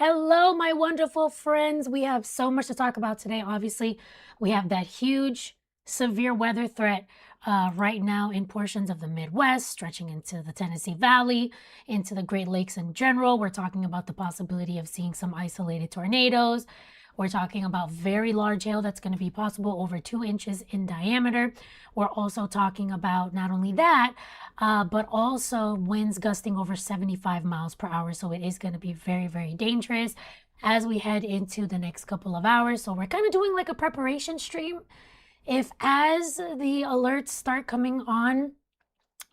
Hello, my wonderful friends. We have so much to talk about today. Obviously, we have that huge, severe weather threat right now in portions of the Midwest, stretching into the Tennessee Valley, into the Great Lakes in general. We're talking about the possibility of seeing some isolated tornadoes. We're talking about very large hail that's going to be possible over 2 inches in diameter. We're also talking about not only that, but also winds gusting over 75 miles per hour. So it is going to be very, very dangerous as we head into the next couple of hours. So we're kind of doing like a preparation stream. If as the alerts start coming on,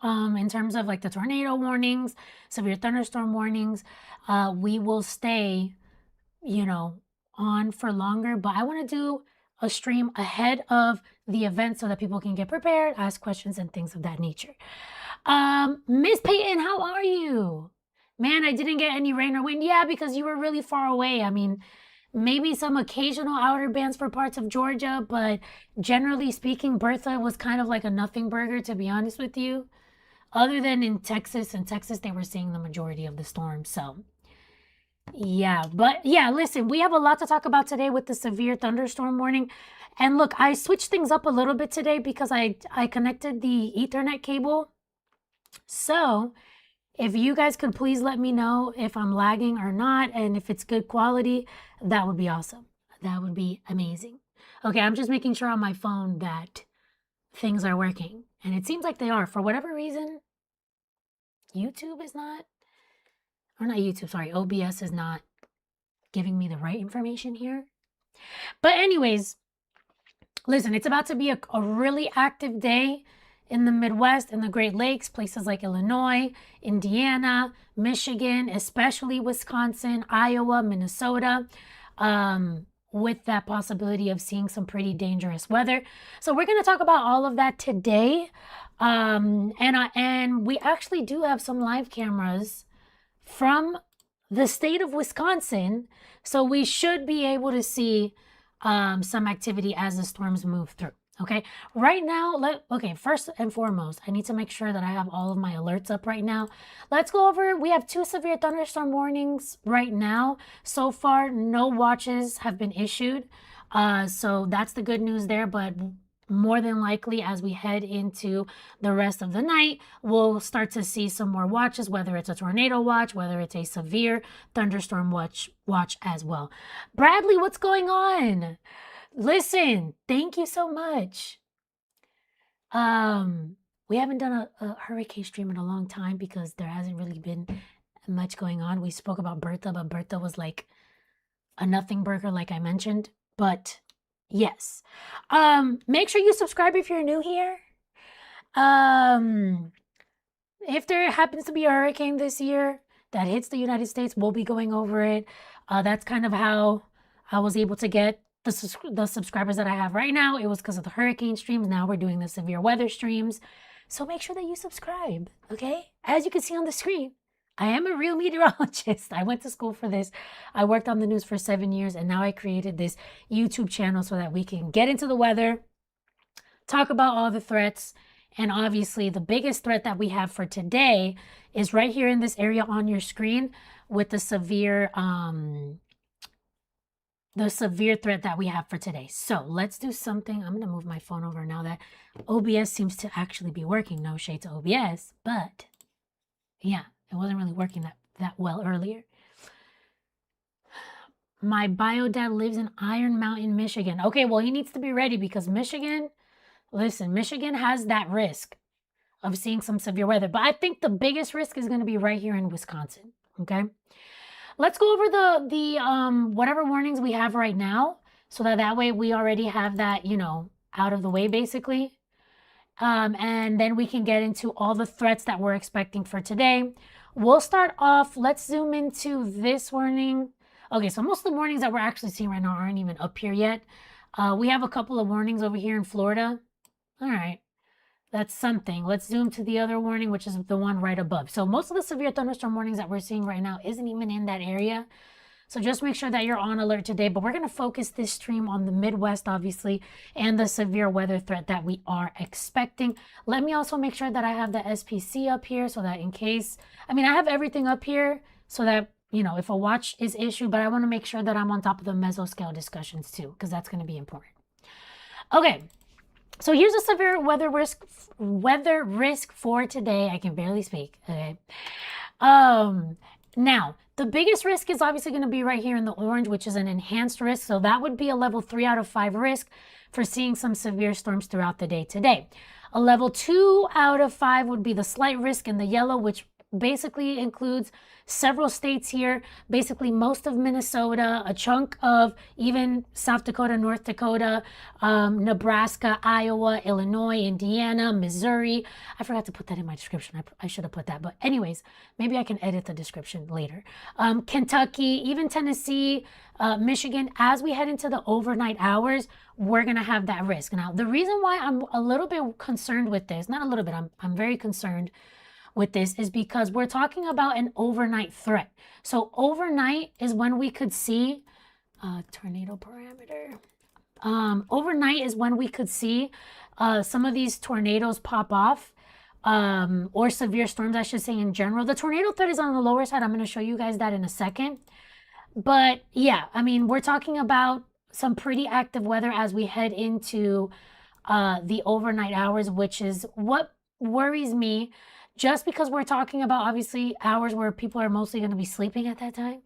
in terms of like the tornado warnings, severe thunderstorm warnings, we will stay, you know, on for longer. But I want to do a stream ahead of the event so that people can get prepared, ask questions, and things of that nature. Miss Peyton, how are you? Man, I didn't get any rain or wind. Yeah, because you were really far away. I mean, maybe some occasional outer bands for parts of Georgia, but generally speaking, Bertha was kind of like a nothing burger, to be honest with you. Other than in Texas, they were seeing the majority of the storm. So, yeah, but yeah, listen, we have a lot to talk about today with the severe thunderstorm warning. And look, I switched things up a little bit today because I connected the Ethernet cable. So, if you guys could please let me know if I'm lagging or not, and if it's good quality, that would be awesome. That would be amazing. Okay, I'm just making sure on my phone that things are working. And it seems like they are. For whatever reason, YouTube is not, or not YouTube, sorry, OBS is not giving me the right information here. But anyways, listen, it's about to be a really active day in the Midwest and the Great Lakes, places like Illinois, Indiana, Michigan, especially Wisconsin, Iowa, Minnesota, with that possibility of seeing some pretty dangerous weather. So we're going to talk about all of that today. And we actually do have some live cameras from the state of Wisconsin, so we should be able to see some activity as the storms move through. Okay, right now, first and foremost, I need to make sure that I have all of my alerts up right now. Let's go over, we have 2 severe thunderstorm warnings right now. So far, no watches have been issued. So that's the good news there, but more than likely, as we head into the rest of the night, we'll start to see some more watches, whether it's a tornado watch, whether it's a severe thunderstorm watch as well. Bradley, what's going on? Listen, thank you so much. We haven't done a hurricane stream in a long time because there hasn't really been much going on. We spoke about Bertha, but Bertha was like a nothing burger, like I mentioned. But yes, make sure you subscribe if you're new here. If there happens to be a hurricane this year that hits the United States, we'll be going over it. That's kind of how I was able to get the subscribers that I have right now. It was because of the hurricane streams. Now we're doing the severe weather streams. So make sure that you subscribe, okay? As you can see on the screen, I am a real meteorologist. I went to school for this. I worked on the news for 7 years, and now I created this YouTube channel so that we can get into the weather, talk about all the threats, and obviously the biggest threat that we have for today is right here in this area on your screen with the severe threat that we have for today. So let's do something. I'm going to move my phone over now that OBS seems to actually be working. No shade to OBS, but yeah, it wasn't really working that well earlier. My bio dad lives in Iron Mountain, Michigan. Okay, well, he needs to be ready because Michigan, listen, Michigan has that risk of seeing some severe weather. But I think the biggest risk is going to be right here in Wisconsin, okay? Let's go over the whatever warnings we have right now so that way we already have that, out of the way basically. And then we can get into all the threats that we're expecting for today. We'll start off, let's zoom into this warning. Okay, so most of the warnings that we're actually seeing right now aren't even up here yet. We have a couple of warnings over here in Florida. All right. That's something. Let's zoom to the other warning, which is the one right above. So most of the severe thunderstorm warnings that we're seeing right now isn't even in that area. So just make sure that you're on alert today. But we're going to focus this stream on the Midwest, obviously, and the severe weather threat that we are expecting. Let me also make sure that I have the SPC up here so that in case, I have everything up here so that if a watch is issued, but I want to make sure that I'm on top of the mesoscale discussions too, because that's going to be important. Okay, so here's a severe weather risk for today. I can barely speak. Okay. Now, the biggest risk is obviously going to be right here in the orange, which is an enhanced risk. So that would be a level 3 out of 5 risk for seeing some severe storms throughout the day today. A level 2 out of 5 would be the slight risk in the yellow, which basically includes several states here, basically most of Minnesota, a chunk of even South Dakota, North Dakota, Nebraska, Iowa, Illinois, Indiana, Missouri. I forgot to put that in my description. I should have put that. But anyways, maybe I can edit the description later. Kentucky, even Tennessee, Michigan. As we head into the overnight hours, we're going to have that risk. Now, the reason why I'm a little bit concerned with this, not a little bit, I'm very concerned with this, is because we're talking about an overnight threat. So overnight is when we could see tornado parameter. Overnight is when we could see some of these tornadoes pop off, or severe storms, I should say, in general. The tornado threat is on the lower side. I'm going to show you guys that in a second. But yeah, I mean, we're talking about some pretty active weather as we head into the overnight hours, which is what worries me. Just because we're talking about, obviously, hours where people are mostly going to be sleeping at that time.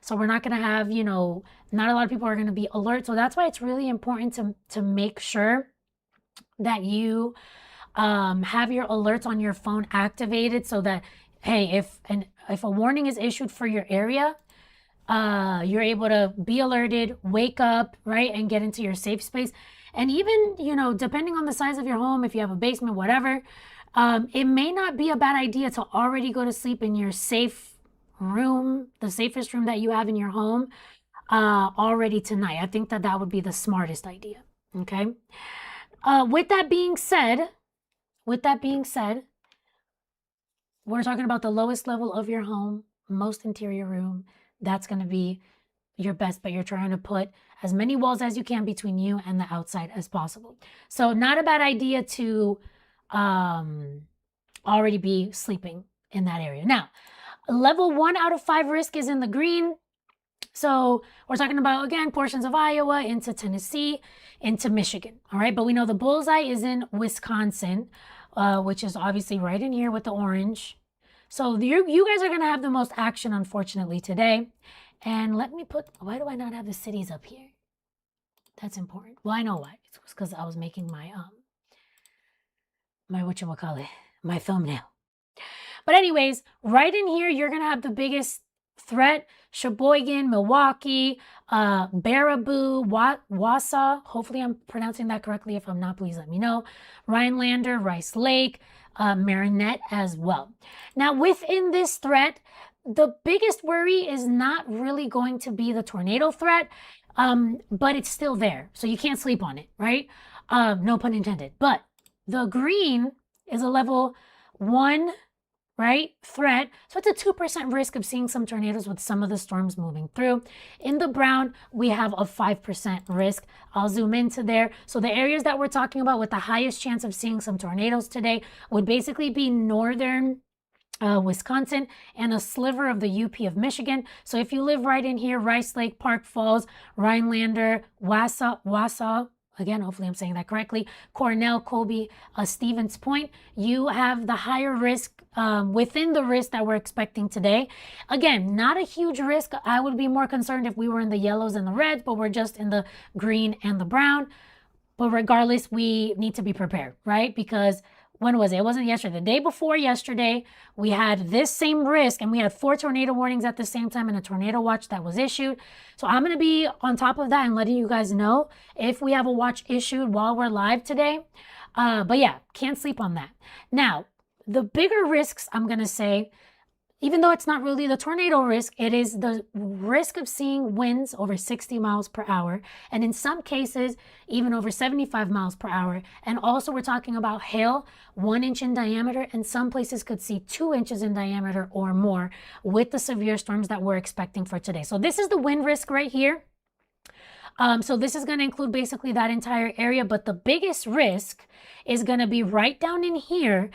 So we're not going to have, not a lot of people are going to be alert. So that's why it's really important to make sure that you have your alerts on your phone activated so that, hey, if a warning is issued for your area, you're able to be alerted, wake up, right, and get into your safe space. And even, depending on the size of your home, if you have a basement, whatever, it may not be a bad idea to already go to sleep in your safe room, the safest room that you have in your home, already tonight. I think that would be the smartest idea. Okay. With that being said, we're talking about the lowest level of your home, most interior room. That's going to be your best bet. You're trying to put as many walls as you can between you and the outside as possible. So not a bad idea to already be sleeping in that area. Now, level 1 out of 5 risk is in the green. So we're talking about, again, portions of Iowa into Tennessee, into Michigan. All right. But we know the bullseye is in Wisconsin, which is obviously right in here with the orange. So you guys are going to have the most action, unfortunately, today. And let me why do I not have the cities up here? That's important. Well, I know why. It's because I was making my my thumbnail. But anyways, right in here, you're going to have the biggest threat: Sheboygan, Milwaukee, Baraboo, Wausau. Hopefully I'm pronouncing that correctly. If I'm not, please let me know. Rhinelander, Rice Lake, Marinette as well. Now, within this threat, the biggest worry is not really going to be the tornado threat, but it's still there. So you can't sleep on it, right? No pun intended. But the green is a level 1, right, threat. So it's a 2% risk of seeing some tornadoes with some of the storms moving through. In the brown, we have a 5% risk. I'll zoom into there. So the areas that we're talking about with the highest chance of seeing some tornadoes today would basically be northern Wisconsin and a sliver of the UP of Michigan. So if you live right in here, Rice Lake, Park Falls, Rhinelander, Wausau, again, hopefully I'm saying that correctly, Cornell, Colby, Stevens Point, you have the higher risk within the risk that we're expecting today. Again, not a huge risk. I would be more concerned if we were in the yellows and the reds, but we're just in the green and the brown. But regardless, we need to be prepared, right? Because when was it? It wasn't yesterday. The day before yesterday, we had this same risk and we had 4 tornado warnings at the same time and a tornado watch that was issued. So I'm going to be on top of that and letting you guys know if we have a watch issued while we're live today. But yeah, can't sleep on that. Now, the bigger risks, I'm going to say, even though it's not really the tornado risk, it is the risk of seeing winds over 60 miles per hour. And in some cases, even over 75 miles per hour. And also we're talking about hail 1 inch in diameter. And some places could see 2 inches in diameter or more with the severe storms that we're expecting for today. So this is the wind risk right here. So this is going to include basically that entire area, but the biggest risk is going to be right down in here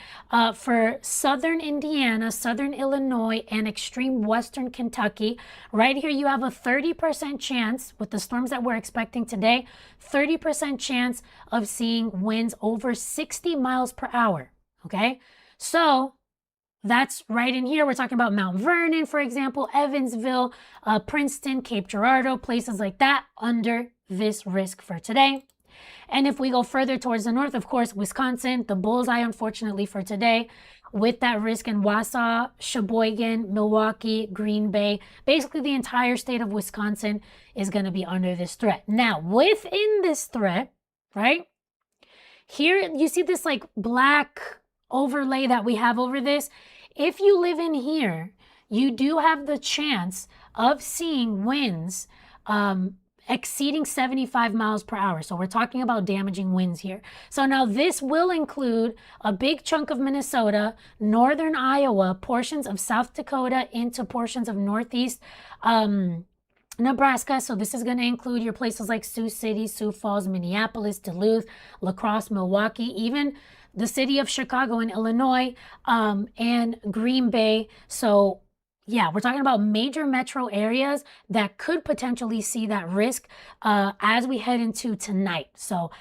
for southern Indiana, southern Illinois, and extreme western Kentucky. Right here, you have a 30% chance with the storms that we're expecting today, 30% chance of seeing winds over 60 miles per hour. Okay, so that's right in here. We're talking about Mount Vernon, for example, Evansville, Princeton, Cape Girardeau, places like that under this risk for today. And if we go further towards the north, of course, Wisconsin, the bullseye, unfortunately, for today, with that risk in Wausau, Sheboygan, Milwaukee, Green Bay, basically the entire state of Wisconsin is going to be under this threat. Now, within this threat, right, here you see this like black overlay that we have over this. If you live in here, you do have the chance of seeing winds exceeding 75 miles per hour. So we're talking about damaging winds here. So now this will include a big chunk of Minnesota, northern Iowa, portions of South Dakota into portions of northeast Nebraska. So this is going to include your places like Sioux City, Sioux Falls, Minneapolis, Duluth, La Crosse, Milwaukee, even the city of Chicago in Illinois, and Green Bay. So yeah, we're talking about major metro areas that could potentially see that risk as we head into tonight. So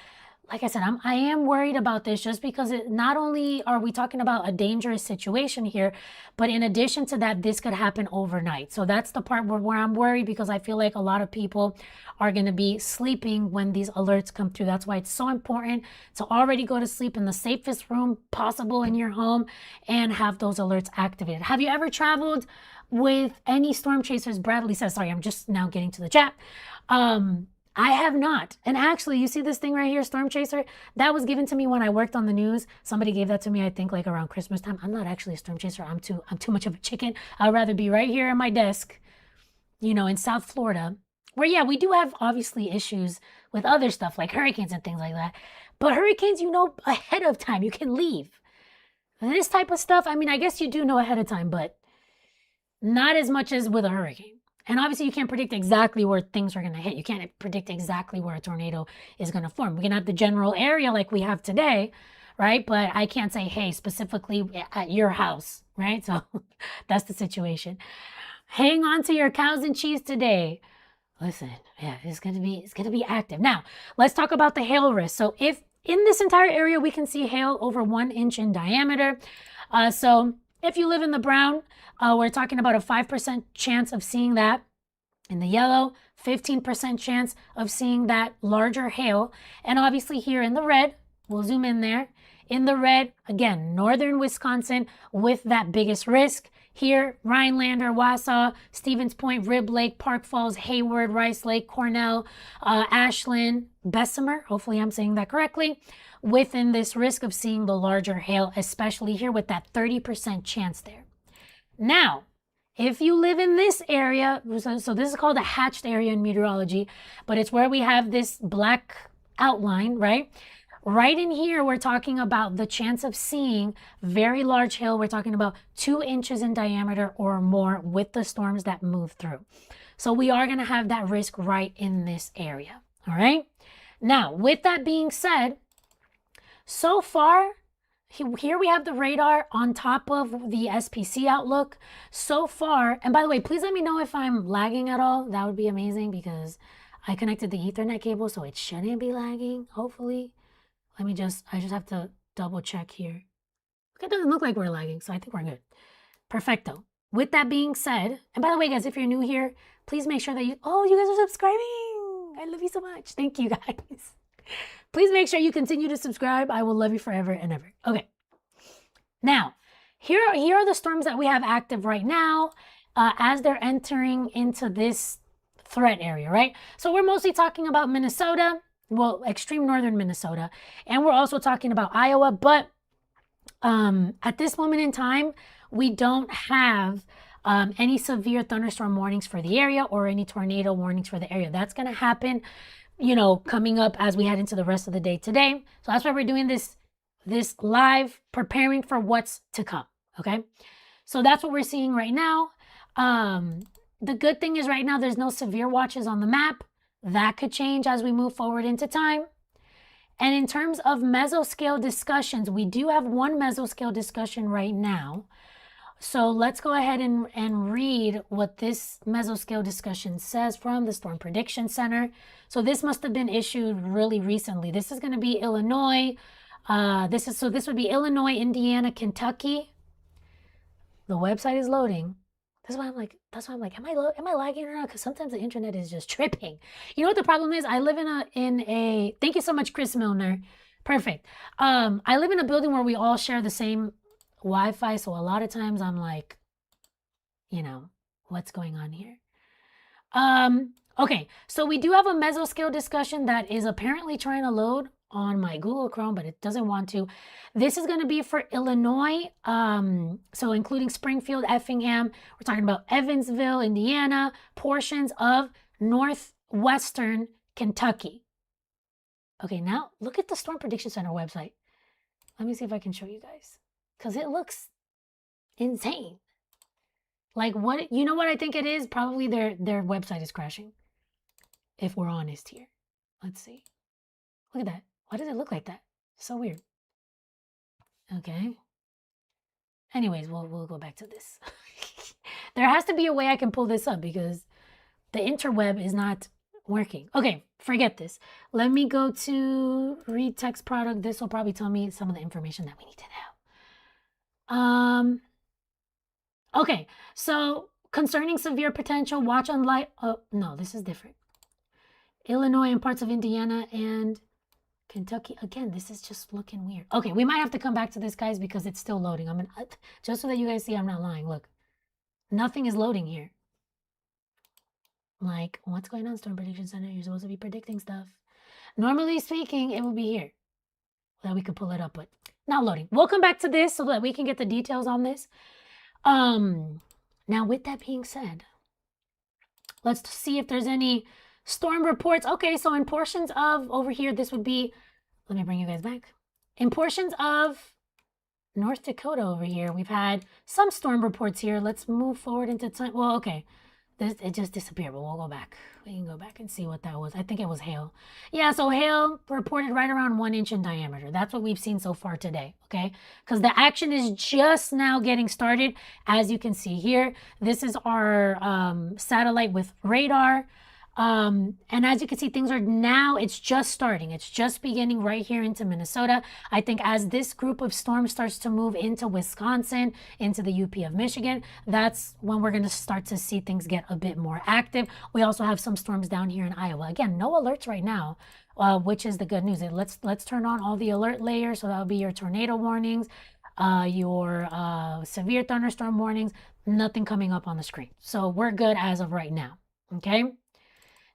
like I said, I am worried about this just because not only are we talking about a dangerous situation here, but in addition to that, this could happen overnight. So that's the part where I'm worried, because I feel like a lot of people are going to be sleeping when these alerts come through. That's why it's so important to already go to sleep in the safest room possible in your home and have those alerts activated. Have you ever traveled with any storm chasers? Bradley says, sorry, I'm just now getting to the chat. I have not. And actually, you see this thing right here, Storm Chaser? That was given to me when I worked on the news. Somebody gave that to me, I think, like around Christmas time. I'm not actually a storm chaser. I'm too much of a chicken. I'd rather be right here at my desk, you know, in South Florida, where, yeah, we do have obviously issues with other stuff like hurricanes and things like that. But hurricanes, you know, ahead of time, you can leave. This type of stuff, I mean, I guess you do know ahead of time, but not as much as with a hurricane. And obviously, you can't predict exactly where things are going to hit. You can't predict exactly where a tornado is going to form. We can have the general area like we have today, right? But I can't say, hey, specifically at your house, right? So that's the situation. Hang on to your cows and cheese today. Listen, yeah, it's going to be active. Now, let's talk about the hail risk. So if in this entire area, we can see hail over 1 inch in diameter. So if you live in the brown, we're talking about a 5% chance of seeing that. In the yellow, 15% chance of seeing that larger hail. And obviously here in the red, we'll zoom in there. In the red, again, northern Wisconsin with that biggest risk. Here, Rhinelander, Wausau, Stevens Point, Rib Lake, Park Falls, Hayward, Rice Lake, Cornell, Ashland, Bessemer, hopefully I'm saying that correctly, within this risk of seeing the larger hail, especially here with that 30% chance there. Now, if you live in this area, so this is called a hatched area in meteorology, but it's where we have this black outline, right? Right in here, we're talking about the chance of seeing very large hail. We're talking about 2 inches in diameter or more with the storms that move through. So we are going to have that risk right in this area. All right. Now, with that being said, so far, here we have the radar on top of the SPC outlook. So far, and by the way, please let me know if I'm lagging at all. That would be amazing because I connected the Ethernet cable, so it shouldn't be lagging, hopefully. I just have to double check here. It doesn't look like we're lagging, so I think we're good. Perfecto. With that being said, and by the way, guys, if you're new here, please make sure that you guys are subscribing. I love you so much. Thank you, guys. Please make sure you continue to subscribe. I will love you forever and ever. Okay. Now, here are the storms that we have active right now as they're entering into this threat area, right? So we're mostly talking about Minnesota, well, extreme northern Minnesota, and we're also talking about Iowa, but at this moment in time, we don't have any severe thunderstorm warnings for the area or any tornado warnings for the area. That's going to happen, you know, coming up as we head into the rest of the day today. So that's why we're doing this live, preparing for what's to come, okay? So that's what we're seeing right now. The good thing is right now there's no severe watches on the map. That could change as we move forward into time. And in terms of mesoscale discussions, we do have one mesoscale discussion right now. So let's go ahead and read what this mesoscale discussion says from the Storm Prediction Center. So this must have been issued really recently. This is going to be Illinois. This would be Illinois, Indiana, Kentucky. The website is loading. That's why I'm like, am I lagging or not? Because sometimes the internet is just tripping. You know what the problem is? I live in a thank you so much, Chris Milner. Perfect. I live in a building where we all share the same Wi-Fi, so a lot of times I'm like, what's going on here? Okay, so we do have a mesoscale discussion that is apparently trying to load on my Google Chrome, but it doesn't want to. This is going to be for Illinois, so including Springfield, Effingham. We're talking about Evansville, Indiana, portions of northwestern Kentucky. Okay, now look at the Storm Prediction Center website. Let me see if I can show you guys, because it looks insane. Like what, you know what I think it is? Probably their website is crashing. If we're honest here. Let's see. Look at that. Why does it look like that? So weird. Okay. Anyways, we'll go back to this. There has to be a way I can pull this up because the interweb is not working. Okay, forget this. Let me go to read text product. This will probably tell me some of the information that we need to know. Okay, so concerning severe potential, watch on light. Oh, no, this is different. Illinois and parts of Indiana and Kentucky. Again, this is just looking weird. Okay, we might have to come back to this, guys, because it's still loading. Just so that you guys see I'm not lying. Look, nothing is loading here. Like, what's going on, Storm Prediction Center? You're supposed to be predicting stuff. Normally speaking, it will be here. That we could pull it up, but not loading. We'll come back to this so that we can get the details on this. Now, with that being said, let's see if there's any storm reports. Okay, so in portions of over here, this would be, let me bring you guys back. In portions of North Dakota over here, we've had some storm reports here. Let's move forward into time. Well, okay, it just disappeared, but we'll go back. We can go back and see what that was. I think it was hail. Yeah, so hail reported right around 1 inch in diameter. That's what we've seen so far today, okay? Because the action is just now getting started. As you can see here, this is our satellite with radar. And as you can see, things are now, it's just starting. It's just beginning right here into Minnesota. I think as this group of storms starts to move into Wisconsin, into the UP of Michigan, that's when we're going to start to see things get a bit more active. We also have some storms down here in Iowa. Again, no alerts right now, which is the good news. Let's turn on all the alert layers. So that'll be your tornado warnings, your severe thunderstorm warnings, nothing coming up on the screen. So we're good as of right now. Okay.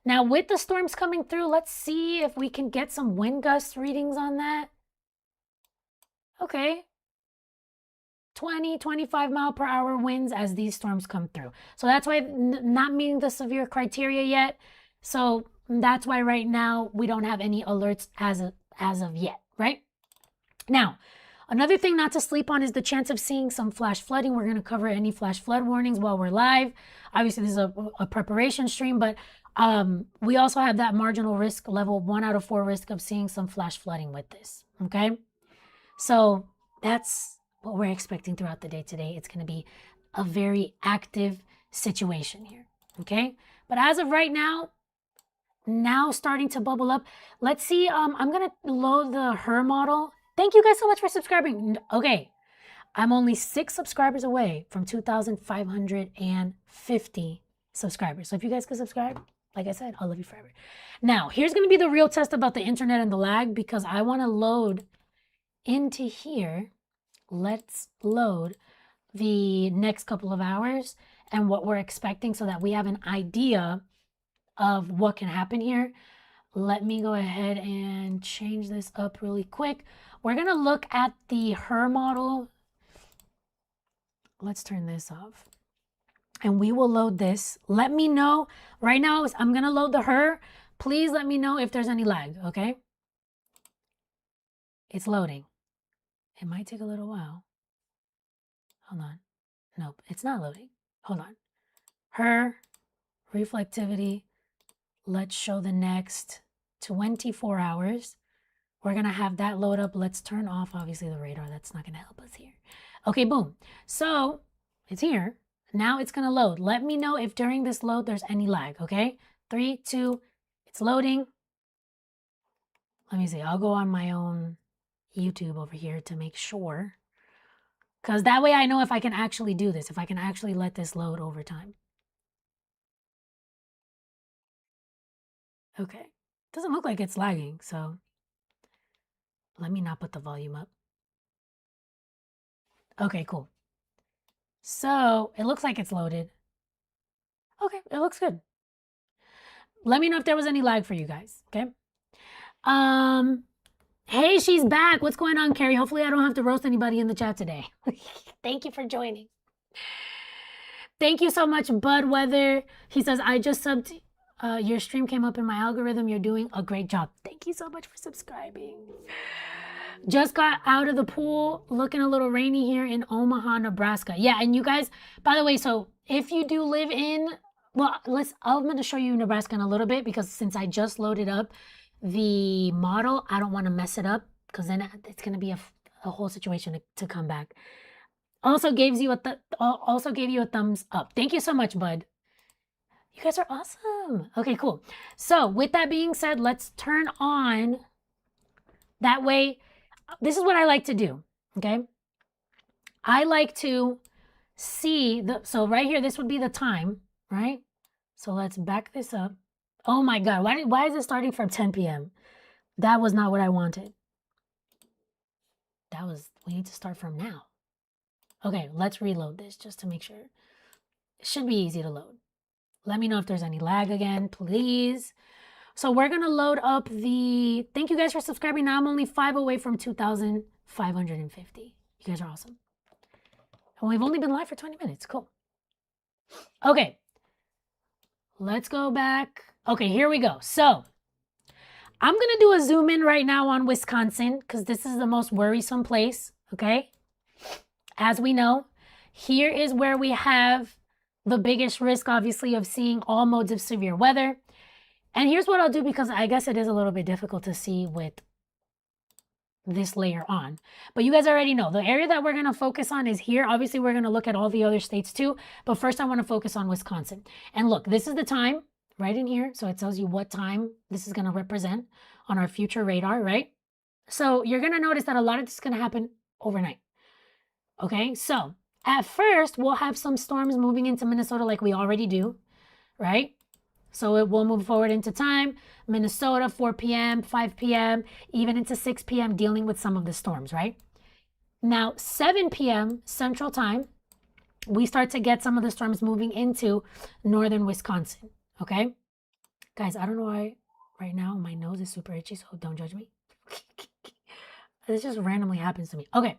Now, with the storms coming through, let's see if we can get some wind gust readings on that. Okay. 20, 25 mile per hour winds as these storms come through. So that's why not meeting the severe criteria yet. So that's why right now we don't have any alerts as of yet, right? Now, another thing not to sleep on is the chance of seeing some flash flooding. We're going to cover any flash flood warnings while we're live. Obviously, this is a preparation stream, but we also have that marginal risk level 1 out of 4 risk of seeing some flash flooding with this. Okay. So that's what we're expecting throughout the day today. It's going to be a very active situation here. Okay. But as of right now starting to bubble up. Let's see. I'm going to load the HER model. Thank you guys so much for subscribing. Okay. I'm only 6 subscribers away from 2,550 subscribers. So if you guys could subscribe, like I said, I'll love you forever. Now, here's going to be the real test about the internet and the lag because I want to load into here. Let's load the next couple of hours and what we're expecting so that we have an idea of what can happen here. Let me go ahead and change this up really quick. We're going to look at the HER model. Let's turn this off. And we will load this. Let me know. Right now, I'm going to load the HER. Please let me know if there's any lag, okay? It's loading. It might take a little while. Hold on. Nope, it's not loading. Hold on. HER, reflectivity, let's show the next 24 hours. We're going to have that load up. Let's turn off, obviously, the radar. That's not going to help us here. Okay, boom. So it's here. Now it's going to load. Let me know if during this load there's any lag, okay? 3, 2, it's loading. Let me see. I'll go on my own YouTube over here to make sure. Because that way I know if I can actually do this, if I can actually let this load over time. Okay. Doesn't look like it's lagging, so let me not put the volume up. Okay, cool. So it looks like it's loaded. Okay, it looks good. Let me know if there was any lag for you guys, okay? Hey, she's back. What's going on, Carrie? Hopefully I don't have to roast anybody in the chat today. Thank you for joining. Thank you so much, Bud Weather. He says, I just subbed. Your stream came up in my algorithm. You're doing a great job. Thank you so much for subscribing. Just got out of the pool. Looking a little rainy here in Omaha, Nebraska. Yeah, and you guys, by the way, so if you do live in, well, I'm going to show you Nebraska in a little bit because since I just loaded up the model, I don't want to mess it up because then it's going to be a whole situation to come back. Also gave you a thumbs up. Thank you so much, Bud. You guys are awesome. Okay, cool. So with that being said, let's turn on. That way, this is what I like to do, okay? I like to see, so right here, this would be the time, right? So let's back this up. Oh my God, why is it starting from 10 p.m.? That was not what I wanted. We need to start from now. Okay, let's reload this just to make sure. It should be easy to load. Let me know if there's any lag again, please. So we're going to load up thank you guys for subscribing. Now I'm only 5 away from 2,550. You guys are awesome. And we've only been live for 20 minutes. Cool. Okay. Let's go back. Okay, here we go. So I'm going to do a zoom in right now on Wisconsin because this is the most worrisome place. Okay. As we know, here is where we have the biggest risk, obviously, of seeing all modes of severe weather. And here's what I'll do because I guess it is a little bit difficult to see with this layer on. But you guys already know the area that we're going to focus on is here. Obviously, we're going to look at all the other states too. But first, I want to focus on Wisconsin. And look, this is the time right in here. So it tells you what time this is going to represent on our future radar, right? So you're going to notice that a lot of this is going to happen overnight. Okay, so at first, we'll have some storms moving into Minnesota like we already do, right? So it will move forward into time. Minnesota, 4 p.m., 5 p.m., even into 6 p.m. dealing with some of the storms, right? Now, 7 p.m. Central Time, we start to get some of the storms moving into northern Wisconsin, okay? Guys, I don't know why right now my nose is super itchy, so don't judge me. This just randomly happens to me. Okay.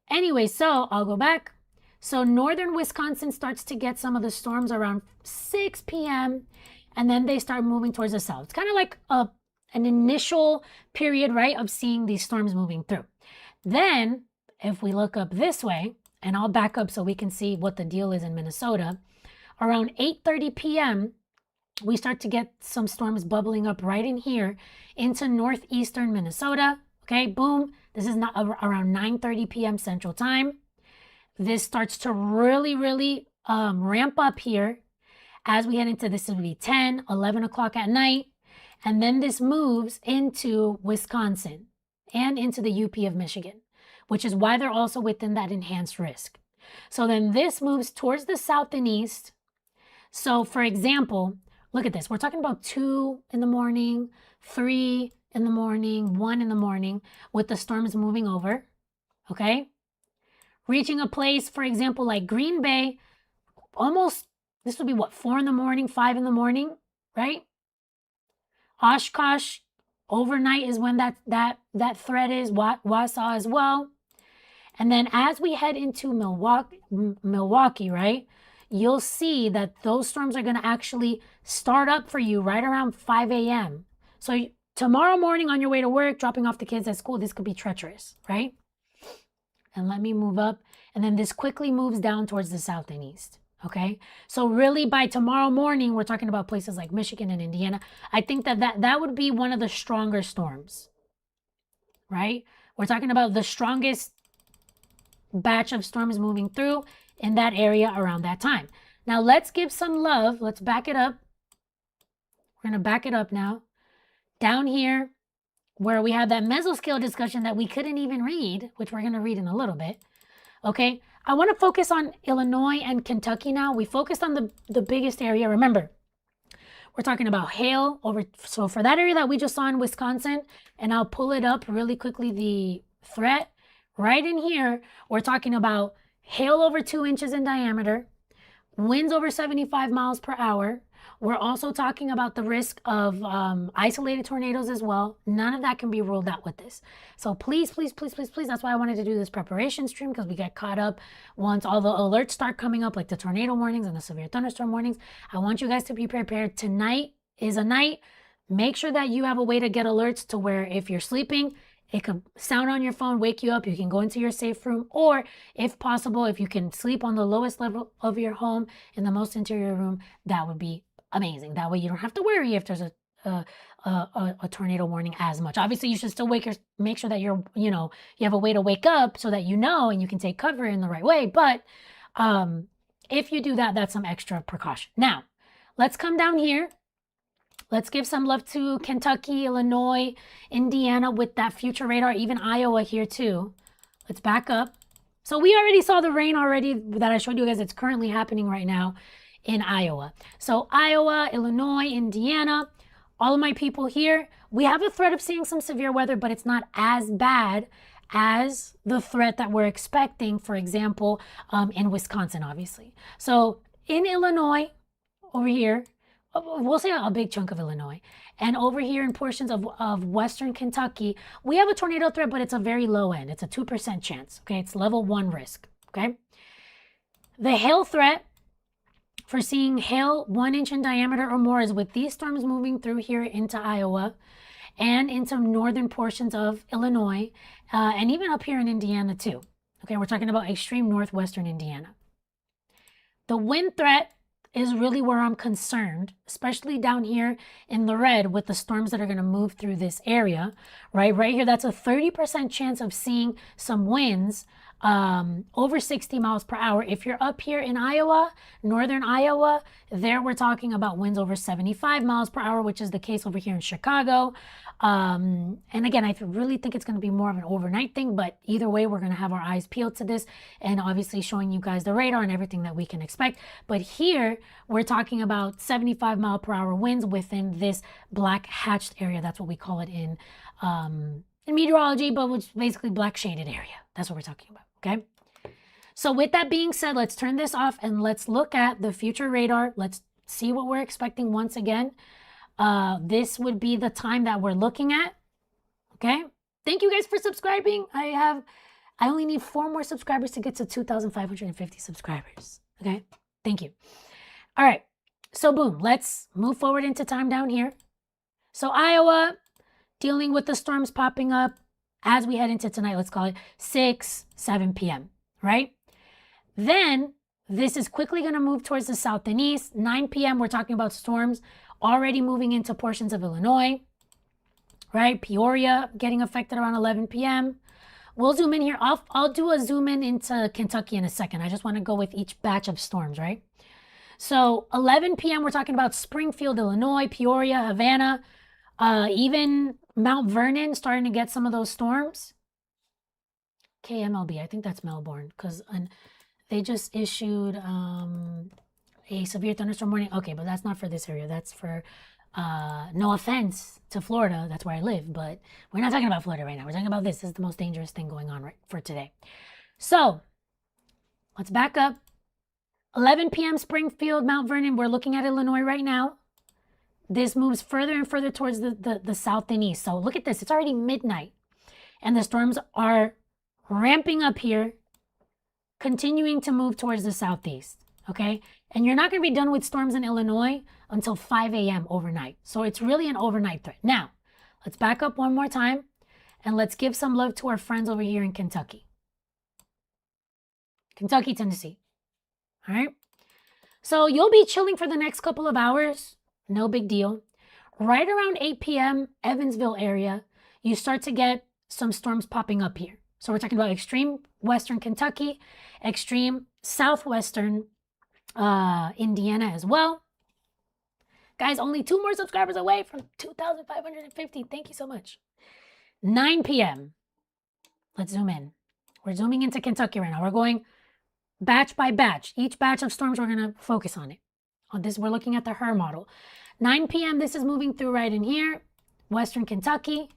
Anyway, so I'll go back. So northern Wisconsin starts to get some of the storms around 6 p.m. and then they start moving towards the south. It's kind of like an initial period, right, of seeing these storms moving through. Then if we look up this way, and I'll back up so we can see what the deal is in Minnesota, around 8:30 p.m., we start to get some storms bubbling up right in here into northeastern Minnesota. Okay, boom. This is not around 9:30 p.m. Central Time. This starts to really ramp up here as we head into this would be 10, 11 o'clock at night. And then this moves into Wisconsin and into the UP of Michigan, which is why they're also within that enhanced risk. So then this moves towards the south and east. So for example, look at this. We're talking about 2 in the morning, 3 in the morning, 1 in the morning with the storms moving over, okay? Reaching a place, for example, like Green Bay, almost, this would be what, 4 in the morning, 5 in the morning, right? Oshkosh, overnight is when that threat is, Wausau as well. And then as we head into Milwaukee, right, you'll see that those storms are going to actually start up for you right around 5 a.m. So tomorrow morning on your way to work, dropping off the kids at school, this could be treacherous, right? And let me move up. And then this quickly moves down towards the south and east. Okay. So really by tomorrow morning, we're talking about places like Michigan and Indiana. I think that would be one of the stronger storms, right? We're talking about the strongest batch of storms moving through in that area around that time. Now let's give some love. Let's back it up. We're going to back it up now. Down here, where we have that mesoscale discussion that we couldn't even read, which we're going to read in a little bit. Okay, I want to focus on Illinois and Kentucky now. We focused on the biggest area. Remember, we're talking about hail over. So for that area that we just saw in Wisconsin, and I'll pull it up really quickly, the threat right in here, we're talking about hail over 2 inches in diameter, winds over 75 miles per hour. We're also talking about the risk of isolated tornadoes as well. None of that can be ruled out with this. So please, please, please, please, please. That's why I wanted to do this preparation stream, because we get caught up once all the alerts start coming up, like the tornado warnings and the severe thunderstorm warnings. I want you guys to be prepared. Tonight is a night. Make sure that you have a way to get alerts to where if you're sleeping, it could sound on your phone, wake you up. You can go into your safe room, or if possible, if you can sleep on the lowest level of your home in the most interior room, that would be amazing. That way you don't have to worry if there's a tornado warning as much. Obviously, you should still make sure that you have a way to wake up so that you know and you can take cover in the right way. But if you do that, that's some extra precaution. Now, let's come down here. Let's give some love to Kentucky, Illinois, Indiana with that future radar, even Iowa here too. Let's back up. So we already saw the rain already that I showed you guys. It's currently happening right now in Iowa. So Iowa, Illinois, Indiana, all of my people here, we have a threat of seeing some severe weather, but it's not as bad as the threat that we're expecting, for example, in Wisconsin, obviously. So in Illinois, over here, we'll say a big chunk of Illinois, and over here in portions of western Kentucky, we have a tornado threat, but it's a very low end. It's a 2% chance, okay? It's level 1 risk, okay? The hail threat for seeing hail 1 inch in diameter or more is with these storms moving through here into Iowa and into northern portions of Illinois, and even up here in Indiana too. Okay, we're talking about extreme northwestern Indiana. The wind threat is really where I'm concerned, especially down here in the red with the storms that are going to move through this area, right? Right here, that's a 30% chance of seeing some winds over 60 miles per hour. If you're up here in Iowa, northern Iowa, there we're talking about winds over 75 miles per hour, which is the case over here in Chicago. And again, I really think it's going to be more of an overnight thing, but either way, we're going to have our eyes peeled to this and obviously showing you guys the radar and everything that we can expect. But here, we're talking about 75 mile per hour winds within this black hatched area. That's what we call it in meteorology, but it's basically black shaded area. That's what we're talking about, okay? So with that being said, let's turn this off and let's look at the future radar. Let's see what we're expecting once again. This would be the time that we're looking at, okay? Thank you guys for subscribing. I only need 4 more subscribers to get to 2,550 subscribers, okay? Thank you. All right, so boom, let's move forward into time down here. So Iowa, dealing with the storms popping up as we head into tonight, let's call it 6, 7 p.m., right? Then this is quickly going to move towards the south and east. 9 p.m., we're talking about storms already moving into portions of Illinois, right? Peoria getting affected around 11 p.m. We'll zoom in here. I'll do a zoom in into Kentucky in a second. I just want to go with each batch of storms, right? So 11 p.m., we're talking about Springfield, Illinois, Peoria, Havana, even Mount Vernon starting to get some of those storms. KMLB, I think that's Melbourne, because they just issued a severe thunderstorm warning. Okay, but that's not for this area. That's for, no offense to Florida. That's where I live, but we're not talking about Florida right now. We're talking about this. This is the most dangerous thing going on right for today. So let's back up. 11 p.m. Springfield, Mount Vernon. We're looking at Illinois right now. This moves further and further towards the south and east. So look at this. It's already midnight. And the storms are ramping up here, continuing to move towards the southeast. Okay? And you're not going to be done with storms in Illinois until 5 a.m. overnight. So it's really an overnight threat. Now, let's back up one more time. And let's give some love to our friends over here in Kentucky. Kentucky, Tennessee. All right? So you'll be chilling for the next couple of hours. No big deal. Right around 8 p.m., Evansville area, you start to get some storms popping up here. So we're talking about extreme western Kentucky, extreme southwestern Indiana as well. Guys, only 2 more subscribers away from 2,550. Thank you so much. 9 p.m. Let's zoom in. We're zooming into Kentucky right now. We're going batch by batch. Each batch of storms, we're going to focus on it. On this, we're looking at the HER model. 9 p.m., this is moving through right in here, western Kentucky.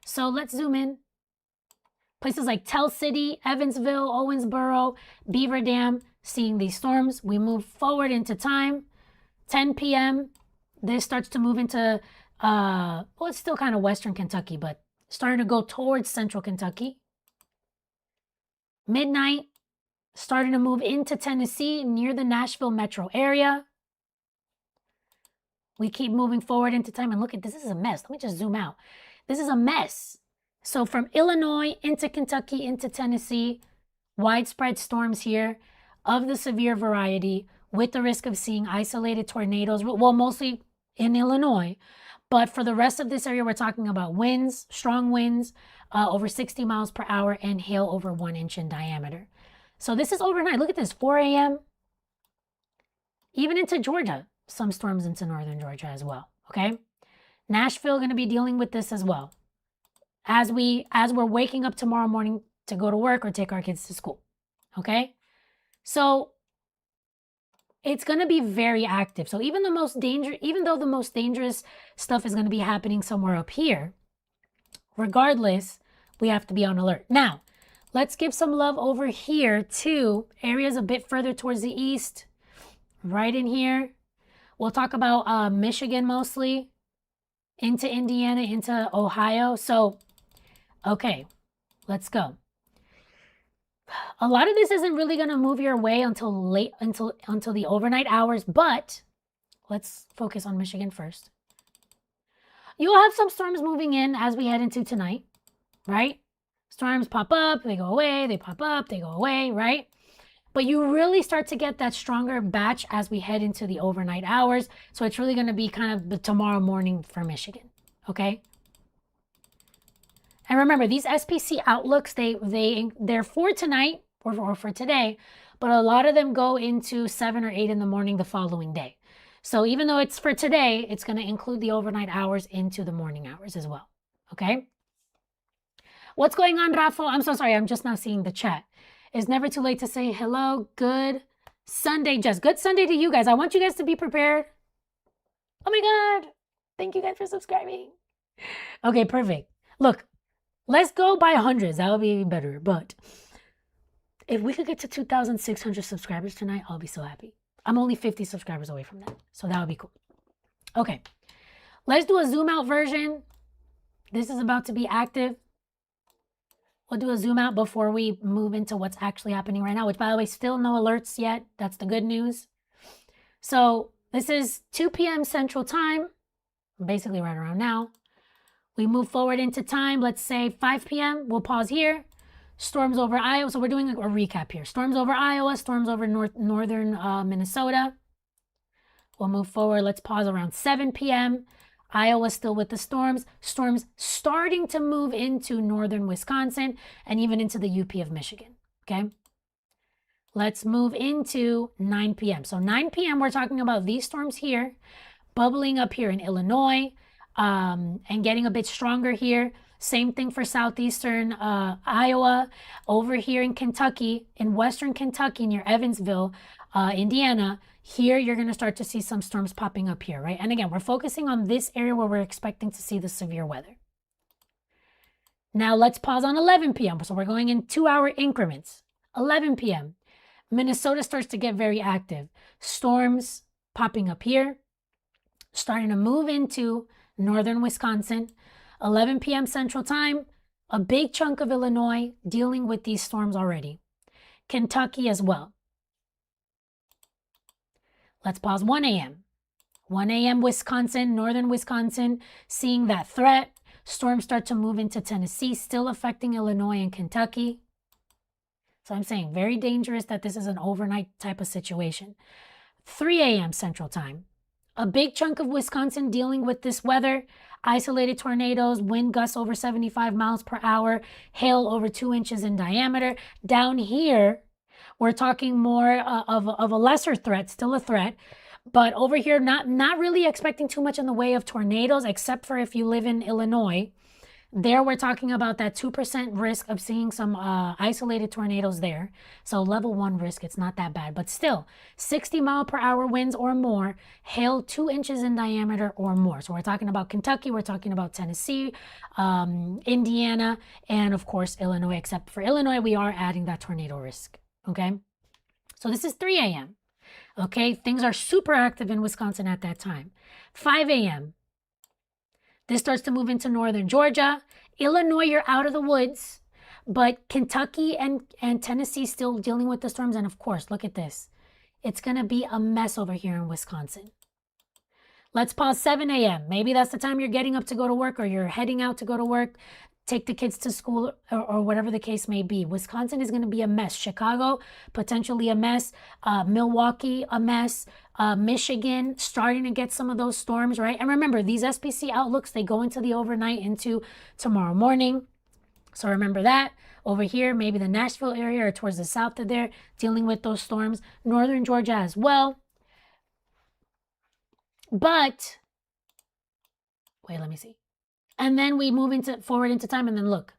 So let's zoom in. Places like Tell City, Evansville, Owensboro, Beaver Dam, seeing these storms. We move forward into time. 10 p.m., this starts to move into, well, it's still kind of western Kentucky, but starting to go towards central Kentucky. Midnight, starting to move into Tennessee near the Nashville metro area. We keep moving forward into time, and look at this. This is a mess. Let me just zoom out. This is a mess. So from Illinois into Kentucky into Tennessee, widespread storms here of the severe variety with the risk of seeing isolated tornadoes, well, mostly in Illinois. But for the rest of this area, we're talking about winds, strong winds, over 60 miles per hour, and hail over 1 inch in diameter. So this is overnight. Look at this, 4 a.m. Even into Georgia, some storms into northern Georgia as well, okay? Nashville going to be dealing with this as well as we're waking up tomorrow morning to go to work or take our kids to school, okay? So it's going to be very active. So even though the most dangerous stuff is going to be happening somewhere up here, regardless, we have to be on alert. Now, let's give some love over here to areas a bit further towards the east, right in here. We'll talk about Michigan mostly, into Indiana, into Ohio. So, okay, let's go. A lot of this isn't really going to move your way until the overnight hours, but let's focus on Michigan first. You'll have some storms moving in as we head into tonight, right? Storms pop up, they go away, they pop up, they go away, right? But you really start to get that stronger batch as we head into the overnight hours. So it's really going to be kind of the tomorrow morning for Michigan, okay? And remember, these SPC outlooks, they're for tonight or for today, but a lot of them go into 7 or 8 in the morning the following day. So even though it's for today, it's going to include the overnight hours into the morning hours as well, okay? What's going on, Rafa? I'm so sorry. I'm just now seeing the chat. It's never too late to say hello. Good Sunday, Jess. Good Sunday to you guys. I want you guys to be prepared. Oh my God. Thank you guys for subscribing. Okay, perfect. Look, let's go by hundreds. That would be better. But if we could get to 2,600 subscribers tonight, I'll be so happy. I'm only 50 subscribers away from that. So that would be cool. Okay, let's do a zoom out version. This is about to be active. We'll do a zoom out before we move into what's actually happening right now, which, by the way, still no alerts yet. That's the good news. So this is 2 p.m. Central Time, basically right around now. We move forward into time. Let's say 5 p.m. We'll pause here. Storms over Iowa. So we're doing a recap here. Storms over Iowa, storms over northern Minnesota. We'll move forward. Let's pause around 7 p.m. Iowa still with the storms. Storms starting to move into northern Wisconsin and even into the UP of Michigan, okay? Let's move into 9 p.m. So 9 p.m. we're talking about these storms here, bubbling up here in Illinois and getting a bit stronger here. Same thing for southeastern Iowa, over here in Kentucky, in western Kentucky near Evansville, Indiana. Here, you're going to start to see some storms popping up here, right? And again, we're focusing on this area where we're expecting to see the severe weather. Now, let's pause on 11 p.m. So we're going in 2-hour increments. 11 p.m. Minnesota starts to get very active. Storms popping up here, starting to move into northern Wisconsin. 11 p.m. Central Time, a big chunk of Illinois dealing with these storms already. Kentucky as well. Let's pause 1 a.m. 1 a.m. Wisconsin, northern Wisconsin, seeing that threat. Storms start to move into Tennessee, still affecting Illinois and Kentucky. So I'm saying very dangerous that this is an overnight type of situation. 3 a.m. Central Time. A big chunk of Wisconsin dealing with this weather. Isolated tornadoes, wind gusts over 75 miles per hour, hail over 2 inches in diameter. Down here, we're talking more of a lesser threat, still a threat. But over here, not really expecting too much in the way of tornadoes, except for if you live in Illinois. There, we're talking about that 2% risk of seeing some isolated tornadoes there. So level 1 risk, it's not that bad. But still, 60-mile-per-hour winds or more, hail 2 inches in diameter or more. So we're talking about Kentucky, we're talking about Tennessee, Indiana, and of course, Illinois. Except for Illinois, we are adding that tornado risk. Okay? So this is 3 a.m. Okay? Things are super active in Wisconsin at that time. 5 a.m. This starts to move into northern Georgia. Illinois, you're out of the woods. But Kentucky and Tennessee still dealing with the storms. And of course, look at this. It's going to be a mess over here in Wisconsin. Let's pause 7 a.m. Maybe that's the time you're getting up to go to work or you're heading out to go to work. Take the kids to school or whatever the case may be. Wisconsin is going to be a mess. Chicago, potentially a mess. Milwaukee, a mess. Michigan, starting to get some of those storms, right? And remember, these SPC outlooks, they go into the overnight into tomorrow morning. So remember that. Over here, maybe the Nashville area or towards the south of there, dealing with those storms. Northern Georgia as well. But, wait, let me see. And then we move forward into time, and then look.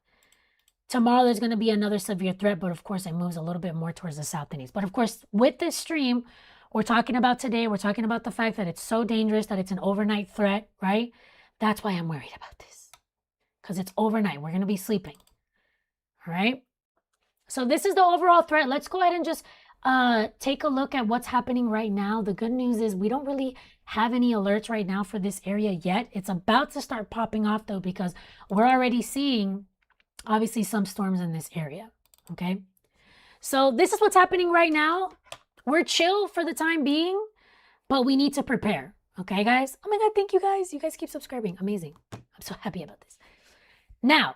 Tomorrow there's going to be another severe threat, but of course it moves a little bit more towards the south and east. But of course, with this stream, we're talking about today, we're talking about the fact that it's so dangerous, that it's an overnight threat, right? That's why I'm worried about this. Because it's overnight. We're going to be sleeping. All right? So this is the overall threat. Let's go ahead and just take a look at what's happening right now. The good news is we don't really have any alerts right now for this area yet. It's about to start popping off though, because we're already seeing obviously some storms in this area. Okay. So this is what's happening right now. We're chill for the time being, but we need to prepare. Okay, guys? Oh my God, thank you guys. You guys keep subscribing. Amazing. I'm so happy about this. Now,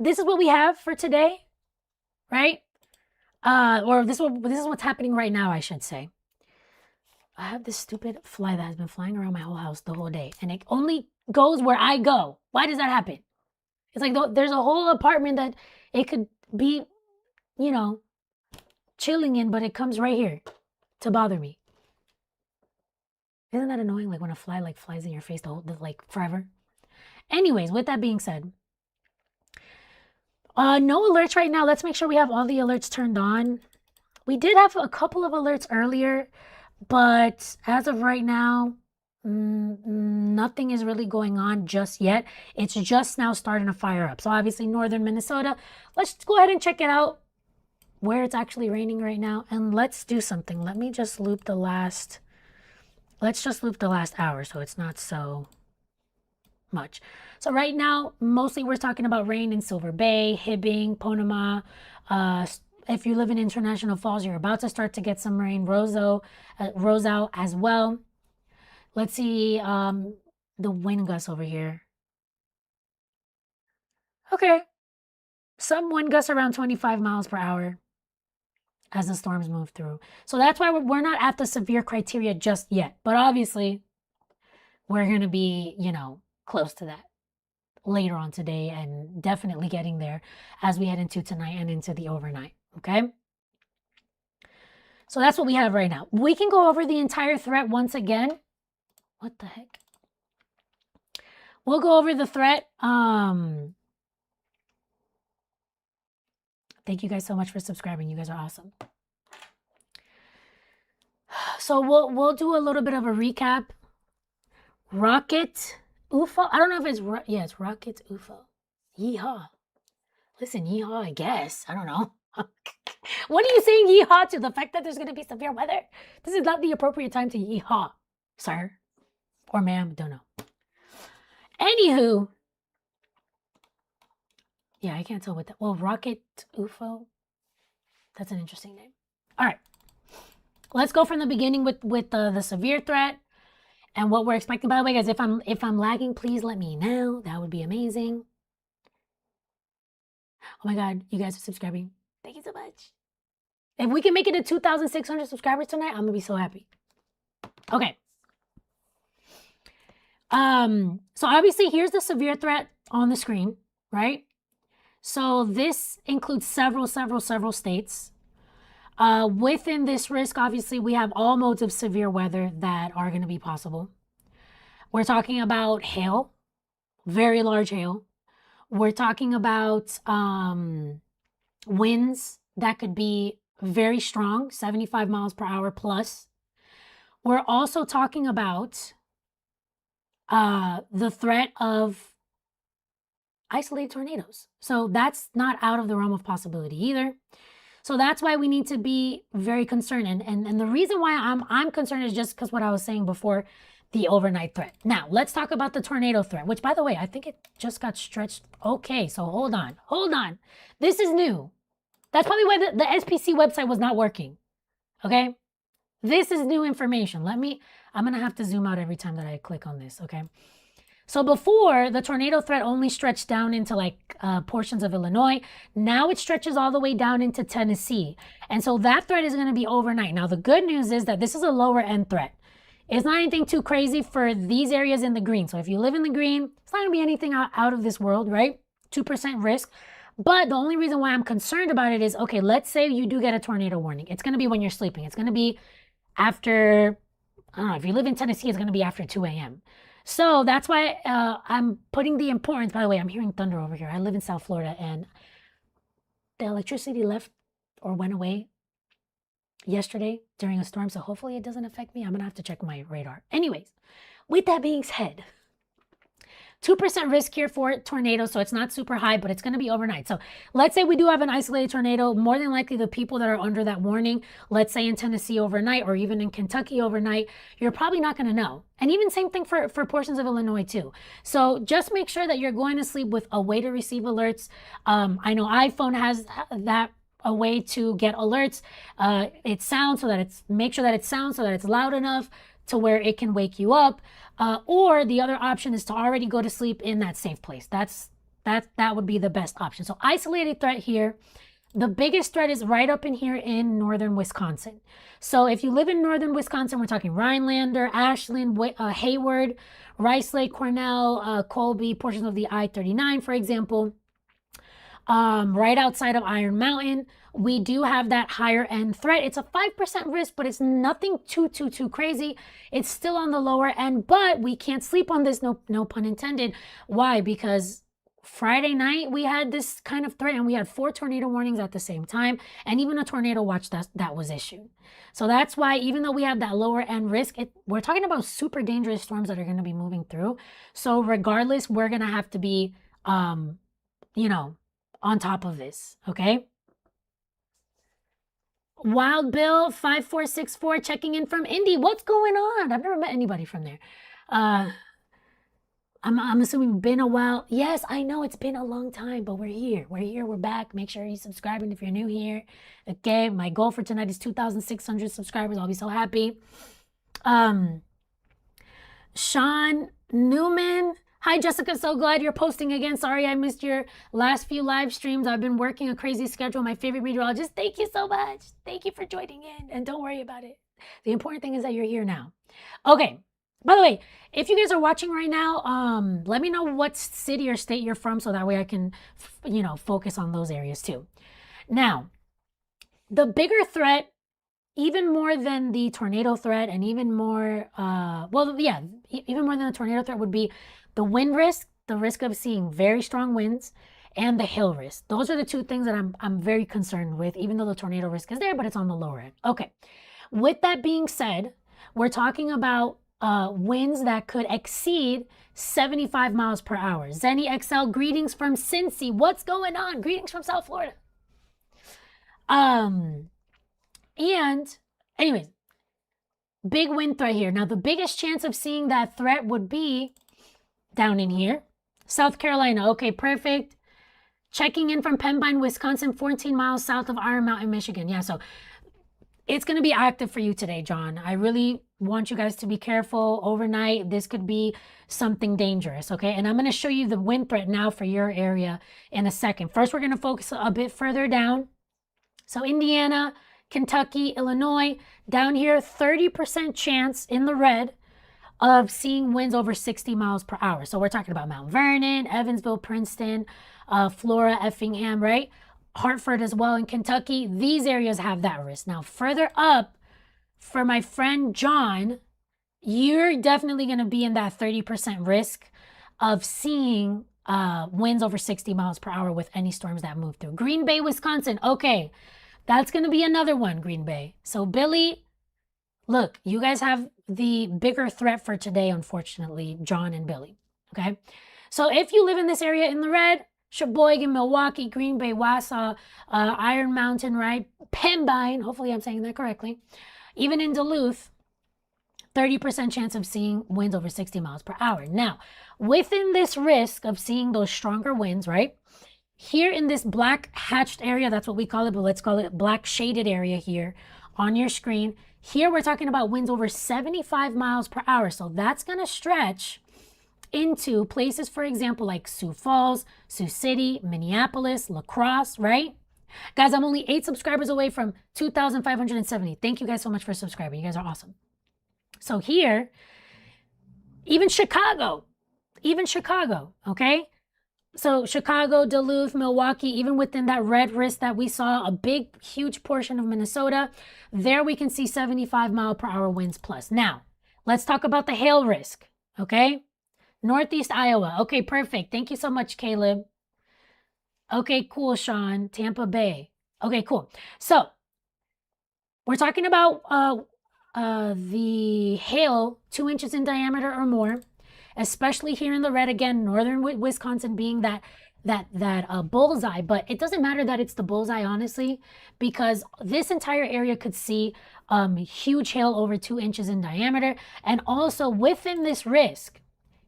this is what we have for today, right? Or this is what's happening right now, I should say. I have this stupid fly that has been flying around my whole house the whole day, and it only goes where I go. Why does that happen? It's like there's a whole apartment that it could be, you know, chilling in, but it comes right here to bother me. Isn't that annoying? Like when a fly like flies in your face like forever. Anyways, with that being said, no alerts right now. Let's make sure we have all the alerts turned on. We did have a couple of alerts earlier, but as of right now, nothing is really going on just yet. It's just now starting to fire up. So obviously northern Minnesota, let's go ahead and check it out where it's actually raining right now. And let's do something. Let me just loop the last, let's just loop the last hour so it's not so much. So right now, mostly we're talking about rain in Silver Bay, Hibbing, Ponema. If you live in International Falls, you're about to start to get some rain. Roseau as well. Let's see the wind gusts over here. Okay. Some wind gusts around 25 miles per hour as the storms move through. So that's why we're not at the severe criteria just yet. But obviously, we're going to be, you know, close to that later on today and definitely getting there as we head into tonight and into the overnight. Okay. So that's what we have right now. We can go over the entire threat once again. What the heck? We'll go over the threat. Thank you guys so much for subscribing. You guys are awesome. So we'll do a little bit of a recap. Rocket UFO. I don't know if it's it's rocket UFO. Yeehaw. Listen, yeehaw, I guess. I don't know. What are you saying yeehaw to? The fact that there's going to be severe weather? This is not the appropriate time to yeehaw, sir. Or ma'am, don't know. Anywho. Yeah, I can't tell what that. Well, rocket UFO. That's an interesting name. All right. Let's go from the beginning with the severe threat and what we're expecting. By the way, guys, if I'm lagging, please let me know. That would be amazing. Oh my God, you guys are subscribing. Thank you so much. If we can make it to 2,600 subscribers tonight, I'm gonna be so happy. Okay. So obviously here's the severe threat on the screen, right? So this includes several states. Within this risk, obviously, we have all modes of severe weather that are going to be possible. We're talking about hail, very large hail. We're talking about winds that could be very strong, 75 miles per hour plus. We're also talking about the threat of isolated tornadoes. So that's not out of the realm of possibility either. So that's why we need to be very concerned. And the reason why I'm concerned is just because what I was saying before, the overnight threat. Now, let's talk about the tornado threat, which, by the way, I think it just got stretched. Okay, so hold on. This is new. That's probably why the SPC website was not working. Okay? This is new information. I'm going to have to zoom out every time that I click on this, okay? So before, the tornado threat only stretched down into like portions of Illinois. Now it stretches all the way down into Tennessee. And so that threat is going to be overnight. Now, the good news is that this is a lower end threat. It's not anything too crazy for these areas in the green. So if you live in the green, it's not going to be anything out of this world, right? 2% risk. But the only reason why I'm concerned about it is, okay, let's say you do get a tornado warning. It's going to be when you're sleeping. It's going to be after, I don't know, if you live in Tennessee, it's going to be after 2 a.m. So that's why I'm putting the importance. By the way, I'm hearing thunder over here. I live in South Florida, and the electricity left or went away yesterday during a storm. So hopefully it doesn't affect me. I'm going to have to check my radar. Anyways, with that being said, 2% risk here for tornadoes, so it's not super high, but it's going to be overnight. So let's say we do have an isolated tornado. More than likely, the people that are under that warning, let's say in Tennessee overnight or even in Kentucky overnight, you're probably not going to know. And even same thing for portions of Illinois too. So just make sure that you're going to sleep with a way to receive alerts. I know iPhone has that a way to get alerts. It sounds so that make sure that it sounds so that it's loud enough to where it can wake you up. Or the other option is to already go to sleep in that safe place. That would be the best option. So isolated threat here. The biggest threat is right up in here in northern Wisconsin. So if you live in northern Wisconsin, we're talking Rhinelander, Ashland, Hayward, Rice Lake, Cornell, Colby, portions of the I-39, for example. Right outside of Iron Mountain, we do have that higher end threat. It's a 5% risk, but it's nothing too crazy. It's still on the lower end, but we can't sleep on this, no pun intended. Why? Because Friday night we had this kind of threat and we had 4 tornado warnings at the same time and even a tornado watch that was issued. So that's why even though we have that lower end risk, we're talking about super dangerous storms that are going to be moving through. So regardless, we're going to have to be, on top of this, okay? Wild Bill 5464 checking in from Indy. What's going on? I've never met anybody from there. I'm assuming been a while. Yes, I know it's been a long time, but we're here. We're back. Make sure you're subscribing if you're new here. Okay, my goal for tonight is 2,600 subscribers. I'll be so happy. Sean Newman. Hi, Jessica. So glad you're posting again. Sorry I missed your last few live streams. I've been working a crazy schedule. My favorite meteorologist. Thank you so much. Thank you for joining in. And don't worry about it. The important thing is that you're here now. Okay. By the way, if you guys are watching right now, let me know what city or state you're from so that way I can, focus on those areas too. Now, the bigger threat, even more than the tornado threat and even more, even more than the tornado threat would be the wind risk, the risk of seeing very strong winds, and the hail risk. Those are the 2 things that I'm very concerned with, even though the tornado risk is there, but it's on the lower end. Okay. With that being said, we're talking about winds that could exceed 75 miles per hour. Zenny XL, greetings from Cincy. What's going on? Greetings from South Florida. And anyways, big wind threat here. Now, the biggest chance of seeing that threat would be down in here. South Carolina. Okay, perfect. Checking in from Pembine, Wisconsin, 14 miles south of Iron Mountain, Michigan. Yeah, so it's going to be active for you today, John. I really want you guys to be careful overnight. This could be something dangerous, okay? And I'm going to show you the wind threat now for your area in a second. First, we're going to focus a bit further down. So Indiana, Kentucky, Illinois. Down here, 30% chance in the red of seeing winds over 60 miles per hour. So we're talking about Mount Vernon, Evansville, Princeton, Flora, Effingham, right? Hartford as well in Kentucky. These areas have that risk. Now, further up, for my friend John, you're definitely going to be in that 30% risk of seeing winds over 60 miles per hour with any storms that move through. Green Bay, Wisconsin. Okay, that's going to be another one, Green Bay. So, Billy, look, you guys have the bigger threat for today, unfortunately, John and Billy. Okay, so if you live in this area in the red, Sheboygan, Milwaukee, Green Bay, Wausau, Iron Mountain, right? Pembine, hopefully I'm saying that correctly. Even in Duluth, 30% chance of seeing winds over 60 miles per hour. Now, within this risk of seeing those stronger winds, right? Here in this black hatched area, that's what we call it, but let's call it black shaded area here on your screen. Here we're talking about winds over 75 miles per hour. So that's going to stretch into places, for example, like Sioux Falls, Sioux City, Minneapolis, La Crosse, right? Guys, I'm only 8 subscribers away from 2,570. Thank you guys so much for subscribing. You guys are awesome. So here, even Chicago, okay? So Chicago, Duluth, Milwaukee, even within that red risk that we saw, a big, huge portion of Minnesota, there we can see 75 mile per hour winds plus. Now, let's talk about the hail risk, okay? Northeast Iowa. Okay, perfect. Thank you so much, Caleb. Okay, cool, Sean. Tampa Bay. Okay, cool. So we're talking about the hail 2 inches in diameter or more, especially here in the red, again, northern Wisconsin being that bullseye. But it doesn't matter that it's the bullseye, honestly, because this entire area could see huge hail over 2 inches in diameter. And also within this risk,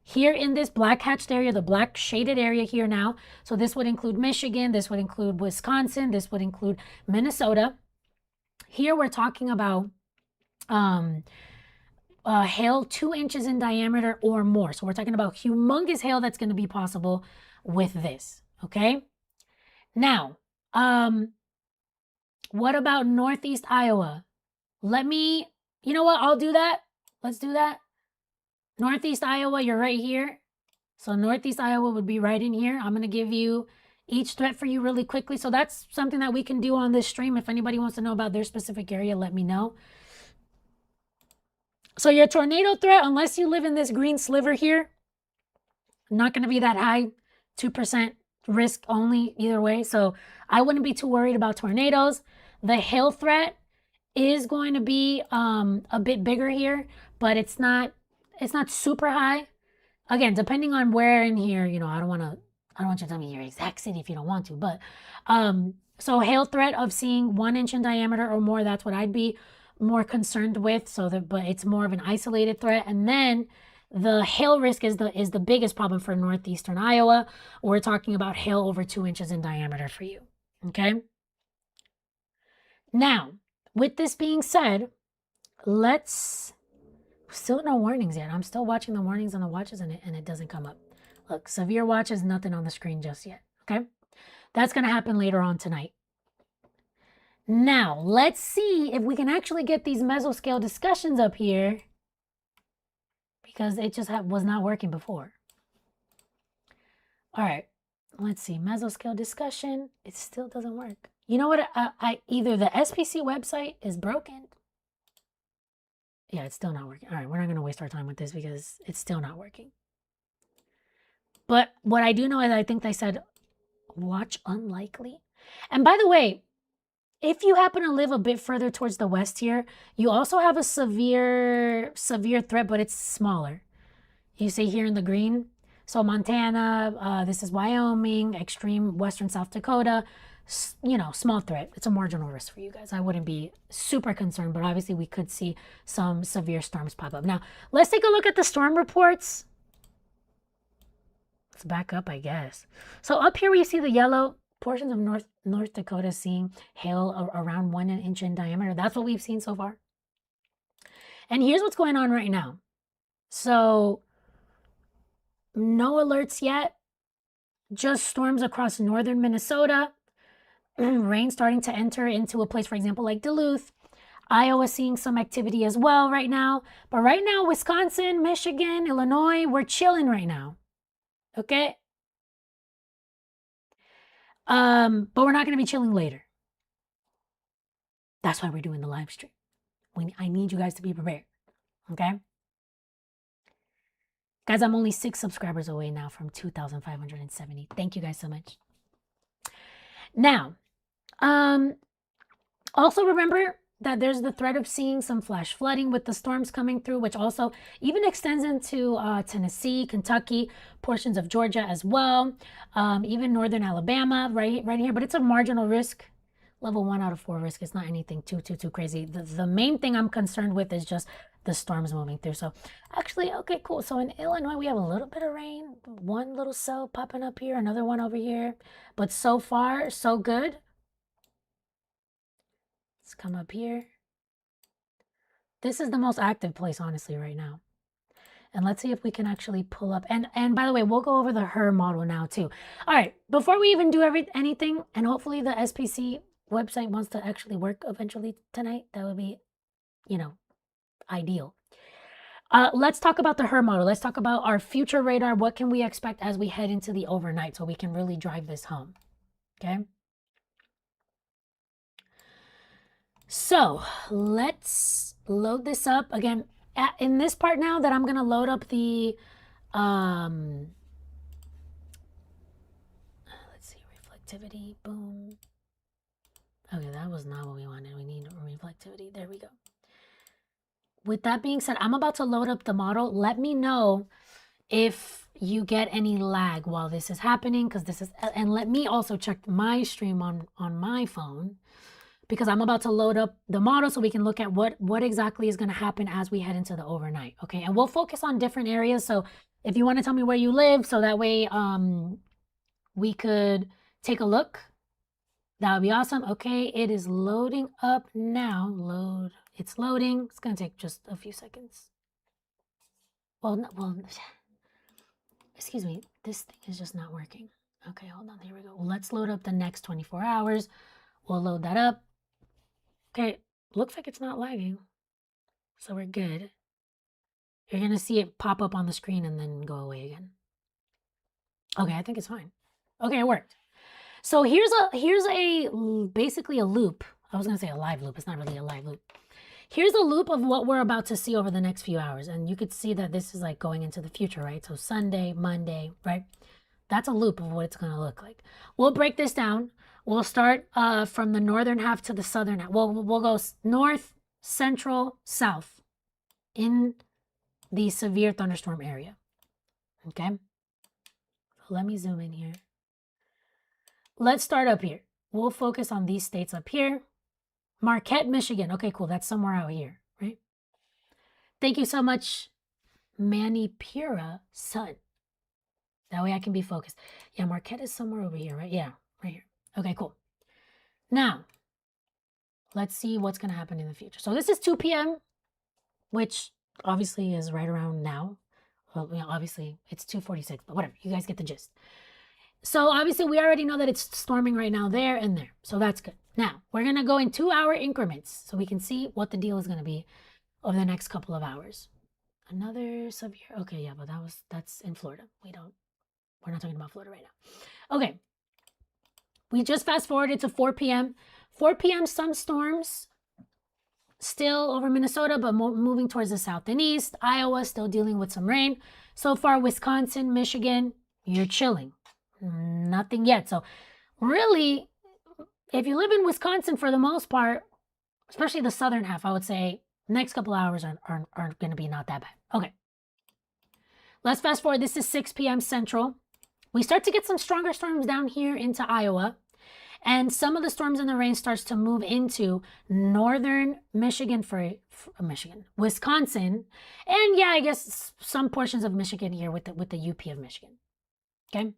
here in this black hatched area, the black shaded area here now, so this would include Michigan, this would include Wisconsin, this would include Minnesota. Here we're talking about hail 2 inches in diameter or more. So we're talking about humongous hail that's going to be possible with this, okay? Now, what about Northeast Iowa? You know what? I'll do that. Let's do that. Northeast Iowa, you're right here. So Northeast Iowa would be right in here. I'm going to give you each threat for you really quickly. So that's something that we can do on this stream. If anybody wants to know about their specific area, let me know. So your tornado threat, unless you live in this green sliver here, not going to be that high, 2% risk only either way. So I wouldn't be too worried about tornadoes. The hail threat is going to be a bit bigger here, but it's not super high. Again, depending on where in here, I don't want you to tell me your exact city if you don't want to, but so hail threat of seeing 1 inch in diameter or more, that's what I'd be more concerned with. But it's more of an isolated threat. And then the hail risk is the biggest problem for northeastern Iowa. We're talking about hail over 2 inches in diameter for you. Okay. Now, with this being said, still no warnings yet. I'm still watching the warnings on the watches and it doesn't come up. Look, severe watches, nothing on the screen just yet. Okay. That's going to happen later on tonight. Now, let's see if we can actually get these mesoscale discussions up here, because it just was not working before. All right, let's see. Mesoscale discussion. It still doesn't work. You know what? Either the SPC website is broken. Yeah, it's still not working. All right, we're not going to waste our time with this because it's still not working. But what I do know is I think they said watch unlikely. And by the way, if you happen to live a bit further towards the west here, you also have a severe threat, but it's smaller. You see here in the green. So Montana, this is Wyoming, extreme western South Dakota, small threat. It's a marginal risk for you guys. I wouldn't be super concerned, but obviously we could see some severe storms pop up. Now, let's take a look at the storm reports. Let's back up, I guess. So up here we see the yellow. Portions of North Dakota seeing hail around 1 inch in diameter. That's what we've seen so far. And here's what's going on right now. So no alerts yet. Just storms across northern Minnesota. rain starting to enter into a place, for example, like Duluth. Iowa seeing some activity as well right now. But right now, Wisconsin, Michigan, Illinois, we're chilling right now. Okay? But we're not going to be chilling later. That's why we're doing the live stream. I need you guys to be prepared. Okay? Guys, I'm only 6 subscribers away now from 2,570. Thank you guys so much. Now, also remember that there's the threat of seeing some flash flooding with the storms coming through, which also even extends into Tennessee, Kentucky, portions of Georgia as well, even northern Alabama, right here. But it's a marginal risk, level 1 out of 4 risk. It's not anything too crazy. The main thing I'm concerned with is just the storms moving through. So actually, okay, cool. So in Illinois, we have a little bit of rain. One little cell popping up here, another one over here. But so far, so good. Let's come up here. This is the most active place, honestly, right now. And let's see if we can actually pull up. And by the way, we'll go over the HER model now too. All right, before we even do anything, and hopefully the SPC website wants to actually work eventually tonight. That would be, ideal. Let's talk about the HER model. Let's talk about our future radar. What can we expect as we head into the overnight so we can really drive this home, okay? So let's load this up again in this part now that I'm going to load up the, let's see, reflectivity, boom. Okay, that was not what we wanted. We need reflectivity. There we go. With that being said, I'm about to load up the model. Let me know if you get any lag while this is happening, because this is, and let me also check my stream on my phone, because I'm about to load up the model so we can look at what exactly is going to happen as we head into the overnight. Okay, and we'll focus on different areas. So if you want to tell me where you live, so that way we could take a look, that would be awesome. Okay, it is loading up now. It's loading. It's going to take just a few seconds. Well, excuse me. This thing is just not working. Okay, hold on. Here we go. Let's load up the next 24 hours. We'll load that up. Okay, looks like it's not lagging. So we're good. You're going to see it pop up on the screen and then go away again. Okay, I think it's fine. Okay, it worked. So here's basically a loop. I was going to say a live loop. It's not really a live loop. Here's a loop of what we're about to see over the next few hours. And you could see that this is like going into the future, right? So Sunday, Monday, right? That's a loop of what it's going to look like. We'll break this down. We'll start from the northern half to the southern half. We'll go north, central, south in the severe thunderstorm area. Okay? So let me zoom in here. Let's start up here. We'll focus on these states up here. Marquette, Michigan. Okay, cool. That's somewhere out here, right? Thank you so much, Manny Pira Sun. That way I can be focused. Yeah, Marquette is somewhere over here, right? Yeah, right here. Okay, cool. Now, let's see what's going to happen in the future. So this is 2 p.m., which obviously is right around now. Well, obviously it's 2:46, but whatever. You guys get the gist. So obviously we already know that it's storming right now there and there. So that's good. Now, we're going to go in 2-hour increments so we can see what the deal is going to be over the next couple of hours. Another severe. Okay, yeah, but that's in Florida. We're not talking about Florida right now. Okay. We just fast forwarded to 4 p.m. 4 p.m., some storms still over Minnesota, but moving towards the south and east. Iowa still dealing with some rain. So far, Wisconsin, Michigan, you're chilling. Nothing yet. So really, if you live in Wisconsin for the most part, especially the southern half, I would say next couple hours are going to be not that bad. Okay. Let's fast forward. This is 6 p.m. Central. We start to get some stronger storms down here into Iowa. And some of the storms and the rain starts to move into northern Michigan Wisconsin. And yeah, I guess some portions of Michigan here with the UP of Michigan. Okay.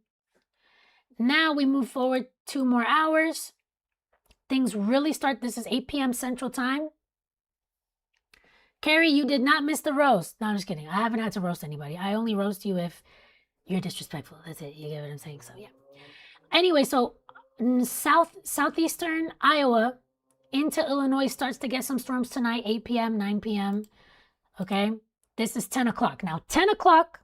Now we move forward 2 more hours. Things really start. This is 8 p.m. Central Time. Carrie, you did not miss the roast. No, I'm just kidding. I haven't had to roast anybody. I only roast you if you're disrespectful. That's it. You get what I'm saying? So, yeah. Anyway, so southeastern Iowa into Illinois starts to get some storms tonight, 8 p.m., 9 p.m. Okay, this is 10 o'clock. Now, 10 o'clock,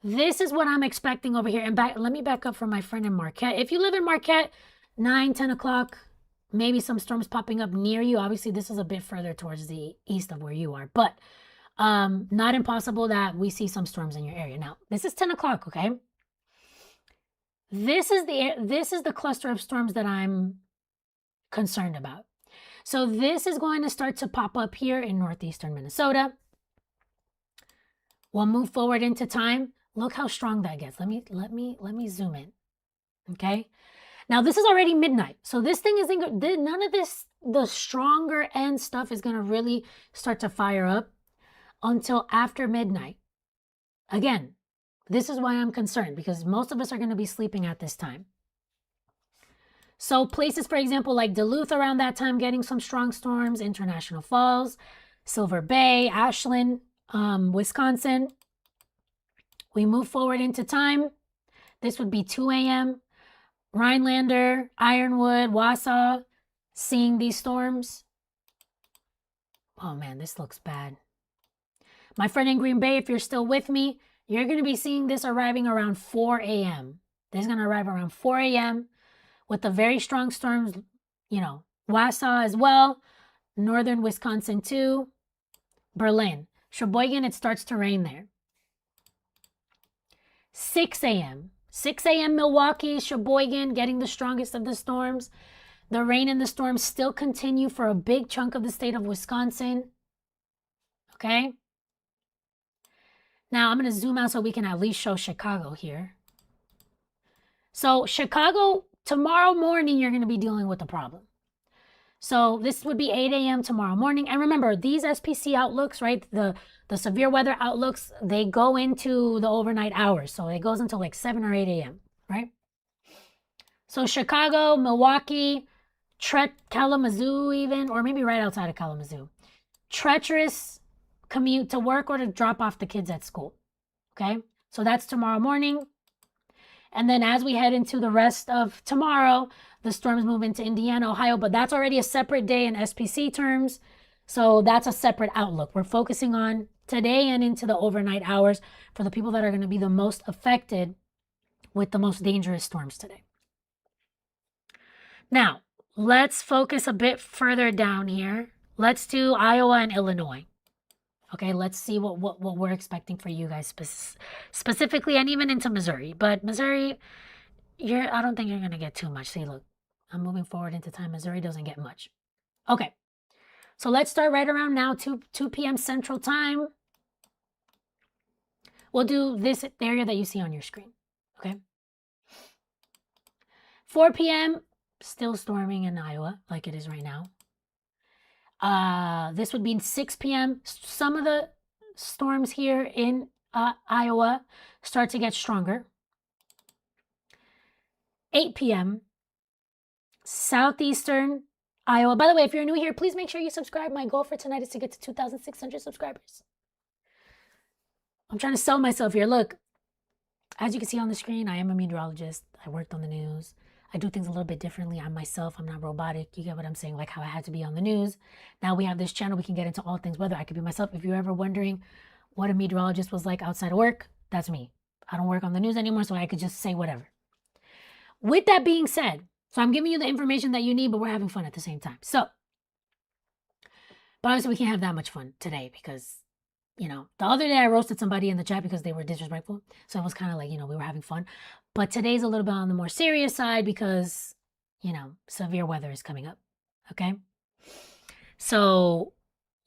this is what I'm expecting over here. And let me back up from my friend in Marquette. If you live in Marquette, 9, 10 o'clock, maybe some storms popping up near you. Obviously, this is a bit further towards the east of where you are, but not impossible that we see some storms in your area. Now, this is 10 o'clock, okay? This is the cluster of storms that I'm concerned about. So this is going to start to pop up here in northeastern Minnesota. We'll move forward into time. Look how strong that gets. Let me zoom in. Okay. Now this is already midnight. So this thing isn't, none of this, the stronger end stuff is going to really start to fire up until after midnight. Again, this is why I'm concerned, because most of us are going to be sleeping at this time. So places, for example, like Duluth around that time getting some strong storms, International Falls, Silver Bay, Ashland, Wisconsin. We move forward into time. This would be 2 a.m. Rhinelander, Ironwood, Wausau, seeing these storms. Oh man, this looks bad. My friend in Green Bay, if you're still with me, you're going to be seeing this arriving around 4 a.m. This is going to arrive around 4 a.m. with the very strong storms, Wausau as well, northern Wisconsin too, Berlin. Sheboygan, it starts to rain there. 6 a.m. 6 a.m. Milwaukee, Sheboygan, getting the strongest of the storms. The rain and the storms still continue for a big chunk of the state of Wisconsin. Okay? Now, I'm going to zoom out so we can at least show Chicago here. So, Chicago, tomorrow morning, you're going to be dealing with the problem. So, this would be 8 a.m. tomorrow morning. And remember, these SPC outlooks, right, the severe weather outlooks, they go into the overnight hours. So, it goes until like 7 or 8 a.m., right? So, Chicago, Milwaukee, Kalamazoo even, or maybe right outside of Kalamazoo. Treacherous commute to work or to drop off the kids at school. Okay, so that's tomorrow morning. And then as we head into the rest of tomorrow, the storms move into Indiana, Ohio, but that's already a separate day in SPC terms. So that's a separate outlook. We're focusing on today and into the overnight hours for the people that are going to be the most affected with the most dangerous storms today. Now, let's focus a bit further down here. Let's do Iowa and Illinois. Okay, let's see what we're expecting for you guys specifically, and even into Missouri. But Missouri, I don't think you're going to get too much. See, look, I'm moving forward into time. Missouri doesn't get much. Okay, so let's start right around now, 2 p.m. Central Time. We'll do this area that you see on your screen, okay? 4 p.m., still storming in Iowa like it is right now. This would be 6 p.m. Some of the storms here in Iowa start to get stronger. 8 p.m. Southeastern Iowa. By the way, if you're new here, please make sure you subscribe. My goal for tonight is to get to 2,600 subscribers. I'm trying to sell myself here. Look, as you can see on the screen, I am a meteorologist. I worked on the news. I do things a little bit differently. I'm myself. I'm not robotic. You get what I'm saying? Like how I had to be on the news. Now we have this channel. We can get into all things weather. I could be myself. If you're ever wondering what a meteorologist was like outside of work, that's me. I don't work on the news anymore, so I could just say whatever. With that being said, so I'm giving you the information that you need, but we're having fun at the same time. So, but obviously we can't have that much fun today because, the other day I roasted somebody in the chat because they were disrespectful. So it was kind of like, we were having fun. But today's a little bit on the more serious side because, severe weather is coming up. Okay. So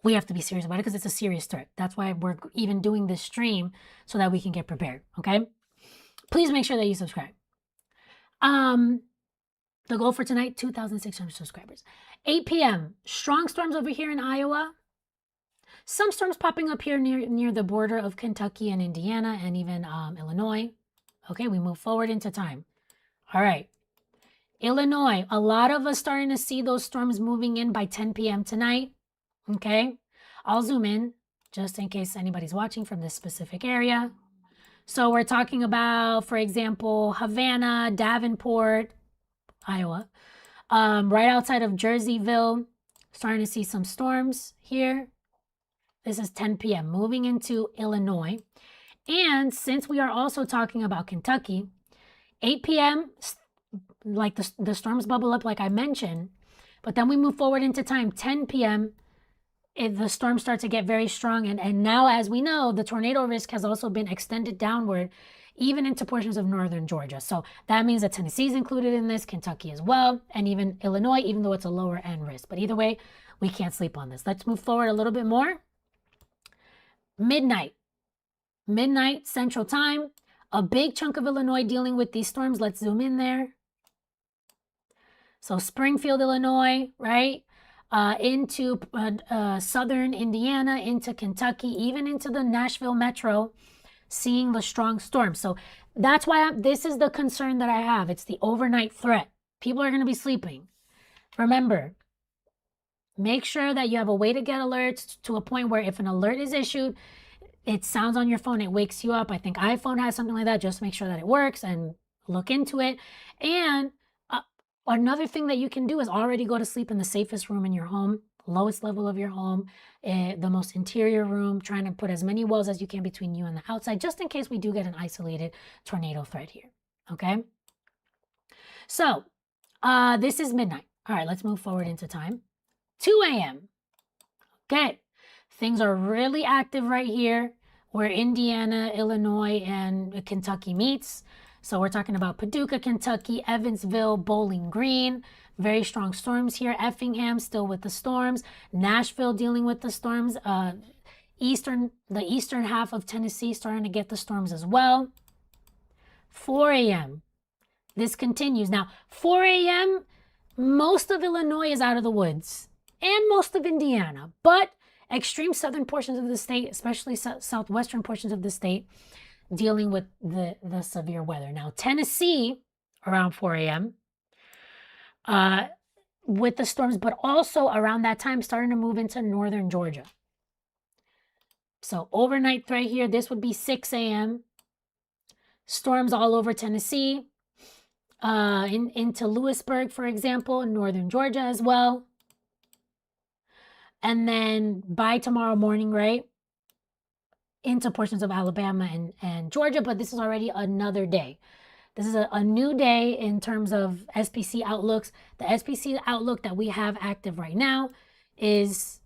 we have to be serious about it because it's a serious threat. That's why we're even doing this stream so that we can get prepared. Okay. Please make sure that you subscribe. The goal for tonight, 2,600 subscribers. 8 p.m. Strong storms over here in Iowa. Some storms popping up here near the border of Kentucky and Indiana and even Illinois. Okay, we move forward into time. All right. Illinois, a lot of us starting to see those storms moving in by 10 p.m. tonight. Okay, I'll zoom in just in case anybody's watching from this specific area. So we're talking about, for example, Havana, Davenport, Iowa. Right outside of Jerseyville, starting to see some storms here. This is 10 p.m. moving into Illinois. And since we are also talking about Kentucky, 8 p.m., like the storms bubble up like I mentioned, but then we move forward into time, 10 p.m., the storms start to get very strong. And now, as we know, the tornado risk has also been extended downward, even into portions of northern Georgia. So that means that Tennessee is included in this, Kentucky as well, and even Illinois, even though it's a lower end risk. But either way, we can't sleep on this. Let's move forward a little bit more. Midnight Central Time. A big chunk of Illinois dealing with these storms. Let's zoom in there. So Springfield, Illinois, right? Into southern Indiana, into Kentucky, even into the Nashville metro, seeing the strong storm. So that's why this is the concern that I have. It's the overnight threat. People are going to be sleeping. Remember, make sure that you have a way to get alerts to a point where if an alert is issued, it sounds on your phone, it wakes you up. I think iPhone has something like that. Just make sure that it works and look into it. And another thing that you can do is already go to sleep in the safest room in your home, lowest level of your home, the most interior room, trying to put as many walls as you can between you and the outside, just in case we do get an isolated tornado threat here, okay? So this is midnight. All right, let's move forward into time. 2 a.m. Okay, things are really active right here where Indiana, Illinois, and Kentucky meets. So we're talking about Paducah, Kentucky, Evansville, Bowling Green. Very strong storms here. Effingham still with the storms. Nashville dealing with the storms. The eastern half of Tennessee starting to get the storms as well. 4 a.m. This continues. Now, 4 a.m., most of Illinois is out of the woods. And most of Indiana. But extreme southern portions of the state, especially southwestern portions of the state, dealing with the severe weather. Now, Tennessee, around 4 a.m., with the storms, but also around that time, starting to move into northern Georgia. So overnight threat here, this would be 6 a.m. Storms all over Tennessee, into Lewisburg, for example, northern Georgia as well. And then by tomorrow morning, right, into portions of Alabama and Georgia, but this is already another day. This is a new day in terms of SPC outlooks. The SPC outlook that we have active right now is,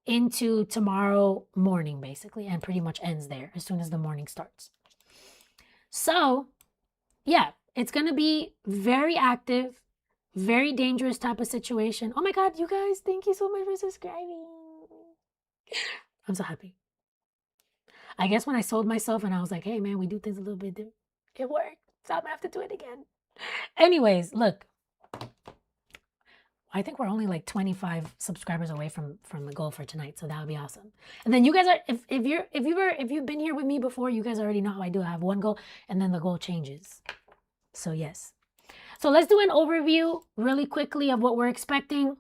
into tomorrow morning, basically, and pretty much ends there as soon as the morning starts. So, yeah, it's going to be very active, very dangerous type of situation. Oh my God, you guys, thank you so much for subscribing. I'm so happy. I guess when I sold myself and I was like, hey, man, we do things a little bit different, it worked. So I'm going to have to do it again. Anyways, look, I think we're only like 25 subscribers away from the goal for tonight. So that would be awesome. And then you guys are, if you've been here with me before, you guys already know how I do. I have one goal and then the goal changes. So yes. So let's do an overview really quickly of what we're expecting.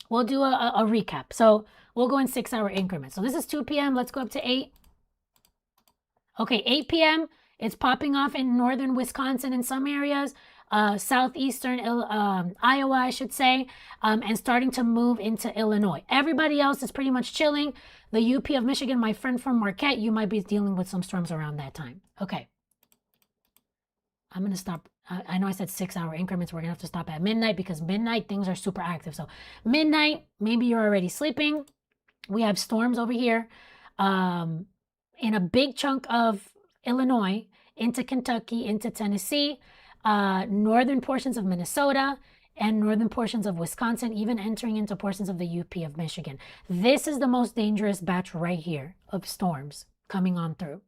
We'll do a recap. So we'll go in 6-hour increments. So this is 2 p.m. Let's go up to 8. Okay, 8 p.m. It's popping off in northern Wisconsin in some areas, southeastern Iowa, I should say, and starting to move into Illinois. Everybody else is pretty much chilling. The UP of Michigan, my friend from Marquette, you might be dealing with some storms around that time. Okay. I'm going to stop. I know I said 6-hour increments. We're going to have to stop at midnight because midnight things are super active. So midnight, maybe you're already sleeping. We have storms over here in a big chunk of Illinois, into Kentucky, into Tennessee, northern portions of Minnesota, and northern portions of Wisconsin, even entering into portions of the UP of Michigan. This is the most dangerous batch right here of storms coming on through.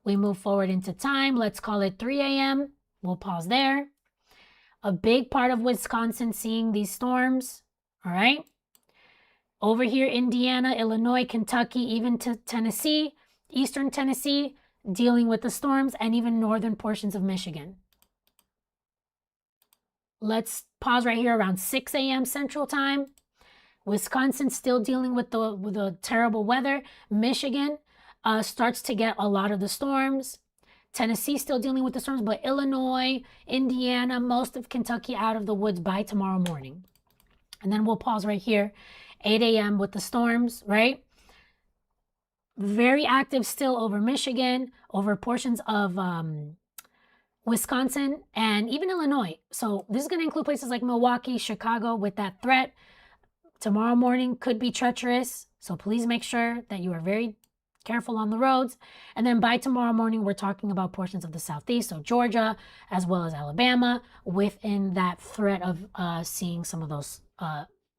We move forward into time. Let's call it 3 a.m. We'll pause there. A big part of Wisconsin seeing these storms. All right. Over here, Indiana, Illinois, Kentucky, even to Tennessee, eastern Tennessee, dealing with the storms, and even northern portions of Michigan. Let's pause right here around 6 a.m. Central Time. Wisconsin still dealing with the terrible weather. Michigan starts to get a lot of the storms. Tennessee still dealing with the storms, but Illinois, Indiana, most of Kentucky out of the woods by tomorrow morning. And then we'll pause right here, 8 a.m. with the storms, right? Very active still over Michigan, over portions of Wisconsin, and even Illinois. So this is going to include places like Milwaukee, Chicago with that threat. Tomorrow morning could be treacherous. So please make sure that you are very careful on the roads. And then by tomorrow morning, we're talking about portions of the Southeast, so Georgia, as well as Alabama, within that threat of seeing some of those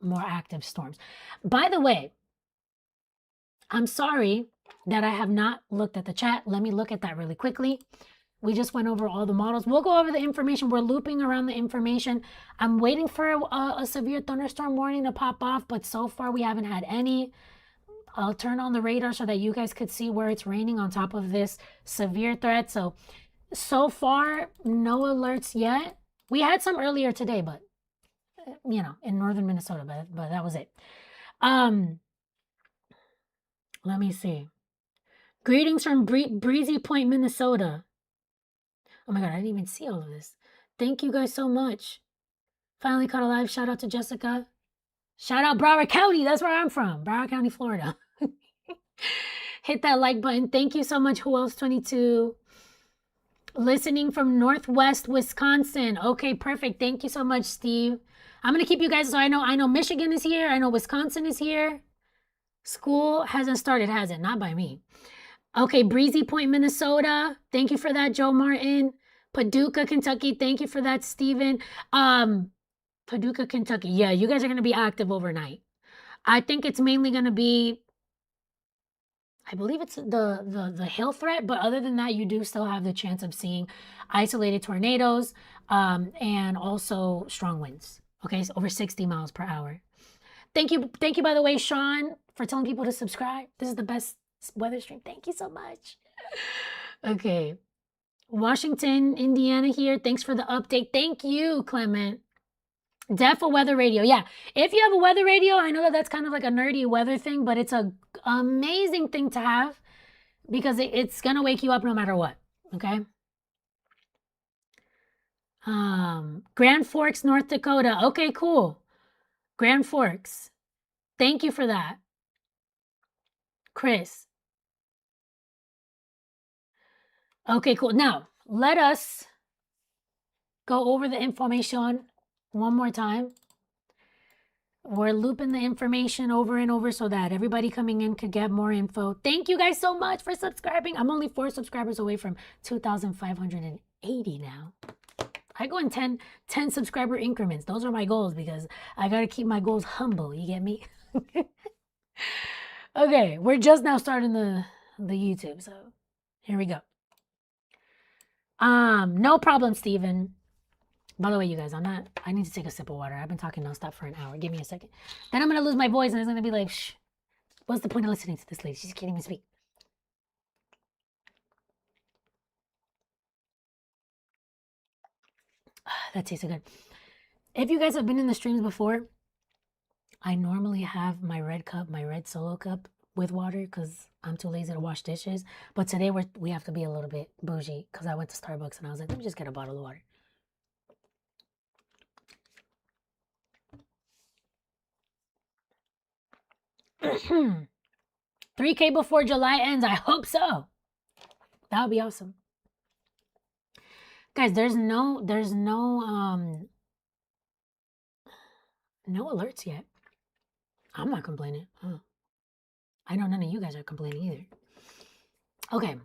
more active storms. By the way, I'm sorry that I have not looked at the chat. Let me look at that really quickly. We just went over all the models. We'll go over the information. We're looping around the information. I'm waiting for a severe thunderstorm warning to pop off, but so far we haven't had any. I'll turn on the radar so that you guys could see where it's raining on top of this severe threat. So far, no alerts yet. We had some earlier today, but, you know, in northern Minnesota, but that was it. Let me see. Greetings from Breezy Point, Minnesota. Oh my God, I didn't even see all of this. Thank you guys so much. Finally caught a live. Shout out to Jessica. Shout out Broward County. That's where I'm from. Broward County, Florida. Hit that like button. Thank you so much. Who else? 22. Listening from Northwest Wisconsin. Okay, perfect. Thank you so much, Steve. I'm going to keep you guys. So I know Michigan is here. I know Wisconsin is here. School hasn't started, has it? Not by me. Okay, Breezy Point, Minnesota. Thank you for that, Joe Martin. Paducah, Kentucky. Thank you for that, Steven. Paducah, Kentucky. Yeah, you guys are going to be active overnight. I think it's mainly going to be, I believe it's the hail threat, but other than that, you do still have the chance of seeing isolated tornadoes and also strong winds. Okay, so over 60 miles per hour. Thank you, by the way, Sean, for telling people to subscribe. This is the best weather stream. Thank you so much. Okay. Washington, Indiana here. Thanks for the update. Thank you, Clement. Defo Weather Radio. Yeah, if you have a weather radio, I know that that's kind of like a nerdy weather thing, but it's an amazing thing to have because it's going to wake you up no matter what, okay? Grand Forks, North Dakota. Okay, cool. Grand Forks. Thank you for that. Chris. Okay, cool. Now, let us go over the information one more time. We're looping the information over and over so that everybody coming in could get more info. Thank you guys so much for subscribing. I'm only 4 subscribers away from 2,580 now. I go in 10 subscriber increments. Those are my goals because I got to keep my goals humble. You get me? Okay, we're just now starting the YouTube, so here we go. No problem, Steven. By the way, you guys, I need to take a sip of water. I've been talking nonstop for an hour. Give me a second. Then I'm going to lose my voice and it's going to be like, shh, what's the point of listening to this lady? She's can't even speak. That tasted good. If you guys have been in the streams before, I normally have my red cup, my red solo cup with water because I'm too lazy to wash dishes. But today we have to be a little bit bougie because I went to Starbucks and I was like, let me just get a bottle of water. 3K before July ends. I hope so. That would be awesome. Guys, there's no alerts yet. I'm not complaining. Oh. I know none of you guys are complaining either. Okay.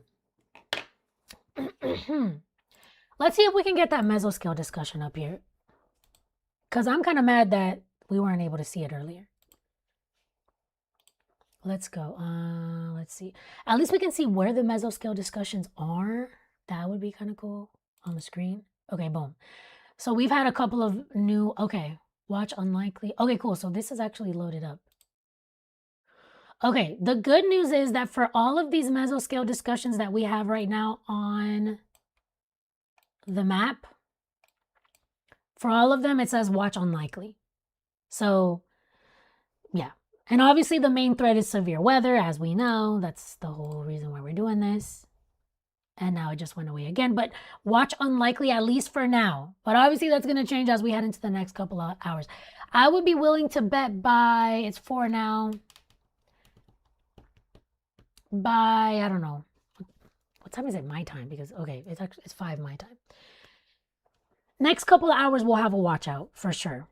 Let's see if we can get that mesoscale discussion up here. Because I'm kind of mad that we weren't able to see it earlier. Let's go. Let's see. At least we can see where the mesoscale discussions are. That would be kind of cool on the screen. Okay, boom. So we've had a couple of new... Okay, watch unlikely. Okay, cool. So this is actually loaded up. Okay, the good news is that for all of these mesoscale discussions that we have right now on the map, for all of them, it says watch unlikely. So, yeah. And obviously the main threat is severe weather, as we know. That's the whole reason why we're doing this. And now it just went away again. But watch unlikely, at least for now. But obviously that's going to change as we head into the next couple of hours. I would be willing to bet by, it's 4 now, by, I don't know. What time is it my time? Because, okay, it's 5 my time. Next couple of hours, we'll have a watch out for sure.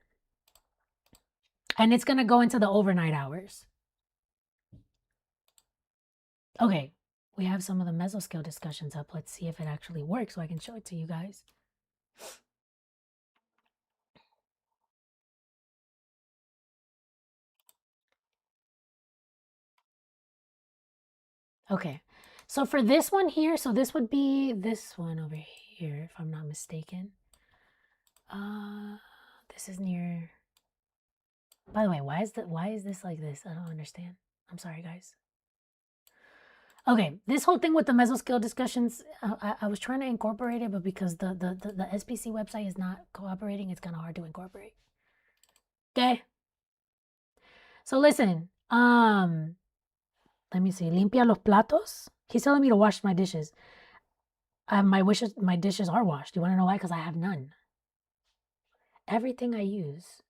And it's going to go into the overnight hours. Okay, we have some of the mesoscale discussions up. Let's see if it actually works so I can show it to you guys. Okay, so for this one here, so this would be this one over here, if I'm not mistaken. This is near. By the way, why is this like this? I don't understand. I'm sorry, guys. Okay, this whole thing with the mesoscale discussions, I was trying to incorporate it, but because the SPC website is not cooperating, it's kind of hard to incorporate. Okay. So listen, let me see. Limpia los platos. He's telling me to wash my dishes. My dishes are washed. You want to know why? Because I have none. Everything I use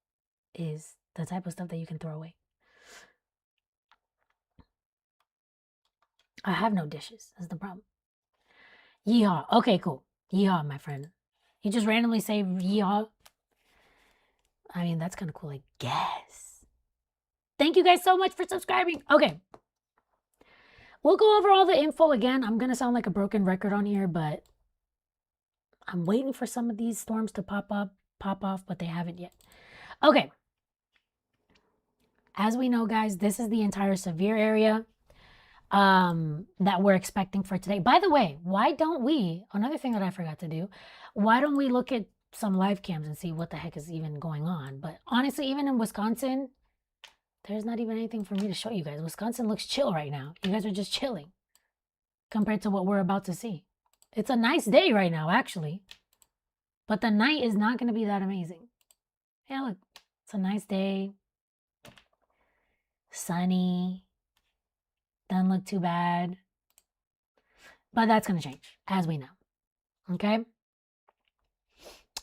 is the type of stuff that you can throw away. I have no dishes. That's the problem. Yeehaw. Okay, cool. Yeehaw, my friend. You just randomly say yeehaw. I mean, that's kind of cool, I guess. Thank you guys so much for subscribing. Okay. We'll go over all the info again. I'm going to sound like a broken record on here, but I'm waiting for some of these storms to pop off, but they haven't yet. Okay. As we know, guys, this is the entire severe area that we're expecting for today. By the way, why don't we, another thing that I forgot to do, why don't we look at some live cams and see what the heck is even going on? But honestly, even in Wisconsin, there's not even anything for me to show you guys. Wisconsin looks chill right now. You guys are just chilling compared to what we're about to see. It's a nice day right now, actually. But the night is not going to be that amazing. Yeah, look, it's a nice day. Sunny. Doesn't look too bad. But that's going to change, as we know. Okay?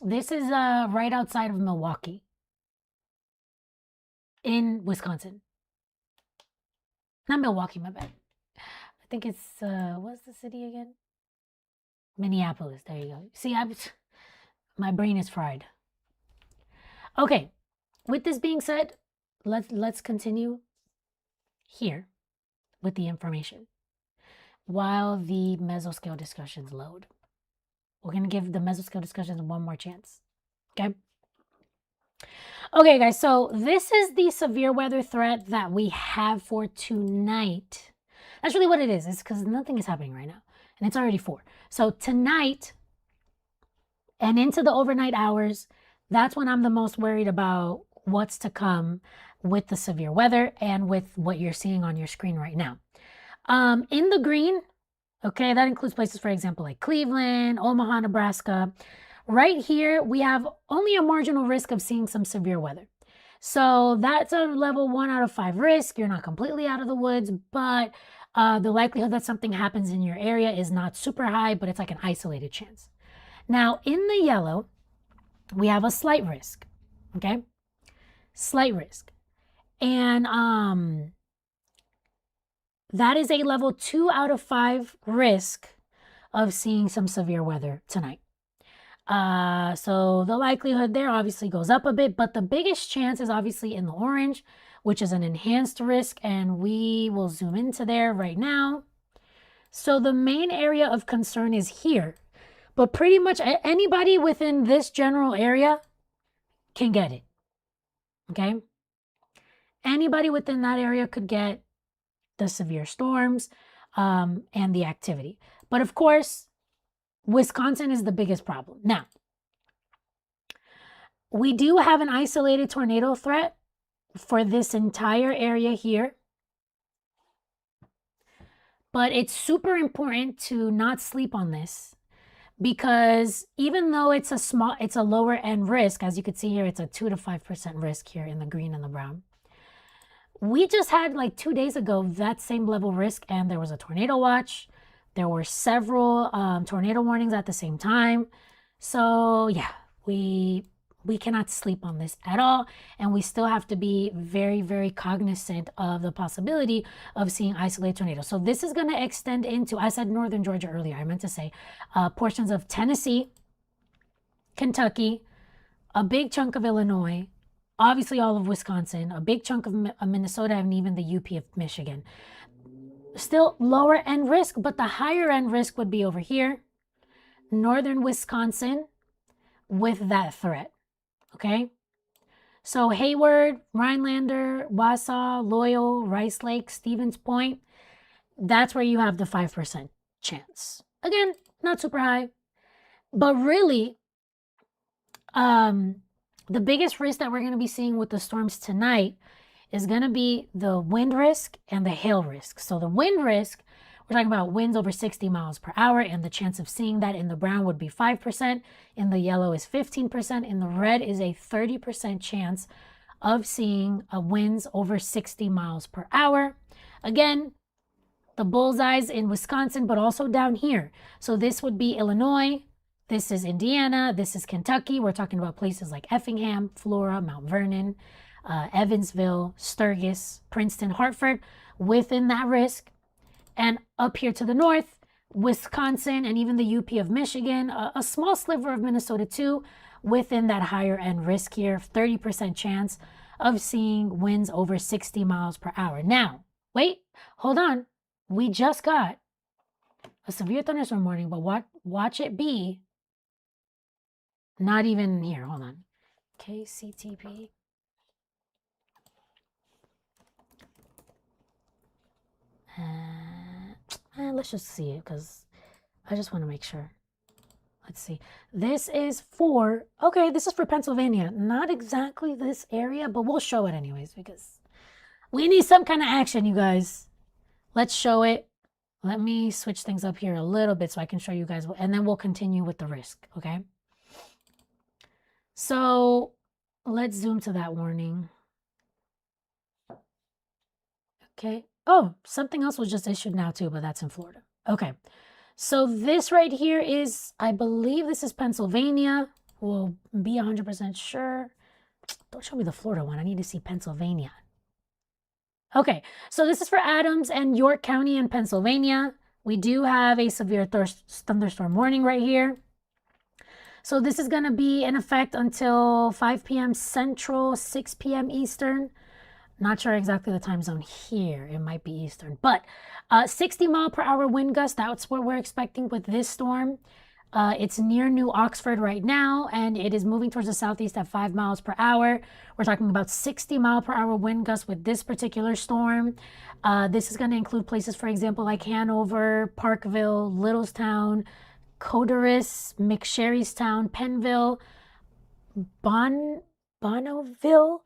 This is right outside of Milwaukee. In Wisconsin. Not Milwaukee, my bad. I think it's, what's the city again? Minneapolis. There you go. See, my brain is fried. Okay. With this being said, let's continue here with the information while the mesoscale discussions load. We're going to give the mesoscale discussions one more chance. Okay? Okay, guys, so this is the severe weather threat that we have for tonight. That's really what it is. It's because nothing is happening right now, and it's already 4. So tonight and into the overnight hours, that's when I'm the most worried about what's to come with the severe weather and with what you're seeing on your screen right now. In the green, okay, that includes places, for example, like Cleveland, Omaha, Nebraska. Right here, we have only a marginal risk of seeing some severe weather. So that's a level 1 out of 5 risk. You're not completely out of the woods, but the likelihood that something happens in your area is not super high, but it's like an isolated chance. Now, in the yellow, we have a slight risk, okay? Slight risk. And that is a level 2 out of 5 risk of seeing some severe weather tonight. So the likelihood there obviously goes up a bit, but the biggest chance is obviously in the orange, which is an enhanced risk, and we will zoom into there right now. So the main area of concern is here, but pretty much anybody within this general area can get it, okay? Anybody within that area could get the severe storms and the activity. But of course, Wisconsin is the biggest problem. Now, we do have an isolated tornado threat for this entire area here. But it's super important to not sleep on this, because even though it's a lower end risk, as you can see here, it's a 2 to 5% risk here in the green and the brown. We just had like 2 days ago that same level risk, and there was a tornado watch. There were several tornado warnings at the same time. So yeah, we cannot sleep on this at all. And we still have to be very, very cognizant of the possibility of seeing isolated tornadoes. So this is going to extend into, I said northern Georgia earlier, I meant to say portions of Tennessee, Kentucky, a big chunk of Illinois, obviously all of Wisconsin, a big chunk of Minnesota, and even the UP of Michigan. Still lower end risk, but the higher end risk would be over here, northern Wisconsin, with that threat. Okay, so Hayward, Rhinelander, Wausau, Loyal, Rice Lake, Stevens Point, that's where you have the 5% chance. Again, not super high, but really, the biggest risk that we're going to be seeing with the storms tonight is going to be the wind risk and the hail risk. So the wind risk, we're talking about winds over 60 miles per hour, and the chance of seeing that in the brown would be 5%, in the yellow is 15%, in the red is a 30% chance of seeing winds over 60 miles per hour. Again, the bullseyes in Wisconsin, but also down here. So this would be Illinois, this is Indiana, this is Kentucky. We're talking about places like Effingham, Flora, Mount Vernon, Evansville, Sturgis, Princeton, Hartford, within that risk. And up here to the north, Wisconsin and even the UP of Michigan, a small sliver of Minnesota too, within that higher end risk here, 30% chance of seeing winds over 60 miles per hour. Now, wait, hold on. We just got a severe thunderstorm warning, but watch it be not even here. Hold on. KCTP. Let's just see it because I just want to make sure. Let's see. This is for, okay, this is for Pennsylvania. Not exactly this area, but we'll show it anyways because we need some kind of action, you guys. Let's show it. Let me switch things up here a little bit so I can show you guys, and then we'll continue with the risk, okay? So let's zoom to that warning. Okay. Oh, something else was just issued now too, but that's in Florida. Okay. So this right here is, I believe this is Pennsylvania. We'll be 100% sure. Don't show me the Florida one. I need to see Pennsylvania. Okay. So this is for Adams and York County in Pennsylvania. We do have a severe thunderstorm warning right here. So this is going to be in effect until 5 p.m. Central, 6 p.m. Eastern. Not sure exactly the time zone here. It might be Eastern. But 60 mile per hour wind gust, that's what we're expecting with this storm. It's near New Oxford right now, and it is moving towards the southeast at 5 miles per hour. We're talking about 60 mile per hour wind gusts with this particular storm. This is going to include places, for example, like Hanover, Parkville, Littlestown, Coderus, McSherrystown, Pennville, Bonneville,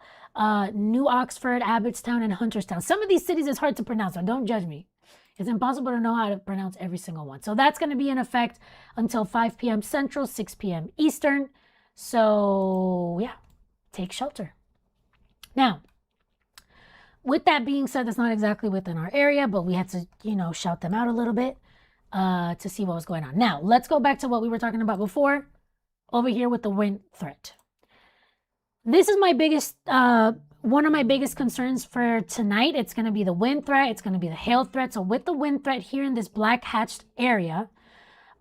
New Oxford, Abbottstown, and Hunterstown. Some of these cities is hard to pronounce, so don't judge me. It's impossible to know how to pronounce every single one. So that's going to be in effect until 5 p.m. Central, 6 p.m. Eastern. So yeah, take shelter. Now, with that being said, that's not exactly within our area, but we had to, shout them out a little bit to see what was going on. Now, let's go back to what we were talking about before over here with the wind threat. This is my biggest, one of my biggest concerns for tonight. It's going to be the wind threat. It's going to be the hail threat. So with the wind threat here in this black hatched area,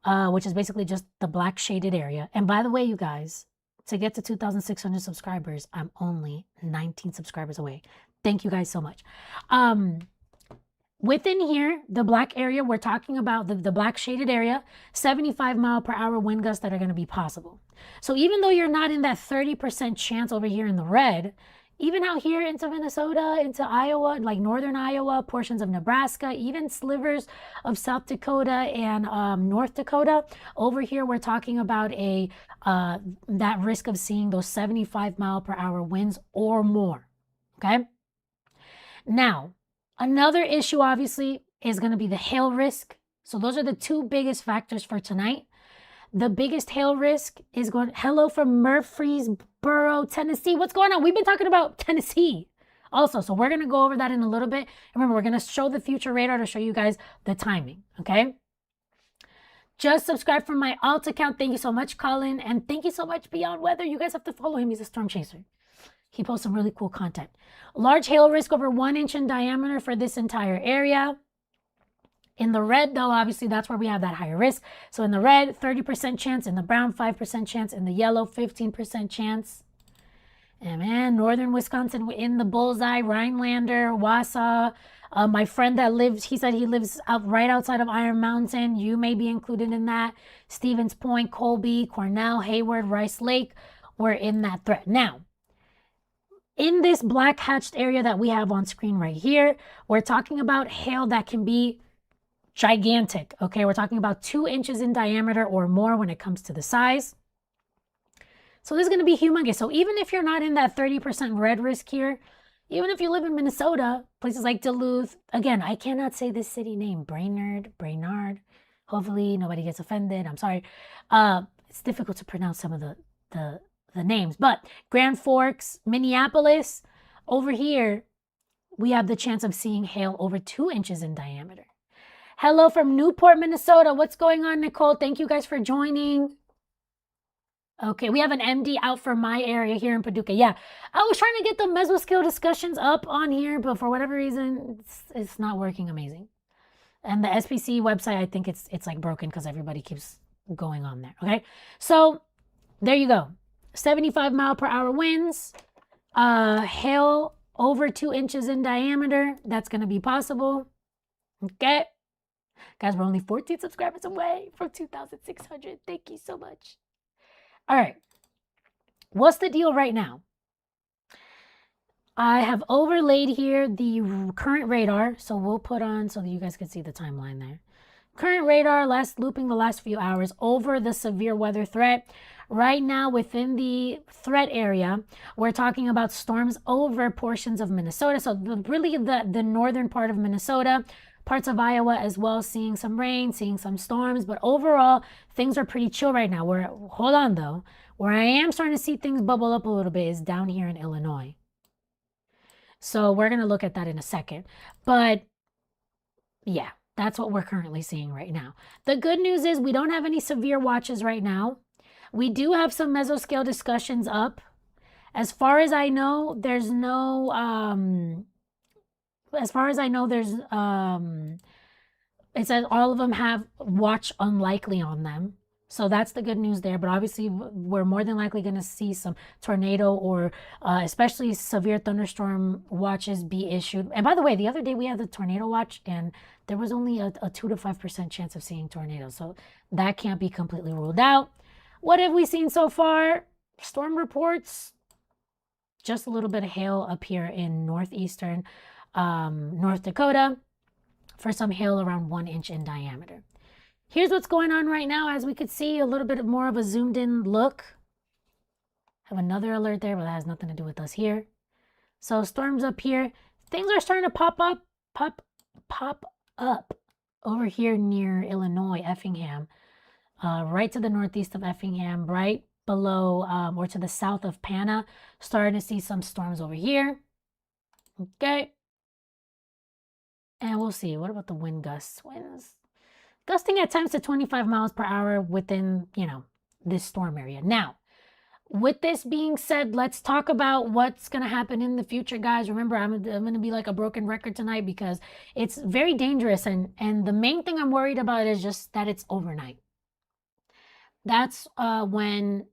which is basically just the black shaded area. And by the way, you guys, to get to 2,600 subscribers, I'm only 19 subscribers away. Thank you guys so much. Within here, the black area, we're talking about the black shaded area, 75 mile per hour wind gusts that are going to be possible. So even though you're not in that 30% chance over here in the red, even out here into Minnesota, into Iowa, like northern Iowa, portions of Nebraska, even slivers of South Dakota and North Dakota, over here we're talking about that risk of seeing those 75 mile per hour winds or more, okay? Now, another issue, obviously, is going to be the hail risk. So those are the two biggest factors for tonight. The biggest hail risk is going, hello from Murfreesboro, Tennessee. What's going on? We've been talking about Tennessee also. So we're going to go over that in a little bit. Remember, we're going to show the future radar to show you guys the timing, okay? Just subscribe from my alt account. Thank you so much, Colin. And thank you so much, Beyond Weather. You guys have to follow him. He's a storm chaser. He posts some really cool content. Large hail risk over 1 inch in diameter for this entire area. In the red, though, obviously, that's where we have that higher risk. So in the red, 30% chance. In the brown, 5% chance. In the yellow, 15% chance. And man, northern Wisconsin in the bullseye, Rhinelander, Wausau. My friend that lives, he said he lives right outside of Iron Mountain. You may be included in that. Stevens Point, Colby, Cornell, Hayward, Rice Lake were in that threat. Now, in this black hatched area that we have on screen right here, we're talking about hail that can be gigantic, okay? We're talking about 2 inches in diameter or more when it comes to the size. So this is going to be humongous. So even if you're not in that 30% red risk here, even if you live in Minnesota, places like Duluth, again, I cannot say this city name, Brainerd. Hopefully nobody gets offended. I'm sorry. It's difficult to pronounce some of the names, but Grand Forks, Minneapolis, over here, we have the chance of seeing hail over 2 inches in diameter. Hello from Newport, Minnesota. What's going on, Nicole? Thank you guys for joining. Okay, we have an MD out for my area here in Paducah. Yeah, I was trying to get the mesoscale discussions up on here, but for whatever reason, it's not working amazing. And the SPC website, I think it's like broken because everybody keeps going on there. Okay, so there you go. 75-mile-per-hour winds, hail over 2 inches in diameter. That's going to be possible. Okay, guys, we're only 14 subscribers away from 2,600. Thank you so much. All right, what's the deal right now? I have overlaid here the current radar, so we'll put on so that you guys can see the timeline there. Current radar, looping the last few hours over the severe weather threat. Right now, within the threat area, we're talking about storms over portions of Minnesota. So really the northern part of Minnesota, parts of Iowa as well, seeing some rain, seeing some storms. But overall, things are pretty chill right now. Hold on, though. Where I am starting to see things bubble up a little bit is down here in Illinois. So we're going to look at that in a second. But yeah, that's what we're currently seeing right now. The good news is we don't have any severe watches right now. We do have some mesoscale discussions up. As far as I know, there's no... it says all of them have watch unlikely on them. So that's the good news there. But obviously, we're more than likely going to see some tornado or especially severe thunderstorm watches be issued. And by the way, the other day we had the tornado watch and there was only a 2 to 5% chance of seeing tornadoes. So that can't be completely ruled out. What have we seen so far? Storm reports. Just a little bit of hail up here in northeastern North Dakota for some hail around 1 inch in diameter. Here's what's going on right now. As we could see, a little bit more of a zoomed in look. Have another alert there, but that has nothing to do with us here. So storms up here. Things are starting to pop up over here near Illinois, Effingham. Right to the northeast of Effingham, right below or to the south of Pana. Starting to see some storms over here. Okay. And we'll see. What about the wind gusts? Winds gusting at times to 25 miles per hour within, this storm area. Now, with this being said, let's talk about what's going to happen in the future, guys. Remember, I'm going to be like a broken record tonight because it's very dangerous. And the main thing I'm worried about is just that it's overnight. That's when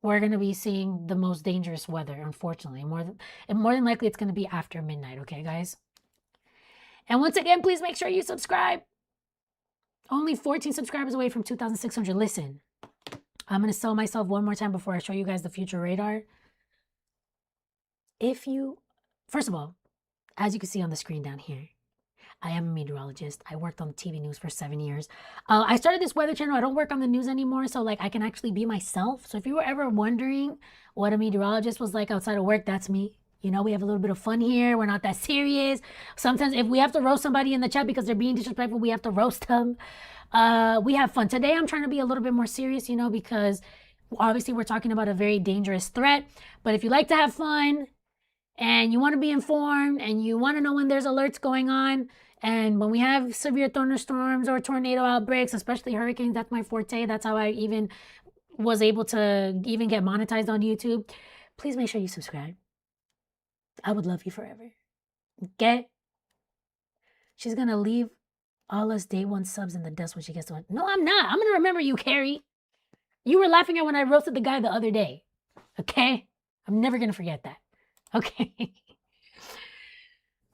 we're going to be seeing the most dangerous weather, unfortunately. More than likely, it's going to be after midnight. Okay, guys? And once again, please make sure you subscribe. Only 14 subscribers away from 2,600. Listen, I'm going to sell myself one more time before I show you guys the future radar. First of all, as you can see on the screen down here, I am a meteorologist. I worked on TV news for 7 years. I started this weather channel. I don't work on the news anymore, so I can actually be myself. So if you were ever wondering what a meteorologist was like outside of work, that's me. We have a little bit of fun here. We're not that serious. Sometimes if we have to roast somebody in the chat because they're being disrespectful, we have to roast them. We have fun. Today, I'm trying to be a little bit more serious, because obviously we're talking about a very dangerous threat. But if you like to have fun and you want to be informed and you want to know when there's alerts going on, And when we have severe thunderstorms or tornado outbreaks, especially hurricanes, that's my forte. That's how I even was able to even get monetized on YouTube. Please make sure you subscribe. I would love you forever. Okay? She's gonna leave all us day one subs in the dust when she gets to one. No, I'm not. I'm gonna remember you, Carrie. You were laughing at when I roasted the guy the other day. Okay? I'm never gonna forget that. Okay.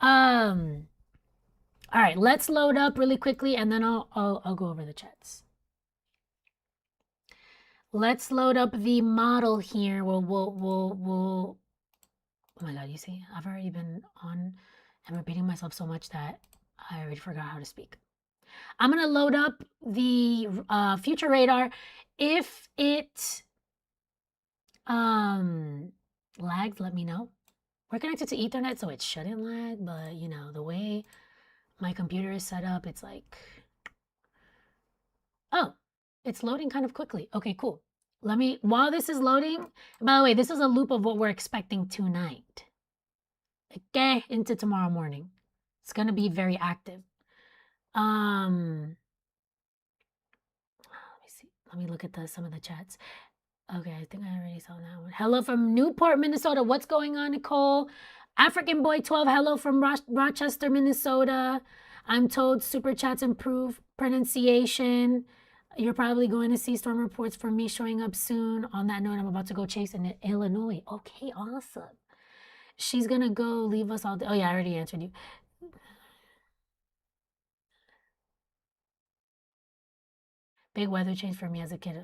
All right, let's load up really quickly and then I'll go over the chats. Let's load up the model here. We'll oh my god, you see, I've already been on and repeating myself so much that I already forgot how to speak. I'm gonna load up the future radar. If it lags, let me know. We're connected to Ethernet, so it shouldn't lag, but you know, the way my computer is set up, it's like, oh, it's loading kind of quickly. Okay, cool. While this is loading, by the way, this is a loop of what we're expecting tonight. Okay, into tomorrow morning. It's gonna be very active. Let me see. Let me look at some of the chats. Okay, I think I already saw that one. Hello from Newport, Minnesota. What's going on, Nicole? African Boy 12, hello from Rochester, Minnesota. I'm told super chats improve pronunciation. You're probably going to see storm reports for me showing up soon. On that note, I'm about to go chase in Illinois. Okay, awesome. She's gonna go leave us all. Oh yeah, I already answered you. Big weather change for me as a kid.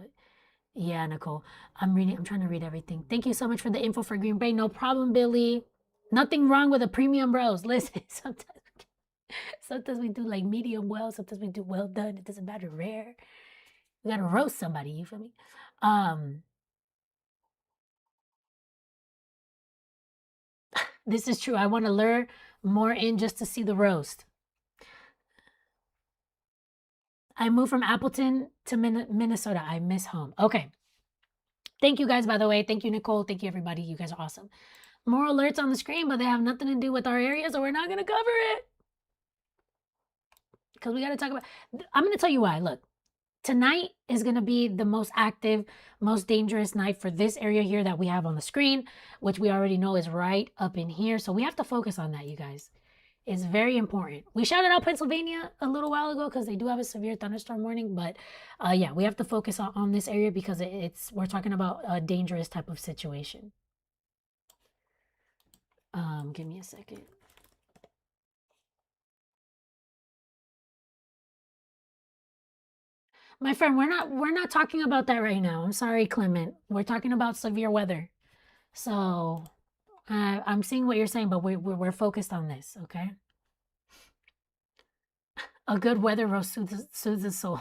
Yeah, Nicole. I'm trying to read everything. Thank you so much for the info for Green Bay. No problem, Billy. Nothing wrong with a premium rose. Listen, sometimes we do like medium well, sometimes we do well done. It doesn't matter rare. We gotta roast somebody, you feel me? This is true. I want to lure more in just to see the roast. I moved from Appleton to Minnesota. I miss home. Okay. Thank you guys, by the way. Thank you, Nicole. Thank you, everybody. You guys are awesome. More alerts on the screen, but they have nothing to do with our area, so we're not going to cover it. Because we got to talk about... I'm going to tell you why. Look, tonight is going to be the most active, most dangerous night for this area here that we have on the screen, which we already know is right up in here. So we have to focus on that, you guys. It's very important. We shouted out Pennsylvania a little while ago because they do have a severe thunderstorm warning, but yeah, we have to focus on this area because we're talking about a dangerous type of situation. Give me a second. My friend, we're not talking about that right now. I'm sorry, Clement. We're talking about severe weather. So I'm seeing what you're saying, but we're focused on this, okay? A good weather roast soothes the soul.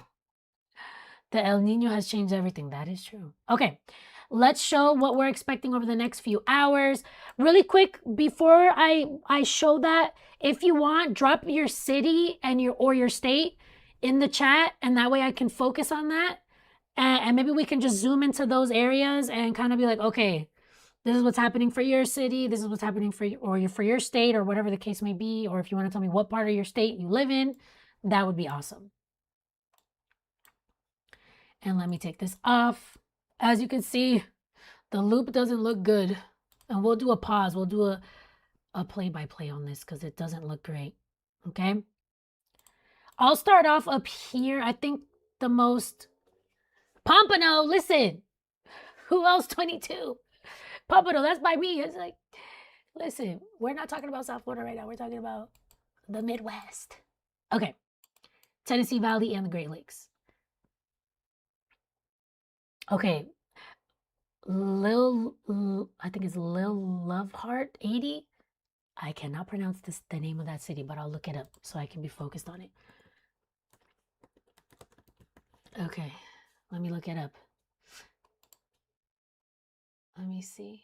The El Nino has changed everything. That is true. Okay, let's show what we're expecting over the next few hours. Really quick, before I show that, if you want, drop your city and your state in the chat, and that way I can focus on that. And maybe we can just zoom into those areas and kind of be like, okay, this is what's happening for your city. This is what's happening for your state, or whatever the case may be. Or if you want to tell me what part of your state you live in, that would be awesome. And let me take this off. As you can see, the loop doesn't look good. And we'll do a pause. We'll do a play-by-play on this because it doesn't look great. Okay? I'll start off up here. I think the most... Pompano, listen. Who else 22? Pompano, that's by me. It's like, listen, we're not talking about South Florida right now. We're talking about the Midwest. Okay. Tennessee Valley and the Great Lakes. Okay. I think it's Lil Loveheart 80. I cannot pronounce the name of that city, but I'll look it up so I can be focused on it. Okay, let me look it up. Let me see.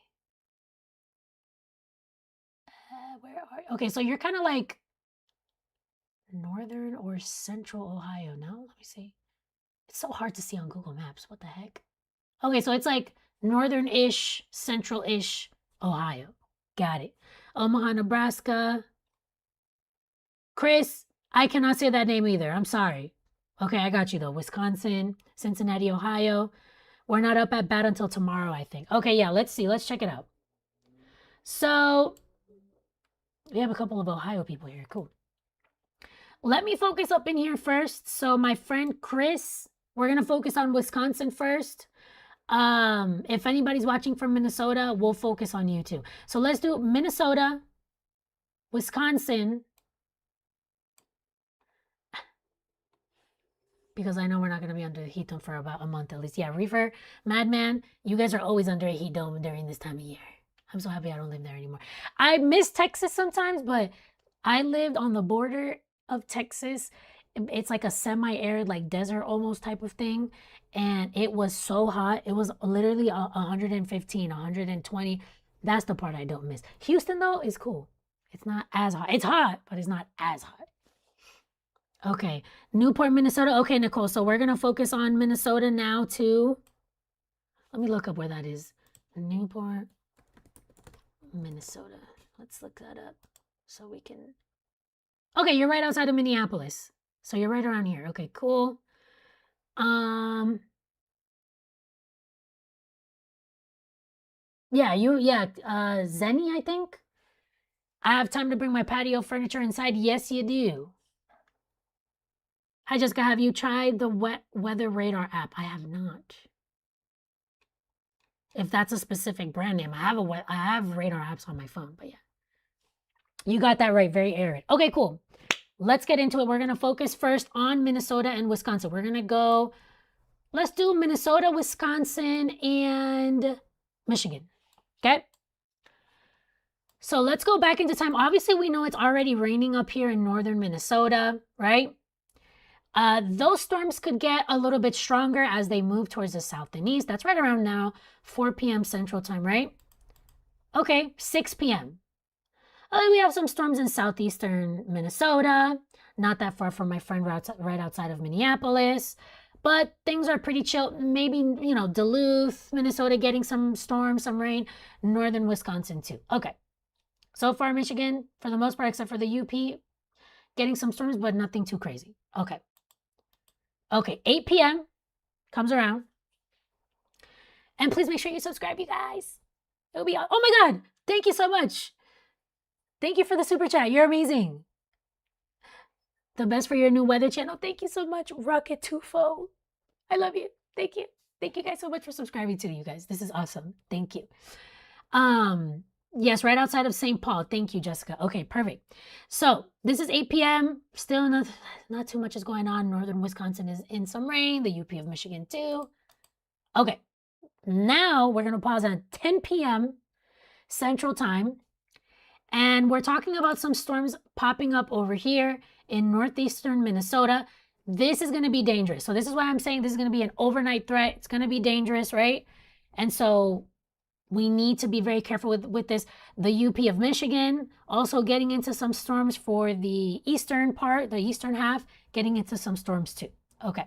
Where are you? Okay, so you're kind of like northern or central Ohio. No, let me see. It's so hard to see on Google Maps. What the heck? Okay, so it's like northern-ish, central-ish Ohio. Got it. Omaha, Nebraska. Chris, I cannot say that name either. I'm sorry. Okay, I got you though. Wisconsin, Cincinnati, Ohio. We're not up at bat until tomorrow, I think. Okay, yeah, let's see. Let's check it out. So we have a couple of Ohio people here. Cool. Let me focus up in here first. So my friend Chris, we're going to focus on Wisconsin first. If anybody's watching from Minnesota, we'll focus on you too. So let's do Minnesota, Wisconsin, because I know we're not going to be under a heat dome for about a month at least. Yeah, Reefer, Madman, you guys are always under a heat dome during this time of year. I'm so happy I don't live there anymore. I miss Texas sometimes, but I lived on the border of Texas. It's like a semi-arid, like desert almost type of thing. And it was so hot. It was literally 115, 120. That's the part I don't miss. Houston, though, is cool. It's not as hot. It's hot, but it's not as hot. Okay, Newport, Minnesota. Okay, Nicole, so we're going to focus on Minnesota now, too. Let me look up where that is. Newport, Minnesota. Let's look that up so we can... Okay, you're right outside of Minneapolis. So you're right around here. Okay, cool. Yeah, Zenny, I think. I have time to bring my patio furniture inside. Yes, you do. Hi, Jessica. Have you tried the Weather Radar app? I have not. If that's a specific brand name, I have radar apps on my phone, but yeah. You got that right. Very arid. Okay, cool. Let's get into it. We're going to focus first on Minnesota and Wisconsin. We're going to go, let's do Minnesota, Wisconsin, and Michigan. Okay? So let's go back into time. Obviously, we know it's already raining up here in northern Minnesota, right? Those storms could get a little bit stronger as they move towards the south and east. That's right around now, 4 p.m. Central Time, right? Okay, 6 p.m. We have some storms in southeastern Minnesota, not that far from my friend right outside of Minneapolis, but things are pretty chill. Maybe, Duluth, Minnesota getting some storms, some rain, northern Wisconsin too. Okay, so far Michigan, for the most part, except for the UP, getting some storms, but nothing too crazy. Okay. Okay, 8 p.m. comes around. And please make sure you subscribe, you guys. It'll be, oh my God, thank you so much. Thank you for the super chat. You're amazing. The best for your new weather channel. Thank you so much, Rocket Tufo. I love you. Thank you. Thank you guys so much for subscribing to you guys. This is awesome. Thank you. Yes, right outside of St. Paul. Thank you, Jessica. Okay, perfect. So this is 8 p.m. Still not too much is going on. Northern Wisconsin is in some rain. The UP of Michigan too. Okay, now we're going to pause at 10 p.m. Central Time. And we're talking about some storms popping up over here in northeastern Minnesota. This is going to be dangerous. So this is why I'm saying this is going to be an overnight threat. It's going to be dangerous, right? And so we need to be very careful with this. The UP of Michigan also getting into some storms for the eastern part, the eastern half, getting into some storms too. Okay.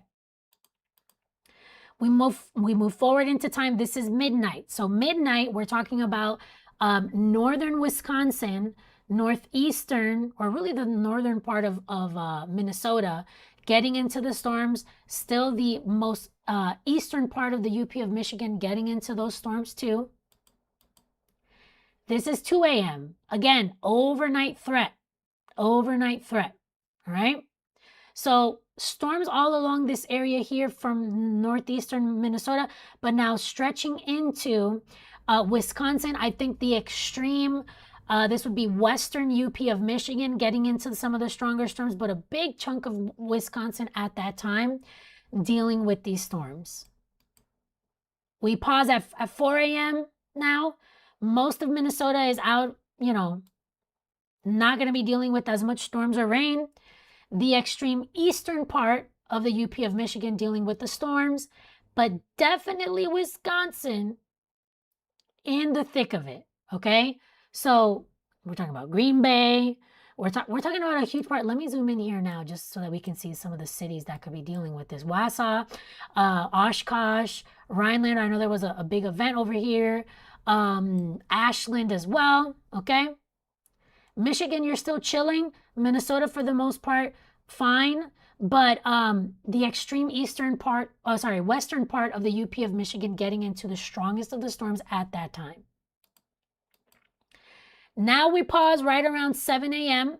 We move forward into time. This is midnight. So midnight, we're talking about northern Wisconsin, northeastern, or really the northern part of Minnesota, getting into the storms. Still the most eastern part of the UP of Michigan getting into those storms too. This is 2 a.m. Again, overnight threat. Overnight threat. All right? So storms all along this area here from northeastern Minnesota, but now stretching into Wisconsin. I think the extreme, this would be western UP of Michigan getting into some of the stronger storms, but a big chunk of Wisconsin at that time dealing with these storms. We pause at 4 a.m. now. Most of Minnesota is out, not going to be dealing with as much storms or rain. The extreme eastern part of the UP of Michigan dealing with the storms, but definitely Wisconsin in the thick of it, okay? So we're talking about Green Bay. We're talking about a huge part. Let me zoom in here now just so that we can see some of the cities that could be dealing with this. Wausau, Oshkosh, Rhineland. I know there was a big event over here. Ashland as well, okay? Michigan, you're still chilling. Minnesota, for the most part, fine, but the extreme western part of the UP of Michigan getting into the strongest of the storms at that time. Now we pause right around 7 a.m.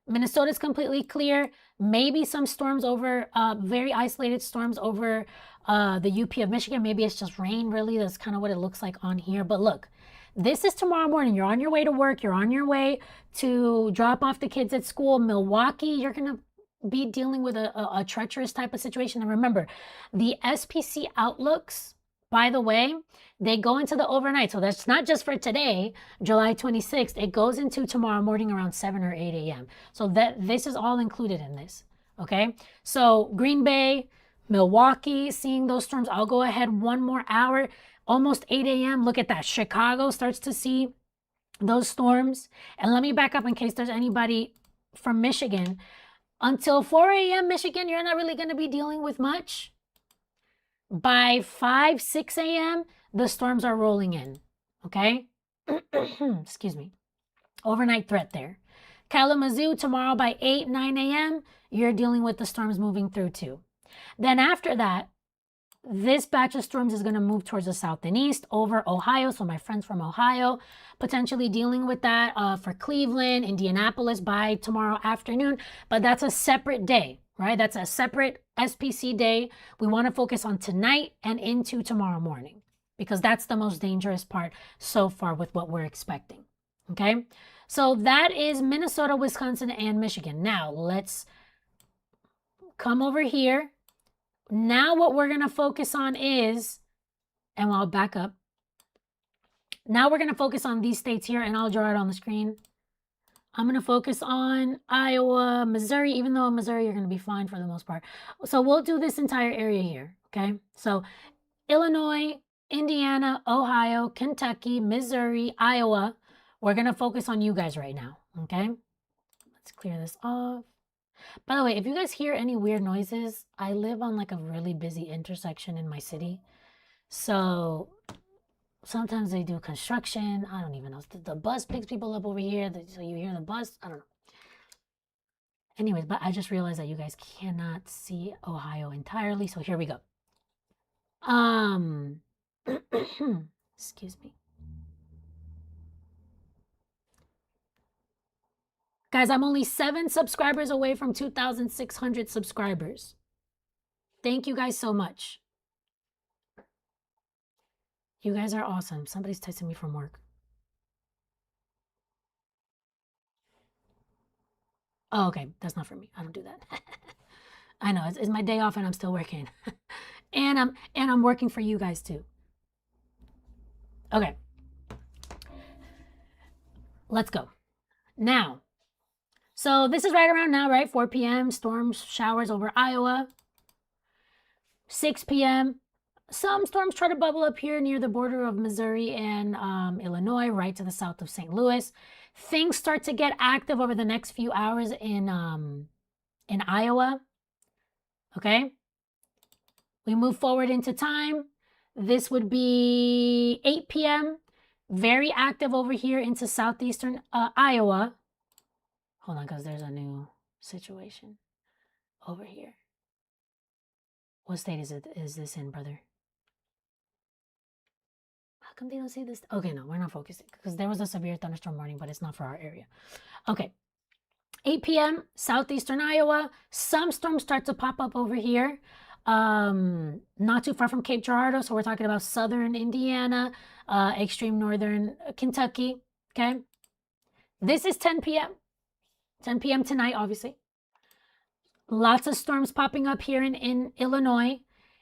Minnesota's completely clear. Maybe some storms over, very isolated storms over the UP of Michigan. Maybe it's just rain, really. That's kind of what it looks like on here. But look, this is tomorrow morning. You're on your way to work. You're on your way to drop off the kids at school. Milwaukee, you're going to be dealing with a treacherous type of situation. And remember, the SPC outlooks, by the way, they go into the overnight. So that's not just for today, July 26th. It goes into tomorrow morning around 7 or 8 a.m. So this is all included in this, okay? So Green Bay, Milwaukee, seeing those storms. I'll go ahead one more hour, almost 8 a.m. Look at that. Chicago starts to see those storms. And let me back up in case there's anybody from Michigan. Until 4 a.m. Michigan, you're not really going to be dealing with much. By 5, 6 a.m., the storms are rolling in, okay? Excuse me. Overnight threat there. Kalamazoo, tomorrow by 8, 9 a.m., you're dealing with the storms moving through too. Then after that, this batch of storms is going to move towards the south and east over Ohio. So my friends from Ohio, potentially dealing with that for Cleveland, Indianapolis by tomorrow afternoon. But that's a separate day, right? That's a separate SPC day. We want to focus on tonight and into tomorrow morning because that's the most dangerous part so far with what we're expecting, okay? So that is Minnesota, Wisconsin, and Michigan. Now let's come over here. Now what we're going to focus on is, and I'll back up. Now we're going to focus on these states here, and I'll draw it on the screen. I'm going to focus on Iowa, Missouri, even though Missouri you're going to be fine for the most part. So we'll do this entire area here, okay? So Illinois, Indiana, Ohio, Kentucky, Missouri, Iowa. We're going to focus on you guys right now, okay? Let's clear this off. By the way, if you guys hear any weird noises, I live on like a really busy intersection in my city. So sometimes they do construction. I don't even know. The bus picks people up over here. So you hear the bus. I don't know. Anyways, but I just realized that you guys cannot see Ohio entirely. So here we go. Excuse me. Guys, I'm only 7 subscribers away from 2,600 subscribers. Thank you guys so much. You guys are awesome. Somebody's texting me from work. Oh, okay. That's not for me. I don't do that. I know. It's my day off and I'm still working. and I'm working for you guys too. Okay. Let's go. Now, so this is right around now, right? 4 p.m. Storms, showers over Iowa. 6 p.m. Some storms try to bubble up here near the border of Missouri and Illinois, right to the south of St. Louis. Things start to get active over the next few hours in Iowa. Okay. We move forward into time. This would be 8 p.m. Very active over here into southeastern Iowa. Hold on, because there's a new situation over here. What state is this in, brother? How come they don't say this? Okay, no, we're not focusing because there was a severe thunderstorm warning, but it's not for our area. Okay. 8 p.m., southeastern Iowa. Some storms start to pop up over here. Not too far from Cape Girardeau. So we're talking about southern Indiana, extreme northern Kentucky. Okay. This is 10 p.m. 10 p.m. tonight, obviously. Lots of storms popping up here in Illinois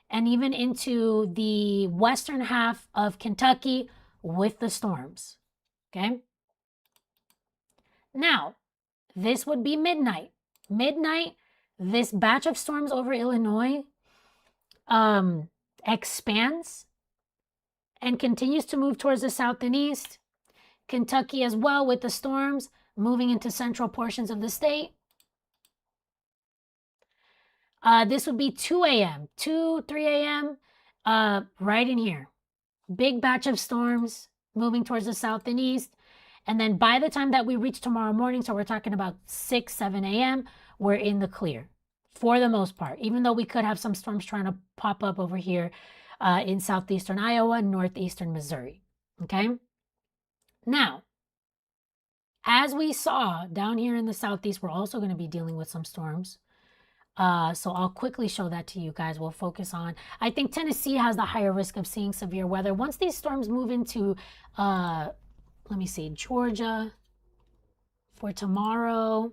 and even into the western half of Kentucky with the storms. Okay. Now, this would be midnight. Midnight, this batch of storms over Illinois expands and continues to move towards the south and east. Kentucky as well with the storms moving into central portions of the state. This would be 2 a.m., 2, 3 a.m., right in here. Big batch of storms moving towards the south and east. And then by the time that we reach tomorrow morning, so we're talking about 6, 7 a.m., we're in the clear for the most part, even though we could have some storms trying to pop up over here in southeastern Iowa, northeastern Missouri. Okay. Now, as we saw down here in the southeast, we're also going to be dealing with some storms. So I'll quickly show that to you guys. We'll focus on, I think Tennessee has the higher risk of seeing severe weather. Once these storms move into, let me see, Georgia for tomorrow.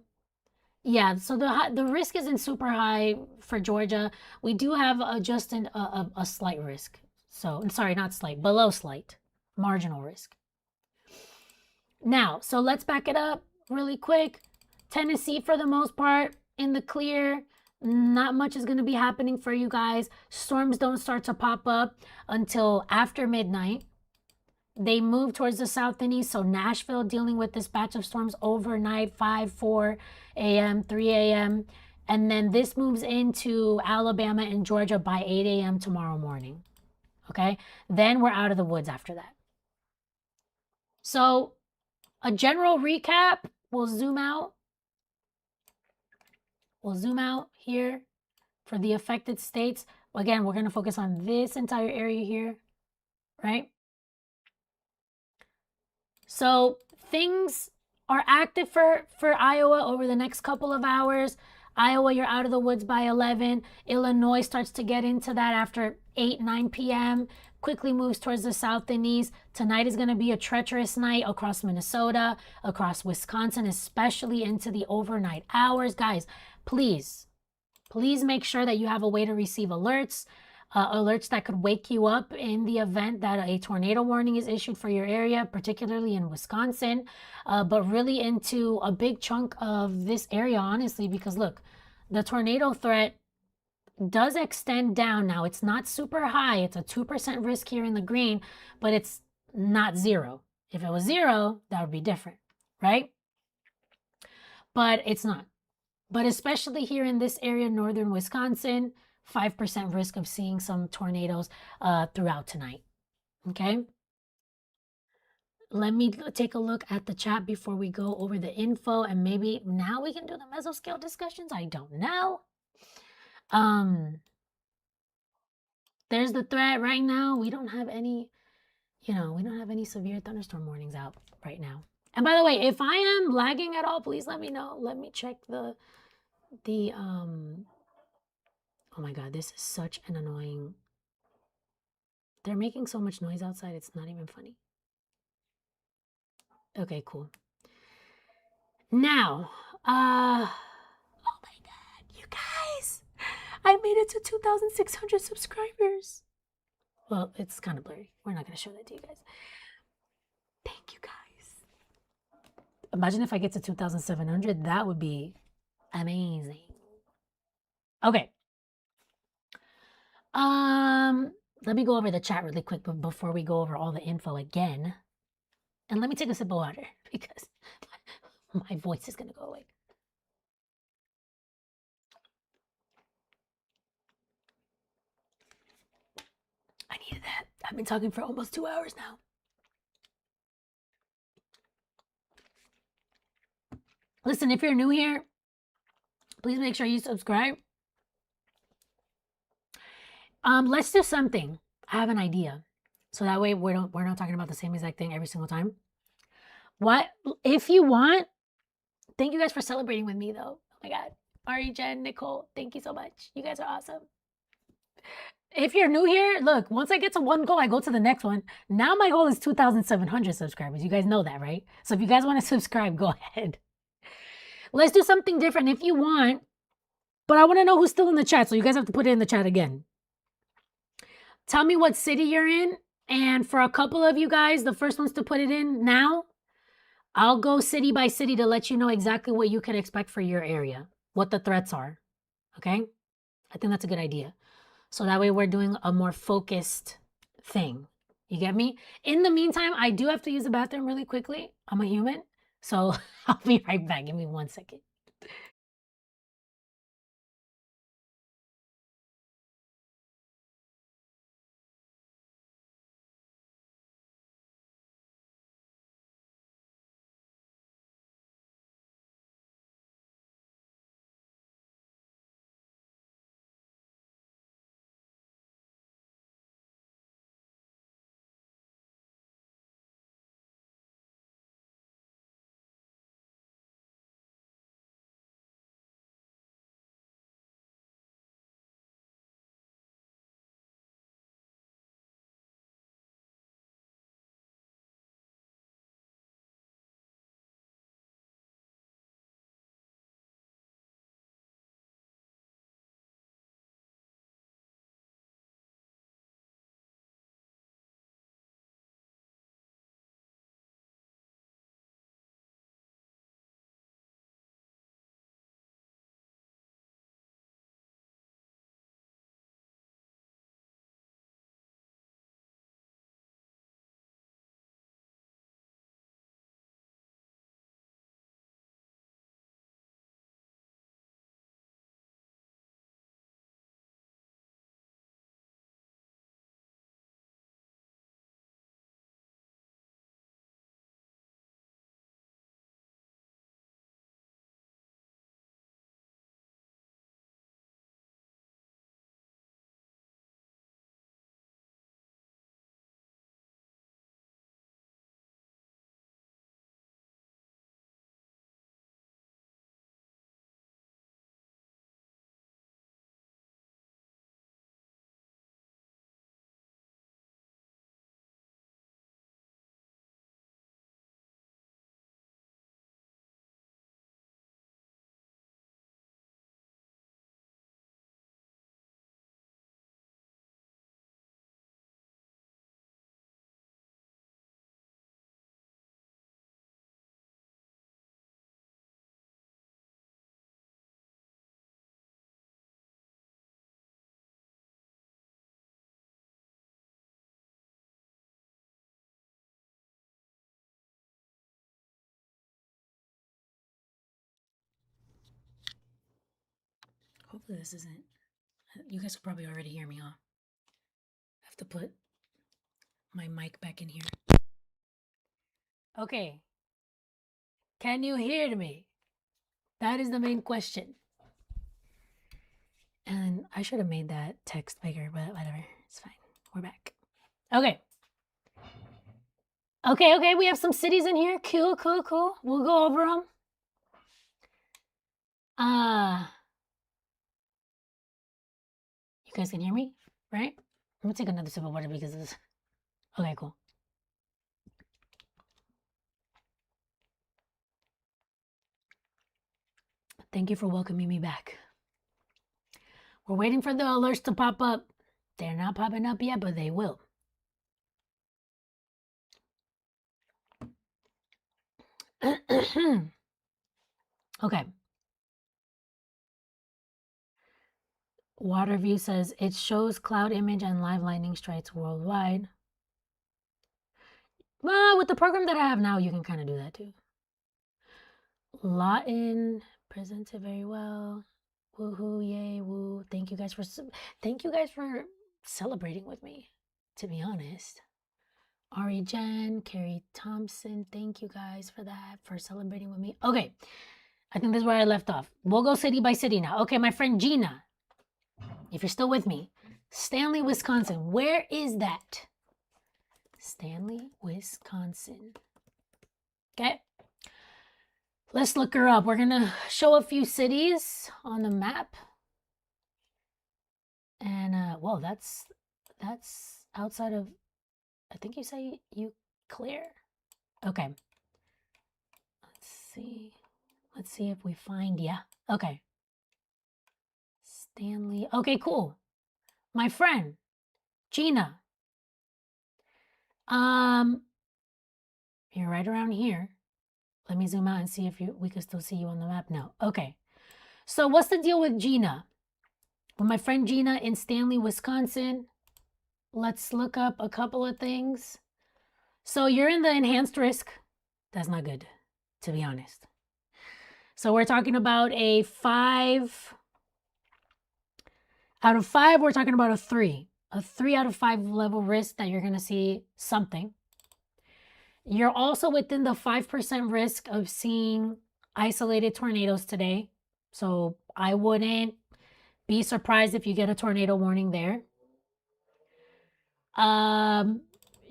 Yeah, so the risk isn't super high for Georgia. We do have just a slight risk. So, sorry, not slight, below slight, marginal risk. Now, so let's back it up really quick. Tennessee, for the most part, in the clear. Not much is going to be happening for you guys. Storms don't start to pop up until after midnight. They move towards the south and east. So Nashville dealing with this batch of storms overnight, 5, 4 a.m., 3 a.m. And then this moves into Alabama and Georgia by 8 a.m. tomorrow morning. Okay? Then we're out of the woods after that. So a general recap, we'll zoom out. We'll zoom out here for the affected states. Again, we're going to focus on this entire area here, right? So things are active for Iowa over the next couple of hours. Iowa, you're out of the woods by 11. Illinois starts to get into that after 8, 9 p.m. Quickly moves towards the south and east. Tonight is going to be a treacherous night across Minnesota, across Wisconsin, especially into the overnight hours. Guys, please make sure that you have a way to receive alerts, alerts that could wake you up in the event that a tornado warning is issued for your area, particularly in Wisconsin, but really into a big chunk of this area, honestly, because look, the tornado threat does extend down now. It's not super high. It's a 2% risk here in the green, but it's not zero. If it was zero, that would be different, right? But it's not. But especially here in this area, northern Wisconsin, 5% risk of seeing some tornadoes throughout tonight. Okay. Let me take a look at the chat before we go over the info, and maybe now we can do the mesoscale discussions. I don't know. There's the threat right now. We don't have any, we don't have any severe thunderstorm warnings out right now. And by the way, if I am lagging at all, please let me know. Let me check the oh my God, this is such an annoying. They're making so much noise outside, it's not even funny. Okay, cool. Now, oh my God, you guys, I made it to 2,600 subscribers. Well, it's kind of blurry. We're not going to show that to you guys. Thank you guys. Imagine if I get to 2,700, that would be amazing. Okay. Let me go over the chat really quick before we go over all the info again. And let me take a sip of water because my voice is going to go away. I needed that. I've been talking for almost 2 hours now. Listen, if you're new here, please make sure you subscribe. Let's do something. I have an idea. So that way we're not talking about the same exact thing every single time. What if you want? Thank you guys for celebrating with me though. Oh my God. Ari, Jen, Nicole, thank you so much. You guys are awesome. If you're new here, look, once I get to one goal, I go to the next one. Now my goal is 2,700 subscribers. You guys know that, right? So if you guys want to subscribe, go ahead. Let's do something different if you want. But I want to know who's still in the chat, so you guys have to put it in the chat again. Tell me what city you're in. And for a couple of you guys, the first ones to put it in now, I'll go city by city to let you know exactly what you can expect for your area, what the threats are. Okay? I think that's a good idea. So that way we're doing a more focused thing. You get me? In the meantime, I do have to use the bathroom really quickly. I'm a human. So I'll be right back. Give me 1 second. Hopefully this isn't... You guys will probably already hear me, huh? I have to put my mic back in here. Okay. Can you hear me? That is the main question. And I should have made that text bigger, but whatever. It's fine. We're back. Okay. Okay. We have some cities in here. Cool. We'll go over them. You guys can hear me, right? I'm gonna take another sip of water because of this. Okay, cool. Thank you for welcoming me back. We're waiting for the alerts to pop up. They're not popping up yet, but they will. Okay. Waterview says it shows cloud image and live lightning strikes worldwide. Well, with the program that I have now, you can kind of do that too. Lawton presents it very well. Woohoo, yay, woo. Thank you guys for celebrating with me, to be honest. Ari Jen, Carrie Thompson, thank you guys for that, for celebrating with me. Okay, I think this is where I left off. We'll go city by city now. Okay, my friend Gina, if you're still with me, Stanley, Wisconsin. Where is that? Stanley, Wisconsin. Okay. Let's look her up. We're going to show a few cities on the map. And, whoa, that's outside of, I think you say Eau Claire. Okay. Let's see. Let's see if we find, yeah. Okay. Stanley. Okay, cool. My friend, Gina. You're right around here. Let me zoom out and see if we can still see you on the map now. Okay. So what's the deal with Gina? With my friend Gina in Stanley, Wisconsin. Let's look up a couple of things. So you're in the enhanced risk. That's not good, to be honest. So we're talking about a 5 out of 5. We're talking about a 3. A 3 out of 5 level risk that you're going to see something. You're also within the 5% risk of seeing isolated tornadoes today. So I wouldn't be surprised if you get a tornado warning there.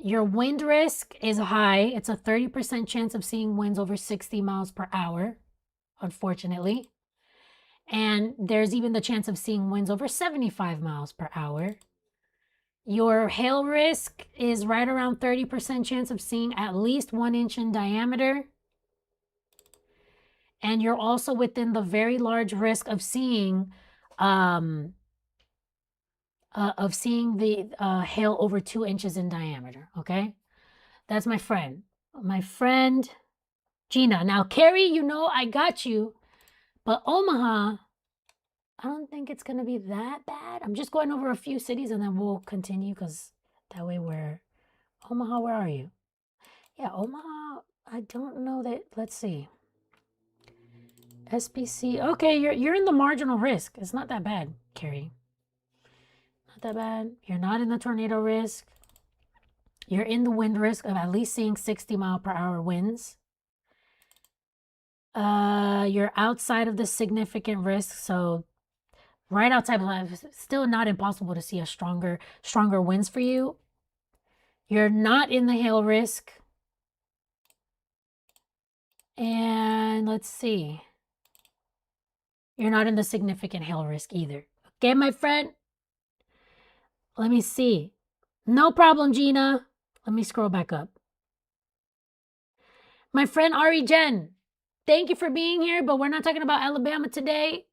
Your wind risk is high. It's a 30% chance of seeing winds over 60 miles per hour, unfortunately. And there's even the chance of seeing winds over 75 miles per hour. Your hail risk is right around 30% chance of seeing at least 1 inch in diameter. And you're also within the very large risk of seeing the hail over 2 inches in diameter. Okay, that's my friend Gina. Now, Carrie, you know I got you, but Omaha, I don't think it's gonna be that bad. I'm just going over a few cities and then we'll continue because that way we're Omaha. Where are you? Yeah, Omaha. I don't know that. Let's see. SPC. Okay, you're in the marginal risk. It's not that bad, Carrie. Not that bad. You're not in the tornado risk. You're in the wind risk of at least seeing 60 mile per hour winds. You're outside of the significant risk, so right outside of still not impossible to see a stronger winds for you. You're not in the hail risk. And let's see. You're not in the significant hail risk either. Okay, my friend? Let me see. No problem, Gina. Let me scroll back up. My friend Ari Jen, thank you for being here, but we're not talking about Alabama today.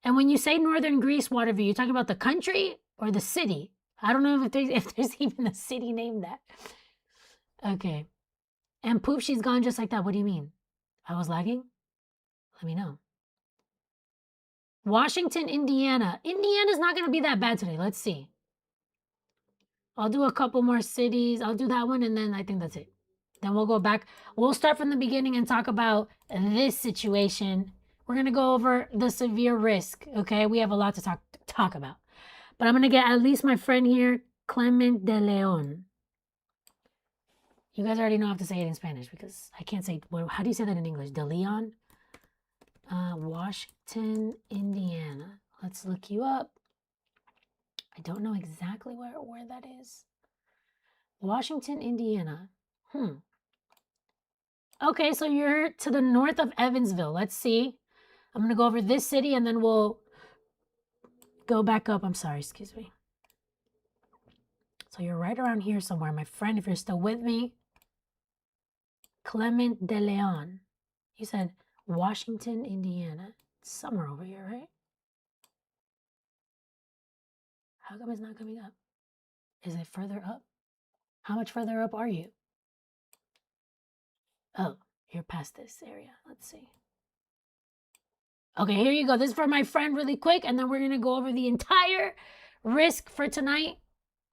And when you say Northern Greece, Waterview, you're talking about the country or the city? I don't know if there's even a city named that. Okay. And poof, she's gone just like that. What do you mean? I was lagging? Let me know. Washington, Indiana. Indiana's not going to be that bad today. Let's see. I'll do a couple more cities. I'll do that one, and then I think that's it. Then we'll go back. We'll start from the beginning and talk about this situation we're going to go over the severe risk, okay? We have a lot to talk about. But I'm going to get at least my friend here, Clement de Leon. You guys already know how to say it in Spanish because I can't say, well, how do you say that in English? De Leon? Washington, Indiana. Let's look you up. I don't know exactly where that is. Washington, Indiana. Okay, so you're to the north of Evansville. Let's see. I'm going to go over this city and then we'll go back up. I'm sorry, excuse me. So you're right around here somewhere, my friend, if you're still with me. Clement de Leon. You said Washington, Indiana. It's somewhere over here, right? How come it's not coming up? Is it further up? How much further up are you? Oh, you're past this area. Let's see. Okay, here you go. This is for my friend really quick, and then we're going to go over the entire risk for tonight.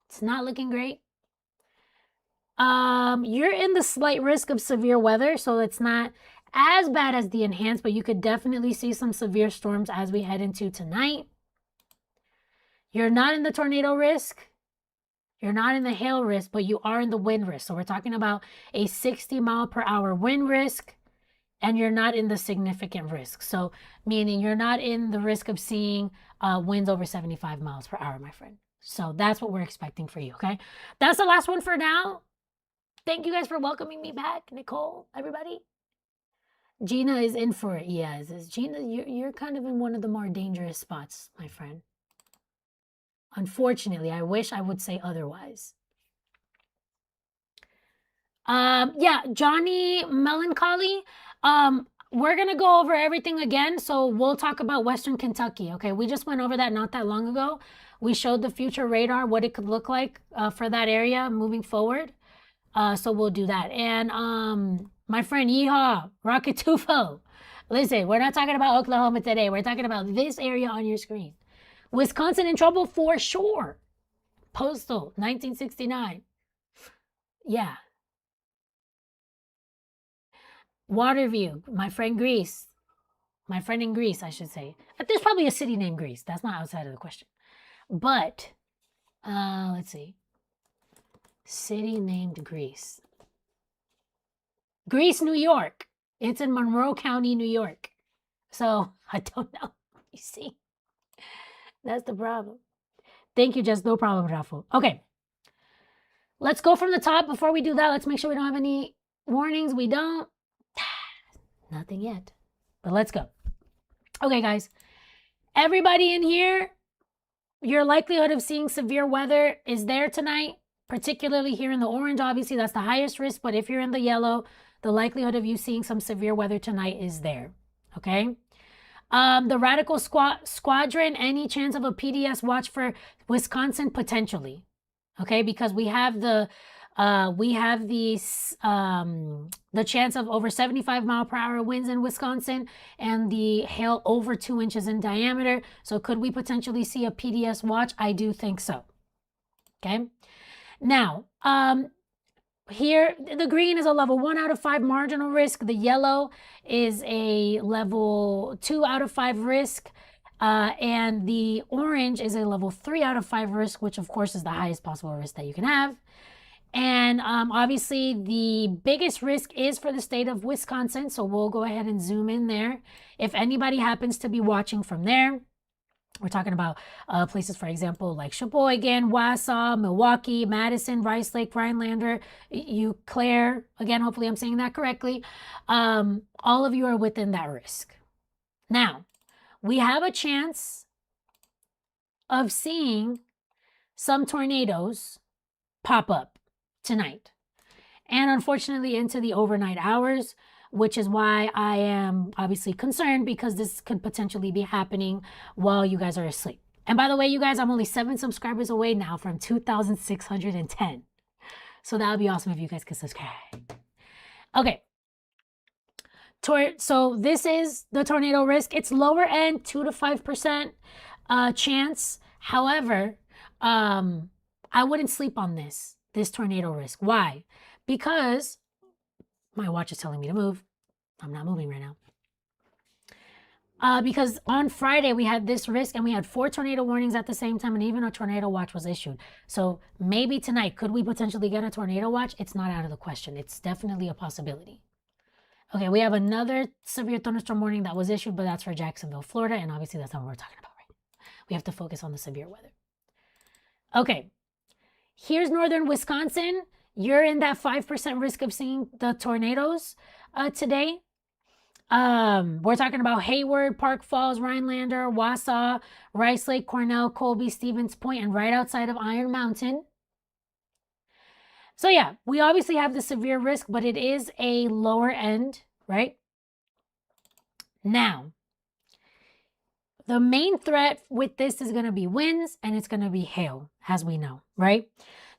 It's not looking great. You're in the slight risk of severe weather, so it's not as bad as the enhanced, but you could definitely see some severe storms as we head into tonight. You're not in the tornado risk. You're not in the hail risk, but you are in the wind risk. So we're talking about a 60-mile-per-hour wind risk, and you're not in the significant risk. So meaning you're not in the risk of seeing winds over 75 miles per hour, my friend. So that's what we're expecting for you, okay? That's the last one for now. Thank you guys for welcoming me back, Nicole, everybody. Gina is in for it. Yes, Gina, you're kind of in one of the more dangerous spots, my friend. Unfortunately, I wish I would say otherwise. Yeah, Johnny Melancholy. We're gonna go over everything again, so we'll talk about Western Kentucky. Okay, we just went over that not that long ago. We showed the future radar, what it could look like for that area moving forward. So we'll do that. And my friend Yeehaw, Rocket Tufo. Listen, we're not talking about Oklahoma today. We're talking about this area on your screen. Wisconsin in trouble for sure. Postal, 1969. Yeah. Waterview, my friend Greece. My friend in Greece, I should say. There's probably a city named Greece. That's not outside of the question. But, let's see. City named Greece. Greece, New York. It's in Monroe County, New York. So, I don't know. You see? That's the problem. Thank you, Jess. No problem, Raffo. Okay. Let's go from the top. Before we do that, let's make sure we don't have any warnings. We don't. Nothing yet. But let's go. Okay, guys. Everybody in here, your likelihood of seeing severe weather is there tonight, particularly here in the orange. Obviously, that's the highest risk. But if you're in the yellow, the likelihood of you seeing some severe weather tonight is there. Okay? The Radical Squadron, any chance of a PDS watch for Wisconsin? Potentially. Okay? Because we have the chance of over 75-mile-per-hour winds in Wisconsin and the hail over 2 inches in diameter. So could we potentially see a PDS watch? I do think so. Okay. Now, here, the green is a level 1 out of 5 marginal risk. The yellow is a level 2 out of 5 risk. And the orange is a level 3 out of 5 risk, which of course is the highest possible risk that you can have. And obviously the biggest risk is for the state of Wisconsin. So we'll go ahead and zoom in there. If anybody happens to be watching from there, we're talking about places, for example, like Sheboygan, Wausau, Milwaukee, Madison, Rice Lake, Rhinelander, Eau Claire. Again, hopefully I'm saying that correctly. All of you are within that risk. Now, we have a chance of seeing some tornadoes pop up tonight. And unfortunately into the overnight hours, which is why I am obviously concerned because this could potentially be happening while you guys are asleep. And by the way, you guys, I'm only 7 subscribers away now from 2,610. So that would be awesome if you guys could subscribe. Okay. So this is the tornado risk. It's lower end, 2 to 5% chance. However, I wouldn't sleep on this tornado risk. Why? Because my watch is telling me to move. I'm not moving right now. Because on Friday we had this risk and we had 4 tornado warnings at the same time, and even a tornado watch was issued. So maybe tonight, could we potentially get a tornado watch? It's not out of the question. It's definitely a possibility. Okay, we have another severe thunderstorm warning that was issued, but that's for Jacksonville, Florida, and obviously that's not what we're talking about right now. We have to focus on the severe weather. Okay, here's northern Wisconsin. You're in that 5% risk of seeing the tornadoes today. We're talking about Hayward, Park Falls, Rhinelander, Wausau, Rice Lake, Cornell, Colby, Stevens Point, and right outside of Iron Mountain. So yeah, we obviously have the severe risk, but it is a lower end, right? Now, the main threat with this is going to be winds and it's going to be hail, as we know, right?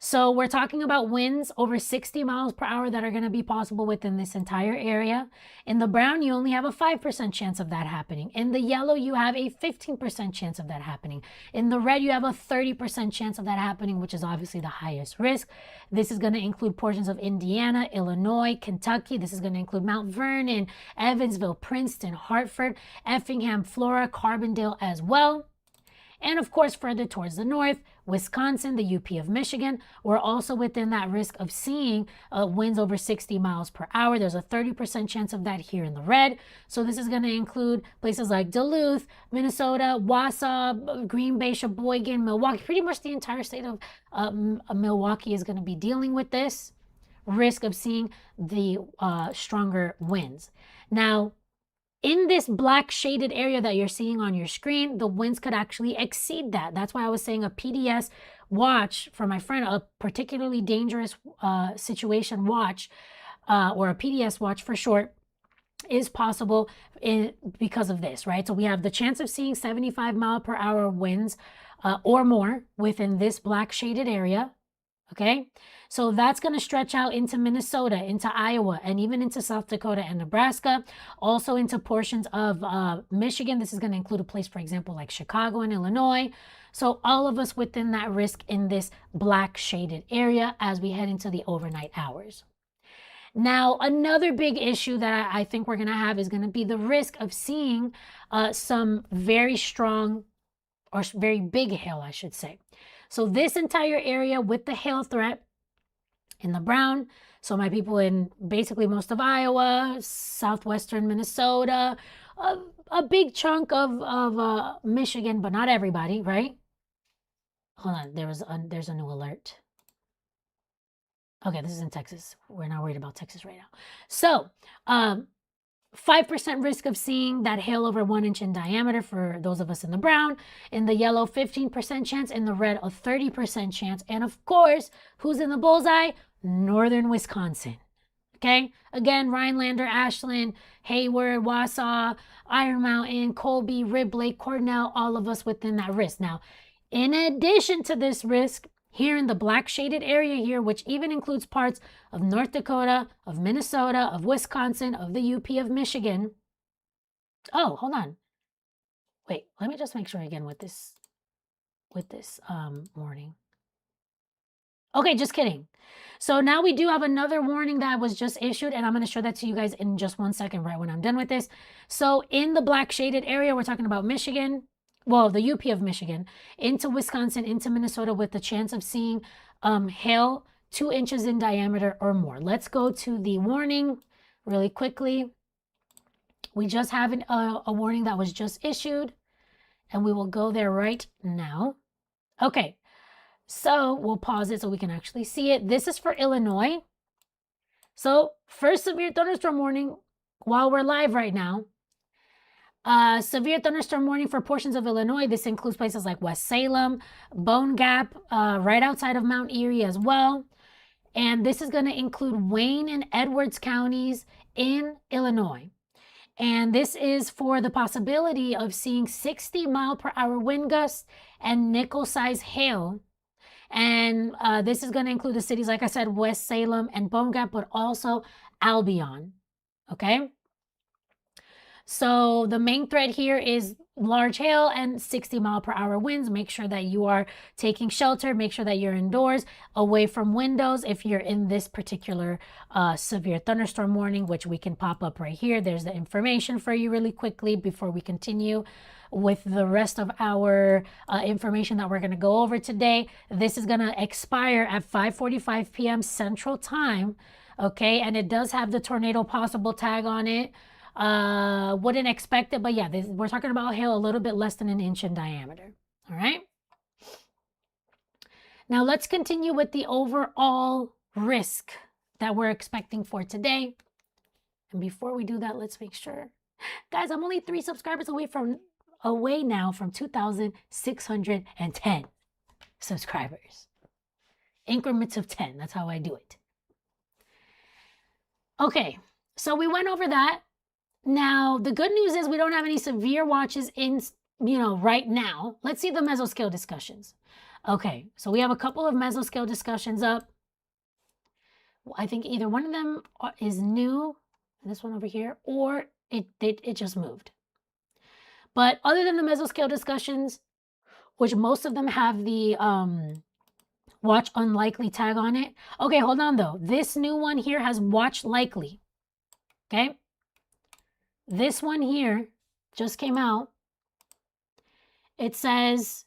So we're talking about winds over 60 miles per hour that are going to be possible within this entire area. In the brown, you only have a 5% chance of that happening. In the yellow, you have a 15% chance of that happening. In the red, you have a 30% chance of that happening, which is obviously the highest risk. This is going to include portions of Indiana, Illinois, Kentucky. This is going to include Mount Vernon, Evansville, Princeton, Hartford, Effingham, Flora, Carbondale as well. And of course, further towards the north, Wisconsin, the UP of Michigan, we're also within that risk of seeing winds over 60 miles per hour. There's a 30% chance of that here in the red. So this is going to include places like Duluth, Minnesota, Wausau, Green Bay, Sheboygan, Milwaukee. Pretty much the entire state of Milwaukee is going to be dealing with this risk of seeing the stronger winds. Now, in this black shaded area that you're seeing on your screen, the winds could actually exceed that. That's why I was saying a PDS watch for my friend, a particularly dangerous situation watch, or a PDS watch for short, is possible because of this, right? So we have the chance of seeing 75-mile-per-hour winds or more within this black shaded area. Okay, so that's going to stretch out into Minnesota, into Iowa, and even into South Dakota and Nebraska, also into portions of Michigan. This is going to include a place, for example, like Chicago and Illinois. So all of us within that risk in this black shaded area as we head into the overnight hours. Now, another big issue that I think we're going to have is going to be the risk of seeing some very strong or very big hail, I should say. So this entire area with the hail threat in the brown, so my people in basically most of Iowa, southwestern Minnesota, a big chunk of Michigan, but not everybody, right? Hold on, there's a new alert. Okay, this is in Texas. We're not worried about Texas right now. So, 5% risk of seeing that hail over 1 inch in diameter for those of us in the brown. In the yellow, 15% chance. In the red, a 30% chance. And of course, who's in the bullseye? Northern Wisconsin. Okay? Again, Rhinelander, Ashland, Hayward, Wausau, Iron Mountain, Colby, Rib Lake, Cornell, all of us within that risk. Now, in addition to this risk, here in the black shaded area here, which even includes parts of North Dakota, of Minnesota, of Wisconsin, of the UP of Michigan. Oh, hold on. Wait, let me just make sure again with this warning. Okay, just kidding. So now we do have another warning that was just issued, and I'm going to show that to you guys in just 1 second, right when I'm done with this. So in the black shaded area, we're talking about Michigan, well, the UP of Michigan, into Wisconsin, into Minnesota, with the chance of seeing hail 2 inches in diameter or more. Let's go to the warning really quickly. We just have a warning that was just issued, and we will go there right now. Okay, so we'll pause it so we can actually see it. This is for Illinois. So first severe thunderstorm warning while we're live right now. Severe thunderstorm warning for portions of Illinois. This includes places like West Salem, Bone Gap, right outside of Mount Erie as well. And this is going to include Wayne and Edwards counties in Illinois. And this is for the possibility of seeing 60-mile-per-hour wind gusts and nickel-size hail. And this is going to include the cities, like I said, West Salem and Bone Gap, but also Albion. Okay? So the main threat here is large hail and 60-mile-per-hour winds. Make sure that you are taking shelter. Make sure that you're indoors, away from windows if you're in this particular severe thunderstorm warning, which we can pop up right here. There's the information for you really quickly before we continue with the rest of our information that we're going to go over today. This is going to expire at 5:45 p.m. Central Time, okay? And it does have the tornado possible tag on it. Wouldn't expect it, but yeah, we're talking about hail a little bit less than an inch in diameter. All right. Now let's continue with the overall risk that we're expecting for today. And before we do that, let's make sure, guys, I'm only 3 subscribers away now from 2,610 subscribers. Increments of 10. That's how I do it. Okay, so we went over that. Now, the good news is we don't have any severe watches in, right now. Let's see the mesoscale discussions. Okay, so we have a couple of mesoscale discussions up. I think either one of them is new, this one over here, or it just moved. But other than the mesoscale discussions, which most of them have the watch unlikely tag on it. Okay, hold on though. This new one here has watch likely. Okay. This one here just came out. It says,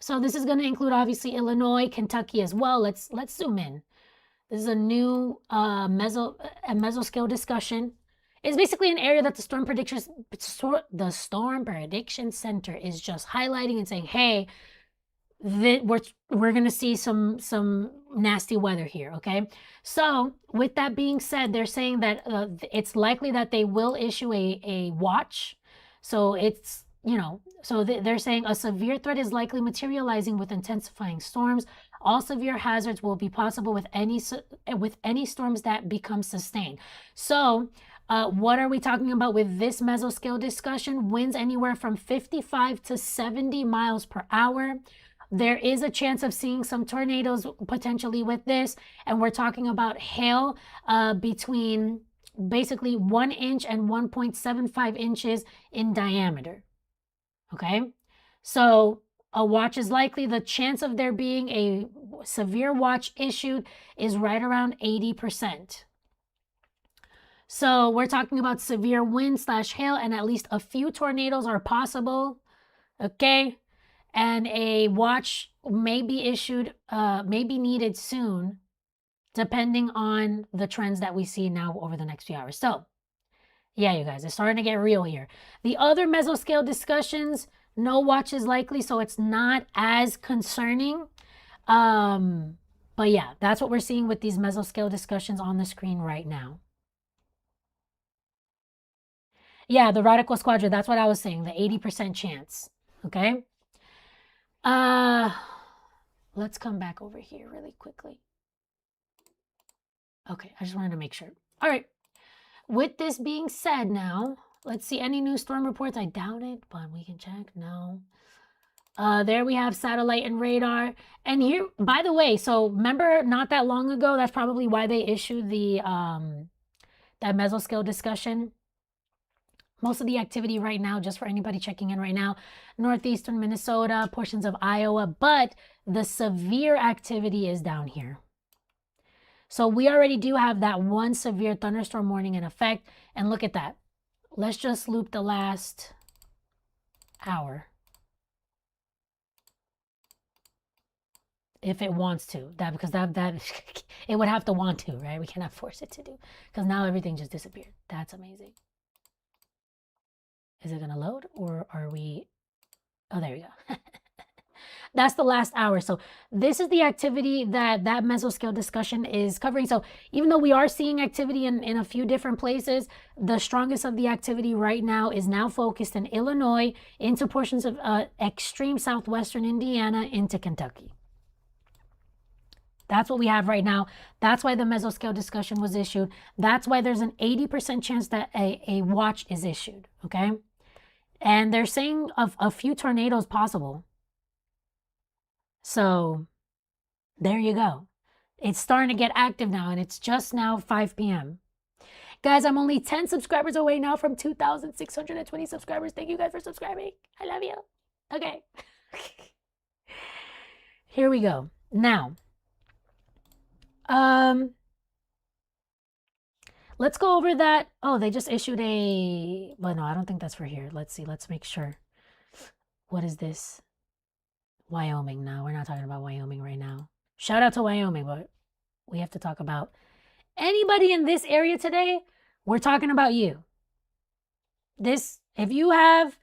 so this is going to include obviously Illinois, Kentucky as well. Let's zoom in. This is a new mesoscale discussion. It's basically an area that the Storm Prediction Center is just highlighting and saying, hey, we're going to see some nasty weather here, okay? So with that being said, they're saying that it's likely that they will issue a watch. So it's, so they're saying a severe threat is likely materializing with intensifying storms. All severe hazards will be possible with any storms that become sustained. So what are we talking about with this mesoscale discussion? Winds anywhere from 55 to 70 miles per hour. There is a chance of seeing some tornadoes potentially with this. And we're talking about hail between basically 1 inch and 1.75 inches in diameter. Okay. So a watch is likely. The chance of there being a severe watch issued is right around 80%. So we're talking about severe wind/hail and at least a few tornadoes are possible. Okay. And a watch may be issued, may be needed soon, depending on the trends that we see now over the next few hours. So, yeah, you guys, it's starting to get real here. The other mesoscale discussions, no watch is likely, so it's not as concerning. But yeah, that's what we're seeing with these mesoscale discussions on the screen right now. Yeah, the radical squadron, that's what I was saying, the 80% chance, okay? Let's come back over here really quickly. Okay, I just wanted to make sure. All right. With this being said now, let's see any new storm reports. I doubt it, but we can check. No. There we have satellite and radar. And here, by the way, so remember not that long ago, that's probably why they issued the that mesoscale discussion. Most of the activity right now, just for anybody checking in right now, northeastern Minnesota, portions of Iowa, but the severe activity is down here. So we already do have that one severe thunderstorm warning in effect. And look at that. Let's just loop the last hour. If it wants to, because that it would have to want to, right? We cannot force it to do, because now everything just disappeared. That's amazing. Is it gonna load, or are we? Oh, there we go. That's the last hour. So this is the activity that mesoscale discussion is covering. So even though we are seeing activity in a few different places, the strongest of the activity right now is now focused in Illinois, into portions of extreme southwestern Indiana, into Kentucky. That's what we have right now. That's why the mesoscale discussion was issued. That's why there's an 80% chance that a watch is issued, okay? And they're saying of a few tornadoes possible. So there you go. It's starting to get active now, and it's just now 5 p.m. Guys, I'm only 10 subscribers away now from 2,620 subscribers. Thank you guys for subscribing. I love you. Okay. Here we go. Now, let's go over that. Oh, they just issued a, well, no, I don't think that's for here. Let's see. Let's make sure. What is this? Wyoming. No, we're not talking about Wyoming right now. Shout out to Wyoming, but we have to talk about anybody in this area today. We're talking about you. This, if you have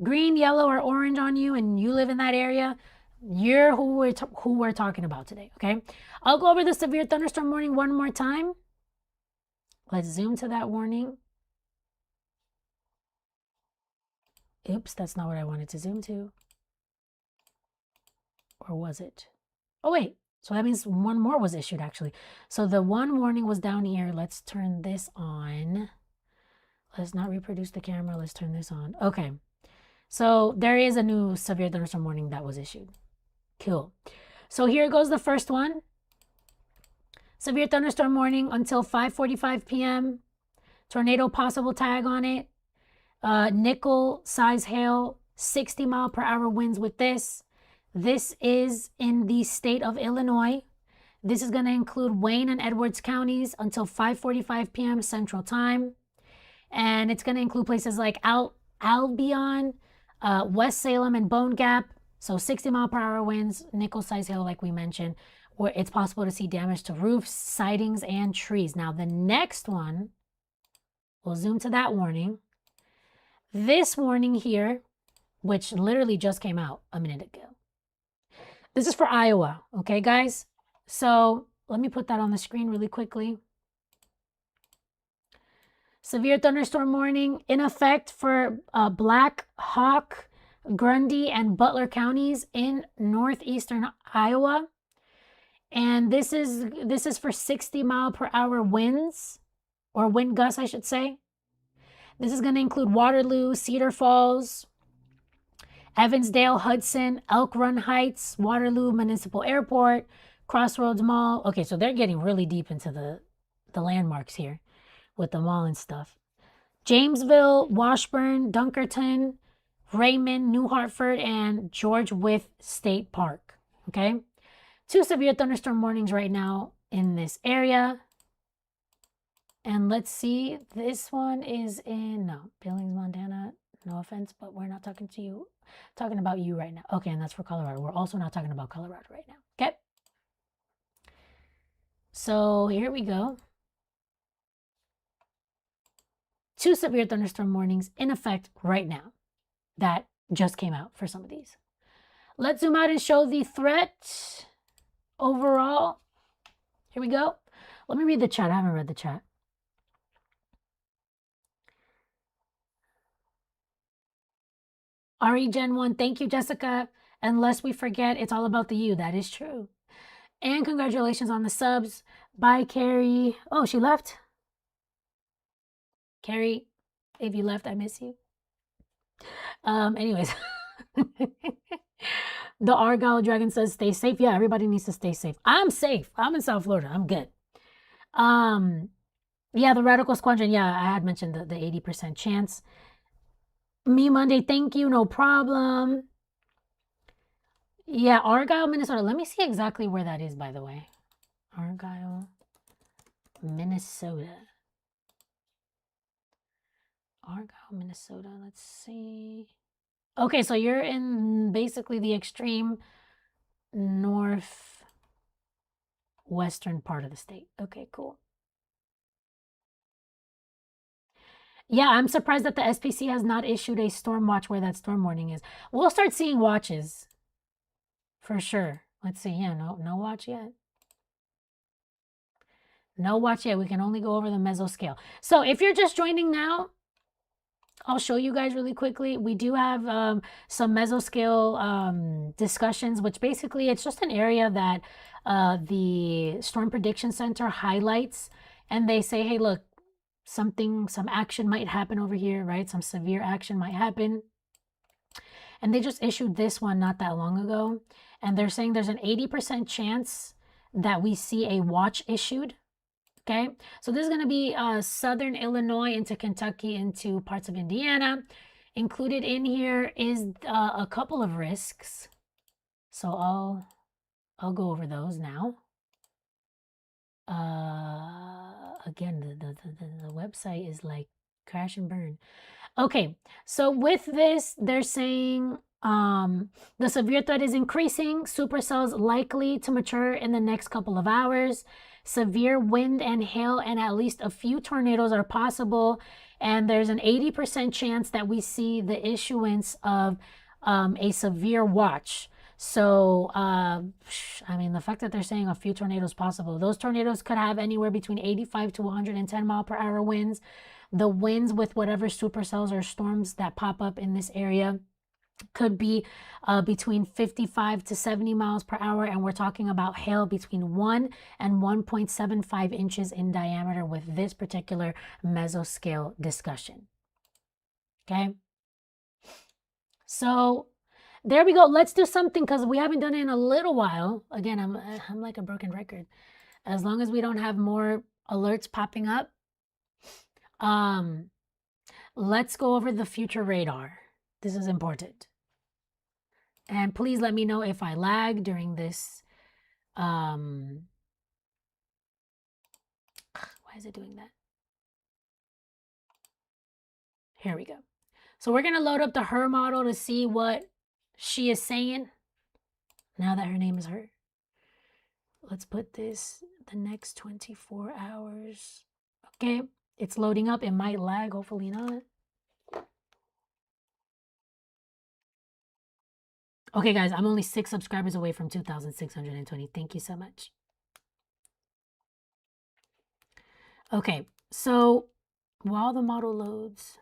green, yellow, or orange on you and you live in that area, you're who we're talking about today, okay? I'll go over the severe thunderstorm warning one more time. Let's zoom to that warning. Oops, that's not what I wanted to zoom to. Or was it? Oh, wait. So that means one more was issued, actually. So the one warning was down here. Let's turn this on. Let's not reproduce the camera. Let's turn this on. Okay. So there is a new severe thunderstorm warning that was issued. Cool. So here goes the first one. Severe thunderstorm warning until 5:45 p.m. Tornado possible tag on it. Nickel size hail, 60-mile-per-hour winds with this. This is in the state of Illinois. This is going to include Wayne and Edwards counties until 5:45 p.m. Central Time. And it's going to include places like Albion, West Salem, and Bone Gap. So 60-mile-per-hour winds, nickel size hail like we mentioned, where it's possible to see damage to roofs, sidings, and trees. Now the next one, we'll zoom to that warning. This warning here, which literally just came out a minute ago. This is for Iowa, okay, guys? So let me put that on the screen really quickly. Severe thunderstorm warning in effect for Black Hawk, Grundy, and Butler counties in northeastern Iowa. And this is for 60-mile-per-hour winds, or wind gusts, I should say. This is going to include Waterloo, Cedar Falls, Evansdale, Hudson, Elk Run Heights, Waterloo Municipal Airport, Crossroads Mall. Okay, so they're getting really deep into the landmarks here with the mall and stuff. Jamesville, Washburn, Dunkerton, Raymond, New Hartford, and George Wythe State Park. Okay? 2 severe thunderstorm warnings right now in this area. And let's see, this one is in, no, Billings, Montana. No offense, but we're not talking to you, talking about you right now. Okay, and that's for Colorado. We're also not talking about Colorado right now. Okay? So here we go. 2 severe thunderstorm warnings in effect right now that just came out for some of these. Let's zoom out and show the threat overall. Here we go. Let me read the chat. I haven't read the chat. RE Gen 1, thank you, Jessica. Unless we forget, it's all about the you. That is true. And congratulations on the subs. Bye, Carrie. Oh, she left. Carrie, if you left, I miss you. Anyways. The Argyle Dragon says, stay safe. Yeah, everybody needs to stay safe. I'm safe. I'm in South Florida. I'm good. Yeah, the Radical Squadron. Yeah, I had mentioned the 80% chance. Me Monday, thank you. No problem. Yeah, Argyle, Minnesota. Let me see exactly where that is, by the way. Argyle, Minnesota. Argyle, Minnesota. Let's see. Okay, so you're in basically the extreme northwestern part of the state. Okay, cool. Yeah, I'm surprised that the SPC has not issued a storm watch where that storm warning is. We'll start seeing watches for sure. Let's see. Yeah, no watch yet. No watch yet. We can only go over the mesoscale. So if you're just joining now, I'll show you guys really quickly. We do have some mesoscale discussions, which basically it's just an area that the Storm Prediction Center highlights. And they say, hey, look, some action might happen over here, right? Some severe action might happen. And they just issued this one not that long ago. And they're saying there's an 80% chance that we see a watch issued Okay, so this is going to be southern Illinois into Kentucky into parts of Indiana. Included in here is a couple of risks. So I'll go over those now. Again, the website is like crash and burn. Okay, so with this, they're saying the severe threat is increasing. Supercells likely to mature in the next couple of hours. Severe wind and hail and at least a few tornadoes are possible. And there's an 80% chance that we see the issuance of a severe watch. So, I mean, the fact that they're saying a few tornadoes possible, those tornadoes could have anywhere between 85 to 110 mile per hour winds. The winds with whatever supercells or storms that pop up in this area could be between 55 to 70 miles per hour. And we're talking about hail between 1 and 1.75 inches in diameter with this particular mesoscale discussion. Okay. So there we go. Let's do something because we haven't done it in a little while. Again, I'm like a broken record. As long as we don't have more alerts popping up, let's go over the future radar. This is important. And please let me know if I lag during this. Why is it doing that? Here we go. So we're going to load up the her model to see what she is saying. Now that her name is her. Let's put this the next 24 hours. Okay. It's loading up. It might lag. Hopefully not. Okay, guys, I'm only 6 subscribers away from 2,620. Thank you so much. Okay, so while the model loads,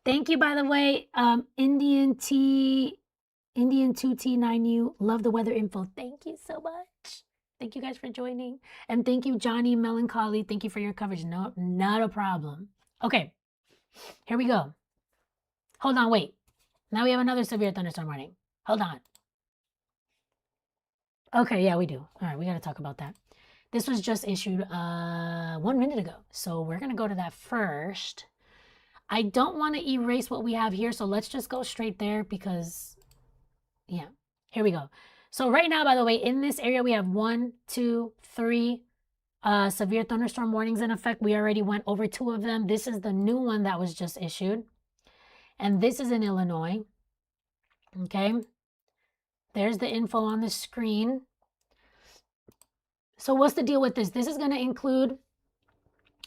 thank you, by the way, Indian 2T9U. Love the weather info. Thank you so much. Thank you guys for joining. And thank you, Johnny Melancholy. Thank you for your coverage. No, not a problem. Okay, here we go. Hold on, wait. Now we have another severe thunderstorm warning. Hold on. Okay, yeah, we do. All right, we got to talk about that. This was just issued 1 minute ago. So we're going to go to that first. I don't want to erase what we have here, so let's just go straight there because, yeah, here we go. So right now, by the way, in this area, we have 1, 2, 3 severe thunderstorm warnings in effect. We already went over 2 of them. This is the new one that was just issued. And this is in Illinois. Okay. There's the info on the screen. So what's the deal with this? This is going to include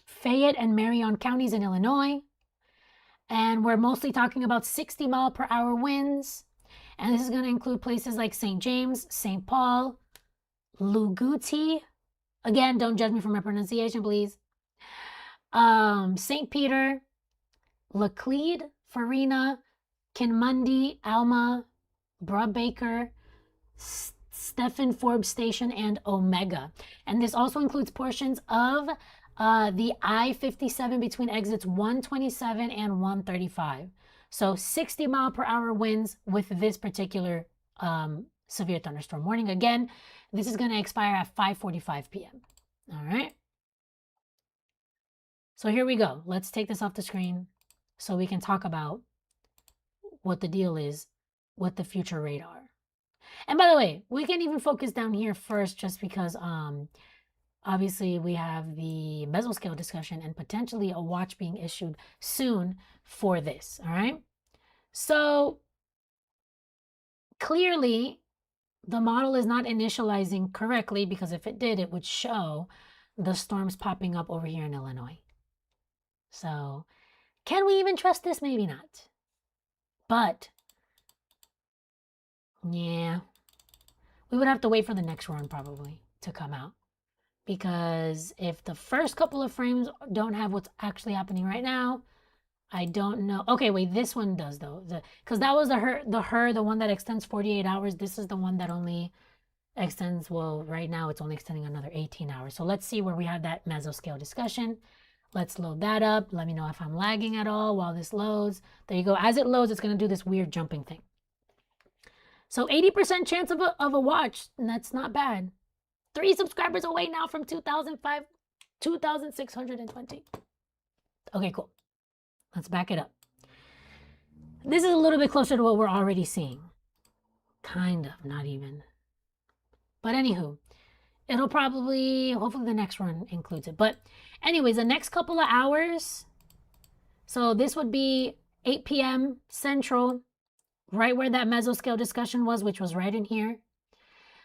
Fayette and Marion counties in Illinois. And we're mostly talking about 60 mile per hour winds. And this is going to include places like St. James, St. Paul, Luguti. Again, don't judge me for my pronunciation, please. St. Peter, Laclede, Farina, Kinmundy, Alma, Brubaker, Stephen Forbes Station, and Omega. And this also includes portions of the I-57 between exits 127 and 135. So 60 mile per hour winds with this particular severe thunderstorm warning. Again, this is going to expire at 5:45 p.m. All right. So here we go. Let's take this off the screen so we can talk about what the deal is with the future radar. And by the way, we can even focus down here first just because obviously we have the mesoscale discussion and potentially a watch being issued soon for this, all right? So clearly the model is not initializing correctly because if it did, it would show the storms popping up over here in Illinois. So can we even trust this? Maybe not. But yeah, we would have to wait for the next run probably to come out. Because if the first couple of frames don't have what's actually happening right now, I don't know. Okay, wait, this one does though. Because that was the one that extends 48 hours. This is the one that only extends, well, right now it's only extending another 18 hours. So let's see where we have that mesoscale discussion. Let's load that up. Let me know if I'm lagging at all while this loads. There you go. As it loads, it's going to do this weird jumping thing. So 80% chance of a watch, and that's not bad. 3 subscribers away now from 2,620. Okay, cool. Let's back it up. This is a little bit closer to what we're already seeing. Kind of, not even. But anywho, it'll probably, hopefully the next one includes it. But anyways, the next couple of hours, so this would be 8 p.m. Central, right where that mesoscale discussion was, which was right in here.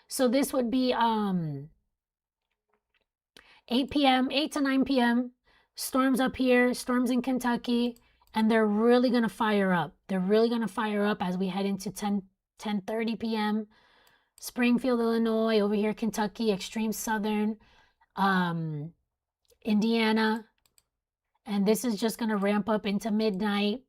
So this would be 8 p.m., 8 to 9 p.m., storms up here, storms in Kentucky, and they're really going to fire up. They're really going to fire up as we head into 10:30 p.m., Springfield, Illinois, over here, Kentucky, extreme southern, Indiana, and this is just going to ramp up into midnight,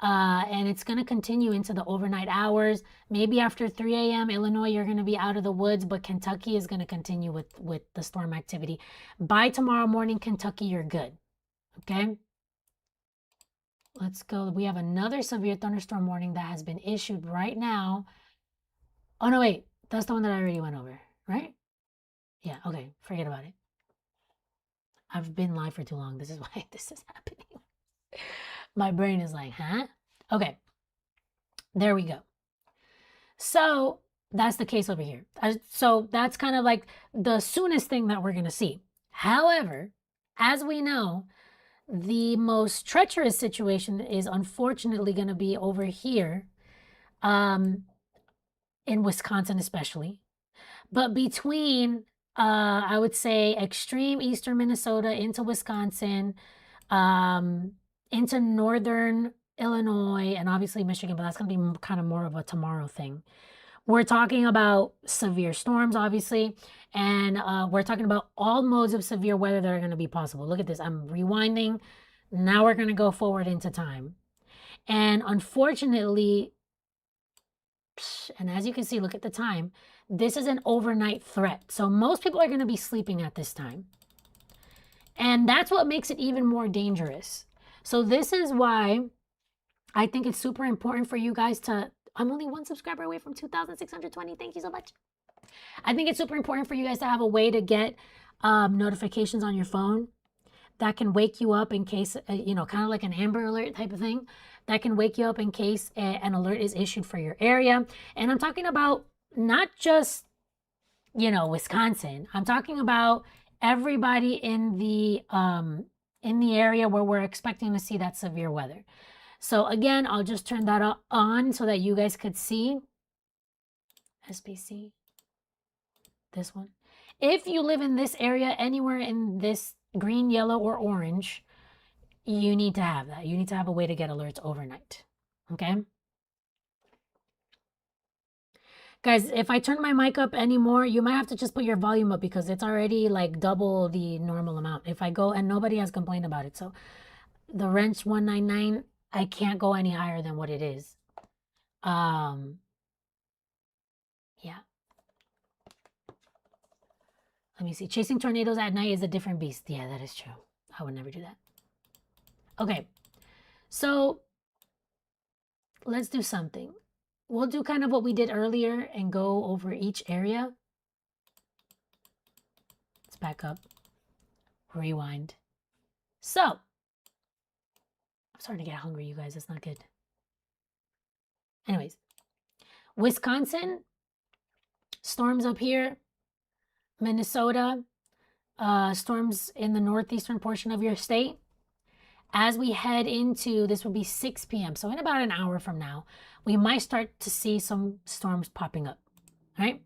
and it's going to continue into the overnight hours. Maybe after 3 a.m., Illinois, you're going to be out of the woods, but Kentucky is going to continue with the storm activity. By tomorrow morning, Kentucky, you're good, okay? Let's go. We have another severe thunderstorm warning that has been issued right now. Oh, no, wait. That's the one that I already went over, right? Yeah, okay. Forget about it. I've been live for too long. This is why this is happening. My brain is like, huh? Okay. There we go. So that's the case over here. So that's kind of like the soonest thing that we're going to see. However, as we know, the most treacherous situation is unfortunately going to be over here, in Wisconsin especially. But between, I would say, extreme eastern Minnesota into Wisconsin, into northern Illinois, and obviously Michigan, but that's going to be kind of more of a tomorrow thing. We're talking about severe storms, obviously, and we're talking about all modes of severe weather that are going to be possible. Look at this. I'm rewinding. Now we're going to go forward into time. And unfortunately, and as you can see, look at the time. This is an overnight threat. So most people are going to be sleeping at this time. And that's what makes it even more dangerous. So this is why I think it's super important for you guys to, I'm only 1 subscriber away from 2,620. Thank you so much. I think it's super important for you guys to have a way to get notifications on your phone that can wake you up in case, kind of like an Amber Alert type of thing, that can wake you up in case an alert is issued for your area. And I'm talking about not just, Wisconsin. I'm talking about everybody in the area where we're expecting to see that severe weather. So again, I'll just turn that on so that you guys could see. SPC, this one. If you live in this area, anywhere in this green, yellow, or orange, you need to have that. You need to have a way to get alerts overnight, okay? Guys, if I turn my mic up anymore, you might have to just put your volume up because it's already like double the normal amount. If I go, and nobody has complained about it, so the wrench 199, I can't go any higher than what it is. Yeah. Let me see. Chasing tornadoes at night is a different beast. Yeah, that is true. I would never do that. Okay. So let's do something. We'll do kind of what we did earlier and go over each area. Let's back up. Rewind. So, I'm starting to get hungry, you guys. It's not good. Anyways, Wisconsin, storms up here. Minnesota, storms in the northeastern portion of your state. As we head into, this will be 6 p.m. So in about an hour from now, we might start to see some storms popping up, right?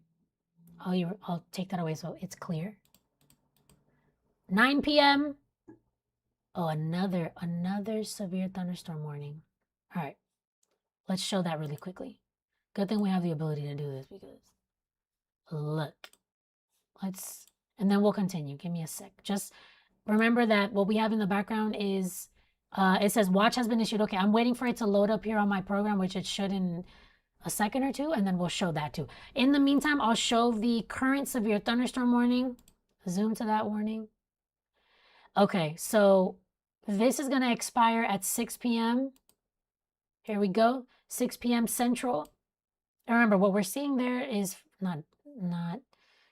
I'll take that away so it's clear. 9 p.m. Oh, another severe thunderstorm warning. All right, let's show that really quickly. Good thing we have the ability to do this because look, and then we'll continue. Give me a sec. Just remember that what we have in the background is, it says watch has been issued. Okay, I'm waiting for it to load up here on my program, which it should in a second or two, and then we'll show that too. In the meantime, I'll show the current severe thunderstorm warning. Zoom to that warning. Okay, so this is going to expire at 6 p.m. Here we go, 6 p.m. Central. And remember, what we're seeing there is not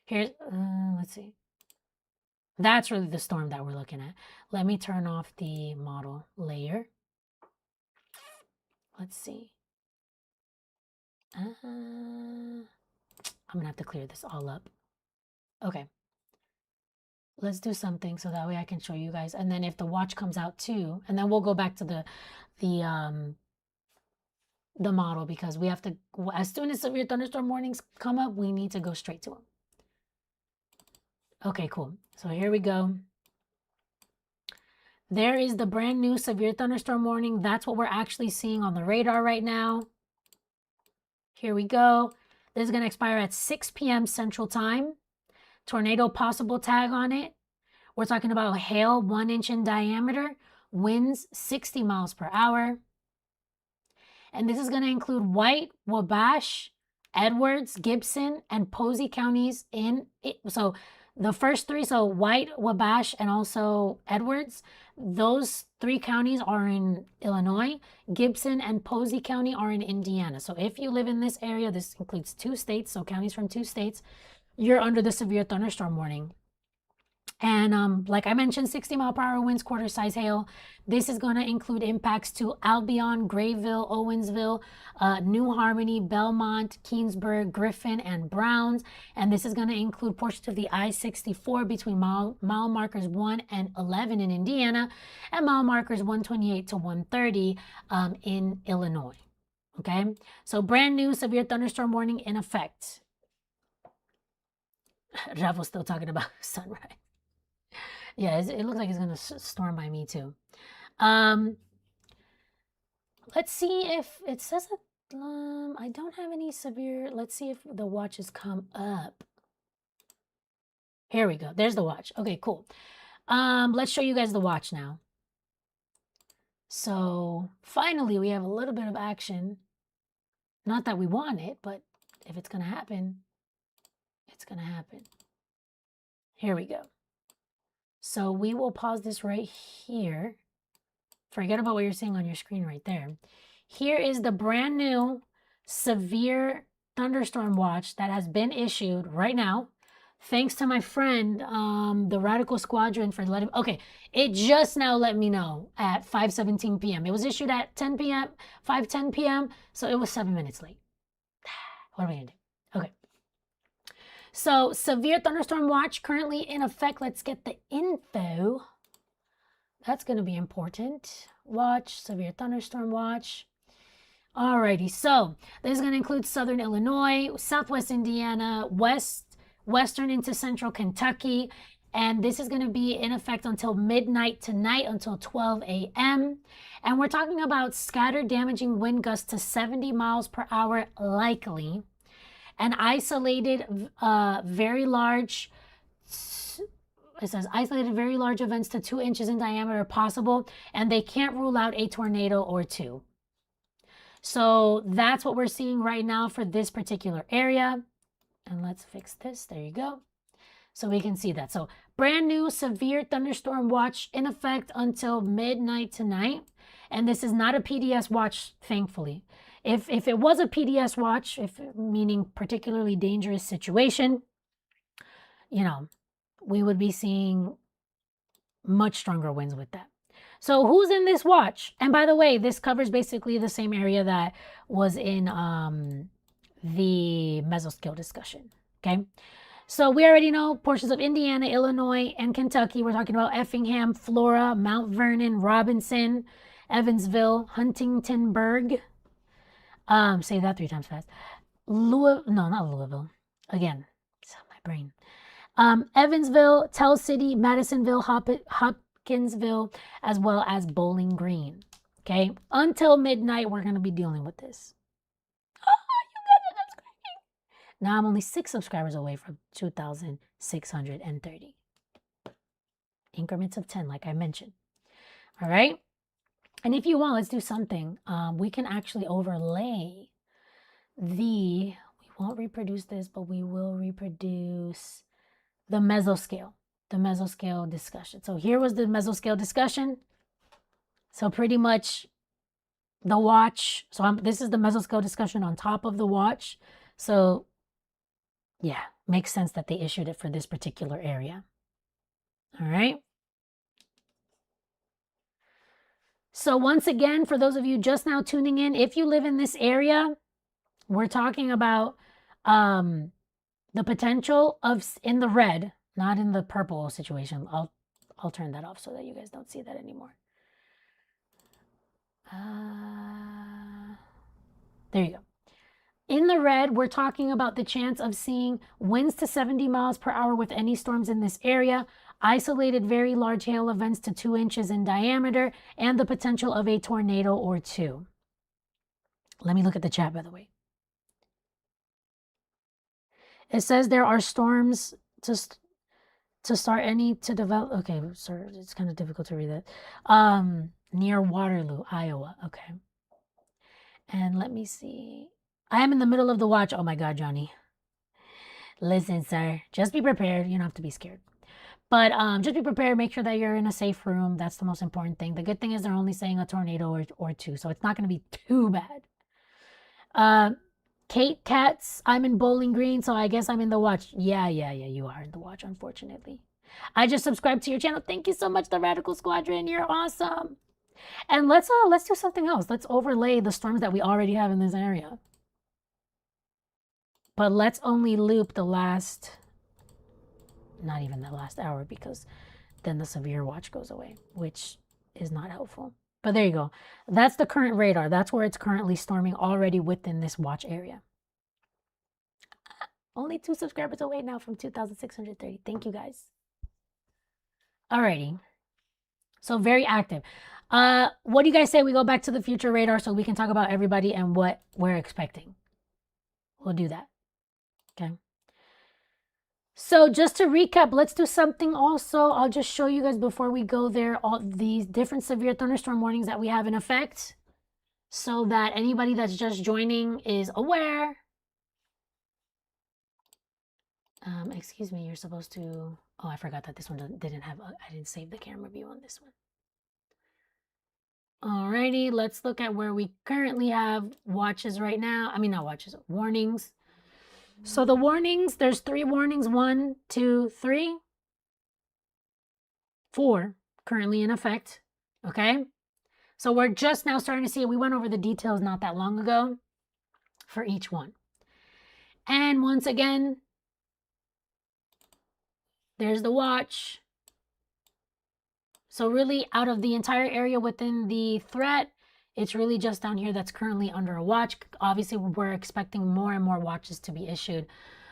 Here's, let's see. That's really the storm that we're looking at. Let me turn off the model layer. Let's see. I'm gonna have to clear this all up. Okay. Let's do something so that way I can show you guys. And then if the watch comes out too, and then we'll go back to the model, because we have to, as soon as severe thunderstorm warnings come up, we need to go straight to them. Okay, cool. So here we go. There is the brand new severe thunderstorm warning. That's what we're actually seeing on the radar right now. Here we go. This is going to expire at 6 p.m. Central Time. Tornado possible tag on it. We're talking about hail 1 inch in diameter, winds 60 miles per hour. And this is going to include White, Wabash, Edwards, Gibson, and Posey counties in it. So the first three, so White, Wabash, and also Edwards, those 3 counties are in Illinois. Gibson and Posey County are in Indiana. So if you live in this area, this includes 2 states, so counties from 2 states, you're under the severe thunderstorm warning. And like I mentioned, 60-mile-per-hour winds, quarter-size hail. This is going to include impacts to Albion, Grayville, Owensville, New Harmony, Belmont, Keensburg, Griffin, and Browns. And this is going to include portions of the I-64 between mile markers 1 and 11 in Indiana, and mile markers 128 to 130 in Illinois. Okay, so brand new severe thunderstorm warning in effect. Ravel's still talking about sunrise. Yeah, it looks like it's going to storm by me too. Let's see if it says that I don't have any severe. Let's see if the watches come up. Here we go. There's the watch. Okay, cool. Let's show you guys the watch now. So finally, we have a little bit of action. Not that we want it, but if it's going to happen, it's going to happen. Here we go. So we will pause this right here. Forget about what you're seeing on your screen right there. Here is the brand new severe thunderstorm watch that has been issued right now. Thanks to my friend, the Radical Squadron, for letting... Okay, it just now let me know at 5:17 p.m. It was issued at 10 p.m., 5:10 p.m., so it was 7 minutes late. What are we going to do? Okay. So, severe thunderstorm watch currently in effect. Let's get the info. That's going to be important. Watch, severe thunderstorm watch. Alrighty, so this is going to include southern Illinois, southwest Indiana, western into central Kentucky, and this is going to be in effect until midnight tonight, until 12 a.m. And we're talking about scattered damaging wind gusts to 70 miles per hour likely. And isolated, very large, it says isolated very large events to 2 inches in diameter possible, and they can't rule out a tornado or 2. So that's what we're seeing right now for this particular area. And let's fix this. There you go. So we can see that. So brand new severe thunderstorm watch in effect until midnight tonight. And this is not a PDS watch, thankfully. If it was a PDS watch, meaning particularly dangerous situation, you know, we would be seeing much stronger winds with that. So who's in this watch? And by the way, this covers basically the same area that was in the mesoscale discussion. Okay. So we already know portions of Indiana, Illinois, and Kentucky. We're talking about Effingham, Flora, Mount Vernon, Robinson, Evansville, Huntingtonburg. Say that 3 times fast. No, not Louisville. Again, it's my brain. Evansville, Tell City, Madisonville, Hopkinsville, as well as Bowling Green. Okay, until midnight, we're going to be dealing with this. Oh, you guys are subscribing. Now I'm only 6 subscribers away from 2,630. Increments of 10, like I mentioned. All right. And if you want, let's do something. We can actually overlay we won't reproduce this, but we will reproduce the mesoscale discussion. So here was the mesoscale discussion. So pretty much the watch. So this is the mesoscale discussion on top of the watch. So Yeah, makes sense that they issued it for this particular area. All right. So once again, for those of you just now tuning in, if you live in this area, we're talking about the potential of in the red, not in the purple situation. I'll turn that off so that you guys don't see that anymore. There you go. In the red, we're talking about the chance of seeing winds to 70 miles per hour with any storms in this area, isolated very large hail events to 2 inches in diameter, and the potential of a tornado or two. Let me look at the chat, by the way. It says there are storms to start any to develop. Okay, sorry, it's kind of difficult to read that. Near Waterloo, Iowa. Okay. And let me see. I am in the middle of the watch. Oh my God, Johnny. Listen, sir, just be prepared. You don't have to be scared. But just be prepared. Make sure that you're in a safe room. That's the most important thing. The good thing is they're only saying a tornado or two, so it's not going to be too bad. Kate Katz, I'm in Bowling Green, so I guess I'm in the watch. Yeah, you are in the watch, unfortunately. I just subscribed to your channel. Thank you so much, the Radical Squadron. You're awesome. And let's do something else. Let's overlay the storms that we already have in this area. But let's only loop the last, not even the last hour, because then the severe watch goes away, which is not helpful. But there you go. That's the current radar. That's where it's currently storming already within this watch area. Only 2 subscribers away now from 2,630. Thank you, guys. Alrighty. So very active. What do you guys say we go back to the future radar so we can talk about everybody and what we're expecting? We'll do that. Okay. So just to recap, let's do something also. I'll just show you guys before we go there all these different severe thunderstorm warnings that we have in effect so that anybody that's just joining is aware. Excuse me, you're supposed to... Oh, I forgot that this one didn't have... I didn't save the camera view on this one. Alrighty, let's look at where we currently have watches right now. I mean, not watches, warnings. So the warnings, there's 3 warnings. 1, 2, 3, 4 currently in effect. Okay. So we're just now starting to see it. We went over the details not that long ago for each one. And once again, there's the watch. So really out of the entire area within the threat, it's really just down here that's currently under a watch. Obviously, we're expecting more and more watches to be issued,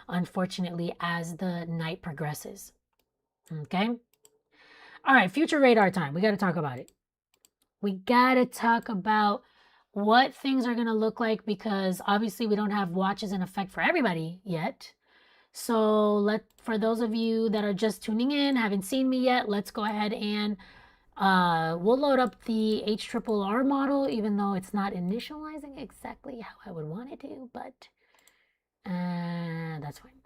unfortunately, as the night progresses. Okay. All right, future radar time. We got to talk about it. We got to talk about what things are going to look like because obviously we don't have watches in effect for everybody yet. So for those of you that are just tuning in, haven't seen me yet, let's go ahead and we'll load up the HRRR model, even though it's not initializing exactly how I would want it to, but that's fine.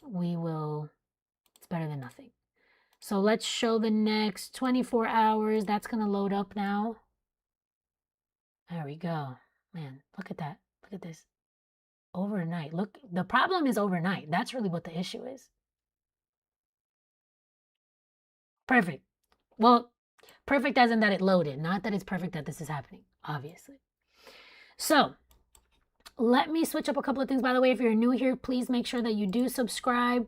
We will, it's better than nothing. So let's show the next 24 hours. That's going to load up now. There we go. Man, look at that. Look at this. Overnight. Look, the problem is overnight. That's really what the issue is. Perfect. Well, perfect as in that it loaded, not that it's perfect that this is happening, obviously. So let me switch up a couple of things. By the way, if you're new here, please make sure that you do subscribe.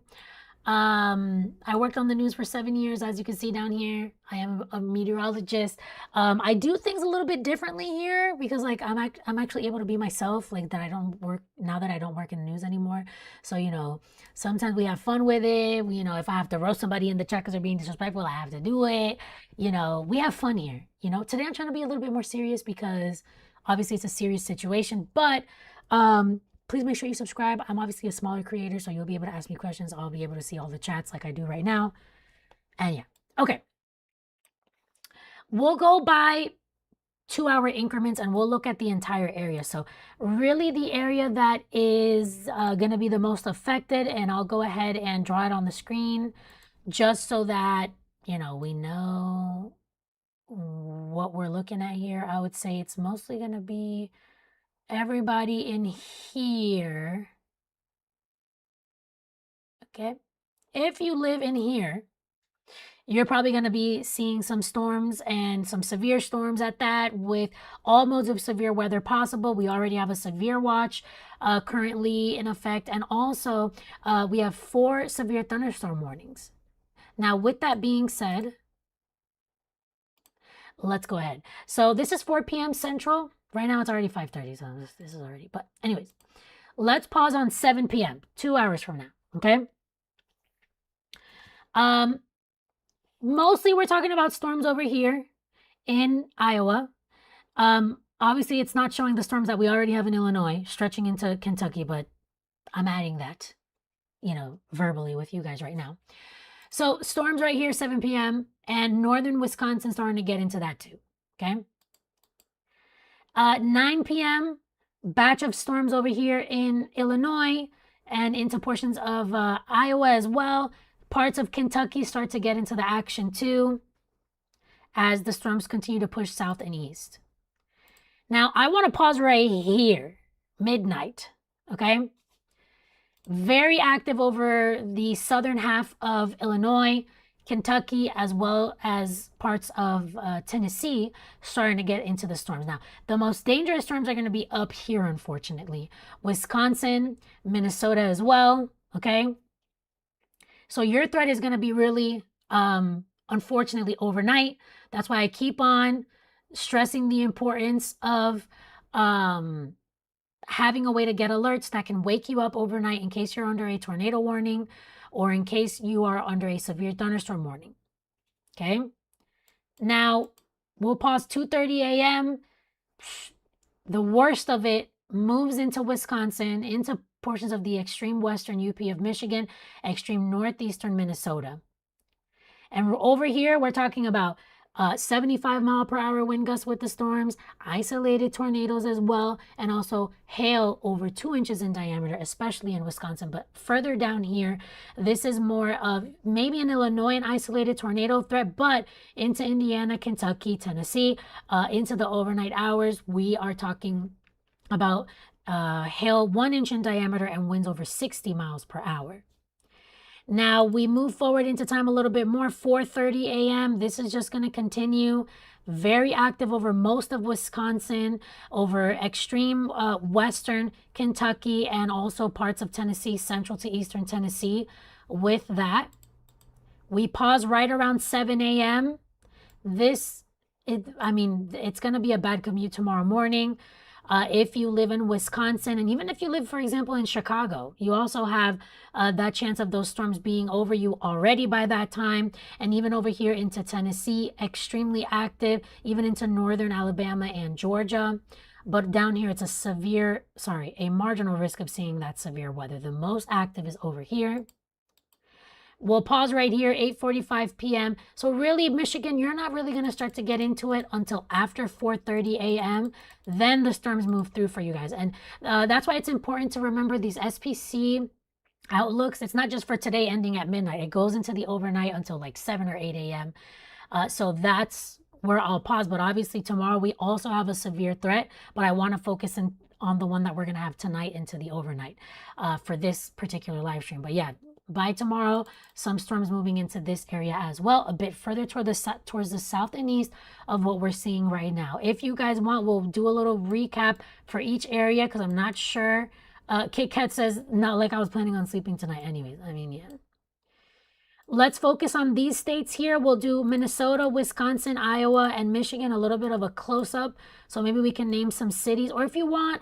I worked on the news for 7 years, as you can see down here. I am a meteorologist. I do things a little bit differently here because like I'm actually able to be myself, like that I don't work now that I don't work in the news anymore. So, you know, sometimes we have fun with it. You know, if I have to roast somebody in the chat because they're being disrespectful, I have to do it. You know, we have fun here. You know, today I'm trying to be a little bit more serious because obviously it's a serious situation, but please make sure you subscribe. I'm obviously a smaller creator, so you'll be able to ask me questions. I'll be able to see all the chats like I do right now. And yeah, okay. We'll go by 2-hour increments and we'll look at the entire area. So really the area that is going to be the most affected, and I'll go ahead and draw it on the screen just so that, you know, we know what we're looking at here. I would say it's mostly going to be everybody in here. Okay. If you live in here, you're probably going to be seeing some storms and some severe storms at that, with all modes of severe weather possible. We already have a severe watch currently in effect. And also, we have 4 severe thunderstorm warnings. Now, with that being said, let's go ahead. So this is 4 p.m. Central. Right now it's already 5:30, so this is already, but anyways, let's pause on 7 p.m., 2 hours from now, okay? Mostly we're talking about storms over here in Iowa. Obviously it's not showing the storms that we already have in Illinois stretching into Kentucky, but I'm adding that, verbally with you guys right now. So storms right here, 7 p.m., and northern Wisconsin starting to get into that too, okay? 9 p.m., batch of storms over here in Illinois and into portions of Iowa as well. Parts of Kentucky start to get into the action too as the storms continue to push south and east. Now, I want to pause right here, midnight, okay? Very active over the southern half of Illinois, Kentucky, as well as parts of Tennessee, starting to get into the storms. Now, the most dangerous storms are going to be up here, unfortunately. Wisconsin, Minnesota as well, okay? So your threat is going to be really, unfortunately, overnight. That's why I keep on stressing the importance of having a way to get alerts that can wake you up overnight in case you're under a tornado warning or in case you are under a severe thunderstorm warning. Okay? Now, we'll pause 2:30 a.m. The worst of it moves into Wisconsin, into portions of the extreme western UP of Michigan, extreme northeastern Minnesota. And over here, we're talking about 75-mile-per-hour wind gusts with the storms, isolated tornadoes as well, and also hail over 2 inches in diameter, especially in Wisconsin. But further down here, this is more of maybe an Illinois an isolated tornado threat, but into Indiana, Kentucky, Tennessee, into the overnight hours, we are talking about hail 1 inch in diameter and winds over 60 miles per hour. Now we move forward into time a little bit more, 4:30 a.m. This is just going to continue. Very active over most of Wisconsin, over extreme western Kentucky, and also parts of Tennessee, central to eastern Tennessee. With that, we pause right around 7 a.m. It's going to be a bad commute tomorrow morning. If you live in Wisconsin, and even if you live, for example, in Chicago, you also have that chance of those storms being over you already by that time. And even over here into Tennessee, extremely active, even into northern Alabama and Georgia. But down here, it's a marginal risk of seeing that severe weather. The most active is over here. We'll pause right here, 8:45 p.m. So really, Michigan, you're not really going to start to get into it until after 4:30 a.m. Then the storms move through for you guys. And that's why it's important to remember these SPC outlooks. It's not just for today ending at midnight. It goes into the overnight until like 7 or 8 a.m. So that's where I'll pause. But obviously tomorrow we also have a severe threat. But I want to focus on the one that we're going to have tonight into the overnight for this particular live stream. But yeah, by tomorrow, some storms moving into this area as well, a bit further towards the south and east of what we're seeing right now. If you guys want, we'll do a little recap for each area because I'm not sure. Kit Kat says, not like I was planning on sleeping tonight anyways. I mean, yeah. Let's focus on these states here. We'll do Minnesota, Wisconsin, Iowa, and Michigan, a little bit of a close-up. So maybe we can name some cities. Or if you want,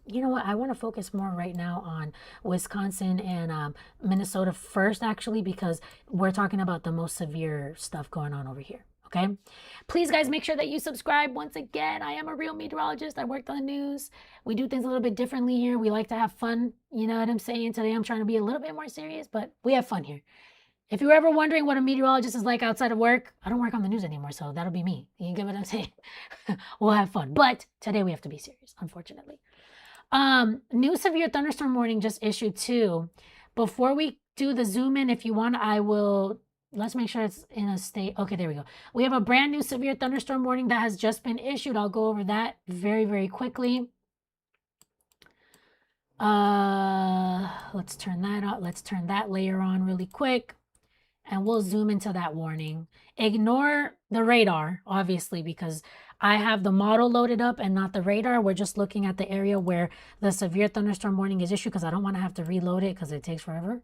you know what? I want to focus more right now on Wisconsin and Minnesota first, actually, because we're talking about the most severe stuff going on over here. Okay? Please, guys, make sure that you subscribe. Once again, I am a real meteorologist. I worked on the news. We do things a little bit differently here. We like to have fun. You know what I'm saying? Today, I'm trying to be a little bit more serious, but we have fun here. If you're ever wondering what a meteorologist is like outside of work, I don't work on the news anymore, so that'll be me. You get what I'm saying? We'll have fun. But today we have to be serious, unfortunately. New severe thunderstorm warning just issued too. Before we do the zoom in, if you want, let's make sure it's in a state. Okay, there we go. We have a brand new severe thunderstorm warning that has just been issued. I'll go over that very, very quickly. Let's turn that on. Let's turn that layer on really quick. And we'll zoom into that warning. Ignore the radar, obviously, because I have the model loaded up and not the radar. We're just looking at the area where the severe thunderstorm warning is issued because I don't want to have to reload it because it takes forever.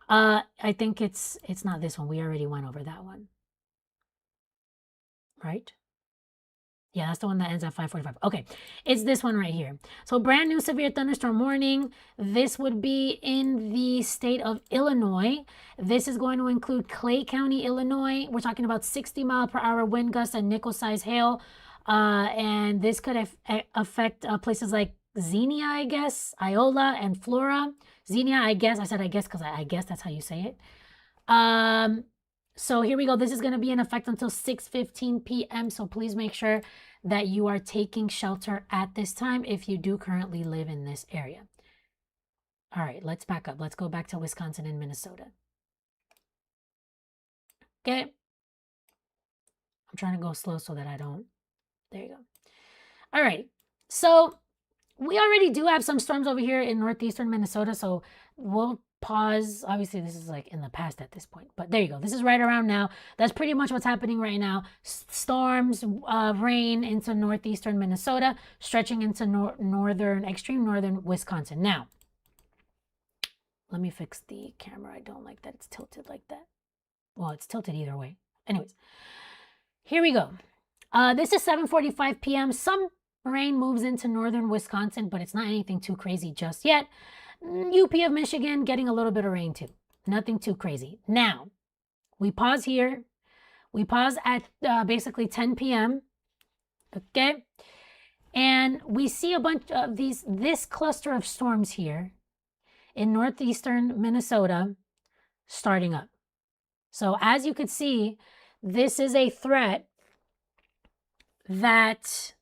I think it's not this one. We already went over that one. Right? Yeah, that's the one that ends at 5:45. Okay, it's this one right here. So brand new severe thunderstorm warning. This would be in the state of Illinois. This is going to include Clay County, Illinois. We're talking about 60-mile-per-hour wind gusts and nickel-size hail. And this could affect places like Xenia, I guess, Iola, and Flora. Xenia, I guess. I said I guess because I guess that's how you say it. So here we go. This is going to be in effect until 6:15 p.m. So please make sure that you are taking shelter at this time if you do currently live in this area. All right, let's back up. Let's go back to Wisconsin and Minnesota. Okay. I'm trying to go slow so that I don't. There you go. All right. So we already do have some storms over here in northeastern Minnesota. So we'll pause. Obviously, this is like in the past at this point, but there you go. This is right around now. That's pretty much what's happening right now. Storms, rain into northeastern Minnesota, stretching into extreme northern Wisconsin. Now, let me fix the camera. I don't like that it's tilted like that. Well, it's tilted either way. Anyways, here we go. This is 7:45 p.m. Some rain moves into northern Wisconsin, but it's not anything too crazy just yet. UP of Michigan getting a little bit of rain too. Nothing too crazy. Now, we pause here. We pause at basically 10 p.m. Okay? And we see a bunch of this cluster of storms here in northeastern Minnesota starting up. So as you could see, this is a threat that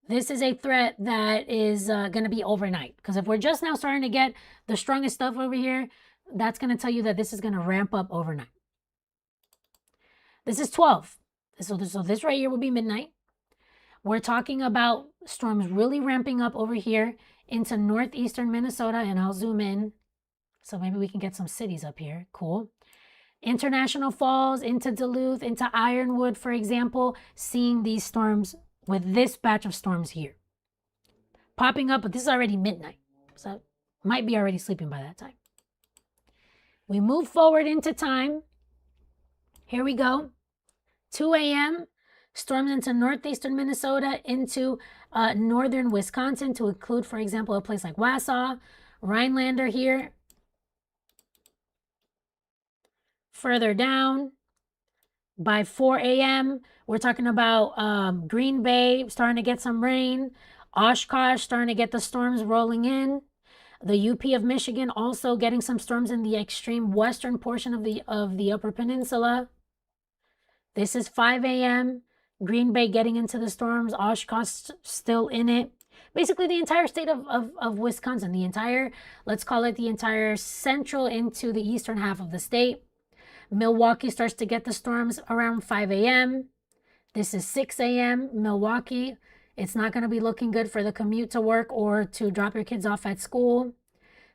is going to be overnight. Because if we're just now starting to get the strongest stuff over here, that's going to tell you that this is going to ramp up overnight. This is 12. So this right here will be midnight. We're talking about storms really ramping up over here into northeastern Minnesota, and I'll zoom in. So maybe we can get some cities up here. Cool. International Falls, into Duluth, into Ironwood, for example, seeing these storms with this batch of storms here popping up, but this is already midnight, so might be already sleeping by that time. We move forward into time. Here we go. 2 a.m. storms into northeastern Minnesota, into northern Wisconsin, to include, for example, a place like Wausau, Rhinelander here. Further down, by 4 a.m., we're talking about Green Bay starting to get some rain. Oshkosh starting to get the storms rolling in. The UP of Michigan also getting some storms in the extreme western portion of the Upper Peninsula. This is 5 a.m. Green Bay getting into the storms. Oshkosh still in it. Basically, the entire state of Wisconsin, let's call it the entire central into the eastern half of the state. Milwaukee starts to get the storms around 5 a.m. This is 6 a.m. Milwaukee. It's not going to be looking good for the commute to work or to drop your kids off at school.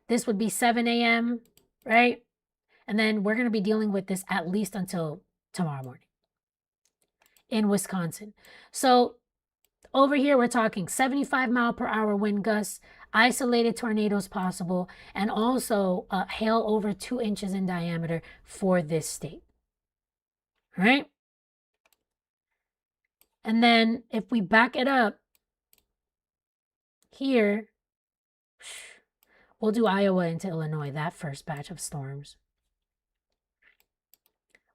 This would be 7 a.m., right? And then we're going to be dealing with this at least until tomorrow morning in Wisconsin. So over here, we're talking 75-mile-per-hour wind gusts, isolated tornadoes possible, and also hail over 2 inches in diameter for this state. All right? And then if we back it up here, we'll do Iowa into Illinois, that first batch of storms,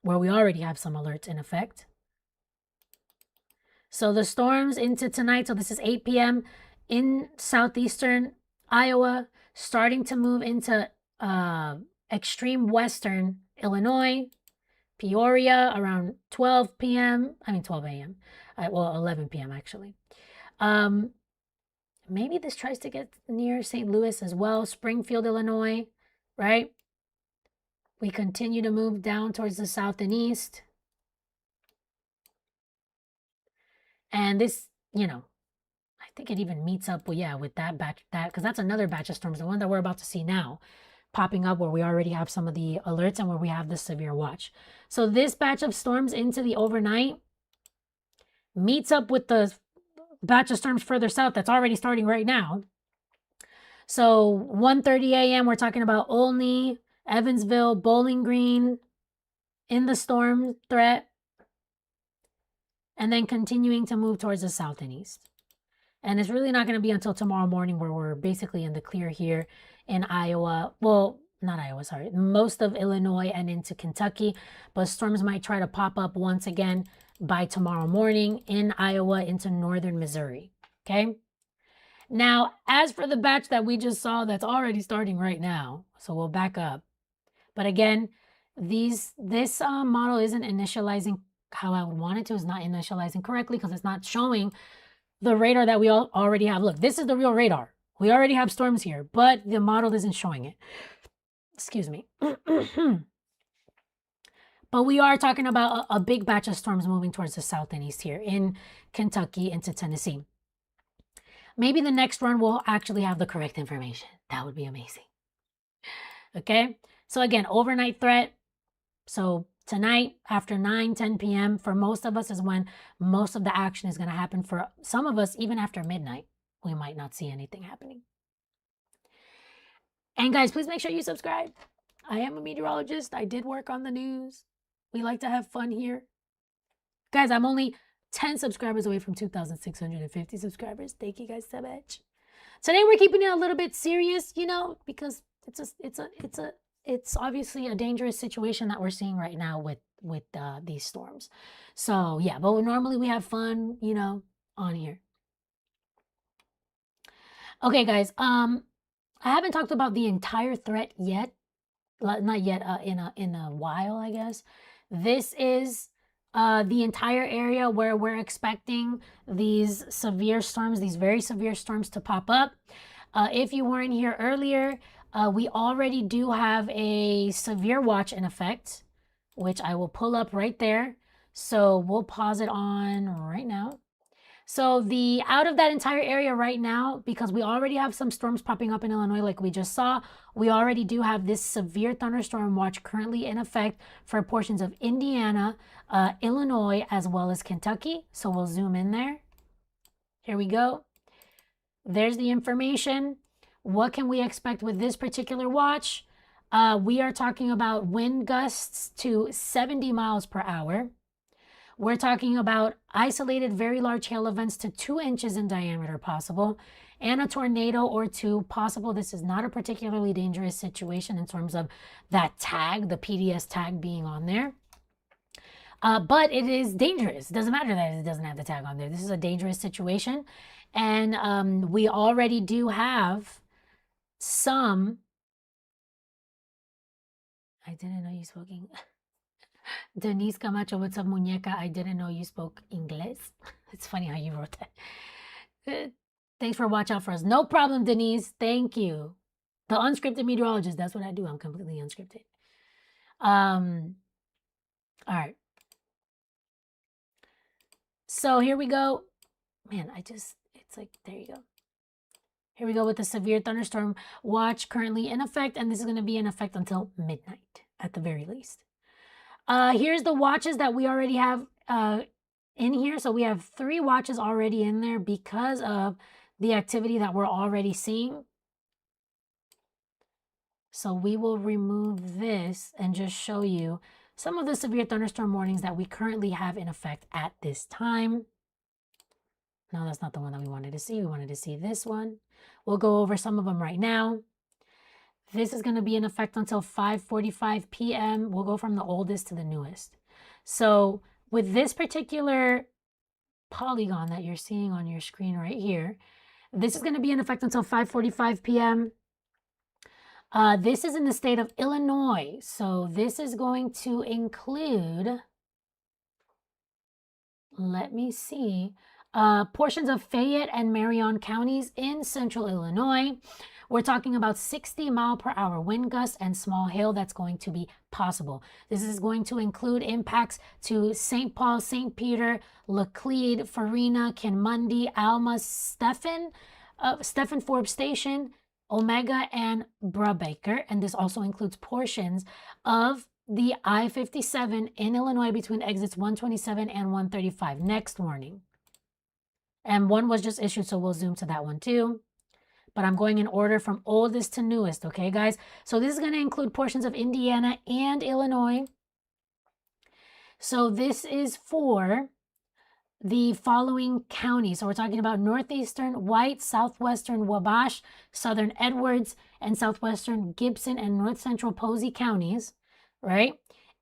where we already have some alerts in effect. So the storms into tonight, so this is 8 p.m. in southeastern Iowa, starting to move into extreme western Illinois, Peoria around 12 a.m. Well, 11 p.m. actually. Maybe this tries to get near St. Louis as well, Springfield, Illinois, right? We continue to move down towards the south and east. And this, I think it even meets up with, yeah, with that batch, because that's another batch of storms, the one that we're about to see now, popping up where we already have some of the alerts and where we have the severe watch. So this batch of storms into the overnight meets up with the batch of storms further south that's already starting right now. So 1:30 a.m., we're talking about Olney, Evansville, Bowling Green in the storm threat, and then continuing to move towards the south and east. And it's really not going to be until tomorrow morning where we're basically in the clear here in Iowa. Well, not Iowa, sorry. Most of Illinois and into Kentucky. But storms might try to pop up once again by tomorrow morning in Iowa into northern Missouri. Okay? Now, as for the batch that we just saw that's already starting right now, so we'll back up. But again, this model isn't initializing how I would want it to. It's not initializing correctly because it's not showing the radar that we already have. Look, this is the real radar. We already have storms here, but the model isn't showing it. Excuse me. But we are talking about a big batch of storms moving towards the south and east here in Kentucky into Tennessee. Maybe the next run will actually have the correct information. That would be amazing. Okay, so again, overnight threat. So tonight after 9-10 p.m. for most of us is when most of the action is going to happen. For some of us, even after midnight, we might not see anything happening. And guys, please make sure you subscribe. I am a meteorologist. I did work on the news. We like to have fun here. Guys, I'm only 10 subscribers away from 2,650 subscribers. Thank you guys so much. Today we're keeping it a little bit serious, you know, because it's obviously a dangerous situation that we're seeing right now with these storms. So yeah, but normally we have fun, you know, on here. Okay, guys. I haven't talked about the entire threat yet. Not yet. In a while, I guess. This is the entire area where we're expecting these severe storms, these very severe storms to pop up. If you weren't here earlier, we already do have a severe watch in effect, which I will pull up right there. So we'll pause it on right now. So out of that entire area right now, because we already have some storms popping up in Illinois like we just saw, we already do have this severe thunderstorm watch currently in effect for portions of Indiana, Illinois, as well as Kentucky. So we'll zoom in there. Here we go. There's the information. What can we expect with this particular watch? We are talking about wind gusts to 70 miles per hour. We're talking about isolated very large hail events to 2 inches in diameter possible, and a tornado or 2 possible. This is not a particularly dangerous situation in terms of that tag, the PDS tag being on there. But it is dangerous. It doesn't matter that it doesn't have the tag on there. This is a dangerous situation. And we already do have some... I didn't know you spoke English. Denise Camacho, what's up, muñeca? I didn't know you spoke English. It's funny how you wrote that. Thanks for watch out for us. No problem, Denise. Thank you. The unscripted meteorologist. That's what I do. I'm completely unscripted. All right. So here we go. Man, it's like, there you go. Here we go with the severe thunderstorm watch currently in effect. And this is going to be in effect until midnight at the very least. Here's the watches that we already have in here. So we have 3 watches already in there because of the activity that we're already seeing. So we will remove this and just show you some of the severe thunderstorm warnings that we currently have in effect at this time. No, that's not the one that we wanted to see. We wanted to see this one. We'll go over some of them right now. This is going to be in effect until 5:45 p.m. We'll go from the oldest to the newest. So with this particular polygon that you're seeing on your screen right here, this is going to be in effect until 5:45 p.m. This is in the state of Illinois. So this is going to include, let me see, Portions of Fayette and Marion counties in central Illinois. We're talking about 60-mile-per-hour wind gusts and small hail that's going to be possible. This is going to include impacts to St. Paul, St. Peter, Laclede, Farina, Kinmundy, Alma, Stephen Forbes Station, Omega, and Brubaker. And this also includes portions of the I-57 in Illinois between exits 127 and 135. Next warning. And one was just issued, so we'll zoom to that one too. But I'm going in order from oldest to newest, okay, guys? So this is going to include portions of Indiana and Illinois. So this is for the following counties. So we're talking about northeastern White, southwestern Wabash, southern Edwards, and southwestern Gibson and north central Posey counties, right?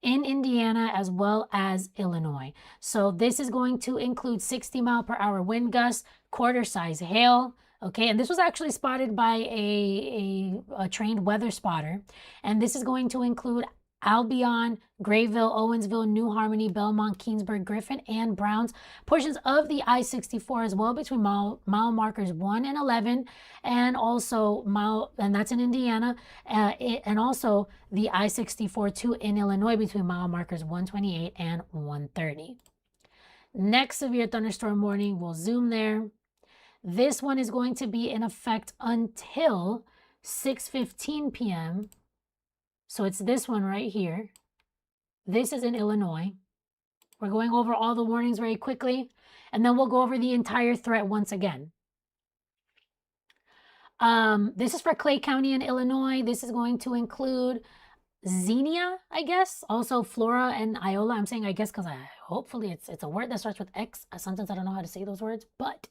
In Indiana as well as Illinois. So this is going to include 60-mile-per-hour wind gusts, quarter-size hail, okay? And this was actually spotted by a trained weather spotter. And this is going to include Albion, Grayville, Owensville, New Harmony, Belmont, Keensburg, Griffin, and Browns. Portions of the I-64 as well between mile markers 1 and 11, and also and that's in Indiana, and also the I-64 2 in Illinois between mile markers 128 and 130. Next severe thunderstorm warning, we'll zoom there. This one is going to be in effect until 6:15 p.m. So it's this one right here. This is in Illinois. We're going over all the warnings very quickly, and then we'll go over the entire threat once again. This is for Clay County in Illinois. This is going to include Xenia, I guess. Also Flora and Iola. I'm saying I guess because hopefully it's a word that starts with X. Sometimes I don't know how to say those words, but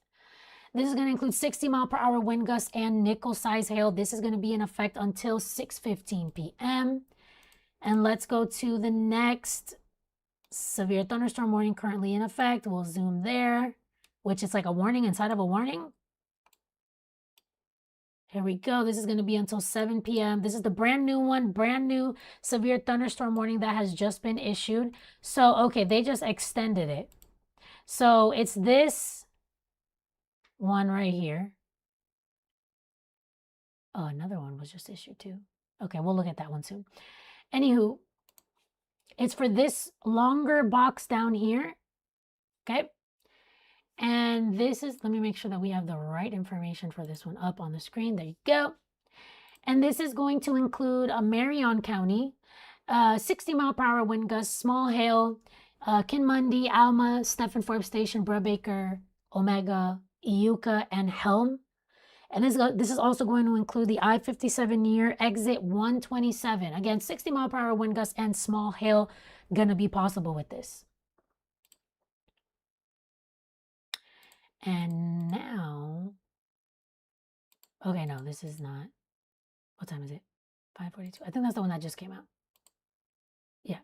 this is going to include 60-mile-per-hour wind gusts and nickel-size hail. This is going to be in effect until 6:15 p.m. And let's go to the next severe thunderstorm warning currently in effect. We'll zoom there, which is like a warning inside of a warning. Here we go. This is going to be until 7 p.m. This is the brand new one, brand new severe thunderstorm warning that has just been issued. So, okay, they just extended it. So it's this one right here. Oh, another one was just issued too. Okay, we'll look at that one soon. Anywho, it's for this longer box down here. Okay. And this is, let me make sure that we have the right information for this one up on the screen. There you go. And this is going to include Marion County, 60-mile-per-hour wind gusts, small hail, Kinmundy, Alma, Stephen Forbes Station, Brubaker, Omega, Iuka, and Helm. And this is also going to include the I-57 near exit 127. Again, 60-mile-per-hour wind gusts and small hail going to be possible with this. And now, okay, no, this is not. What time is it? 5:42. I think that's the one that just came out. Yeah.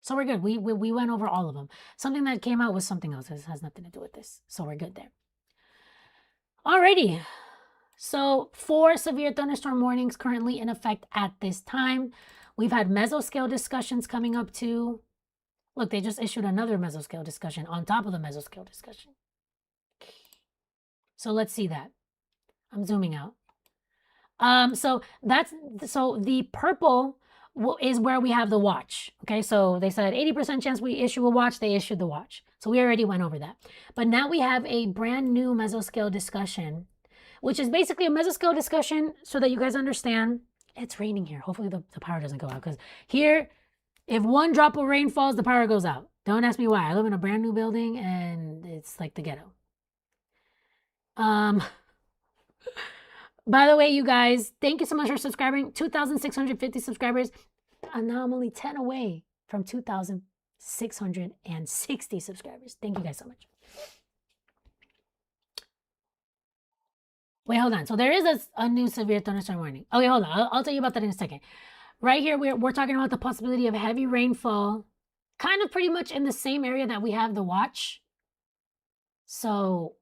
So we're good. We went over all of them. Something that came out was something else. It has nothing to do with this. So we're good there. Alrighty. So 4 severe thunderstorm warnings currently in effect at this time. We've had mesoscale discussions coming up too. Look, they just issued another mesoscale discussion on top of the mesoscale discussion. So let's see that. I'm zooming out. So the purple is where we have the watch. Okay, so they said 80% chance we issue a watch. They issued the watch. So we already went over that. But now we have a brand new mesoscale discussion, which is basically a mesoscale discussion so that you guys understand. It's raining here. Hopefully the power doesn't go out, because here, if one drop of rain falls, the power goes out. Don't ask me why. I live in a brand new building and it's like the ghetto. By the way, you guys, thank you so much for subscribing. 2,650 subscribers. I'm now only 10 away from 2,660 subscribers. Thank you guys so much. Wait, hold on. So there is a new severe thunderstorm warning. Okay, hold on. I'll tell you about that in a second. Right here, we're talking about the possibility of heavy rainfall, kind of pretty much in the same area that we have the watch. So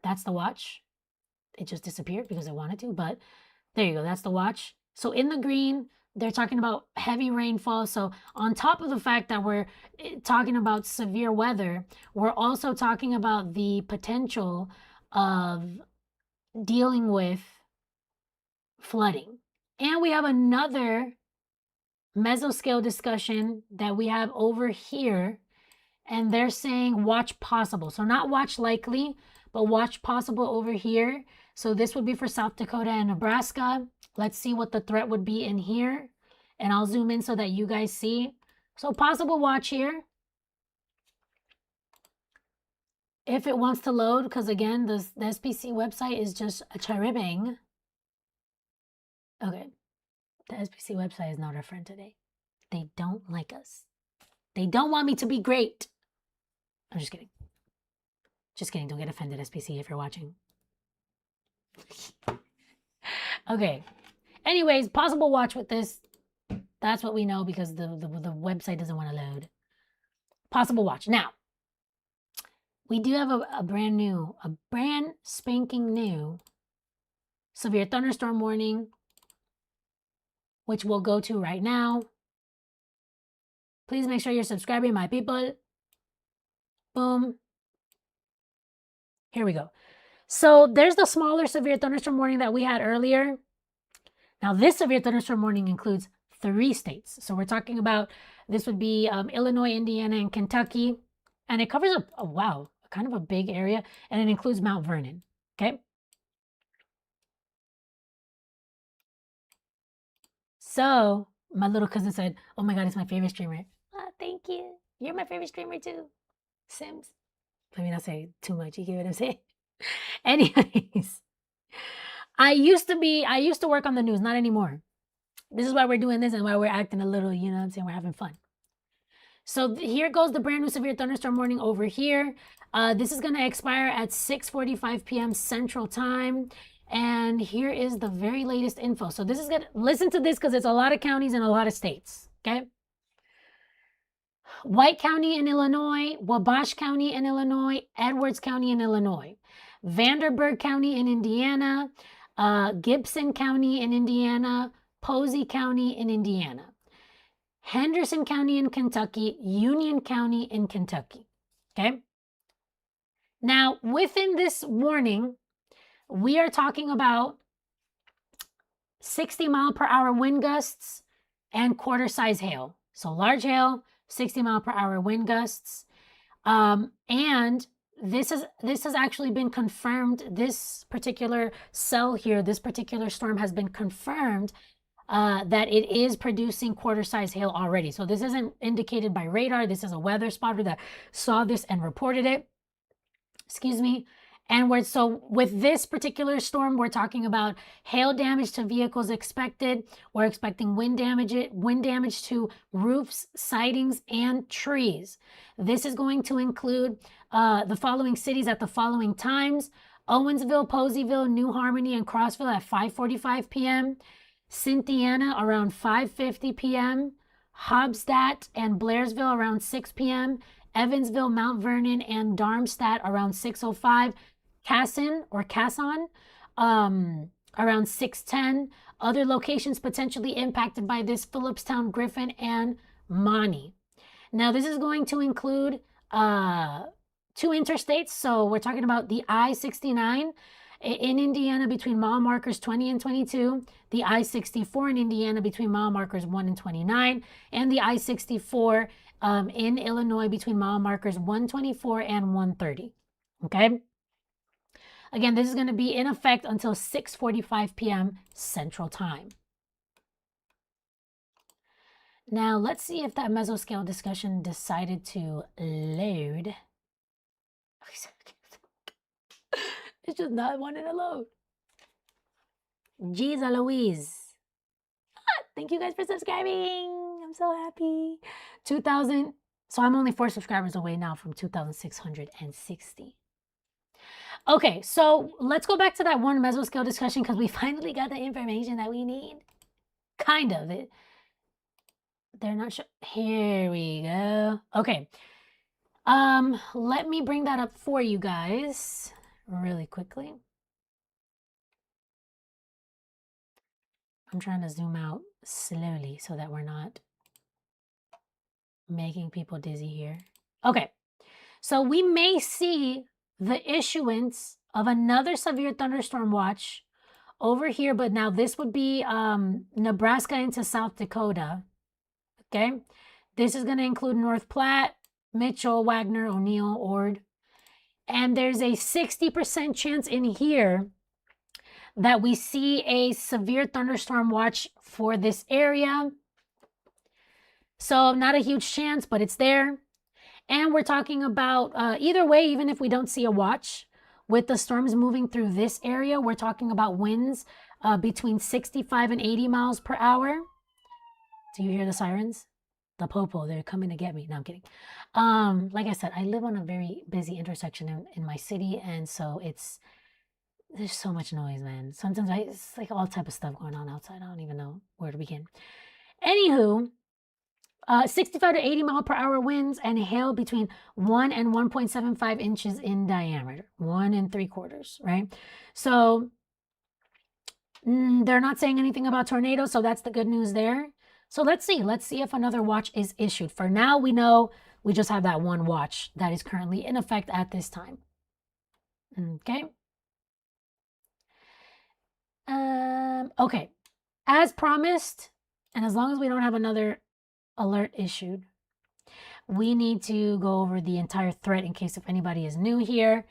that's the watch. It just disappeared because I wanted to, but there you go. That's the watch. So in the green, they're talking about heavy rainfall. So on top of the fact that we're talking about severe weather, we're also talking about the potential of dealing with flooding. And we have another mesoscale discussion that we have over here, and they're saying watch possible. So not watch likely, but watch possible over here. So this would be for South Dakota and Nebraska. Let's see what the threat would be in here. And I'll zoom in so that you guys see. So possible watch here. If it wants to load, because again, the SPC website is just a chirping. Okay, the SPC website is not our friend today. They don't like us. They don't want me to be great. I'm just kidding. Just kidding. Don't get offended, SPC, if you're watching. Okay. Anyways, possible watch with this. That's what we know because the website doesn't want to load. Possible watch. Now, we do have a brand spanking new severe thunderstorm warning, which we'll go to right now. Please make sure you're subscribing, my people. Boom. Here we go. So there's the smaller severe thunderstorm warning that we had earlier. Now, this severe thunderstorm warning includes 3 states. So we're talking about, this would be Illinois, Indiana, and Kentucky. And it covers kind of a big area. And it includes Mount Vernon. Okay. So my little cousin said, oh my God, it's my favorite streamer. Thank you. You're my favorite streamer too. Sims. Let me not say too much. You get what I'm saying? Anyways, I used to work on the news, not anymore. This is why we're doing this and why we're acting a little, you know what I'm saying? We're having fun. So here goes the brand new severe thunderstorm warning over here. This is going to expire at 6:45 p.m. Central Time. And here is the very latest info. So this is going to, listen to this because it's a lot of counties and a lot of states, okay? White County in Illinois, Wabash County in Illinois, Edwards County in Illinois, Vanderburgh County in Indiana, Gibson County in Indiana, Posey County in Indiana, Henderson County in Kentucky, Union County in Kentucky, okay? Now, within this warning, we are talking about 60-mile-per-hour wind gusts and quarter-size hail. So large hail, 60-mile-per-hour wind gusts. And this has actually been confirmed. This particular cell here, this particular storm has been confirmed that it is producing quarter-size hail already. So this isn't indicated by radar. This is a weather spotter that saw this and reported it. Excuse me. And so with this particular storm, we're talking about hail damage to vehicles expected. We're expecting wind damage to roofs, sidings, and trees. This is going to include the following cities at the following times: Owensville, Poseyville, New Harmony, and Crossville at 5:45 p.m., Cynthiana around 5:50 p.m., Hobstadt and Blairsville around 6 p.m., Evansville, Mount Vernon, and Darmstadt around 6:05, Casson around 6:10. Other locations potentially impacted by this: Phillipstown, Griffin, and Monty. Now, this is going to include 2 interstates. So we're talking about the I-69 in Indiana between mile markers 20 and 22, the I-64 in Indiana between mile markers 1 and 29, and the I-64 in Illinois between mile markers 124 and 130. Okay? Again, this is going to be in effect until 6:45 p.m. Central Time. Now, let's see if that mesoscale discussion decided to load. It's just not wanting to load. Jeez Louise. Thank you guys for subscribing. I'm so happy. 2,000. So I'm only 4 subscribers away now from 2,660. Okay, so let's go back to that one mesoscale discussion because we finally got the information that we need. Kind of it. They're not sure. Here we go. Okay. Let me bring that up for you guys really quickly. I'm trying to zoom out slowly so that we're not making people dizzy here. Okay, so we may see the issuance of another severe thunderstorm watch over here, but now this would be Nebraska into South Dakota. Okay, this is going to include North Platte, Mitchell, Wagner, O'Neill, Ord. And there's a 60% chance in here that we see a severe thunderstorm watch for this area. So not a huge chance, but it's there. And we're talking about either way, even if we don't see a watch, with the storms moving through this area, we're talking about winds between 65 and 80 miles per hour. Do you hear the sirens? The popo, they're coming to get me. No, I'm kidding. Like I said, I live on a very busy intersection in my city, and so there's so much noise, man. Sometimes it's like all type of stuff going on outside. I don't even know where to begin. Anywho, 65 to 80 mile per hour winds and hail between 1 and 1.75 inches in diameter, 1 3/4, right? So they're not saying anything about tornadoes, so that's the good news there. So let's see if another watch is issued. For now, we know we just have that one watch that is currently in effect at this time. Okay. Okay. As promised, and as long as we don't have another alert issued, we need to go over the entire threat in case if anybody is new here,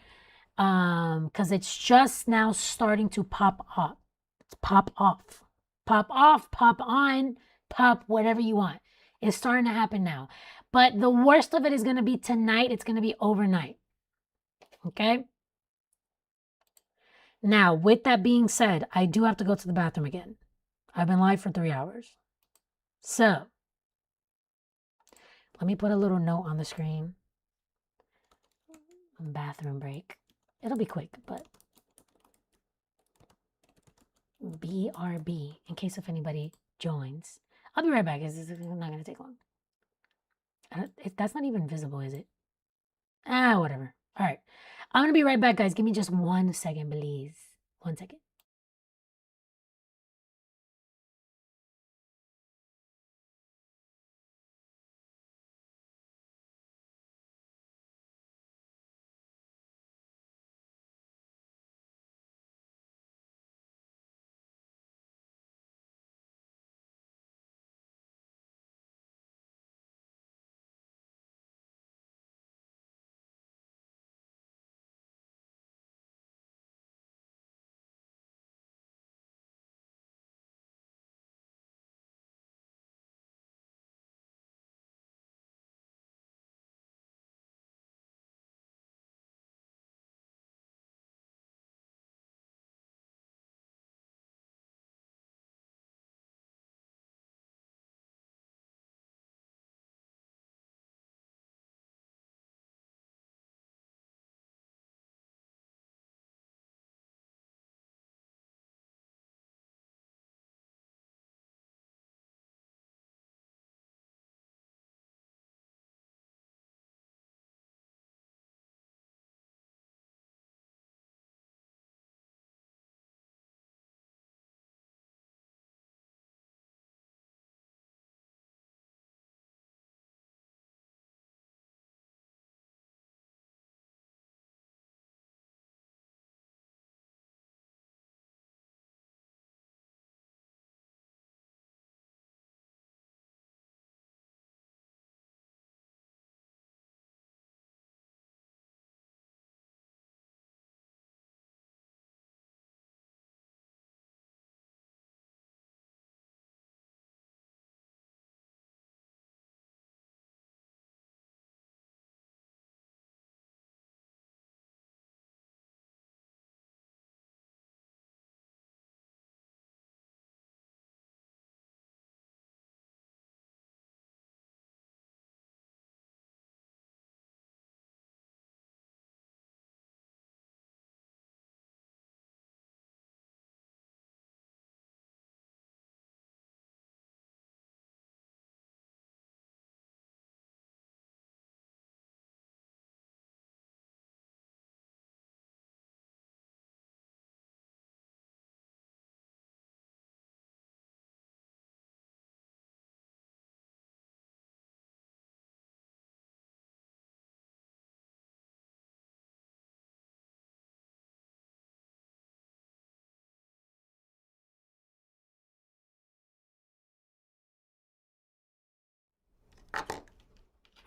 because it's just now starting to pop up. It's pop off, pop on, pop whatever you want. It's starting to happen now. But the worst of it is going to be tonight. It's going to be overnight. Okay? Now, with that being said, I do have to go to the bathroom again. I've been live for 3 hours. So, let me put a little note on the screen. Bathroom break. It'll be quick, but BRB, in case if anybody joins. I'll be right back. It's not going to take long. That's not even visible, is it? Whatever. All right. I'm going to be right back, guys. Give me just 1 second, please. 1 second.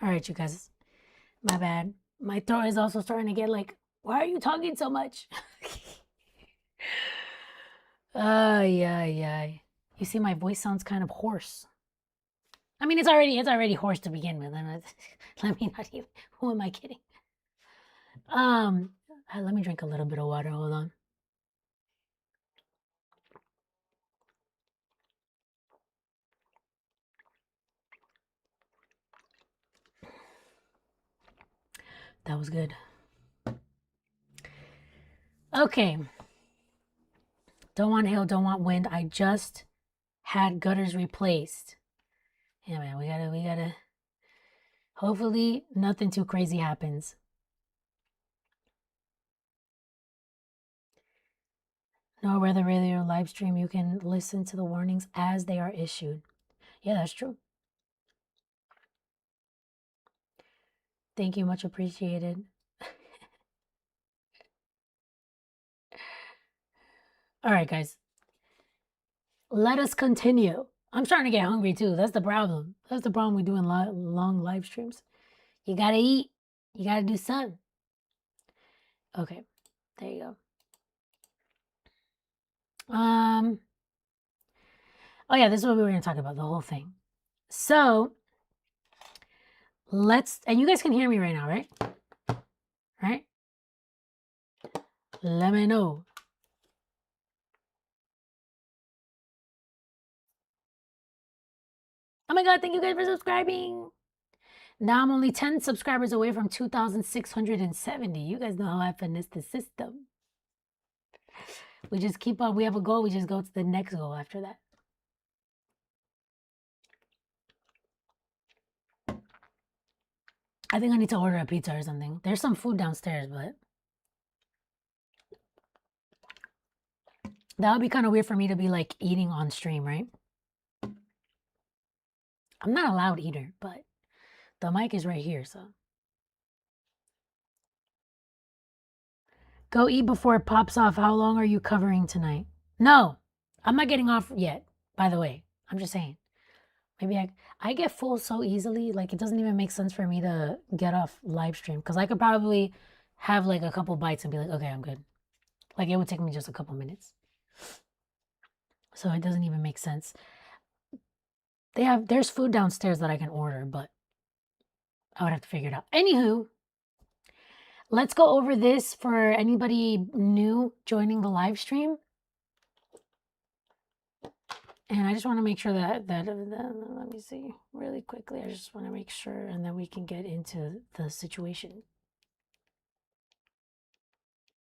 All right, you guys. My bad. My throat is also starting to get like, why are you talking so much? Yeah. You see, my voice sounds kind of hoarse. I mean, it's already hoarse to begin with. Let me not even. Who am I kidding? Let me drink a little bit of water. Hold on. That was good. Okay. Don't want hail, don't want wind. I just had gutters replaced. Yeah, man, we gotta. Hopefully, nothing too crazy happens. No weather radio live stream. You can listen to the warnings as they are issued. Yeah, that's true. Thank you, much appreciated. All right, guys. Let us continue. I'm starting to get hungry too. That's the problem. That's the problem with doing long live streams. You gotta eat. You gotta do something. Okay, there you go. Oh yeah, this is what we were gonna talk about, the whole thing. So and you guys can hear me right now, right? Right? Let me know. Oh my God, thank you guys for subscribing. Now I'm only 10 subscribers away from 2,670. You guys know how I finesse the system. We just keep on, we have a goal, we just go to the next goal after that. I think I need to order a pizza or something. There's some food downstairs, but that would be kind of weird for me to be like eating on stream, right? I'm not a loud eater, but the mic is right here, so. Go eat before it pops off. How long are you covering tonight? No, I'm not getting off yet, by the way. I'm just saying. Maybe I get full so easily, like it doesn't even make sense for me to get off live stream because I could probably have like a couple bites and be like, okay, I'm good. Like it would take me just a couple minutes. So it doesn't even make sense. There's food downstairs that I can order, but I would have to figure it out. Anywho, let's go over this for anybody new joining the live stream. And I just want to make sure that let me see really quickly. I just want to make sure, and then we can get into the situation.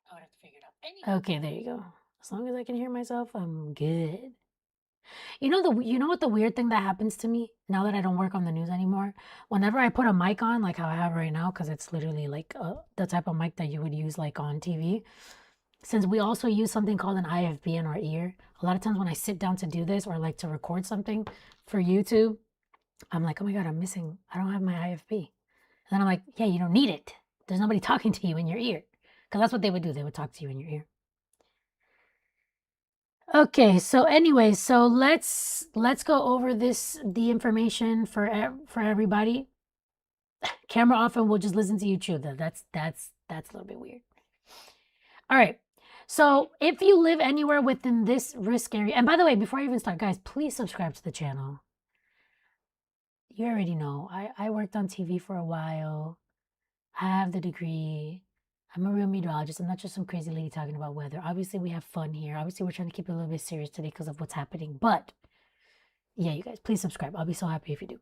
I would have to figure it out. Okay, there you go. As long as I can hear myself, I'm good. You know what the weird thing that happens to me now that I don't work on the news anymore? Whenever I put a mic on, like how I have right now, because it's literally like the type of mic that you would use like on TV. Since we also use something called an IFB in our ear, a lot of times when I sit down to do this or like to record something for YouTube, I'm like, oh my God, I don't have my IFB. And then I'm like, yeah, you don't need it. There's nobody talking to you in your ear. Because that's what they would do. They would talk to you in your ear. Okay, so anyway, so let's go over the information for everybody. Camera off and we'll just listen to you chew. That's a little bit weird. All right. So if you live anywhere within this risk area, and by the way, before I even start, guys, please subscribe to the channel. You already know. I worked on TV for a while. I have the degree. I'm a real meteorologist. I'm not just some crazy lady talking about weather. Obviously, we have fun here. Obviously, we're trying to keep it a little bit serious today because of what's happening. But yeah, you guys, please subscribe. I'll be so happy if you do.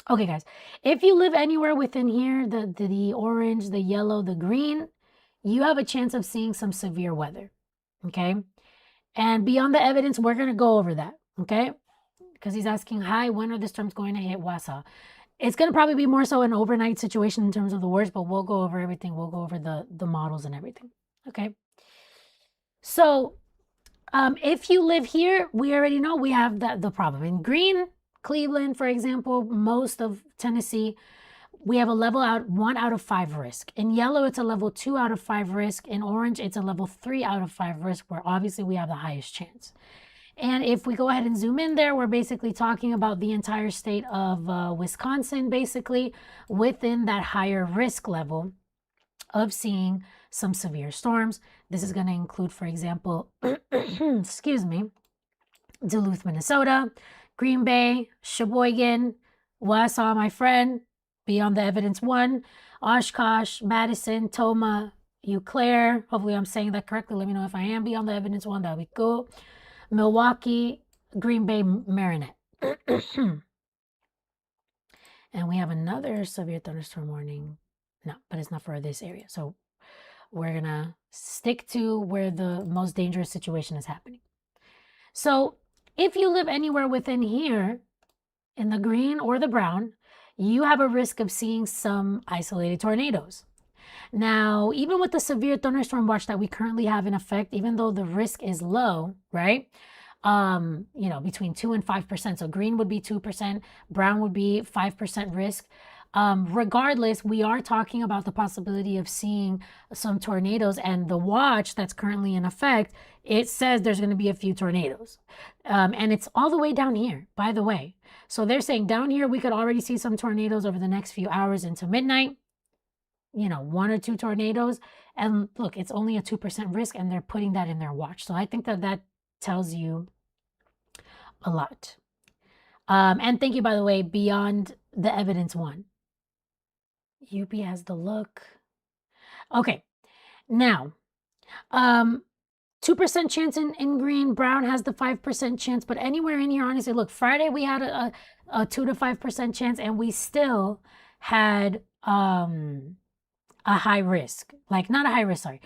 Okay, guys, if you live anywhere within here, the orange, the yellow, the green, you have a chance of seeing some severe weather. Okay, and beyond the evidence, we're gonna go over that. Okay, because he's asking, hi, when are the storms going to hit Wausau? It's going to probably be more so an overnight situation in terms of the worst, but we'll go over everything. We'll go over the models and everything. Okay. So if you live here, we already know we have the problem. In green, Cleveland, for example, most of Tennessee, we have a level 1 out of 5 risk. In yellow, it's a level 2 out of 5 risk. In orange, it's a level 3 out of 5 risk, where obviously we have the highest chance. And if we go ahead and zoom in there, we're basically talking about the entire state of Wisconsin, basically within that higher risk level of seeing some severe storms. This is going to include, for example, excuse me, Duluth, Minnesota, Green Bay, Sheboygan, Wausau, my friend, Beyond the Evidence 1, Oshkosh, Madison, Toma, Eau Claire. Hopefully I'm saying that correctly. Let me know if I am Beyond the Evidence 1. That would be cool. Milwaukee, Green Bay, Marinette. And we have another severe thunderstorm warning. No, but it's not for this area. So we're going to stick to where the most dangerous situation is happening. So if you live anywhere within here, in the green or the brown, you have a risk of seeing some isolated tornadoes. Now, even with the severe thunderstorm watch that we currently have in effect, even though the risk is low, right? Between 2 and 5%. So green would be 2%, brown would be 5% risk. Regardless, we are talking about the possibility of seeing some tornadoes, and the watch that's currently in effect, it says there's going to be a few tornadoes. And it's all the way down here, by the way. So they're saying down here, we could already see some tornadoes over the next few hours into midnight, 1 or 2 tornadoes. And look, it's only a 2% risk, and they're putting that in their watch. So I think that tells you a lot. And thank you, by the way, Beyond the Evidence 1. UP has the look. Okay, now, 2% chance in green, brown has the 5% chance, but anywhere in here, honestly, look, Friday we had a 2 to 5% chance, and we still had a high risk. Like, not a high risk, sorry.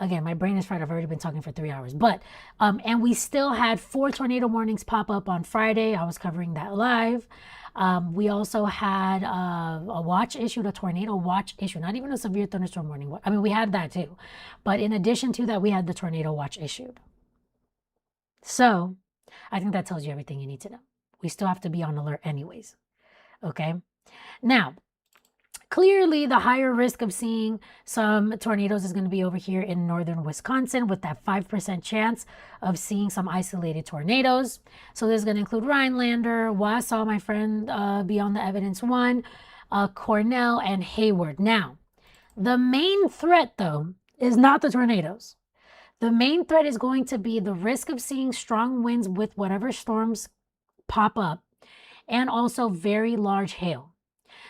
Again, my brain is fried. I've already been talking for 3 hours. But, and we still had 4 tornado warnings pop up on Friday. I was covering that live. We also had a watch issued, a tornado watch issued, not even a severe thunderstorm warning. I mean, we had that too. But in addition to that, we had the tornado watch issued. So I think that tells you everything you need to know. We still have to be on alert anyways. Okay. Now, clearly, the higher risk of seeing some tornadoes is going to be over here in northern Wisconsin with that 5% chance of seeing some isolated tornadoes. So this is going to include Rhinelander, Wausau, my friend, Beyond the Evidence 1, Cornell, and Hayward. Now, the main threat, though, is not the tornadoes. The main threat is going to be the risk of seeing strong winds with whatever storms pop up, and also very large hail.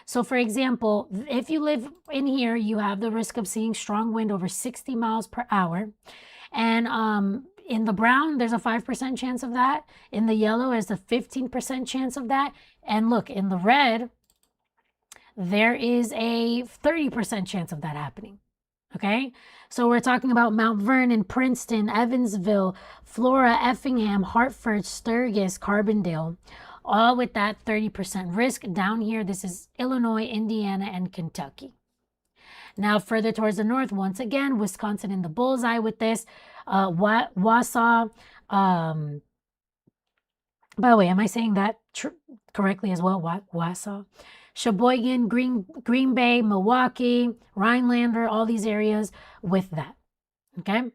So for example, if you live in here, you have the risk of seeing strong wind over 60 miles per hour. And in the brown, there's a 5% chance of that. In the yellow, there's a 15% chance of that. And look, in the red, there is a 30% chance of that happening. Okay, so we're talking about Mount Vernon, Princeton, Evansville, Flora, Effingham, Hartford, Sturgis, Carbondale, all with that 30% risk. Down here, this is Illinois, Indiana, and Kentucky. Now, further towards the north, once again, Wisconsin in the bullseye with this. Wausau. By the way, am I saying that correctly as well? Wausau. Sheboygan, Green Bay, Milwaukee, Rhinelander, all these areas with that. Okay?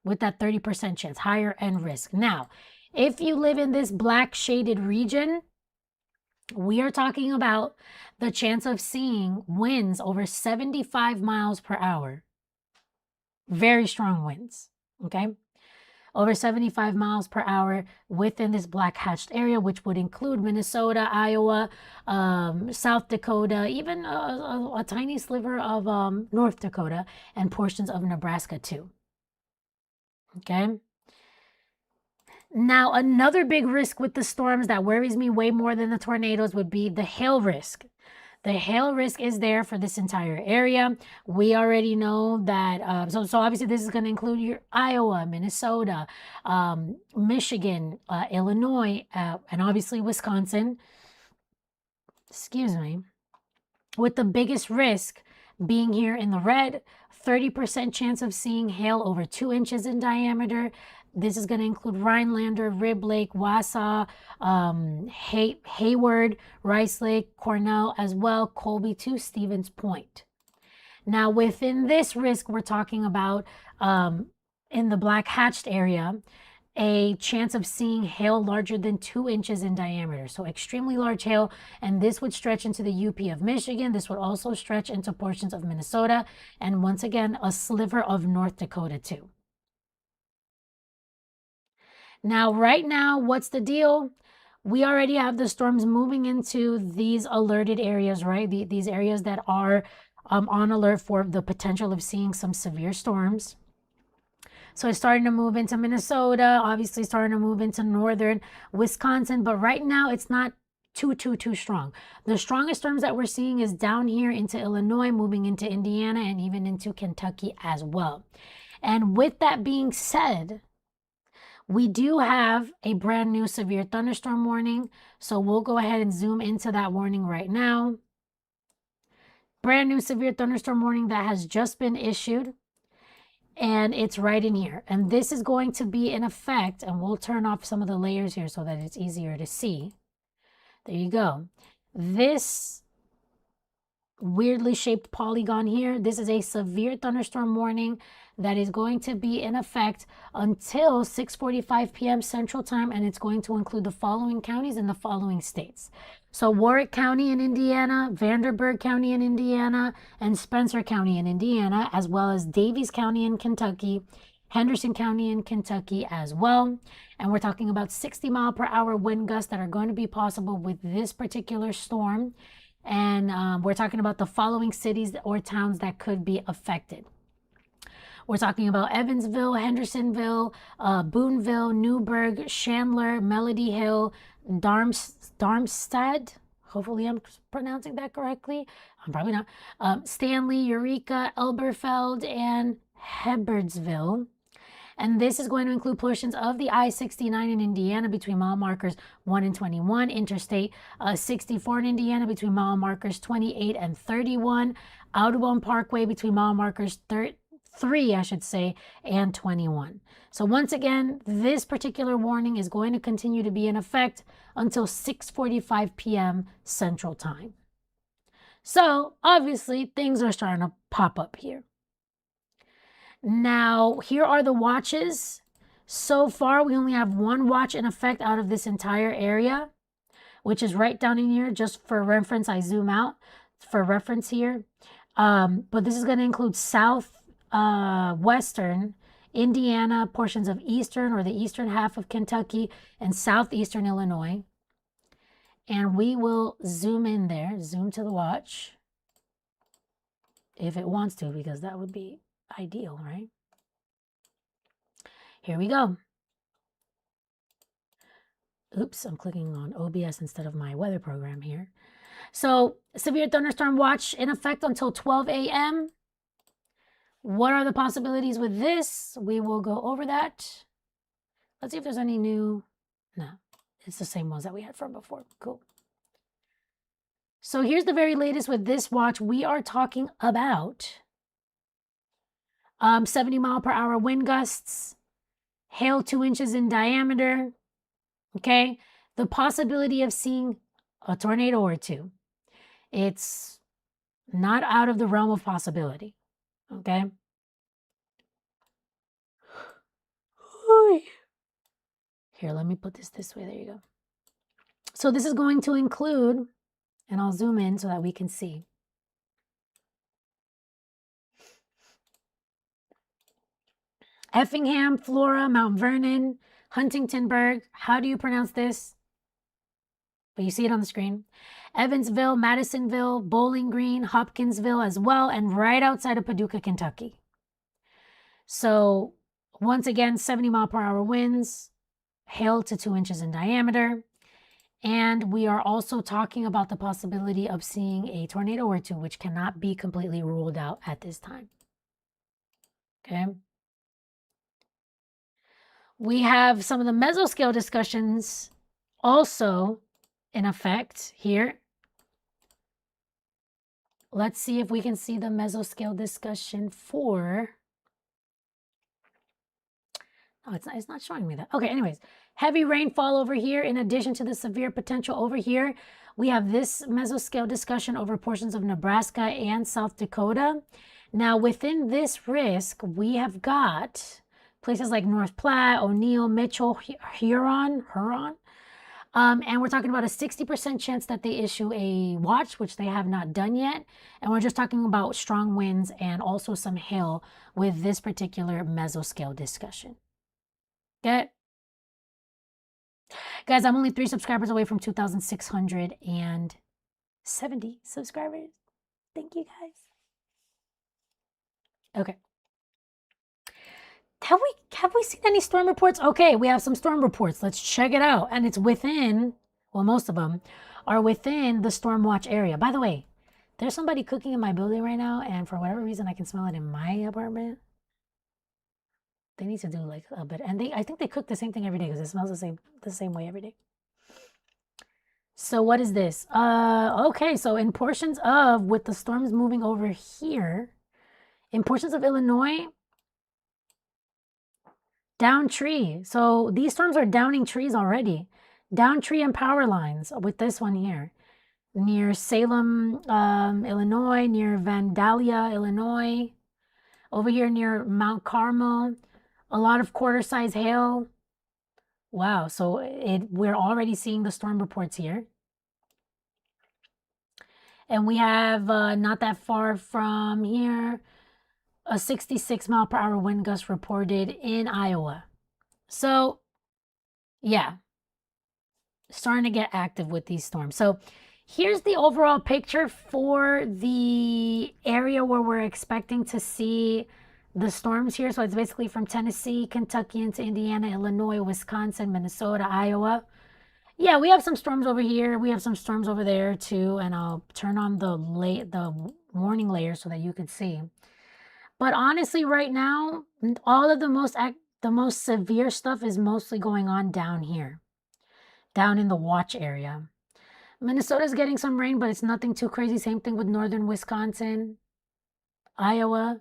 With that 30% chance, higher end risk. Now, if you live in this black shaded region, we are talking about the chance of seeing winds over 75 miles per hour. Very strong winds, okay? Over 75 miles per hour within this black hatched area, which would include Minnesota, Iowa, South Dakota, even a tiny sliver of North Dakota, and portions of Nebraska too, okay? Now, another big risk with the storms that worries me way more than the tornadoes would be the hail risk. The hail risk is there for this entire area. We already know that, so obviously this is going to include your Iowa, Minnesota, Michigan, Illinois, and obviously Wisconsin. Excuse me. With the biggest risk being here in the red, 30% chance of seeing hail over 2 inches in diameter. This is going to include Rhinelander, Rib Lake, Wausau, Hayward, Rice Lake, Cornell, as well, Colby to Stevens Point. Now, within this risk, we're talking about in the black hatched area, a chance of seeing hail larger than 2 inches in diameter. So extremely large hail, and this would stretch into the UP of Michigan. This would also stretch into portions of Minnesota, and once again, a sliver of North Dakota too. Now, right now, what's the deal? We already have the storms moving into these alerted areas, right? These areas that are on alert for the potential of seeing some severe storms. So it's starting to move into Minnesota, obviously starting to move into northern Wisconsin, but right now it's not too strong. The strongest storms that we're seeing is down here into Illinois, moving into Indiana, and even into Kentucky as well. And with that being said, we do have a brand new severe thunderstorm warning. So we'll go ahead and zoom into that warning right now. Brand new severe thunderstorm warning that has just been issued. And it's right in here. And this is going to be in effect, and we'll turn off some of the layers here so that it's easier to see. There you go. This weirdly shaped polygon here, this is a severe thunderstorm warning that is going to be in effect until 6:45 p.m. Central Time, and it's going to include the following counties in the following states. So Warwick County in Indiana, Vanderburgh County in Indiana, and Spencer County in Indiana, as well as Davies County in Kentucky, Henderson County in Kentucky as well. And we're talking about 60-mile-per-hour wind gusts that are going to be possible with this particular storm. And we're talking about the following cities or towns that could be affected. We're talking about Evansville, Hendersonville, Boonville, Newburgh, Chandler, Melody Hill, Darmstadt. Hopefully I'm pronouncing that correctly. I'm probably not. Stanley, Eureka, Elberfeld, and Hebertsville. And this is going to include portions of the I-69 in Indiana between mile markers 1 and 21, Interstate 64 in Indiana between mile markers 28 and 31, Audubon Parkway between mile markers 3, and 21. So once again, this particular warning is going to continue to be in effect until 6:45 p.m. Central Time. So obviously things are starting to pop up here. Now, here are the watches. So far, we only have one watch in effect out of this entire area, which is right down in here. Just for reference, I zoom out for reference here. But this is going to include western Indiana, portions of eastern or the eastern half of Kentucky, and southeastern Illinois. And we will zoom in there, zoom to the watch, if it wants to, because that would be ideal, right? Here we go. Oops, I'm clicking on OBS instead of my weather program here. So, severe thunderstorm watch in effect until 12 a.m. What are the possibilities with this? We will go over that. Let's see if there's any new. No, it's the same ones that we had from before. Cool. So here's the very latest with this watch. We are talking about 70-mile-per-hour wind gusts, hail 2 inches in diameter, okay? The possibility of seeing a tornado or two. It's not out of the realm of possibility, okay? Here, let me put this way. There you go. So this is going to include, and I'll zoom in so that we can see. Effingham, Flora, Mount Vernon, Huntingtonburg. How do you pronounce this? But you see it on the screen. Evansville, Madisonville, Bowling Green, Hopkinsville as well, and right outside of Paducah, Kentucky. So once again, 70-mile-per-hour winds, hail to 2 inches in diameter. And we are also talking about the possibility of seeing a tornado or two, which cannot be completely ruled out at this time. Okay. We have some of the mesoscale discussions also in effect here. Let's see if we can see the mesoscale discussion for... Oh, it's not showing me that. Okay, anyways. Heavy rainfall over here, in addition to the severe potential over here. We have this mesoscale discussion over portions of Nebraska and South Dakota. Now, within this risk, we have got places like North Platte, O'Neill, Mitchell, Huron. And we're talking about a 60% chance that they issue a watch, which they have not done yet. And we're just talking about strong winds and also some hail with this particular mesoscale discussion. Okay? Guys, I'm only 3 subscribers away from 2,670 subscribers. Thank you, guys. Okay. Have we seen any storm reports? Okay, we have some storm reports. Let's check it out. And it's within, well, most of them are within the storm watch area. By the way, there's somebody cooking in my building right now, and for whatever reason, I can smell it in my apartment. They need to do like a bit, and I think they cook the same thing every day because it smells the same way every day. So what is this? Okay, so in portions of, with the storms moving over here, in portions of Illinois, down tree. So these storms are downing trees already. Down tree and power lines with this one here. Near Salem, Illinois, near Vandalia, Illinois. Over here near Mount Carmel. A lot of quarter-size hail. Wow, so we're already seeing the storm reports here. And we have, not that far from here, a 66 mile per hour wind gust reported in Iowa. So, yeah, starting to get active with these storms. So, here's the overall picture for the area where we're expecting to see the storms here. So, it's basically from Tennessee, Kentucky into Indiana, Illinois, Wisconsin, Minnesota, Iowa. Yeah, we have some storms over here. We have some storms over there too. And I'll turn on the warning layer so that you can see. But honestly, right now, all of the most severe stuff is mostly going on down here, down in the watch area. Minnesota's getting some rain, but it's nothing too crazy. Same thing with northern Wisconsin. Iowa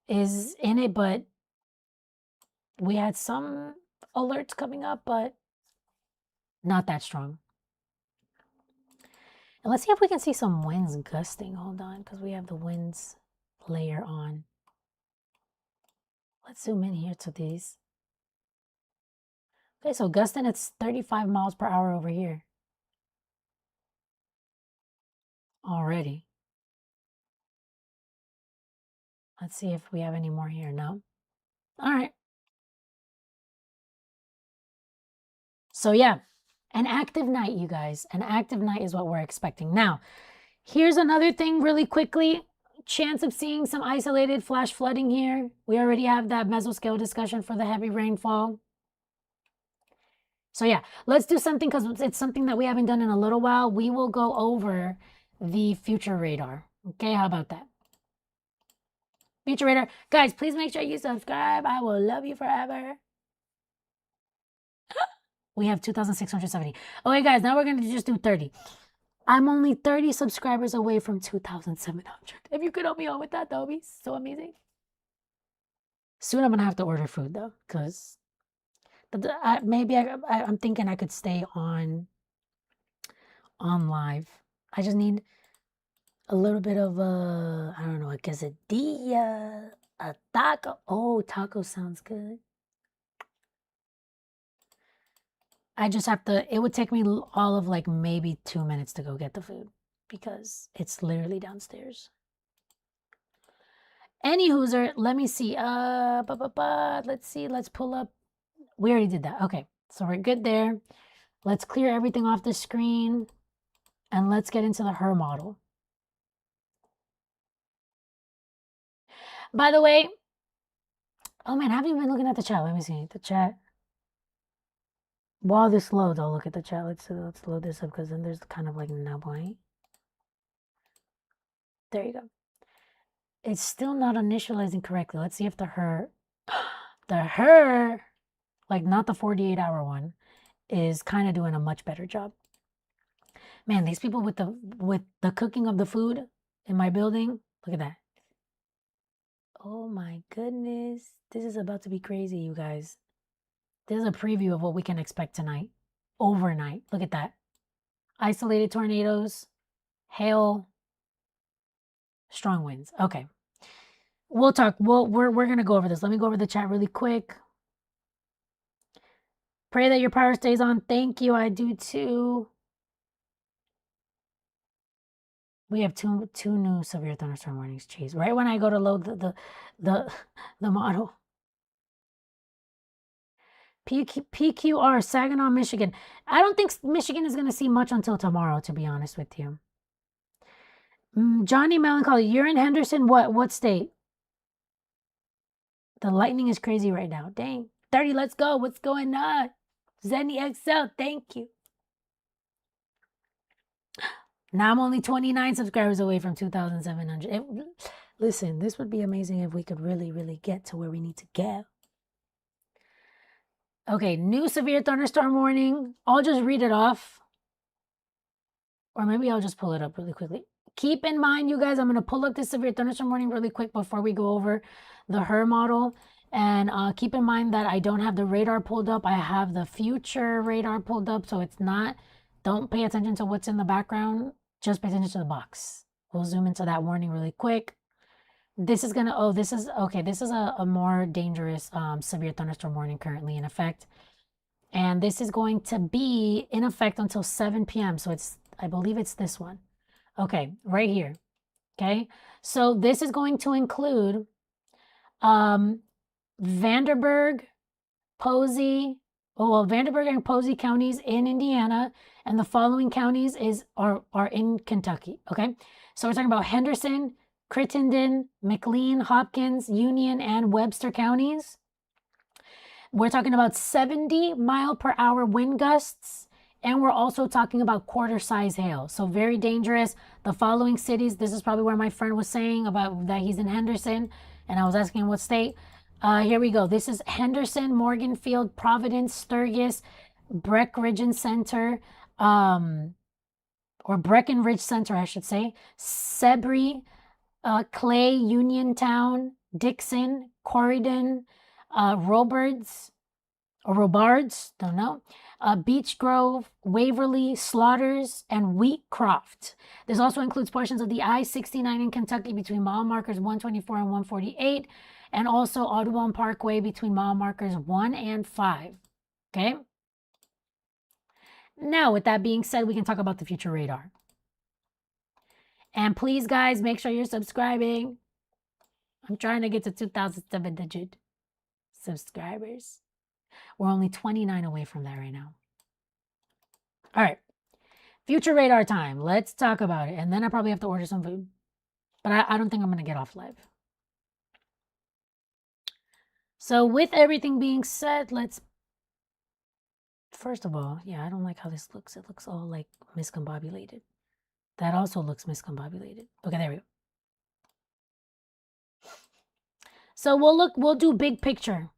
is in it, but we had some alerts coming up, but not that strong. And let's see if we can see some winds gusting. Hold on, because we have the winds layer on. Let's zoom in here to these. Okay, so gusting, it's 35 miles per hour over here. Already. Let's see if we have any more here. No. All right. So yeah, an active night, you guys. An active night is what we're expecting. Now, here's another thing really quickly. Chance of seeing some isolated flash flooding here. We already have that mesoscale discussion for the heavy rainfall. So yeah, let's do something because it's something that we haven't done in a little while. We will go over the future radar. Okay, how about that? Future radar. Guys, please make sure you subscribe. I will love you forever. We have 2,670. Okay, guys, now we're going to just do 30. I'm only 30 subscribers away from 2,700. If you could help me out with that, that would be so amazing. Soon I'm going to have to order food, though, because maybe I'm thinking I could stay on live. I just need a little bit of I don't know, a quesadilla, a taco. Oh, taco sounds good. I just have to, it would take me all of like maybe 2 minutes to go get the food because it's literally downstairs. Anywhooser, let me see. Let's see. Let's pull up. We already did that. Okay, so we're good there. Let's clear everything off the screen and let's get into the her model. By the way, oh man, haven't you been looking at the chat? Let me see the chat. While this loads, I'll look at the chat. Let's load this up because then there's kind of like no point. There you go. It's still not initializing correctly. Let's see if the her, like not the 48-hour one, is kind of doing a much better job. Man, these people with the cooking of the food in my building, look at that. Oh my goodness. This is about to be crazy, you guys. This is a preview of what we can expect tonight. Overnight. Look at that. Isolated tornadoes, hail, strong winds. Okay. We'll talk. We're gonna go over this. Let me go over the chat really quick. Pray that your power stays on. Thank you. I do too. We have two new severe thunderstorm warnings. Jeez. Right when I go to load the the model. PQR, Saginaw, Michigan. I don't think Michigan is going to see much until tomorrow, to be honest with you. Johnny Melancholy, you're in Henderson. What state? The lightning is crazy right now. Dang. 30, let's go. What's going on? Zenny XL, thank you. Now I'm only 29 subscribers away from 2,700. Listen, this would be amazing if we could really, really get to where we need to get. Okay, new severe thunderstorm warning. I'll just read it off. Or maybe I'll just pull it up really quickly. Keep in mind, you guys, I'm going to pull up this severe thunderstorm warning really quick before we go over the HER model. And keep in mind that I don't have the radar pulled up. I have the future radar pulled up. So it's not, don't pay attention to what's in the background. Just pay attention to the box. We'll zoom into that warning really quick. This is going to, oh, this is, okay, this is a more dangerous severe thunderstorm warning currently in effect. And this is going to be in effect until 7 p.m. So it's, I believe it's this one. Okay, right here. Okay, so this is going to include Vanderburgh, Posey, Vanderburgh and Posey counties in Indiana, and the following counties are in Kentucky. Okay, so we're talking about Henderson, Crittenden, McLean, Hopkins, Union, and Webster counties. We're talking about 70-mile-per-hour wind gusts. And we're also talking about quarter-size hail. So very dangerous. The following cities, this is probably where my friend was saying about that he's in Henderson. And I was asking what state. Here we go. This is Henderson, Morganfield, Providence, Sturgis, Breckenridge Center, or Breckenridge Center, I should say. Sebring, Clay, Uniontown, Dixon, Corydon, Robards, don't know. Beech Grove, Waverly, Slaughters, and Wheatcroft. This also includes portions of the I-69 in Kentucky between mile markers 124 and 148, and also Audubon Parkway between mile markers 1 and 5. Okay? Now, with that being said, we can talk about the future radar. And please, guys, make sure you're subscribing. I'm trying to get to 2,700 subscribers. We're only 29 away from that right now. All right. Future radar time. Let's talk about it. And then I probably have to order some food. But I don't think I'm going to get off live. So with everything being said, let's... First of all, yeah, I don't like how this looks. It looks all like miscombobulated. That also looks miscombobulated. Okay, there we go. So we'll do big picture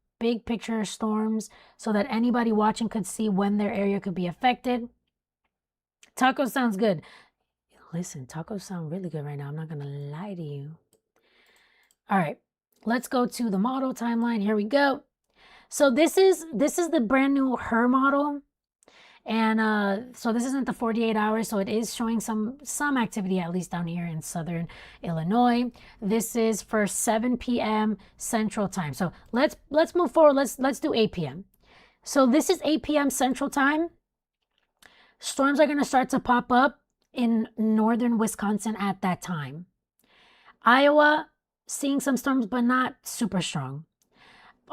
storms so that anybody watching could see when their area could be affected. Taco sounds good. Listen, tacos sound really good right now. I'm not going to lie to you. All right, let's go to the model timeline. Here we go. So this is the brand new HER model. And so this isn't the 48 hours, so it is showing some activity, at least down here in southern Illinois. This is for 7 p.m. Central Time. So let's move forward. Let's do 8 p.m. So this is 8 p.m. Central Time. Storms are going to start to pop up in northern Wisconsin at that time. Iowa, seeing some storms, but not super strong.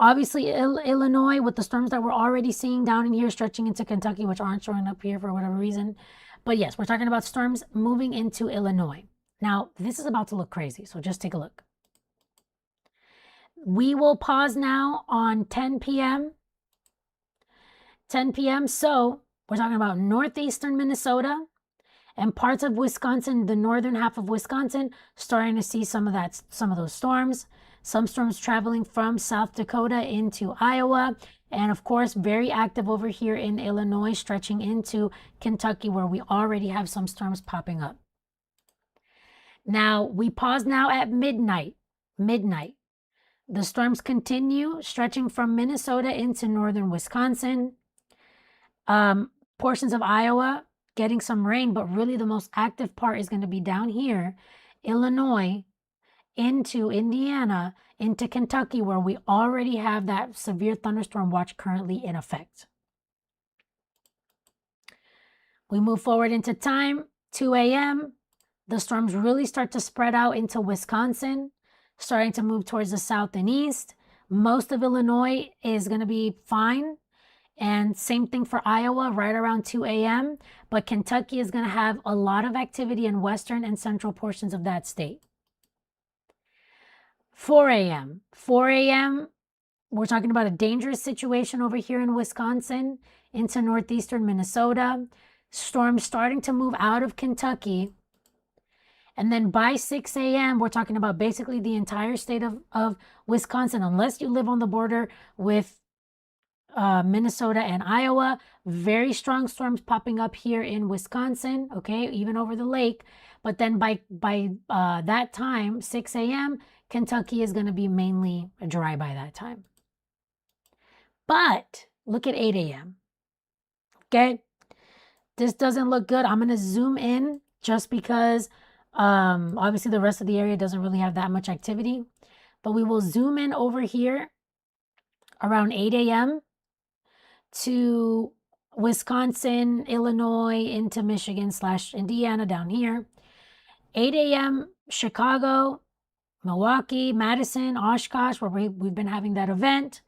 Obviously, Illinois, with the storms that we're already seeing down in here, stretching into Kentucky, which aren't showing up here for whatever reason. But yes, we're talking about storms moving into Illinois. Now, this is about to look crazy, so just take a look. We will pause now on 10 p.m. 10 p.m. So we're talking about northeastern Minnesota and parts of Wisconsin, the northern half of Wisconsin, starting to see some of those storms. Some storms traveling from South Dakota into Iowa. And of course, very active over here in Illinois, stretching into Kentucky, where we already have some storms popping up. Now, we pause now at midnight. The storms continue, stretching from Minnesota into northern Wisconsin. Portions of Iowa getting some rain, but really the most active part is going to be down here, Illinois, into Indiana, into Kentucky, where we already have that severe thunderstorm watch currently in effect. We move forward into time, 2 a.m. The storms really start to spread out into Wisconsin, starting to move towards the south and east. Most of Illinois is going to be fine. And same thing for Iowa, right around 2 a.m. But Kentucky is going to have a lot of activity in western and central portions of that state. 4 a.m. 4 a.m., we're talking about a dangerous situation over here in Wisconsin into northeastern Minnesota. Storms starting to move out of Kentucky. And then by 6 a.m., we're talking about basically the entire state of Wisconsin, unless you live on the border with Minnesota and Iowa. Very strong storms popping up here in Wisconsin, okay, even over the lake. But then by that time, 6 a.m., Kentucky is going to be mainly dry by that time. But look at 8 a.m., okay? This doesn't look good. I'm going to zoom in just because obviously the rest of the area doesn't really have that much activity. But we will zoom in over here around 8 a.m. to Wisconsin, Illinois, into Michigan / Indiana down here. 8 a.m. Chicago, Milwaukee, Madison, Oshkosh, where we've been having that event.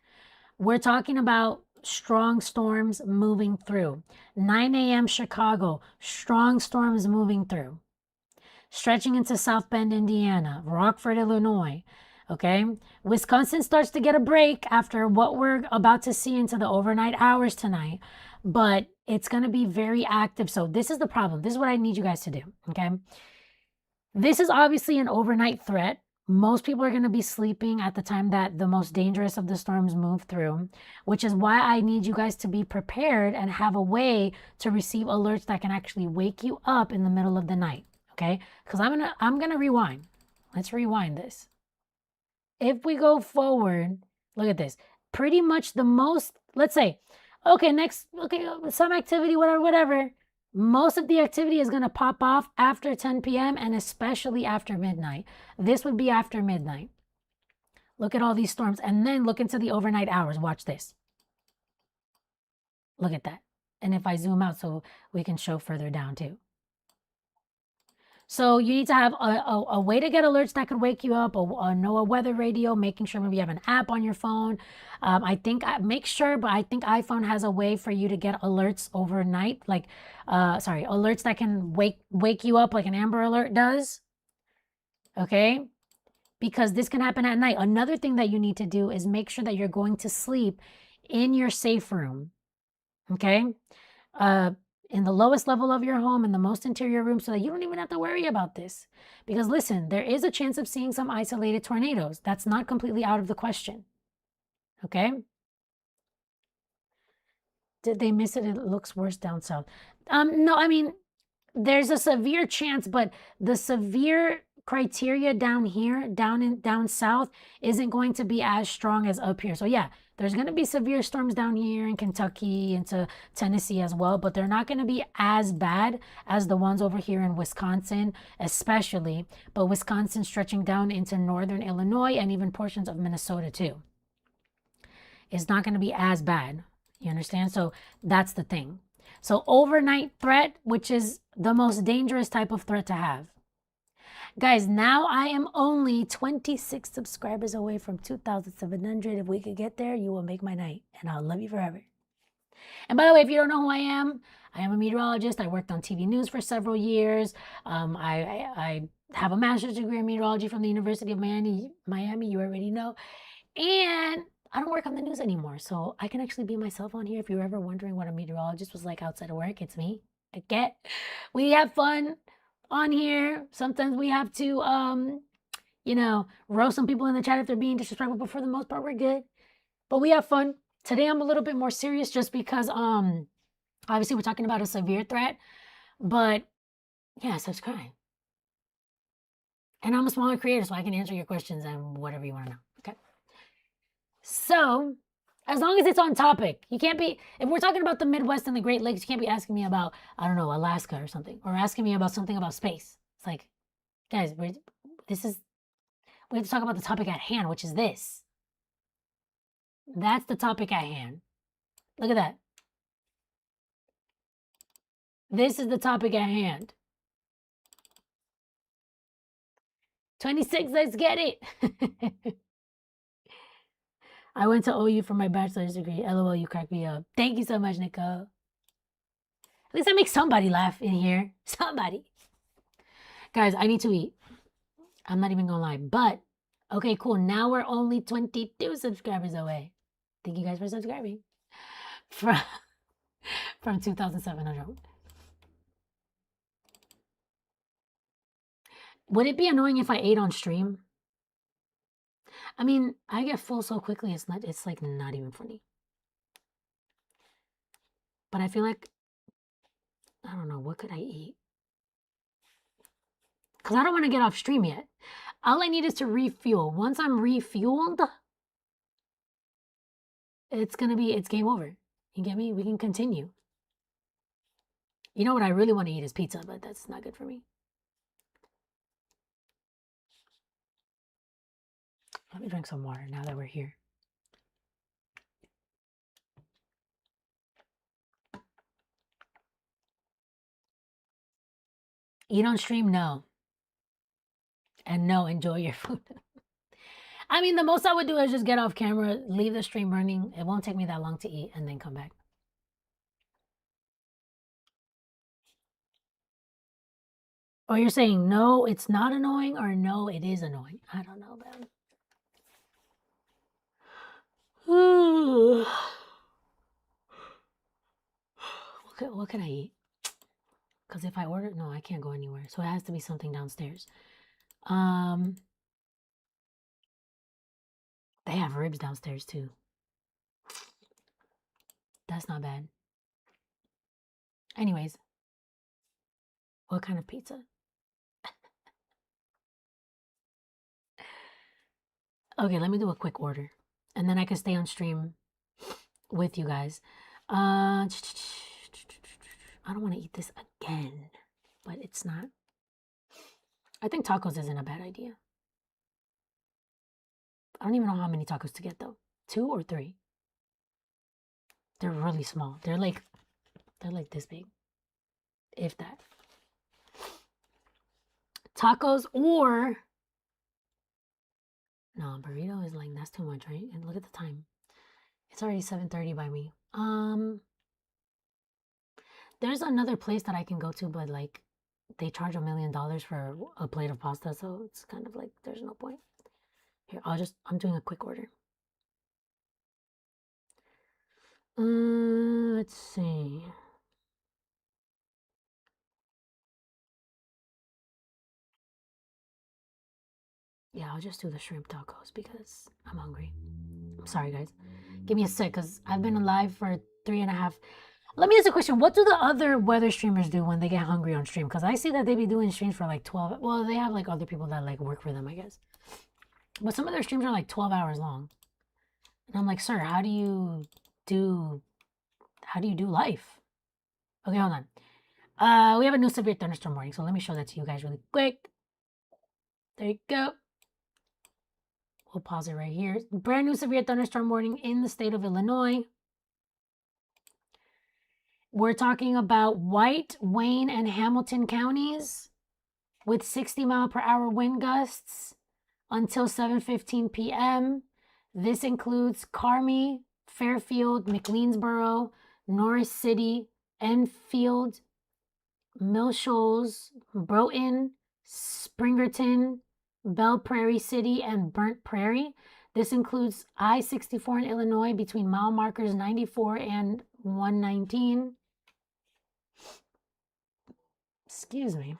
We're talking about strong storms moving through. 9 a.m. Chicago, strong storms moving through. Stretching into South Bend, Indiana, Rockford, Illinois. Okay, Wisconsin starts to get a break after what we're about to see into the overnight hours tonight, but it's going to be very active. So this is the problem. This is what I need you guys to do, okay? This is obviously an overnight threat. Most people are going to be sleeping at the time that the most dangerous of the storms move through, which is why I need you guys to be prepared and have a way to receive alerts that can actually wake you up in the middle of the night, okay? Because I'm gonna rewind. Let's rewind this. If we go forward, look at this. Pretty much the most, let's say, okay, some activity, whatever. Most of the activity is going to pop off after 10 p.m. and especially after midnight. This would be after midnight. Look at all these storms and then look into the overnight hours. Watch this. Look at that. And if I zoom out so we can show further down too. So you need to have a way to get alerts that could wake you up, a NOAA weather radio, making sure maybe you have an app on your phone. I think iPhone has a way for you to get alerts overnight, like, alerts that can wake you up like an Amber Alert does. Okay? Because this can happen at night. Another thing that you need to do is make sure that you're going to sleep in your safe room. Okay? In the lowest level of your home, in the most interior room, so that you don't even have to worry about this. Because listen, there is a chance of seeing some isolated tornadoes. That's not completely out of the question. Okay? Did they miss it? It looks worse down south. No, I mean, there's a severe chance, but the severe criteria down here, down south, isn't going to be as strong as up here. So yeah, there's going to be severe storms down here in Kentucky, into Tennessee as well, but they're not going to be as bad as the ones over here in Wisconsin, especially, but Wisconsin stretching down into northern Illinois and even portions of Minnesota too. It's not going to be as bad. You understand? So that's the thing. So overnight threat, which is the most dangerous type of threat to have. Guys, now I am only 26 subscribers away from 2,700. If we could get there, you will make my night, and I'll love you forever. And by the way, if you don't know who I am a meteorologist. I worked on TV news for several years. I have a master's degree in meteorology from the University of Miami. You already know. And I don't work on the news anymore, so I can actually be myself on here. If you're ever wondering what a meteorologist was like outside of work, it's me. We have fun on here. Sometimes we have to, roast some people in the chat if they're being disrespectful, but for the most part, we're good. But we have fun. Today, I'm a little bit more serious just because, obviously, we're talking about a severe threat. But, yeah, subscribe. And I'm a smaller creator, so I can answer your questions and whatever you want to know. Okay? So, as long as it's on topic, you can't be, if we're talking about the Midwest and the Great Lakes, you can't be asking me about, I don't know, Alaska or something, or asking me about something about space. It's like, guys, We have to talk about the topic at hand, which is this. That's the topic at hand. Look at that. This is the topic at hand. 26, let's get it. I went to OU for my bachelor's degree. LOL, you cracked me up. Thank you so much, Nicole. At least I make somebody laugh in here. Somebody. Guys, I need to eat. I'm not even gonna lie. But, okay, cool. Now we're only 22 subscribers away. Thank you guys for subscribing. From 2,700. Would it be annoying if I ate on stream? I mean, I get full so quickly, it's like not even funny. But I feel like, I don't know, what could I eat? Because I don't want to get off stream yet. All I need is to refuel. Once I'm refueled, it's game over. You get me? We can continue. You know what I really want to eat is pizza, but that's not good for me. Let me drink some water now that we're here. Eat on stream? No. And no, enjoy your food. I mean, the most I would do is just get off camera, leave the stream running. It won't take me that long to eat and then come back. Or you're saying, no, it's not annoying, or no, it is annoying. I don't know, man. What can I eat? Because if I order, no, I can't go anywhere. So it has to be something downstairs. They have ribs downstairs too. That's not bad. Anyways, what kind of pizza? Okay, let me do a quick order. And then I can stay on stream with you guys. I don't want to eat this again, but it's not. I think tacos isn't a bad idea. I don't even know how many tacos to get though. 2 or 3? They're really small. They're like this big. If that. Tacos or no, burrito is like, that's too much, right? And look at the time. It's already 7:30 by me. There's another place that I can go to, but like they charge $1 million for a plate of pasta, so it's kind of like there's no point. Here, I'm doing a quick order. Let's see. Yeah, I'll just do the shrimp tacos because I'm hungry. I'm sorry, guys. Give me a sec, because I've been alive for 3.5. Let me ask a question. What do the other weather streamers do when they get hungry on stream? Because I see that they be doing streams for like 12. Well, they have like other people that like work for them, I guess. But some of their streams are like 12 hours long. And I'm like, sir, how do you do life? Okay, hold on. We have a new severe thunderstorm warning, so let me show that to you guys really quick. There you go. We'll pause it right here. Brand new severe thunderstorm warning in the state of Illinois. We're talking about White, Wayne, and Hamilton counties with 60-mile-per-hour wind gusts until 7:15 p.m. This includes Carmi, Fairfield, McLeansboro, Norris City, Enfield, Mill Shoals, Broughton, Springerton, Belle Prairie City, and Burnt Prairie. This includes I-64 in Illinois between mile markers 94 and 119. Excuse me.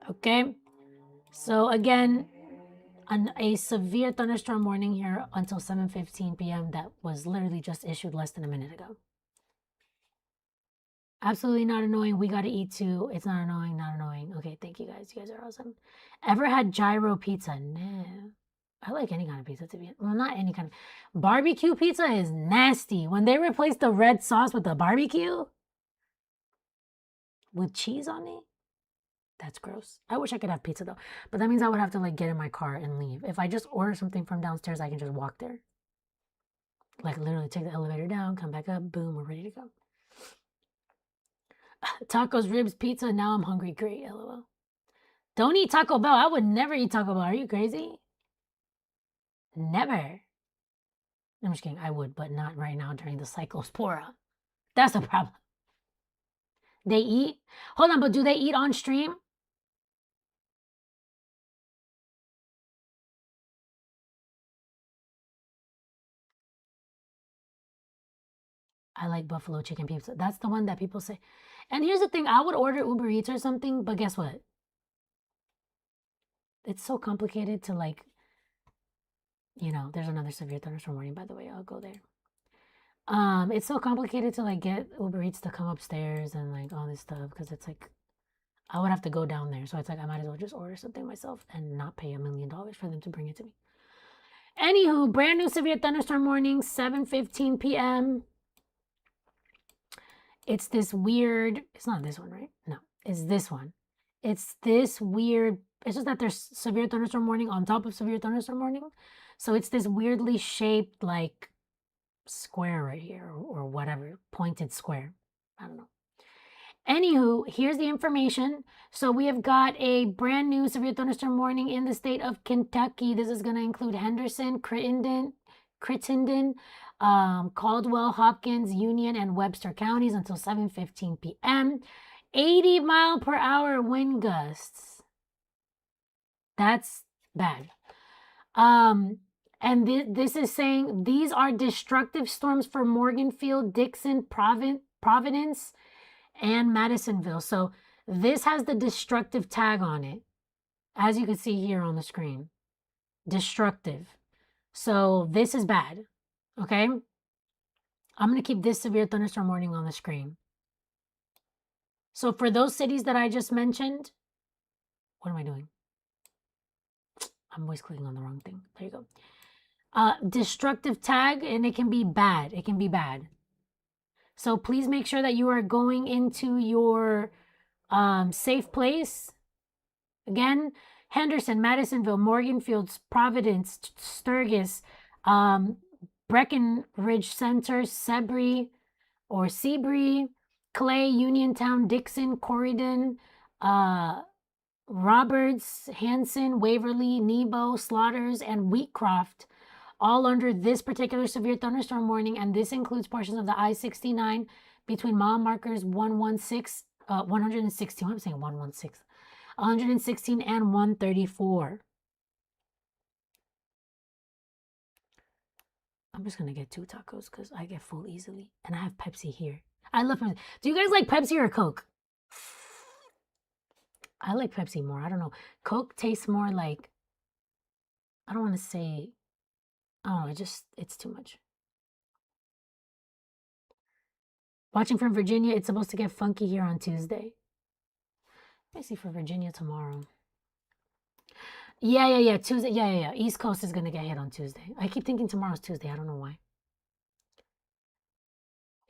Okay. So again, a severe thunderstorm warning here until 7:15 p.m. that was literally just issued less than a minute ago. Absolutely not annoying. We got to eat too. It's not annoying, not annoying. Okay, thank you guys. You guys are awesome. Ever had gyro pizza? No. I like any kind of pizza to be, well, not any kind of. Barbecue pizza is nasty. When they replaced the red sauce with the barbecue with cheese on it, That's gross. I wish I could have pizza though. But that means I would have to like get in my car and leave. If I just order something from downstairs, I can just walk there. Like literally take the elevator down, come back up, boom, we're ready to go. Tacos, ribs, pizza. Now I'm hungry. Great, lol. Don't eat Taco Bell. I would never eat Taco Bell. Are you crazy? Never. I'm just kidding. I would, but not right now during the cyclospora. That's the problem. They eat? Hold on, but do they eat on stream? I like buffalo chicken pizza. That's the one that people say. And here's the thing, I would order Uber Eats or something, but guess what? It's so complicated to like, there's another severe thunderstorm warning, by the way. I'll go there. It's so complicated to like get Uber Eats to come upstairs and like all this stuff because it's like I would have to go down there. So it's like I might as well just order something myself and not pay $1 million for them to bring it to me. Anywho, brand new severe thunderstorm warning, 7:15 p.m. It's this weird, it's not this one, right? No, it's this one. It's this weird, it's just that there's severe thunderstorm warning on top of severe thunderstorm warning. So it's this weirdly shaped like square right here or whatever, pointed square. I don't know. Anywho, here's the information. So we have got a brand new severe thunderstorm warning in the state of Kentucky. This is going to include Henderson, Crittenden, Caldwell, Hopkins, Union, and Webster counties until 7:15 p.m. 80-mile-per-hour wind gusts. That's bad. And this is saying these are destructive storms for Morganfield, Dixon, Providence, and Madisonville. So this has the destructive tag on it, as you can see here on the screen. Destructive. So this is bad. Okay? I'm going to keep this severe thunderstorm warning on the screen. So for those cities that I just mentioned, what am I doing? I'm always clicking on the wrong thing. There you go. Destructive tag, and it can be bad. It can be bad. So please make sure that you are going into your safe place. Again, Henderson, Madisonville, Morganfield, Providence, Sturgis, Breckenridge Center, Sebree, Clay, Uniontown, Dixon, Corydon, Roberts, Hanson, Waverly, Nebo, Slaughters, and Wheatcroft, all under this particular severe thunderstorm warning, and this includes portions of the I-69 between mile markers 116, I'm saying 116, 116 and 134. I'm just going to get 2 tacos because I get full easily, and I have Pepsi here. I love Pepsi. Do you guys like Pepsi or Coke? I like Pepsi more. I don't know. Coke tastes more like, I don't want to say, I don't know, it's too much. Watching from Virginia, it's supposed to get funky here on Tuesday. Let me see for Virginia tomorrow. Yeah. Tuesday, yeah. East Coast is going to get hit on Tuesday. I keep thinking tomorrow's Tuesday. I don't know why.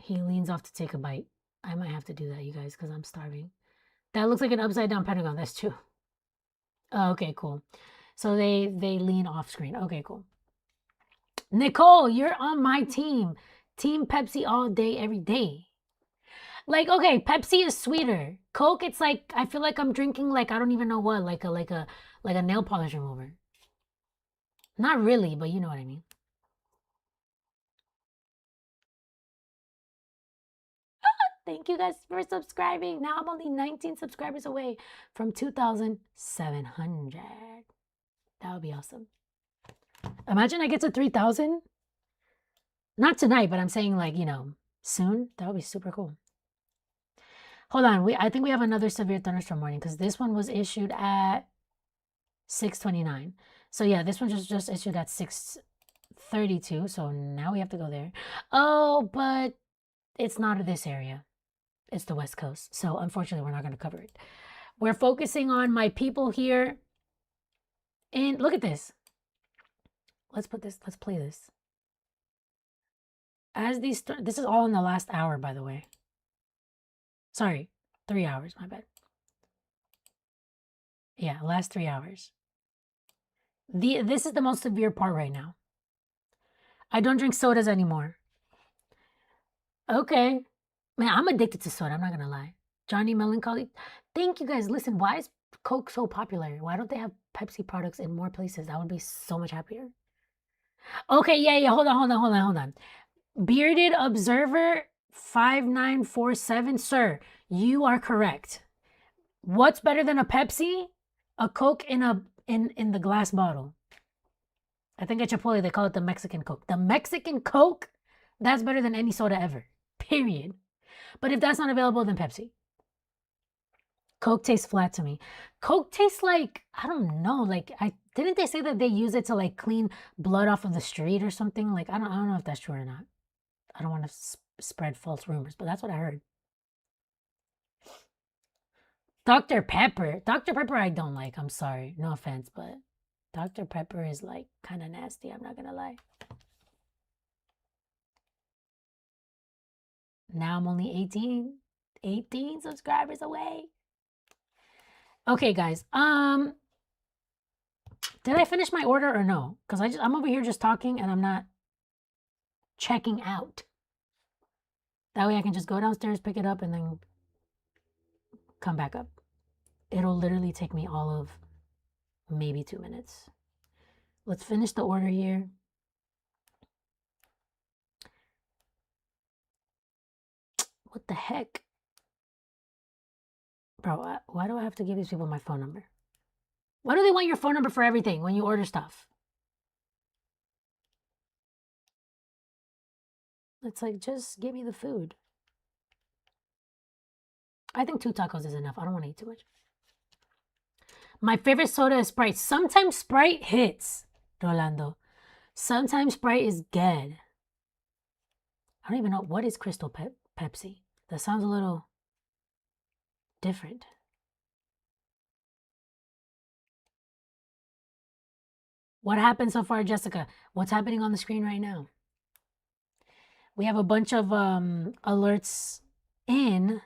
He leans off to take a bite. I might have to do that, you guys, because I'm starving. That looks like an upside down pentagon. That's true. Oh, okay, cool. So they lean off screen. Okay, cool. Nicole, you're on my team. Team Pepsi all day, every day. Like, okay, Pepsi is sweeter. Coke, it's like I feel like I'm drinking like I don't even know what, like a nail polish remover. Not really, but you know what I mean. Thank you guys for subscribing. Now I'm only 19 subscribers away from 2,700. That would be awesome. Imagine I get to 3,000. Not tonight, but I'm saying like, soon. That would be super cool. Hold on. I think we have another severe thunderstorm warning because this one was issued at 6:29. So yeah, this one just issued at 6:32. So now we have to go there. Oh, but it's not this area. It's the West Coast. So unfortunately, we're not going to cover it. We're focusing on my people here. And look at this. Let's play this. As this is all in the last hour, by the way. Sorry, 3 hours, my bad. Yeah, last 3 hours. This is the most severe part right now. I don't drink sodas anymore. Okay. Man, I'm addicted to soda. I'm not gonna lie. Johnny Melancholy. Thank you guys. Listen, why is Coke so popular? Why don't they have Pepsi products in more places? I would be so much happier. Okay, yeah. Hold on. Bearded Observer 5947. Sir, you are correct. What's better than a Pepsi? A Coke in the glass bottle. I think at Chipotle they call it the Mexican Coke. The Mexican Coke, that's better than any soda ever. Period. But if that's not available, then Pepsi. Coke tastes flat to me. Coke tastes like, I don't know, like I didn't they say that they use it to like clean blood off of the street or something? Like I don't know if that's true or not. I don't want to spread false rumors, but that's what I heard. Dr. Pepper. Dr. Pepper I don't like. I'm sorry. No offense, but Dr. Pepper is like kind of nasty. I'm not going to lie. Now I'm only 18 subscribers away. Okay, guys. Did I finish my order or no? Cuz I'm over here just talking and I'm not checking out. That way I can just go downstairs, pick it up and then come back up. It'll literally take me all of maybe 2 minutes. Let's finish the order here. What the heck? Bro, why do I have to give these people my phone number? Why do they want your phone number for everything when you order stuff? It's like, just give me the food. I think 2 tacos is enough. I don't want to eat too much. My favorite soda is Sprite. Sometimes Sprite hits, Rolando. Sometimes Sprite is good. I don't even know. What is Crystal Pepsi? That sounds a little different. What happened so far, Jessica? What's happening on the screen right now? We have a bunch of alerts in.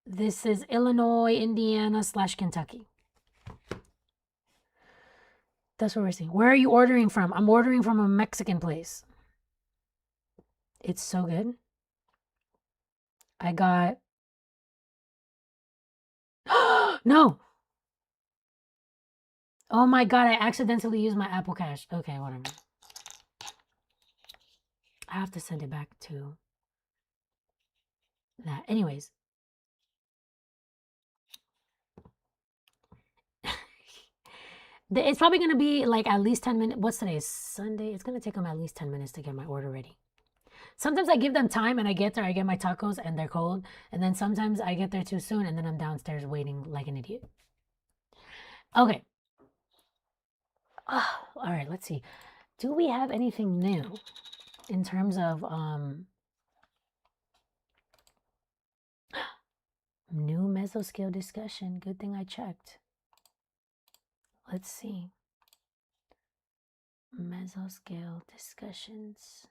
This is Illinois, Indiana / Kentucky. That's what we're seeing. Where are you ordering from? I'm ordering from a Mexican place. It's so good. I got... No! Oh my god, I accidentally used my Apple Cash. Okay, whatever. I have to send it back to that. Anyways. It's probably going to be like at least 10 minutes. What's today? Sunday. It's going to take them at least 10 minutes to get my order ready. Sometimes I give them time and I get there, I get my tacos and they're cold. And then sometimes I get there too soon and then I'm downstairs waiting like an idiot. Okay. All right, let's see. Do we have anything new in terms of new mesoscale discussion? Good thing I checked. Let's see. Mesoscale discussions.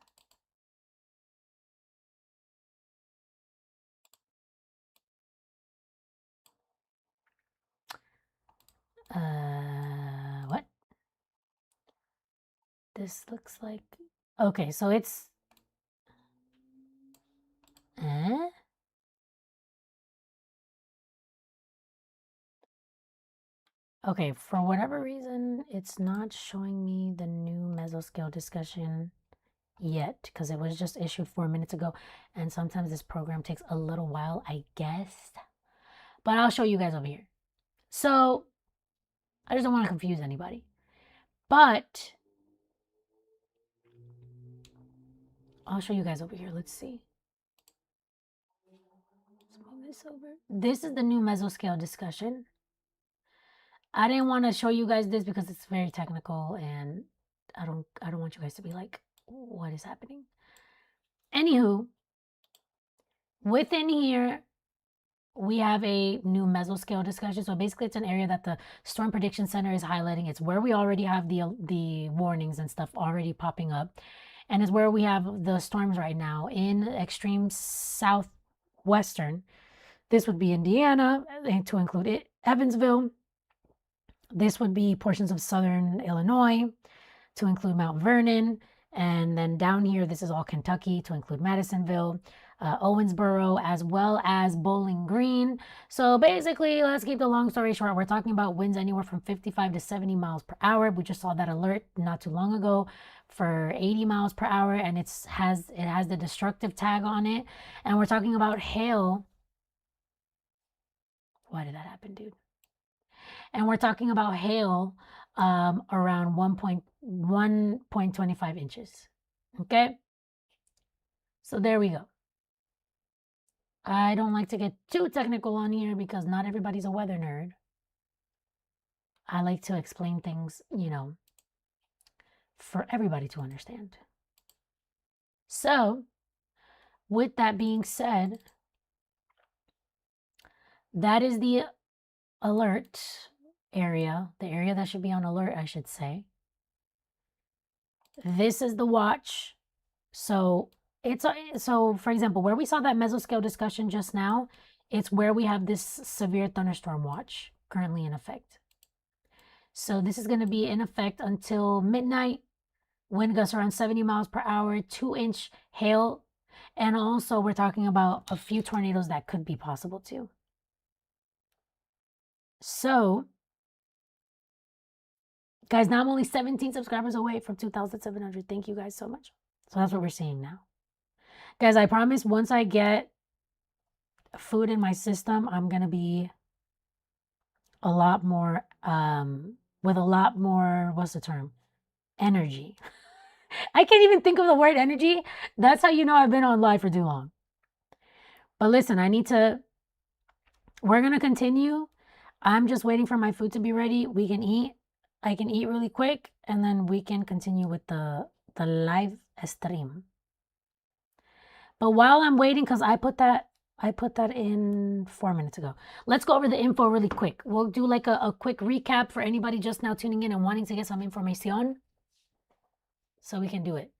What? This looks like... Okay, so it's... Okay, for whatever reason, it's not showing me the new mesoscale discussion yet because it was just issued 4 minutes ago. And sometimes this program takes a little while, I guess. But I'll show you guys over here. So, I just don't want to confuse anybody. But, I'll show you guys over here. Let's see. Let's move this over. This is the new mesoscale discussion. I didn't want to show you guys this because it's very technical and I don't want you guys to be like, what is happening? Anywho, within here, we have a new mesoscale discussion. So basically, it's an area that the Storm Prediction Center is highlighting. It's where we already have the warnings and stuff already popping up. And it's where we have the storms right now in extreme southwestern This would be Indiana, to include Evansville. This would be portions of southern Illinois, to include Mount Vernon. And then down here, this is all Kentucky, to include Madisonville, Owensboro, as well as Bowling Green. So basically, let's keep the long story short. We're talking about winds anywhere from 55 to 70 miles per hour. We just saw that alert not too long ago for 80 miles per hour, and it has the destructive tag on it. And we're talking about hail. Why did that happen, dude? And we're talking about hail around 1.25 inches. Okay? So there we go. I don't like to get too technical on here because not everybody's a weather nerd. I like to explain things, for everybody to understand. So, with that being said, that is the alert area, the area that should be on alert, I should say. This is the watch. So for example, where we saw that mesoscale discussion just now, it's where we have this severe thunderstorm watch currently in effect. So this is going to be in effect until midnight. Wind gusts around 70 miles per hour, 2-inch hail, and also we're talking about a few tornadoes that could be possible too. So, guys, now I'm only 17 subscribers away from 2,700. Thank you guys so much. So that's what we're seeing now. Guys, I promise once I get food in my system, I'm going to be a lot more, with a lot more, what's the term? Energy. I can't even think of the word energy. That's how you know I've been on live for too long. But listen, we're going to continue. I'm just waiting for my food to be ready. We can eat. I can eat really quick, and then we can continue with the live stream. But while I'm waiting, because I put that in 4 minutes ago. Let's go over the info really quick. We'll do like a quick recap for anybody just now tuning in and wanting to get some information. So we can do it.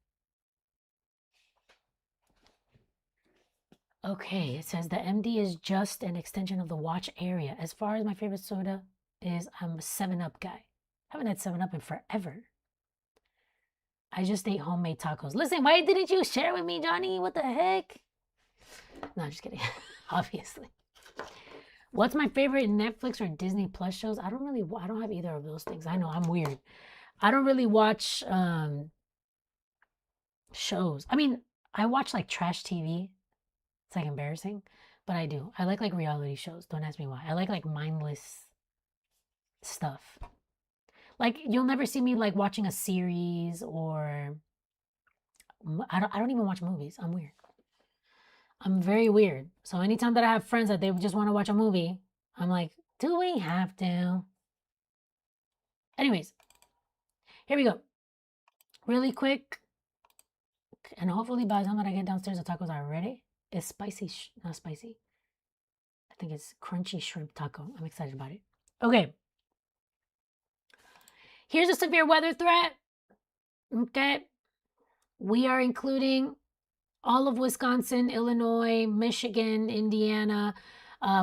Okay, it says the MD is just an extension of the watch area. As far as my favorite soda is, I'm a 7-Up guy. I haven't had 7-Up in forever. I just ate homemade tacos. Listen, why didn't you share with me, Johnny? What the heck? No, I'm just kidding. Obviously. What's my favorite Netflix or Disney Plus shows? I don't have either of those things. I know, I'm weird. I don't really watch shows. I mean, I watch like trash TV. It's like embarrassing, but I do. I like reality shows. Don't ask me why. I like mindless stuff. Like you'll never see me like watching a series or I don't even watch movies. I'm weird. I'm very weird. So anytime that I have friends that they just want to watch a movie, I'm like, do we have to? Anyways, here we go. Really quick. And hopefully by the time that I get downstairs, the tacos are ready. It's spicy, not spicy. I think it's crunchy shrimp taco. I'm excited about it. Okay. Here's a severe weather threat. Okay. We are including all of Wisconsin, Illinois, Michigan, Indiana,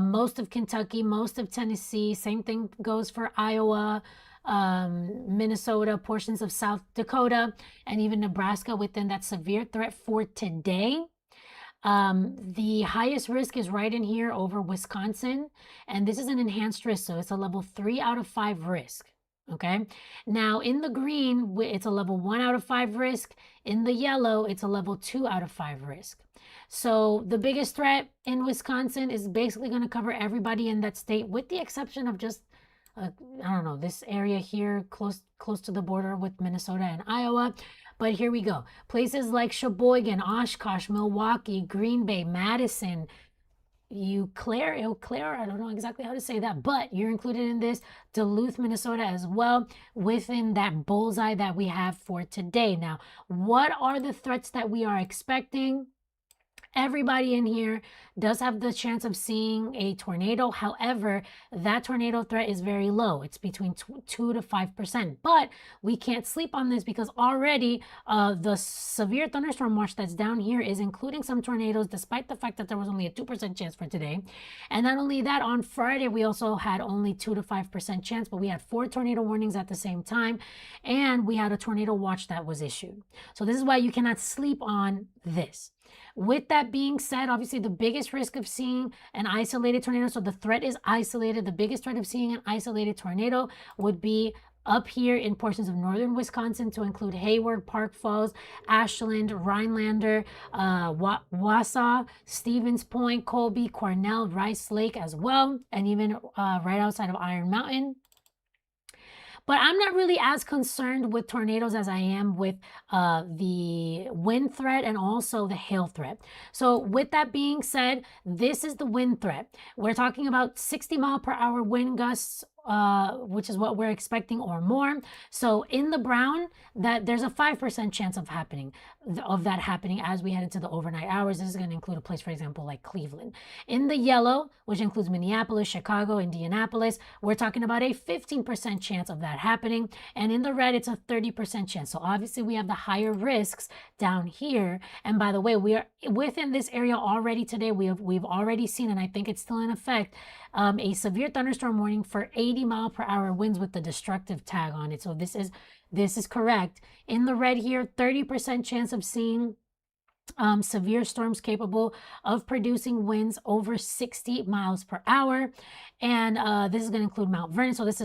most of Kentucky, most of Tennessee. Same thing goes for Iowa, Minnesota, portions of South Dakota, and even Nebraska within that severe threat for today. The highest risk is right in here over Wisconsin, and this is an enhanced risk, so it's a level 3 out of 5 risk. Okay, now in the green, it's a level 1 out of 5 risk. In the yellow, it's a level 2 out of 5 risk. So the biggest threat in Wisconsin is basically going to cover everybody in that state, with the exception of just, I don't know, this area here close to the border with Minnesota and Iowa. But here we go. Places like Sheboygan, Oshkosh, Milwaukee, Green Bay, Madison, Eau Claire, I don't know exactly how to say that, but you're included in this. Duluth, Minnesota as well, within that bullseye that we have for today. Now, what are the threats that we are expecting? everybody in here does have the chance of seeing a tornado. However, that tornado threat is very low. It's between 2 to 5%. But we can't sleep on this because already the severe thunderstorm watch that's down here is including some tornadoes, despite the fact that there was only a 2% chance for today. And not only that, on Friday, we also had only 2 to 5% chance, but we had 4 tornado warnings at the same time. And we had a tornado watch that was issued. So this is why you cannot sleep on this. With that being said, obviously the biggest risk of seeing an isolated tornado, so the threat is isolated, the biggest threat of seeing an isolated tornado would be up here in portions of northern Wisconsin, to include Hayward, Park Falls, Ashland, Rhinelander, Wausau, Stevens Point, Colby, Cornell, Rice Lake as well, and even right outside of Iron Mountain. But I'm not really as concerned with tornadoes as I am with the wind threat and also the hail threat. So with that being said, this is the wind threat. We're talking about 60-mile-per-hour wind gusts, which is what we're expecting or more. So in the brown, that there's a 5% chance of that happening as we head into the overnight hours. This is going to include a place, for example, like Cleveland. In the yellow, which includes Minneapolis, Chicago, Indianapolis, we're talking about a 15% chance of that happening. And in the red, it's a 30% chance. So obviously we have the higher risks down here. And by the way, we are within this area already today. We've already seen, and I think it's still in effect, a severe thunderstorm warning for 80-mile-per-hour winds with the destructive tag on it. So this is correct. In the red here, 30% chance of seeing severe storms capable of producing winds over 60 miles per hour. And this is going to include Mount Vernon. So this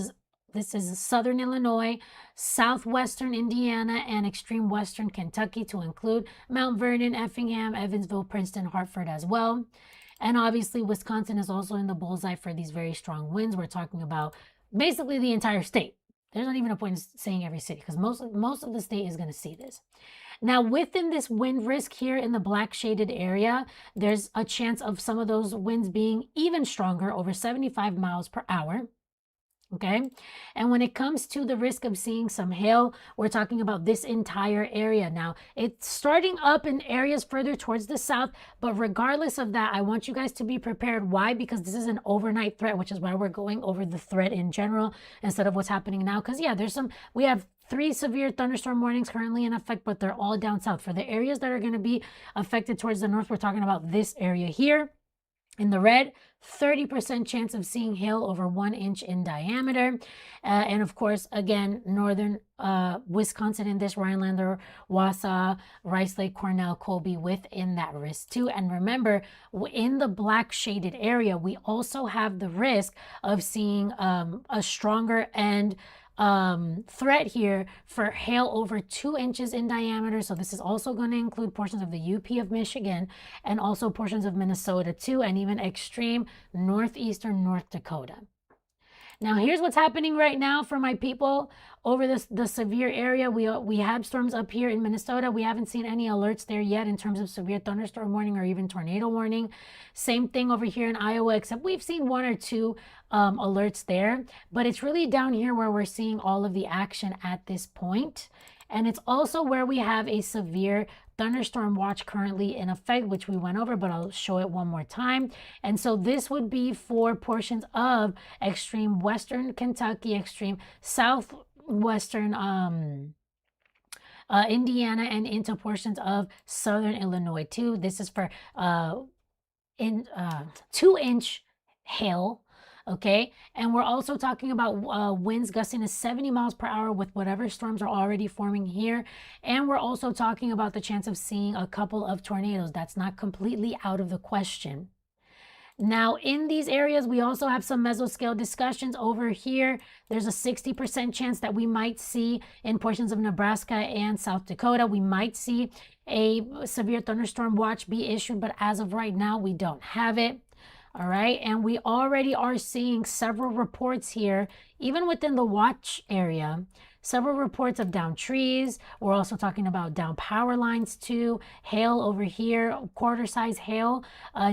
is southern Illinois, southwestern Indiana, and extreme western Kentucky, to include Mount Vernon, Effingham, Evansville, Princeton, Hartford as well. And obviously, Wisconsin is also in the bullseye for these very strong winds. We're talking about basically the entire state. There's not even a point in saying every city, because most of the state is going to see this. Now, within this wind risk here in the black shaded area, there's a chance of some of those winds being even stronger, over 75 miles per hour. Okay. And when it comes to the risk of seeing some hail, we're talking about this entire area. Now, it's starting up in areas further towards the south, but regardless of that, I want you guys to be prepared. Why? Because this is an overnight threat, which is why we're going over the threat in general instead of what's happening now. Because yeah, we have 3 severe thunderstorm warnings currently in effect, but they're all down south. For the areas that are going to be affected towards the north, we're talking about this area here. In the red, 30% chance of seeing hail over 1 inch in diameter. And of course, again, northern Wisconsin in this, Rhinelander, Wausau, Rice Lake, Cornell, Colby within that risk too. And remember, in the black shaded area, we also have the risk of seeing a stronger and threat here for hail over 2 inches in diameter. So this is also going to include portions of the UP of Michigan and also portions of Minnesota too, and even extreme northeastern North Dakota. Now, here's what's happening right now for my people over the severe area. We have storms up here in Minnesota. We haven't seen any alerts there yet in terms of severe thunderstorm warning or even tornado warning. Same thing over here in Iowa, except we've seen 1 or 2 alerts there. But it's really down here where we're seeing all of the action at this point. And it's also where we have a severe thunderstorm watch currently in effect, which we went over, but I'll show it one more time. And so this would be for portions of extreme western Kentucky, extreme southwestern Indiana, and into portions of southern Illinois too. This is for 2-inch hail. Okay, and we're also talking about winds gusting to 70 miles per hour with whatever storms are already forming here. And we're also talking about the chance of seeing a couple of tornadoes. That's not completely out of the question. Now, in these areas, we also have some mesoscale discussions over here. There's a 60% chance that we might see in portions of Nebraska and South Dakota. We might see a severe thunderstorm watch be issued, but as of right now, we don't have it. All right, and we already are seeing several reports here, even within the watch area, several reports of downed trees. We're also talking about down power lines too. Hail over here, quarter-size hail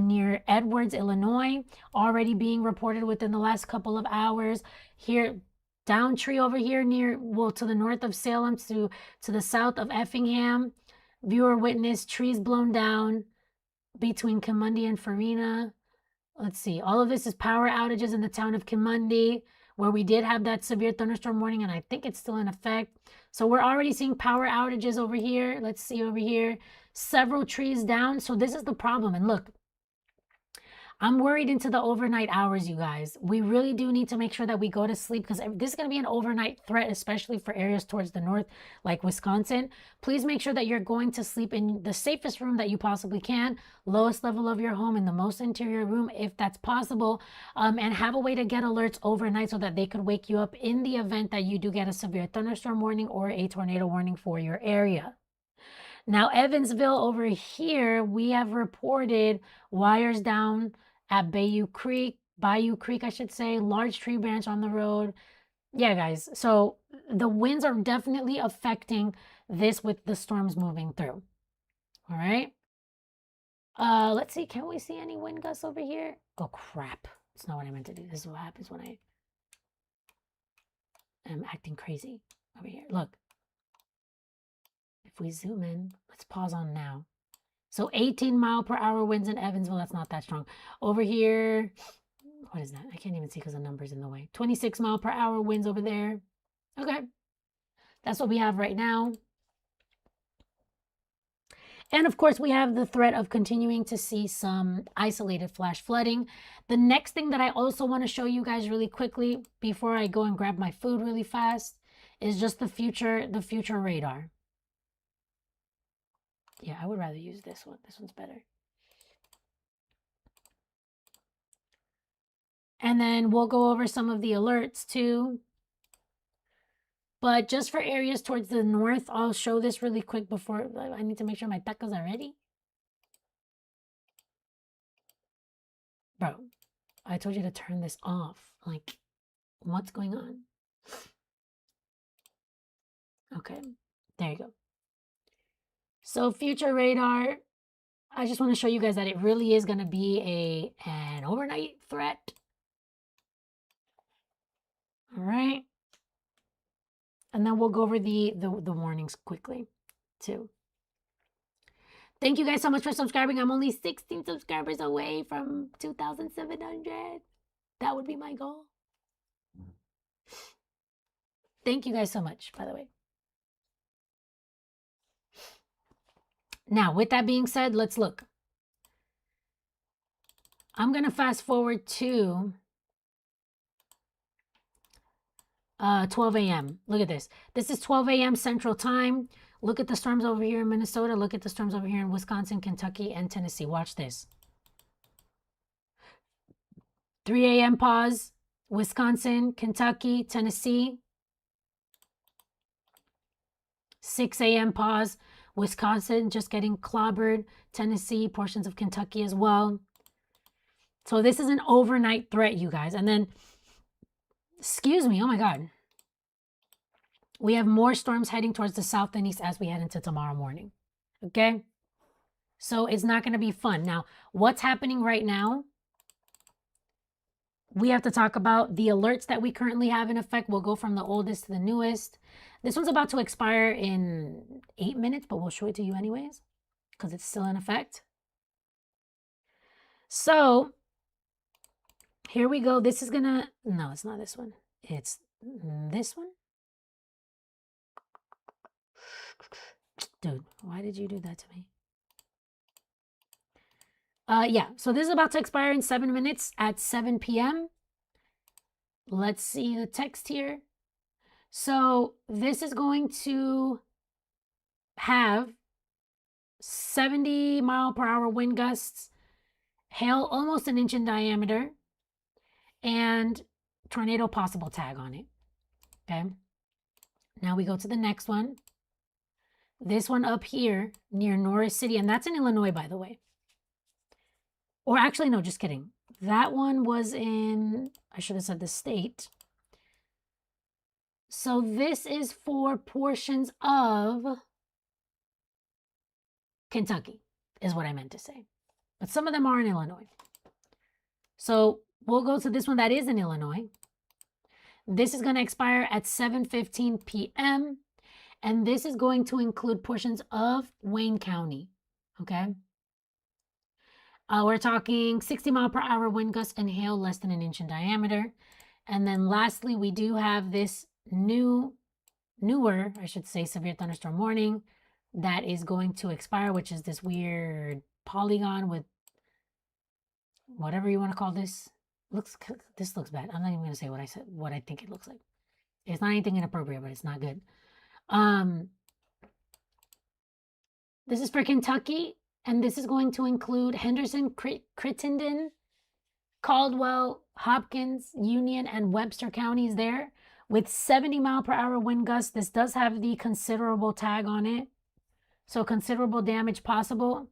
near Edwards, Illinois, already being reported within the last couple of hours. Here, down tree over here near, well, to the north of Salem, to the south of Effingham. Viewer witnessed trees blown down. between Kimundi and Farina. Let's see. All of this is power outages in the town of Kimundi, where we did have that severe thunderstorm warning, and I think it's still in effect. So we're already seeing power outages over here. Let's see over here. Several trees down. So this is the problem. And look, I'm worried into the overnight hours, you guys. We really do need to make sure that we go to sleep because this is going to be an overnight threat, especially for areas towards the north, like Wisconsin. Please make sure that you're going to sleep in the safest room that you possibly can, lowest level of your home, in the most interior room, if that's possible, and have a way to get alerts overnight so that they could wake you up in the event that you do get a severe thunderstorm warning or a tornado warning for your area. Now, Evansville over here, we have reported wires down at Bayou Creek, I should say, large tree branch on the road. Yeah, guys. So the winds are definitely affecting this with the storms moving through. All right. Let's see. Can we see any wind gusts over here? Oh, crap. That's not what I meant to do. This is what happens when I am acting crazy over here. Look. If we zoom in, let's pause on now. So 18-mile-per-hour winds in Evansville. That's not that strong. Over here, what is that? I can't even see because the number's in the way. 26-mile-per-hour winds over there. Okay. That's what we have right now. And of course, we have the threat of continuing to see some isolated flash flooding. The next thing that I also want to show you guys really quickly before I go and grab my food really fast is just the future radar. Yeah, I would rather use this one. This one's better. And then we'll go over some of the alerts too. But just for areas towards the north, I'll show this really quick before I need to make sure my tacos are ready. Bro, I told you to turn this off. Like, what's going on? Okay, there you go. So future radar, I just want to show you guys that it really is going to be an overnight threat. All right. And then we'll go over the warnings quickly too. Thank you guys so much for subscribing. I'm only 16 subscribers away from 2,700. That would be my goal. Thank you guys so much, by the way. Now, with that being said, let's look. I'm going to fast forward to 12 a.m. Look at this. This is 12 a.m. Central Time. Look at the storms over here in Minnesota. Look at the storms over here in Wisconsin, Kentucky, and Tennessee. Watch this. 3 a.m. pause. Wisconsin, Kentucky, Tennessee. 6 a.m. pause. Wisconsin just getting clobbered. Tennessee, portions of Kentucky as well. So this is an overnight threat, you guys. And then, excuse me, oh my God. We have more storms heading towards the south and east as we head into tomorrow morning. Okay? So it's not going to be fun. Now, what's happening right now? We have to talk about the alerts that we currently have in effect. We'll go from the oldest to the newest. This one's about to expire in 8 minutes, but we'll show it to you anyways because it's still in effect. So here we go. This is gonna, no, it's not this one. It's this one. Dude, why did you do that to me? Yeah, so this is about to expire in 7 minutes at 7 p.m. Let's see the text here. So this is going to have 70-mile-per-hour wind gusts, hail almost an inch in diameter, and tornado possible tag on it. Okay. Now we go to the next one. This one up here near Norris City, and that's in Illinois, by the way. Or actually, no, just kidding. That one was in, I should have said the state. So this is for portions of Kentucky, is what I meant to say. But some of them are in Illinois. So we'll go to this one that is in Illinois. This is going to expire at 7:15 p.m. And this is going to include portions of Wayne County. Okay. We're talking 60-mile-per-hour wind gusts and hail less than an inch in diameter. And then lastly, we do have this newer, I should say, severe thunderstorm warning that is going to expire, which is this weird polygon with whatever you want to call this. This looks bad. I'm not even going to say what I think it looks like. It's not anything inappropriate, but it's not good. This is for Kentucky, and this is going to include Henderson, Crittenden, Caldwell, Hopkins, Union, and Webster counties there with 70-mile-per-hour wind gusts. This does have the considerable tag on it, so considerable damage possible,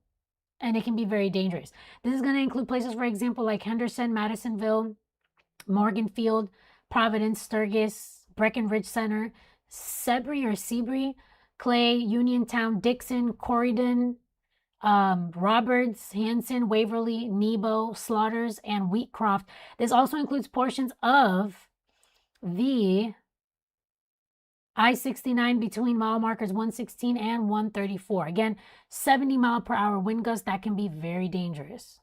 and it can be very dangerous. This is going to include places, for example, like Henderson, Madisonville, Morganfield, Providence, Sturgis, Breckenridge Center, Sebree, Clay, Uniontown, Dixon, Corydon, Roberts, Hanson, Waverly, Nebo, Slaughters, and Wheatcroft. This also includes portions of the I-69 between mile markers 116 and 134. Again, 70-mile-per-hour wind gusts. That can be very dangerous.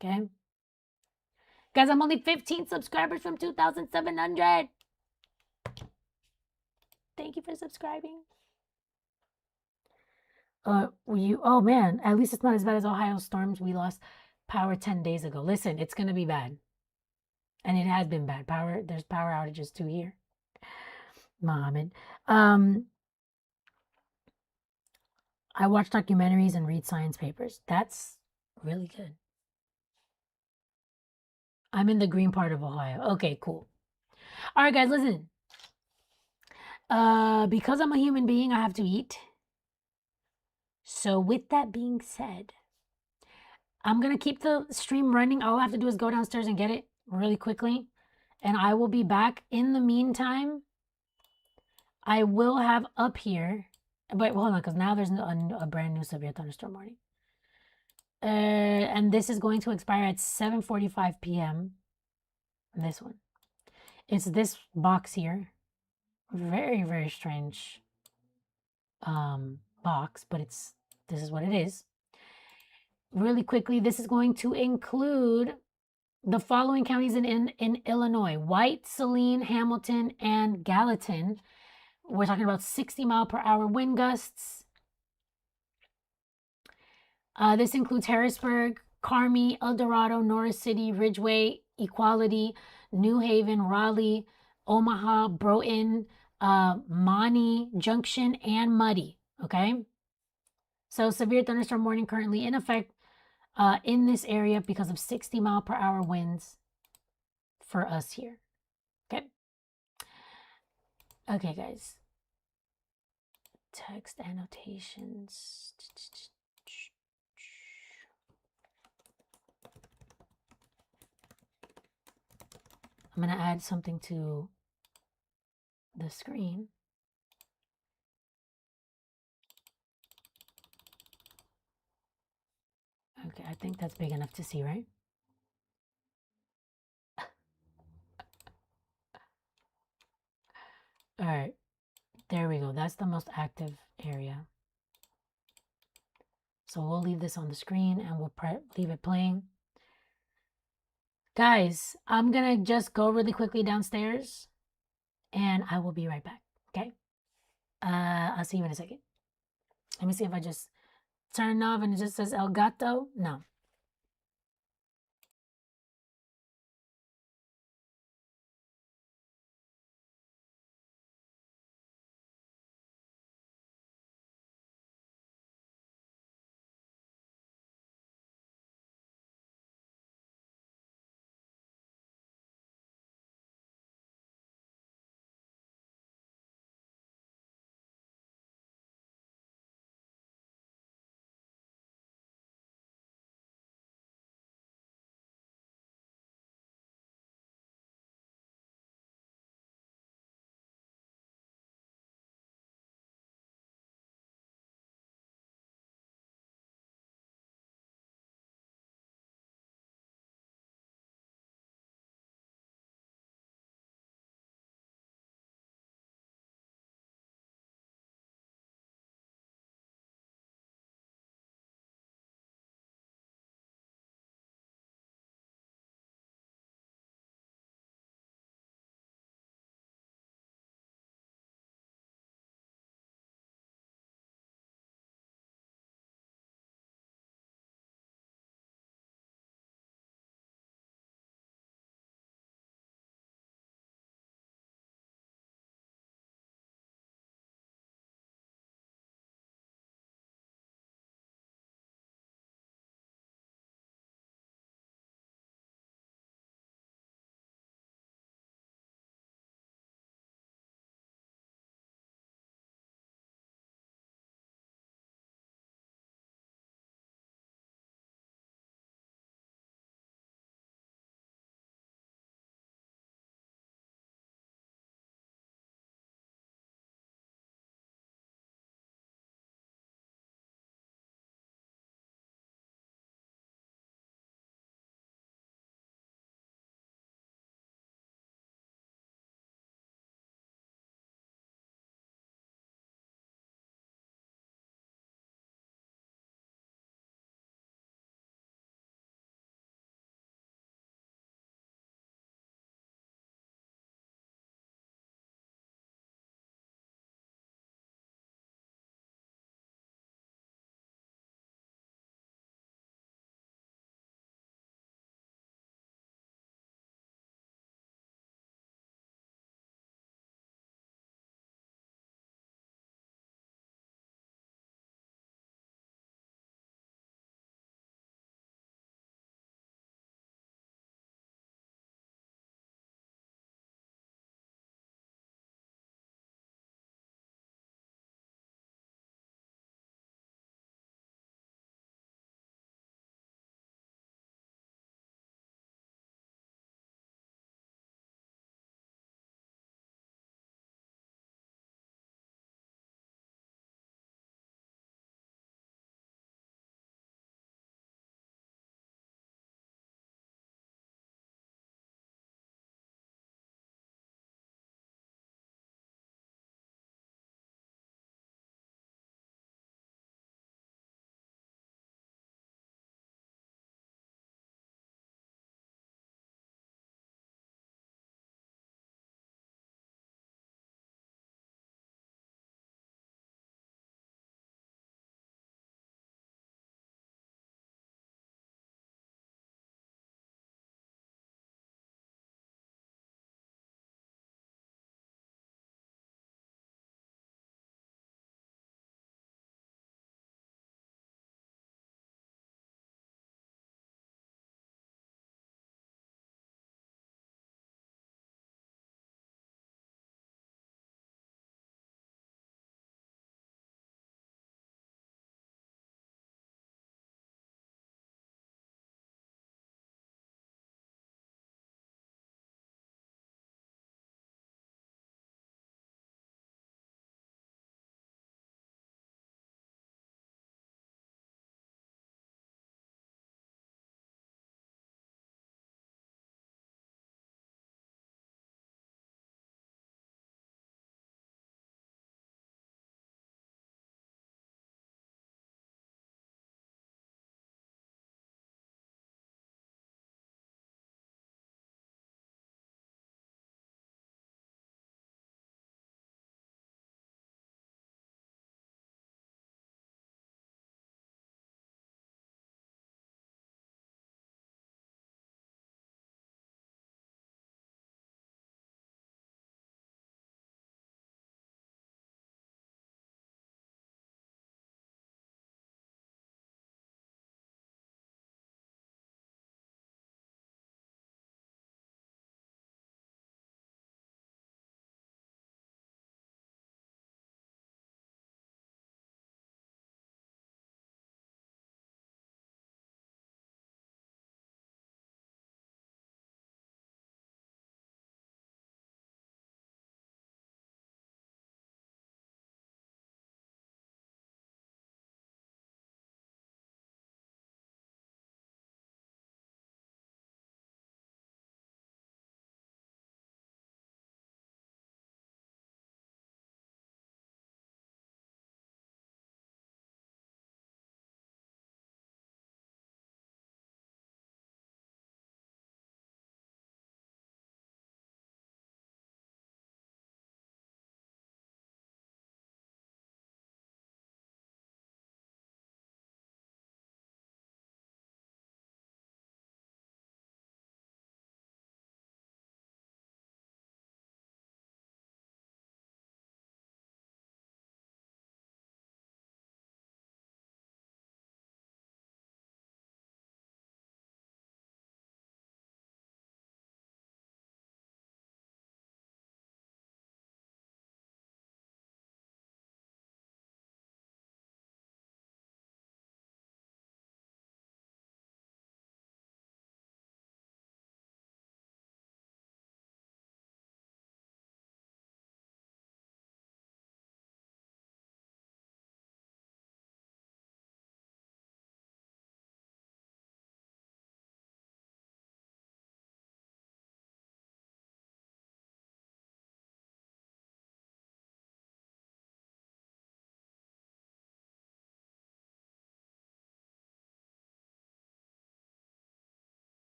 Okay? Guys, I'm only 15 subscribers from 2,700. Thank you for subscribing. Oh man, at least it's not as bad as Ohio storms. We lost power 10 days ago. Listen, it's going to be bad. And it has been bad. There's power outages too here. Mohammed. I watch documentaries and read science papers. That's really good. I'm in the green part of Ohio. Okay, cool. All right, guys, listen. Because I'm a human being, I have to eat. So with that being said, I'm going to keep the stream running. All I have to do is go downstairs and get it really quickly. And I will be back. In the meantime, I will have up here. Wait, hold on, because now there's a brand new severe thunderstorm warning. And this is going to expire at 7:45 p.m. This one. It's this box here. Very, very strange box, but this is what it is. Really quickly, this is going to include the following counties in Illinois: White, Saline, Hamilton, and Gallatin. We're talking about 60-mile-per-hour wind gusts. This includes Harrisburg, Carmi, El Dorado, Norris City, Ridgeway, Equality, New Haven, Raleigh, Omaha, Broughton, Monty, Junction, and Muddy. Okay? So severe thunderstorm warning currently in effect in this area because of 60-mile-per-hour winds for us here. Okay? Okay, guys. Text annotations. I'm going to add something to the screen. Okay, I think that's big enough to see, right? All right, there we go. That's the most active area. So we'll leave this on the screen and we'll leave it playing. Guys, I'm going to just go really quickly downstairs and I will be right back, okay? I'll see you in a second. Let me see if I just turn off and it just says El Gato. No.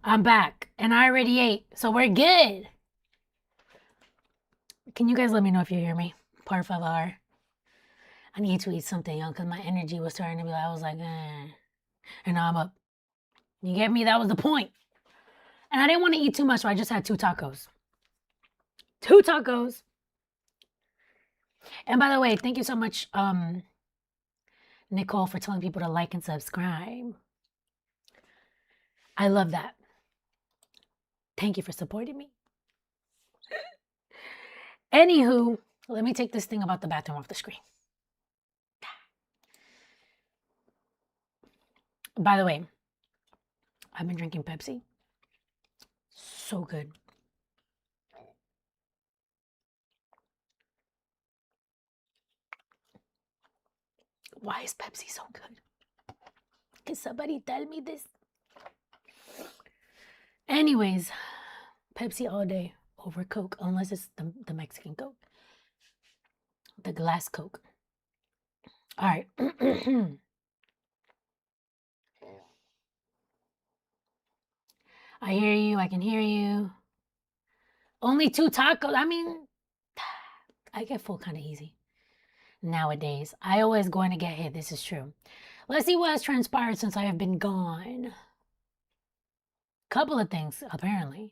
I'm back and I already ate, so we're good. Can you guys let me know if you hear me? Por favor. I need to eat something, young, because my energy was starting to be like, I was like, eh. And now I'm up. You get me? That was the point. And I didn't want to eat too much, so I just had 2 tacos. 2 tacos. And by the way, thank you so much, Nicole, for telling people to like and subscribe. I love that. Thank you for supporting me. Anywho, let me take this thing about the bathroom off the screen. By the way, I've been drinking Pepsi. So good. Why is Pepsi so good? Can somebody tell me this? Anyways, Pepsi all day over Coke, unless it's the Mexican Coke. The glass Coke. All right. I hear you. I can hear you. Only 2 tacos. I mean, I get full kind of easy nowadays. I always going to get hit. This is true. Let's see what has transpired since I have been gone. Couple of things, apparently.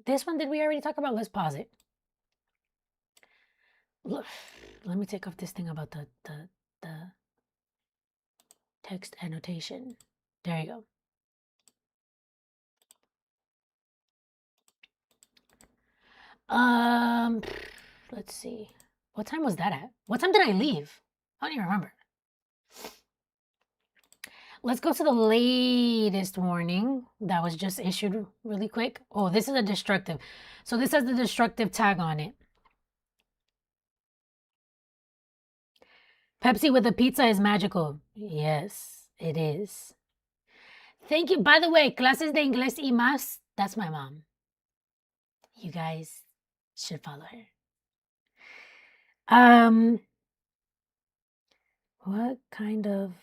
This one, did we already talk about? Let's pause it. Look, let me take off this thing about the text annotation. There you go. Let's see. What time was that at? What time did I leave? I don't even remember. Let's go to the latest warning that was just issued really quick. Oh, this is a destructive. So this has the destructive tag on it. Pepsi with a pizza is magical. Yes, it is. Thank you. By the way, clases de inglés y más, that's my mom. You guys should follow her. What kind of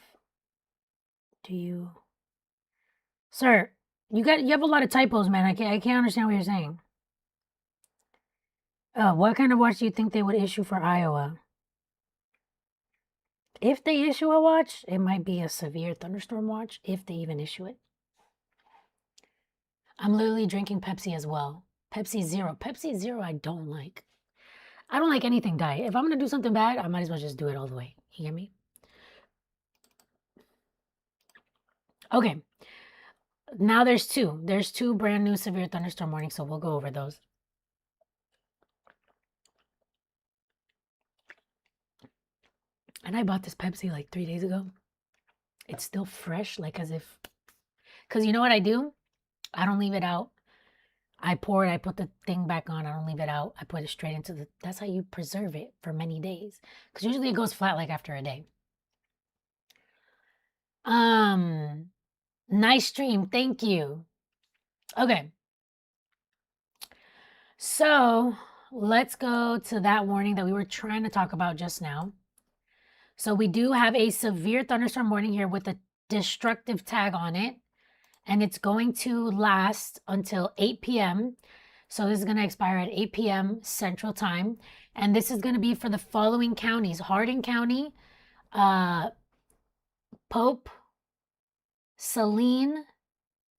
do you... Sir, you have a lot of typos, man. I can't understand what you're saying. What kind of watch do you think they would issue for Iowa? If they issue a watch, it might be a severe thunderstorm watch, if they even issue it. I'm literally drinking Pepsi as well. Pepsi Zero. Pepsi Zero I don't like. I don't like anything diet. If I'm going to do something bad, I might as well just do it all the way. You get me? Okay. Now there's 2. There's 2 brand new severe thunderstorm warnings, so we'll go over those. And I bought this Pepsi like 3 days ago. It's still fresh, like as if... Because you know what I do? I don't leave it out. I pour it, I put the thing back on, I don't leave it out. I put it straight into the... That's how you preserve it for many days. Because usually it goes flat like after a day. Nice stream, thank you. Okay. So let's go to that warning that we were trying to talk about just now. So we do have a severe thunderstorm warning here with a destructive tag on it. And it's going to last until 8 p.m. So this is going to expire at 8 p.m. Central Time. And this is going to be for the following counties: Hardin County, Pope, Saline,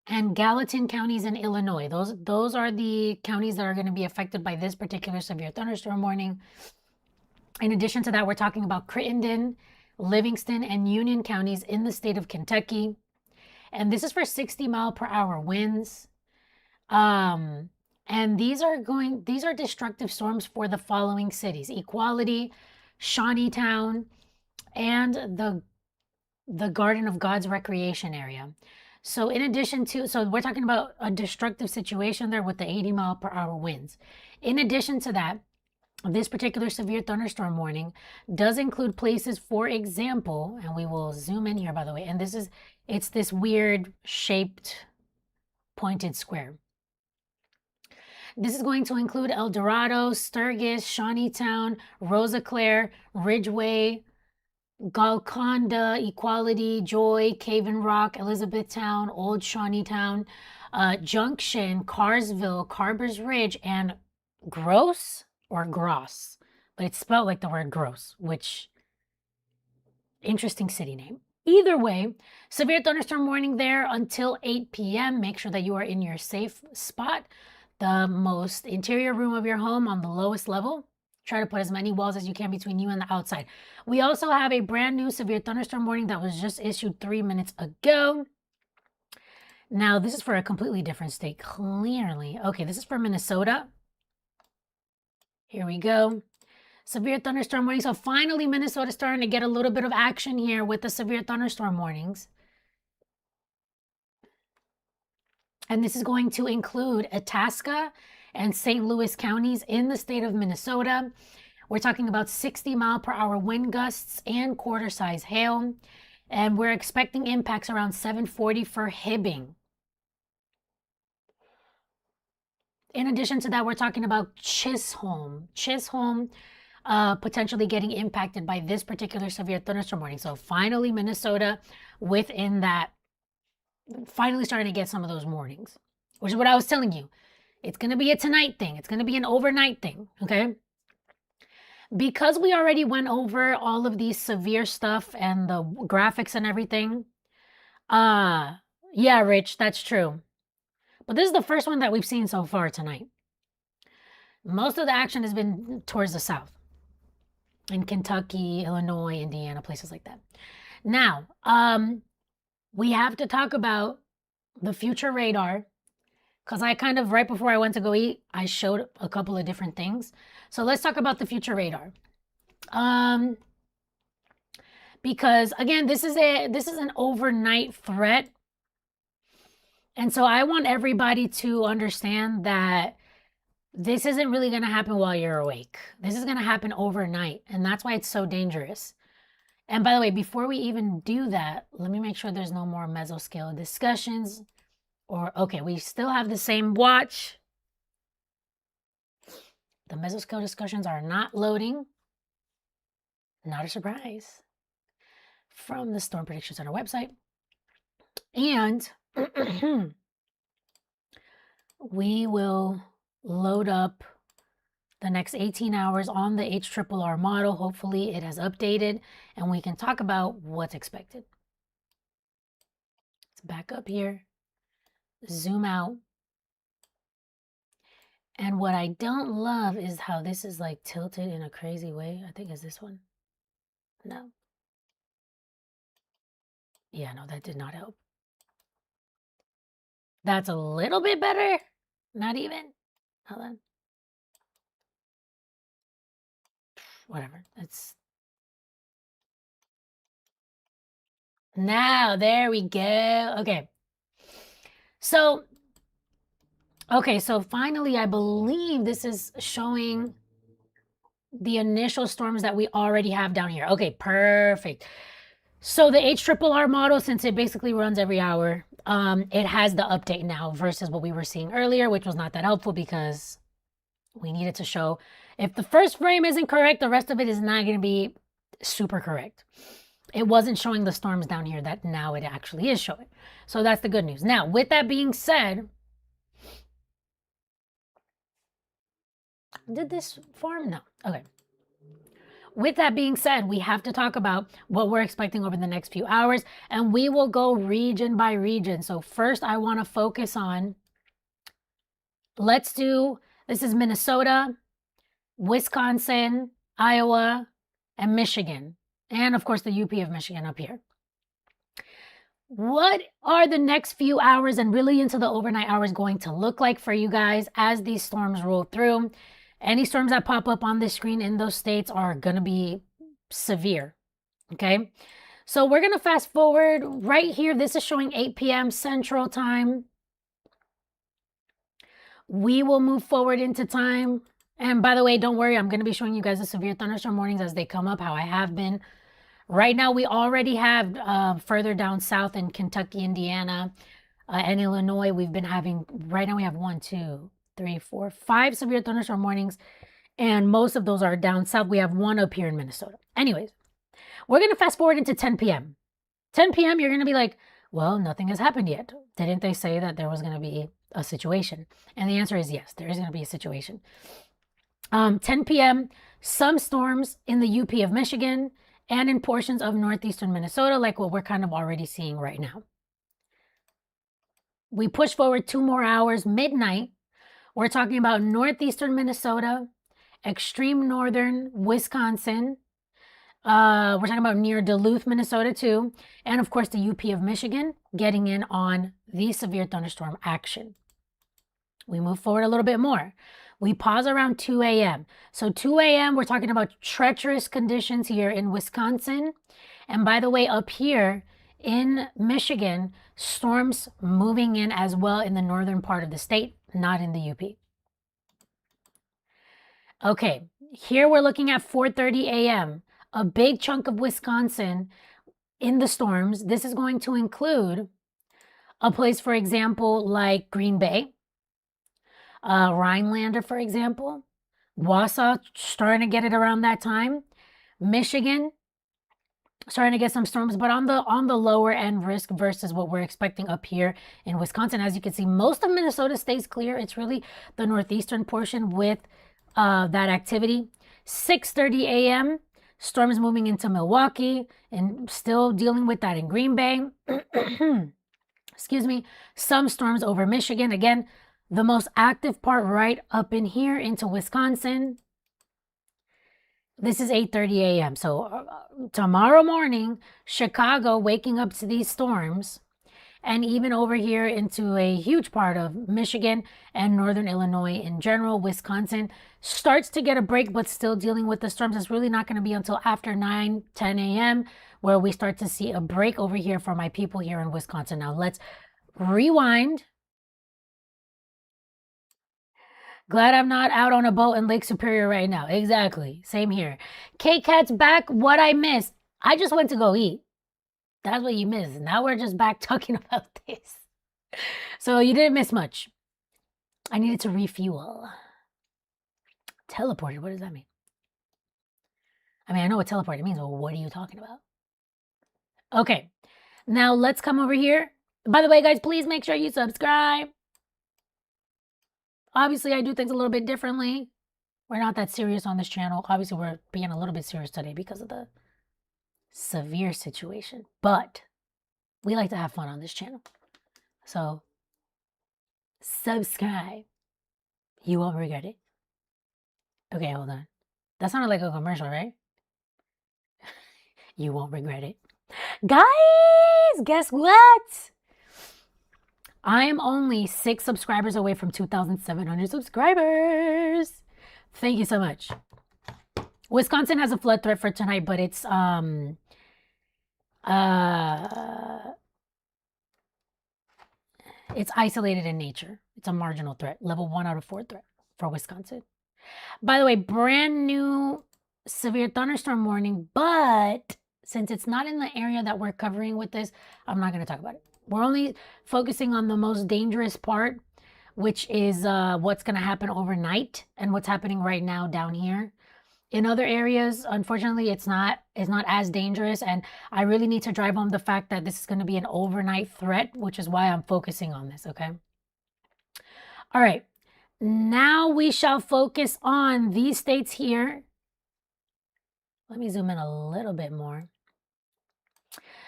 and Gallatin counties in Illinois. Those are the counties that are going to be affected by this particular severe thunderstorm warning. In addition to that, we're talking about Crittenden, Livingston, and Union counties in the state of Kentucky. And this is for 60-mile-per-hour winds. And these are destructive storms for the following cities: Equality, Shawneetown, and the Garden of God's recreation area. So in addition to, so we're talking about a destructive situation there with the 80-mile-per-hour winds. In addition to that, this particular severe thunderstorm warning does include places, for example, and we will zoom in here, by the way, and it's this weird shaped pointed square. This is going to include El Dorado, Sturgis, Shawneetown, Rosaclare, Ridgeway, Golconda, Equality, Joy, Caven Rock, Elizabethtown, Old Shawneetown, Junction, Carsville, Carber's Ridge, and Gross or Gross. But it's spelled like the word gross, which interesting city name. Either way, severe thunderstorm warning there until 8 p.m. Make sure that you are in your safe spot, the most interior room of your home on the lowest level. Try to put as many walls as you can between you and the outside. We also have a brand new severe thunderstorm warning that was just issued 3 minutes ago. Now, this is for a completely different state, clearly. Okay, this is for Minnesota. Here we go. Severe thunderstorm warning. So finally, Minnesota's starting to get a little bit of action here with the severe thunderstorm warnings. And this is going to include Itasca and St. Louis counties in the state of Minnesota. We're talking about 60-mile-per-hour wind gusts and quarter-size hail. And we're expecting impacts around 7:40 for Hibbing. In addition to that, we're talking about Chisholm. Chisholm potentially getting impacted by this particular severe thunderstorm warning. So finally, Minnesota within that, finally starting to get some of those warnings, which is what I was telling you. It's going to be a tonight thing. It's going to be an overnight thing, okay? Because we already went over all of these severe stuff and the graphics and everything. Yeah, Rich, that's true. But this is the first one that we've seen so far tonight. Most of the action has been towards the south. In Kentucky, Illinois, Indiana, places like that. Now, we have to talk about the future radar, because I kind of, right before I went to go eat, I showed a couple of different things. So let's talk about the future radar. Because again, this is an overnight threat. And so I want everybody to understand that this isn't really going to happen while you're awake. This is going to happen overnight. And that's why it's so dangerous. And by the way, before we even do that, let me make sure there's no more mesoscale discussions. Or, okay, we still have the same watch. The mesoscale discussions are not loading. Not a surprise. From the Storm Prediction Center website. And we will load up the next 18 hours on the HRRR model. Hopefully it has updated and we can talk about what's expected. Let's back up here, zoom out. And what I don't love is how this is like tilted in a crazy way. I think it's this one. No. Yeah, no, that did not help. That's a little bit better. Not even. Hold on. Whatever. It's now, there we go. Okay. So finally, I believe this is showing the initial storms that we already have down here. Okay, perfect. So the HRRR model, since it basically runs every hour, it has the update now versus what we were seeing earlier, which was not that helpful because we needed to show if the first frame isn't correct, the rest of it is not going to be super correct. It wasn't showing the storms down here that now it actually is showing. So that's the good news. Now, with that being said, did this form? No. Okay. With that being said, we have to talk about what we're expecting over the next few hours, and we will go region by region. So first, I want to focus on, this is Minnesota, Wisconsin, Iowa, and Michigan. And of course, the UP of Michigan up here. What are the next few hours and really into the overnight hours going to look like for you guys as these storms roll through? Any storms that pop up on the screen in those states are going to be severe, okay? So we're going to fast forward right here. This is showing 8 p.m. Central Time. We will move forward into time. And by the way, don't worry, I'm going to be showing you guys the severe thunderstorm warnings as they come up, how I have been. Right now, we already have further down south in Kentucky, Indiana, and Illinois. We've been having, right now we have 1, 2, 3, 4, 5 severe thunderstorm warnings, and most of those are down south. We have 1 up here in Minnesota. Anyways, We're going to fast forward into 10 p.m. 10 p.m., you're going to be like, well, nothing has happened yet. Didn't they say that there was going to be a situation? And the answer is yes, there is going to be a situation. 10 p.m., some storms in the UP of Michigan and in portions of northeastern Minnesota, like what we're kind of already seeing right now. We push forward 2 more hours, midnight. We're talking about northeastern Minnesota, extreme northern Wisconsin. We're talking about near Duluth, Minnesota too. And of course, the UP of Michigan getting in on the severe thunderstorm action. We move forward a little bit more. We pause around 2 a.m. So 2 a.m., we're talking about treacherous conditions here in Wisconsin. And by the way, up here in Michigan, storms moving in as well in the northern part of the state, not in the UP. Okay, here we're looking at 4:30 a.m. A big chunk of Wisconsin in the storms. This is going to include a place, for example, like Green Bay, Rhinelander, for example, Wausau, starting to get it around that time, Michigan, starting to get some storms, but on the lower end risk versus what we're expecting up here in Wisconsin. As you can see, most of Minnesota stays clear. It's really the northeastern portion with that activity. 6:30 a.m. Storms moving into Milwaukee and still dealing with that in Green Bay. Excuse me. Some storms over Michigan. Again, the most active part right up in here into Wisconsin. This is 8:30 a.m. So tomorrow morning, Chicago waking up to these storms, and even over here into a huge part of Michigan and northern Illinois in general. Wisconsin starts to get a break, but still dealing with the storms. It's really not going to be until after 9, 10 a.m. where we start to see a break over here for my people here in Wisconsin. Now let's rewind. Glad I'm not out on a boat in Lake Superior right now. Exactly. Same here. K-Cat's back. What I missed? I just went to go eat. That's what you missed. Now we're just back talking about this. So you didn't miss much. I needed to refuel. Teleported. What does that mean? I mean, I know what teleported means, but what are you talking about? Okay. Now let's come over here. By the way, guys, please make sure you subscribe. Obviously, I do things a little bit differently. We're not that serious on this channel. Obviously, we're being a little bit serious today because of the severe situation. But we like to have fun on this channel. So, subscribe. You won't regret it. Okay, hold on. That sounded like a commercial, right? You won't regret it. Guys, guess what? I am only 6 subscribers away from 2,700 subscribers. Thank you so much. Wisconsin has a flood threat for tonight, but it's isolated in nature. It's a marginal threat, level 1 out of 4 threat for Wisconsin. By the way, brand new severe thunderstorm warning, but since it's not in the area that we're covering with this, I'm not going to talk about it. We're only focusing on the most dangerous part, which is what's going to happen overnight and what's happening right now down here. In other areas, unfortunately, it's not as dangerous, and I really need to drive home the fact that this is going to be an overnight threat, which is why I'm focusing on this, okay? All right. Now we shall focus on these states here. Let me zoom in a little bit more.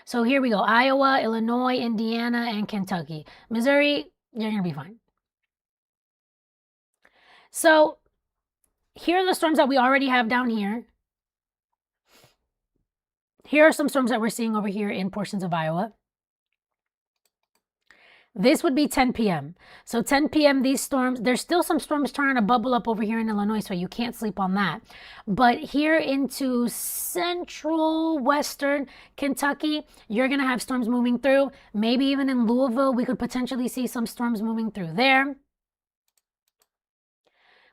So here we go. Iowa, Illinois, Indiana, and Kentucky. Missouri, you're going to be fine. So here are the storms that we already have down here. Here are some storms that we're seeing over here in portions of Iowa. This would be 10 p.m. So 10 p.m., these storms, there's still some storms trying to bubble up over here in Illinois, so you can't sleep on that. But here into central western Kentucky, you're going to have storms moving through. Maybe even in Louisville, we could potentially see some storms moving through there.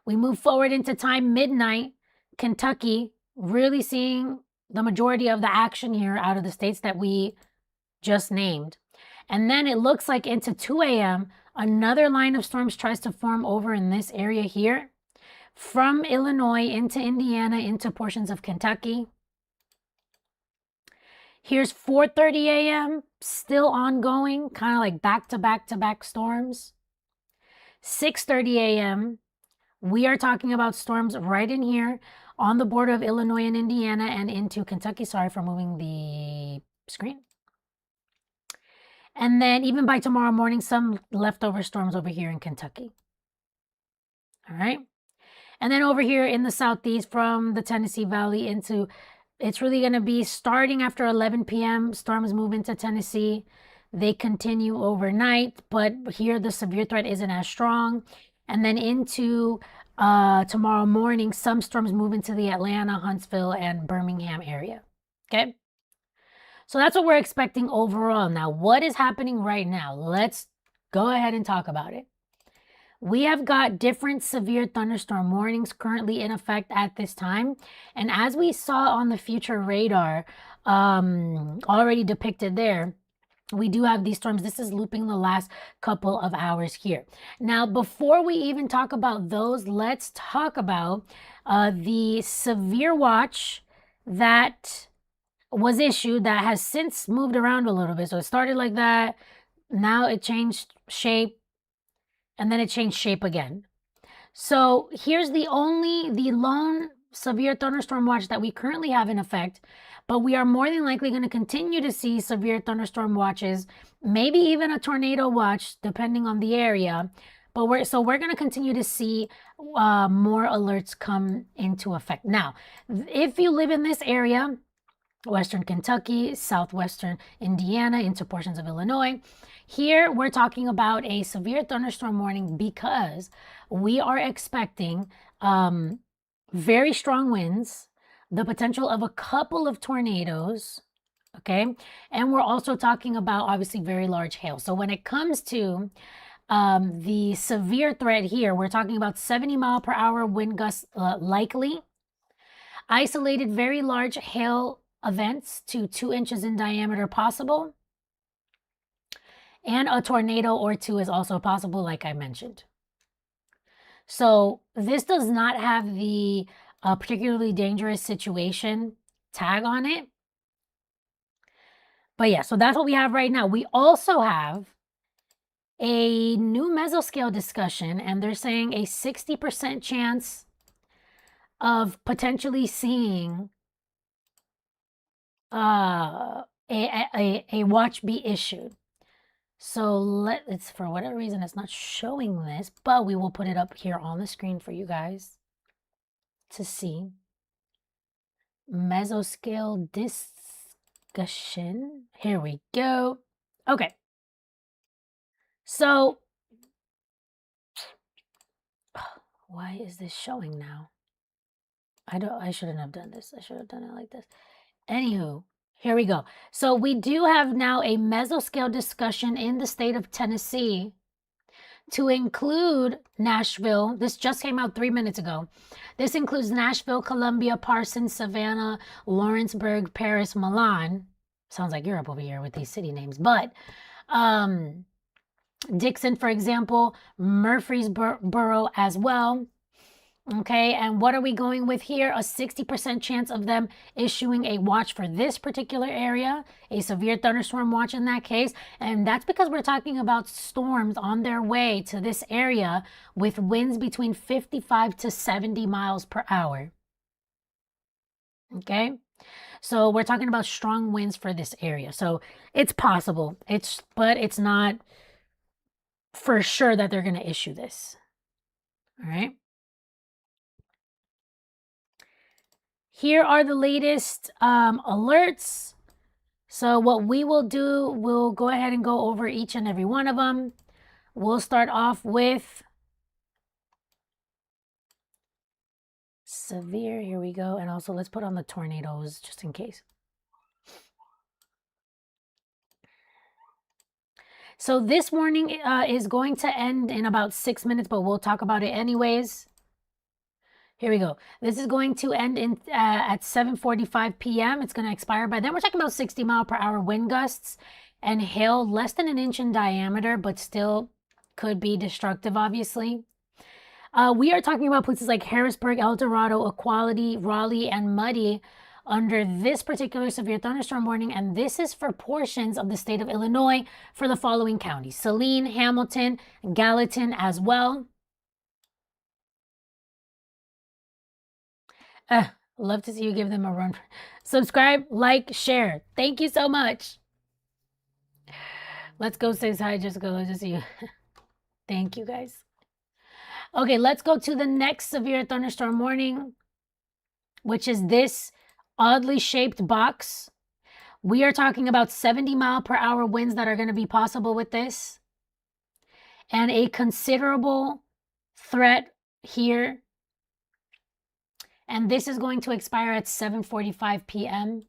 We move forward into time midnight, Kentucky, really seeing the majority of the action here out of the states that we just named. And then it looks like into 2 a.m., another line of storms tries to form over in this area here. From Illinois into Indiana into portions of Kentucky. Here's 4:30 a.m., still ongoing, kind of like back-to-back-to-back storms. 6:30 a.m., we are talking about storms right in here on the border of Illinois and Indiana and into Kentucky. Sorry for moving the screen. And then even by tomorrow morning, some leftover storms over here in Kentucky. All right. And then over here in the southeast from the Tennessee Valley into, it's really going to be starting after 11 p.m. Storms move into Tennessee. They continue overnight, but here the severe threat isn't as strong. And then into tomorrow morning, some storms move into the Atlanta, Huntsville, and Birmingham area. Okay. So that's what we're expecting overall. Now, what is happening right now? Let's go ahead and talk about it. We have got different severe thunderstorm warnings currently in effect at this time. And as we saw on the future radar, already depicted there, we do have these storms. This is looping the last couple of hours here. Now, before we even talk about those, let's talk about the severe watch that was issued that has since moved around a little bit. So it started like that. Now it changed shape. And then it changed shape again. So here's the lone severe thunderstorm watch that we currently have in effect, but we are more than likely going to continue to see severe thunderstorm watches, maybe even a tornado watch, depending on the area. But we're going to continue to see more alerts come into effect. Now, if you live in this area, Western Kentucky, southwestern Indiana, into portions of Illinois. Here, we're talking about a severe thunderstorm warning because we are expecting very strong winds, the potential of a couple of tornadoes, okay? And we're also talking about, obviously, very large hail. So when it comes to the severe threat here, we're talking about 70-mile-per-hour wind gusts likely, isolated very large hail events to 2 inches in diameter possible, and a tornado or two is also possible, like I mentioned. So this does not have the particularly dangerous situation tag on it. But yeah, so that's what we have right now. We also have a new mesoscale discussion, and they're saying a 60% chance of potentially seeing a watch be issued. So it's for whatever reason, it's not showing this, but we will put it up here on the screen for you guys to see. Mesoscale discussion. Here we go. Okay. So why is this showing now? I shouldn't have done this. I should have done it like this. Anywho, here we go. So we do have now a mesoscale discussion in the state of Tennessee to include Nashville. This just came out 3 minutes ago. This includes Nashville, Columbia, Parsons, Savannah, Lawrenceburg, Paris, Milan. Sounds like Europe over here with these city names. But Dixon, for example, Murfreesboro as well. Okay, and what are we going with here? A 60% chance of them issuing a watch for this particular area, a severe thunderstorm watch in that case. And that's because we're talking about storms on their way to this area with winds between 55 to 70 miles per hour. Okay, so we're talking about strong winds for this area. So it's possible, but it's not for sure that they're going to issue this. All right. Here are the latest alerts. So what we will do, we'll go ahead and go over each and every one of them. We'll start off with severe. Here we go. And also let's put on the tornadoes just in case. So this warning is going to end in about 6 minutes, but we'll talk about it anyways. Here we go. This is going to end at 7:45 p.m. It's going to expire by then. We're talking about 60-mile-per-hour wind gusts and hail less than an inch in diameter, but still could be destructive, obviously. We are talking about places like Harrisburg, El Dorado, Equality, Raleigh, and Muddy under this particular severe thunderstorm warning, and this is for portions of the state of Illinois for the following counties: Saline, Hamilton, Gallatin as well. Love to see you give them a run. Subscribe, like, share. Thank you so much. Let's go say hi, Jessica. Let's just see you. Thank you, guys. Okay, let's go to the next severe thunderstorm warning, which is this oddly shaped box. We are talking about 70-mile-per-hour winds that are going to be possible with this, and a considerable threat here. And this is going to expire at 7:45 p.m.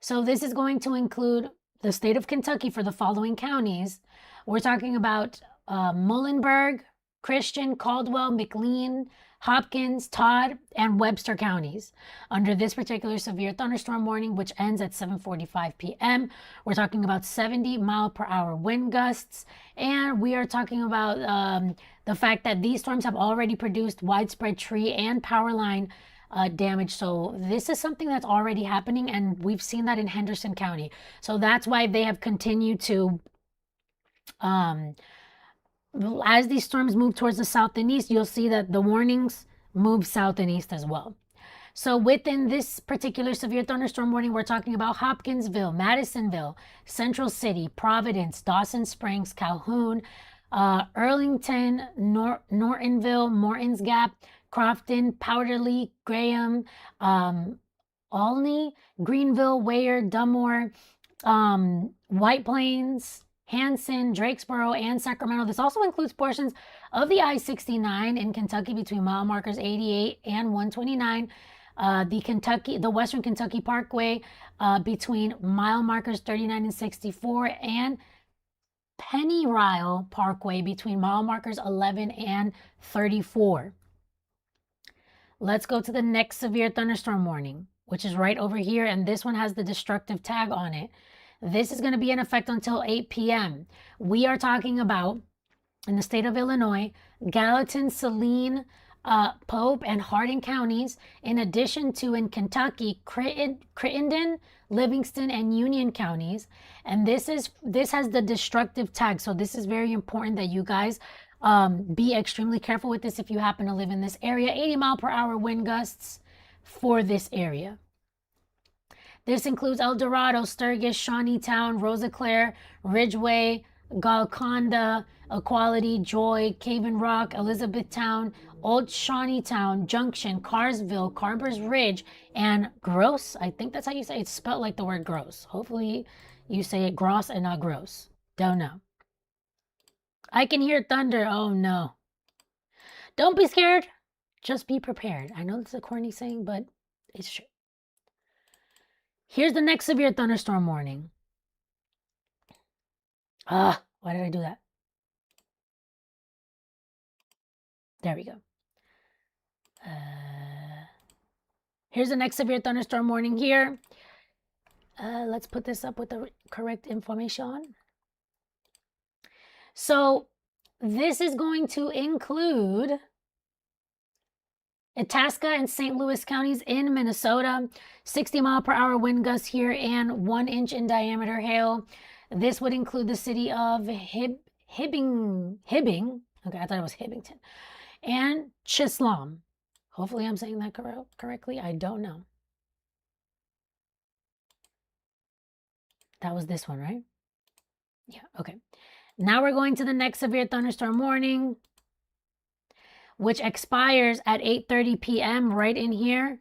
So this is going to include the state of Kentucky for the following counties. We're talking about Muhlenberg, Christian, Caldwell, McLean, Hopkins, Todd, and Webster counties under this particular severe thunderstorm warning, which ends at 7:45 p.m. We're talking about 70-mile-per-hour wind gusts, and we are talking about the fact that these storms have already produced widespread tree and power line damage. So this is something that's already happening, and we've seen that in Henderson County. So that's why they have continued to as these storms move towards the south and east, you'll see that the warnings move south and east as well. So within this particular severe thunderstorm warning, we're talking about Hopkinsville, Madisonville, Central City, Providence, Dawson Springs, Calhoun, Earlington, Nortonville, Morton's Gap, Crofton, Powderly, Graham, Olney, Greenville, Weyer, Dunmore, White Plains, Hanson, Drakesboro, and Sacramento. This also includes portions of the I-69 in Kentucky between mile markers 88 and 129. The Western Kentucky Parkway between mile markers 39 and 64, and Pennyrile Parkway between mile markers 11 and 34. Let's go to the next severe thunderstorm warning, which is right over here, and this one has the destructive tag on it. This is going to be in effect until 8 p.m. We are talking about, in the state of Illinois, Gallatin, Saline, Pope, and Hardin counties, in addition to in Kentucky, Crittenden, Livingston, and Union counties. And this has the destructive tag. So this is very important that you guys be extremely careful with this if you happen to live in this area. 80-mile-per-hour wind gusts for this area. This includes El Dorado, Sturgis, Shawneetown, Rosaclare, Ridgeway, Golconda, Equality, Joy, Caven Rock, Elizabethtown, Old Shawneetown, Junction, Carsville, Carver's Ridge, and Gross. I think that's how you say it. It's spelled like the word gross. Hopefully you say it gross and not gross. Don't know. I can hear thunder. Oh no. Don't be scared. Just be prepared. I know that's a corny saying, but it's true. Here's the next severe thunderstorm warning. Why did I do that? There we go. Here's the next severe thunderstorm warning here. Let's put this up with the correct information. So this is going to include Itasca and St. Louis counties in Minnesota, 60-mile-per-hour wind gusts here, and 1 inch in diameter hail. This would include the city of Hibbing. Okay, I thought it was Hibbington. And Chisholm. Hopefully I'm saying that correctly. I don't know. That was this one, right? Yeah, okay. Now we're going to the next severe thunderstorm warning, which expires at 8:30 p.m. right in here.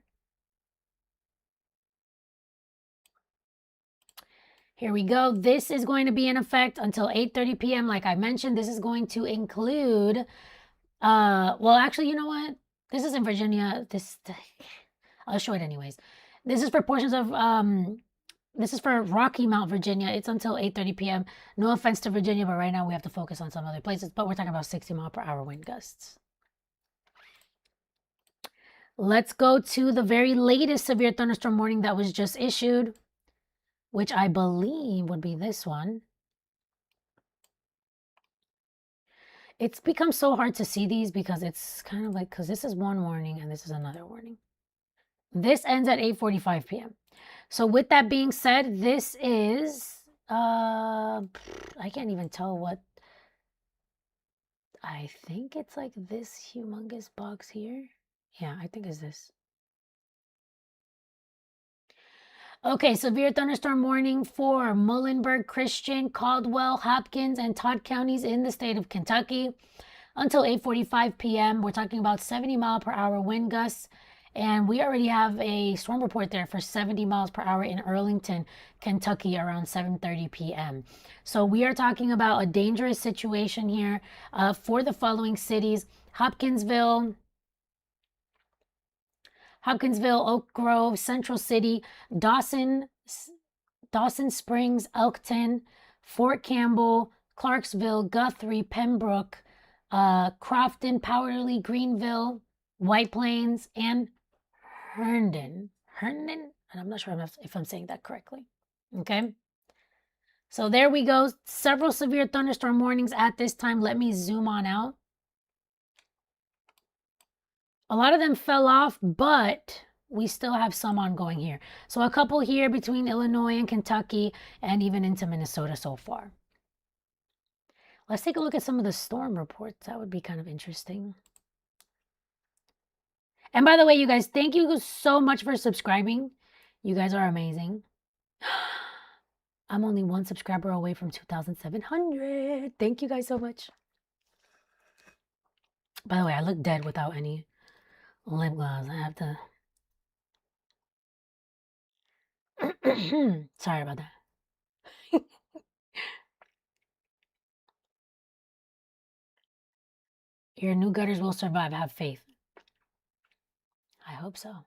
Here we go. This is going to be in effect until 8:30 p.m. Like I mentioned, this is going to include, well, actually, you know what? This is in Virginia. I'll show it anyways. This is for portions of, this is for Rocky Mount, Virginia. It's until 8:30 p.m. No offense to Virginia, but right now we have to focus on some other places. But we're talking about 60-mile-per-hour wind gusts. Let's go to the very latest severe thunderstorm warning that was just issued, which I believe would be this one. It's become so hard to see these because it's kind of like, because this is one warning and this is another warning. This ends at 8:45 p.m. So with that being said, this is I can't even tell what. I think it's like this humongous box here. Yeah, I think it's this. Okay, severe thunderstorm warning for Muhlenberg, Christian, Caldwell, Hopkins, and Todd counties in the state of Kentucky until 8:45 p.m. We're talking about 70-mile-per-hour wind gusts, and we already have a storm report there for 70 miles per hour in Arlington, Kentucky, around 7:30 p.m. So we are talking about a dangerous situation here for the following cities: Hopkinsville, Oak Grove, Central City, Dawson, Springs, Elkton, Fort Campbell, Clarksville, Guthrie, Pembroke, Crofton, Powderly, Greenville, White Plains, and Herndon. Herndon? And I'm not sure if I'm saying that correctly. Okay. So there we go. Several severe thunderstorm warnings at this time. Let me zoom on out. A lot of them fell off, but we still have some ongoing here. So a couple here between Illinois and Kentucky and even into Minnesota so far. Let's take a look at some of the storm reports. That would be kind of interesting. And by the way, you guys, thank you so much for subscribing. You guys are amazing. I'm only one subscriber away from 2,700. Thank you guys so much. By the way, I look dead without any lip gloss. I have to... Sorry about that. Your new gutters will survive. Have faith. I hope so.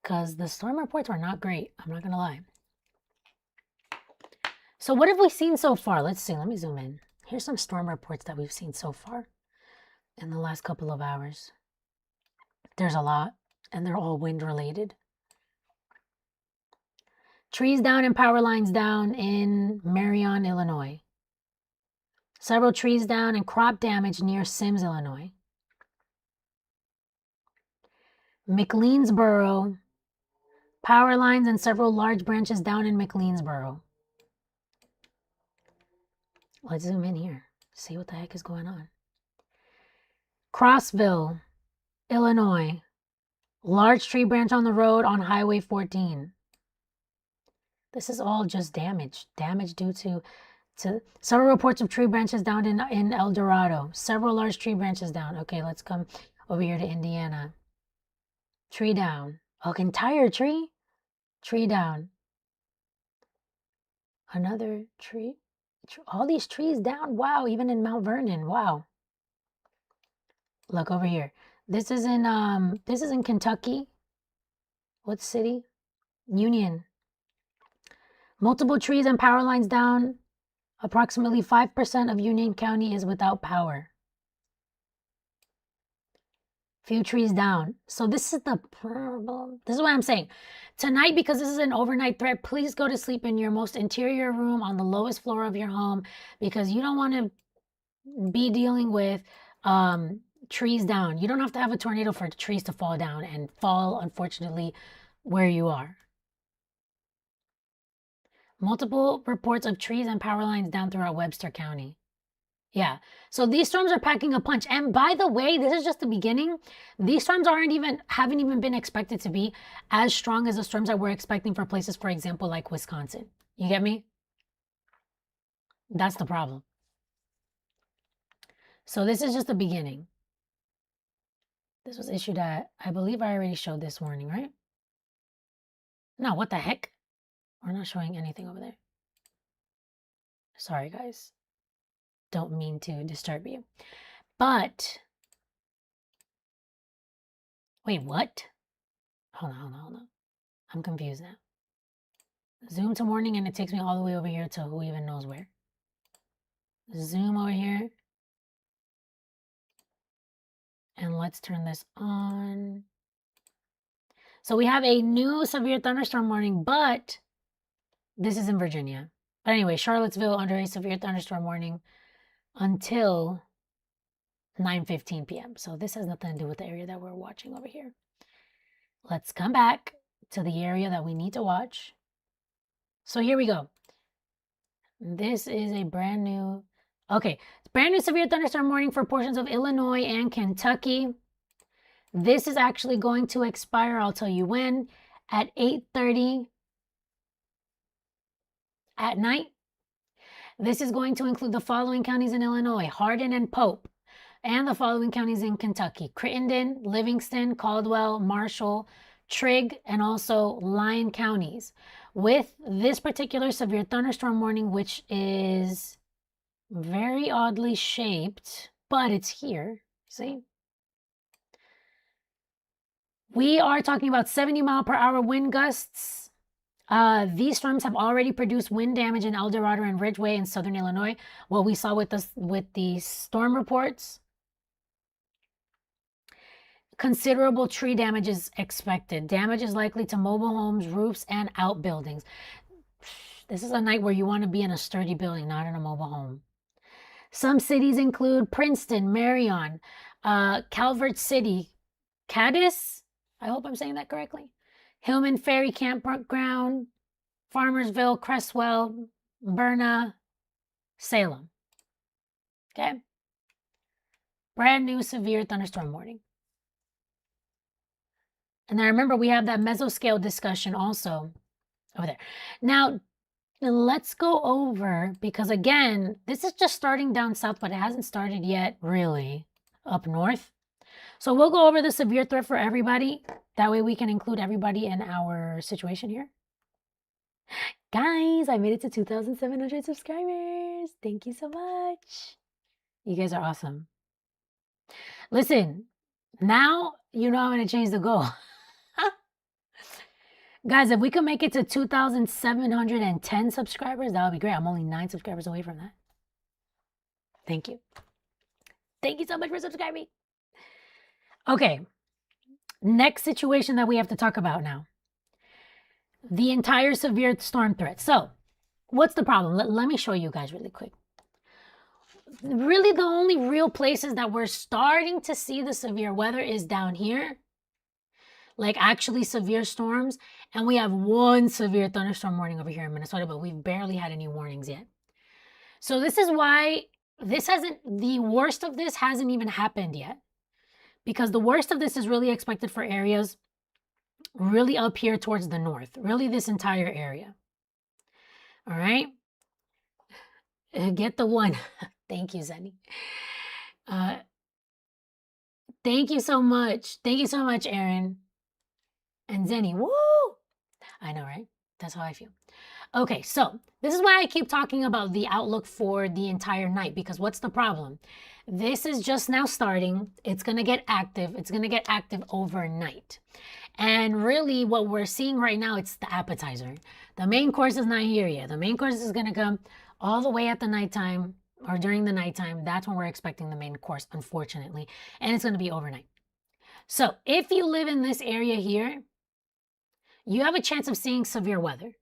Because the storm reports were not great. I'm not going to lie. So what have we seen so far? Let's see. Let me zoom in. Here's some storm reports that we've seen so far in the last couple of hours. There's a lot, and they're all wind related. Trees down and power lines down in Marion, Illinois. Several trees down and crop damage near Sims, Illinois. McLeansboro. Power lines and several large branches down in McLeansboro. Let's zoom in here. See what the heck is going on. Crossville, Illinois. Large tree branch on the road on Highway 14. This is all just damage. Damage due to several reports of tree branches down in El Dorado. Several large tree branches down. Okay, let's come over here to Indiana. Tree down. Oh, entire tree? Tree down. Another tree. All these trees down. Wow, even in Mount Vernon. Wow. Look over here. This is in Kentucky. What city? Union. Multiple trees and power lines down. Approximately 5% of Union County is without power. Few trees down. So this is the problem. This is what I'm saying. Tonight, because this is an overnight threat, please go to sleep in your most interior room on the lowest floor of your home, because you don't want to be dealing with trees down. You don't have to have a tornado for trees to fall down and fall, unfortunately, where you are. Multiple reports of trees and power lines down throughout Webster County. Yeah, so these storms are packing a punch. And by the way, this is just the beginning. These storms haven't even been expected to be as strong as the storms that we're expecting for places, for example, like Wisconsin. You get me? That's the problem. So this is just the beginning. This was issued at, I believe I already showed this warning, right? No, what the heck? We're not showing anything over there. Sorry, guys. Don't mean to disturb you. But, wait, what? Hold on. I'm confused now. Zoom to morning and it takes me all the way over here to who even knows where. Zoom over here. And let's turn this on. So we have a new severe thunderstorm warning, but this is in Virginia. But anyway, Charlottesville under a severe thunderstorm warning until 9:15 p.m. So this has nothing to do with the area that we're watching over here. let's come back to the area that we need to watch. So here we go. This is a brand new, okay, brand new severe thunderstorm warning for portions of Illinois and Kentucky. This is actually going to expire, I'll tell you when, at 8:30 at night. This is going to include the following counties in Illinois: Hardin and Pope, and the following counties in Kentucky: Crittenden, Livingston, Caldwell, Marshall, Trigg, and also Lyon counties. With this particular severe thunderstorm warning, which is very oddly shaped, but it's here, see? We are talking about 70-mile-per-hour wind gusts. These storms have already produced wind damage in El Dorado and Ridgeway in southern Illinois. What we saw with the storm reports, considerable tree damage is expected. Damage is likely to mobile homes, roofs, and outbuildings. This is a night where you want to be in a sturdy building, not in a mobile home. Some cities include Princeton, Marion, Calvert City, Cadiz, I hope I'm saying that correctly, Hillman Ferry Campground, Farmersville, Cresswell, Berna, Salem. Okay? Brand new severe thunderstorm warning. And then remember, we have that mesoscale discussion also over there. Now, let's go over, because again, this is just starting down south, but it hasn't started yet really up north. So we'll go over the severe threat for everybody. That way we can include everybody in our situation here. Guys, I made it to 2,700 subscribers. Thank you so much. You guys are awesome. Listen, now you know I'm going to change the goal. Guys, if we could make it to 2,710 subscribers, that would be great. I'm only 9 subscribers away from that. Thank you. Thank you so much for subscribing. Okay, next situation that we have to talk about now. The entire severe storm threat. So, what's the problem? Let me show you guys really quick. Really, the only real places that we're starting to see the severe weather is down here. Like actually severe storms. And we have one severe thunderstorm warning over here in Minnesota, but we've barely had any warnings yet. So this is why the worst of this hasn't even happened yet. Because the worst of this is really expected for areas really up here towards the north. Really this entire area. All right? Get the one. Thank you, Zenny. Thank you so much. Thank you so much, Aaron. And Zenny, woo! I know, right? That's how I feel. Okay, so this is why I keep talking about the outlook for the entire night, because what's the problem? This is just now starting. It's going to get active. It's going to get active overnight. And really what we're seeing right now, it's the appetizer. The main course is not here yet. The main course is going to come all the way at the nighttime or during the nighttime. That's when we're expecting the main course, unfortunately. And it's going to be overnight. So if you live in this area here, you have a chance of seeing severe weather,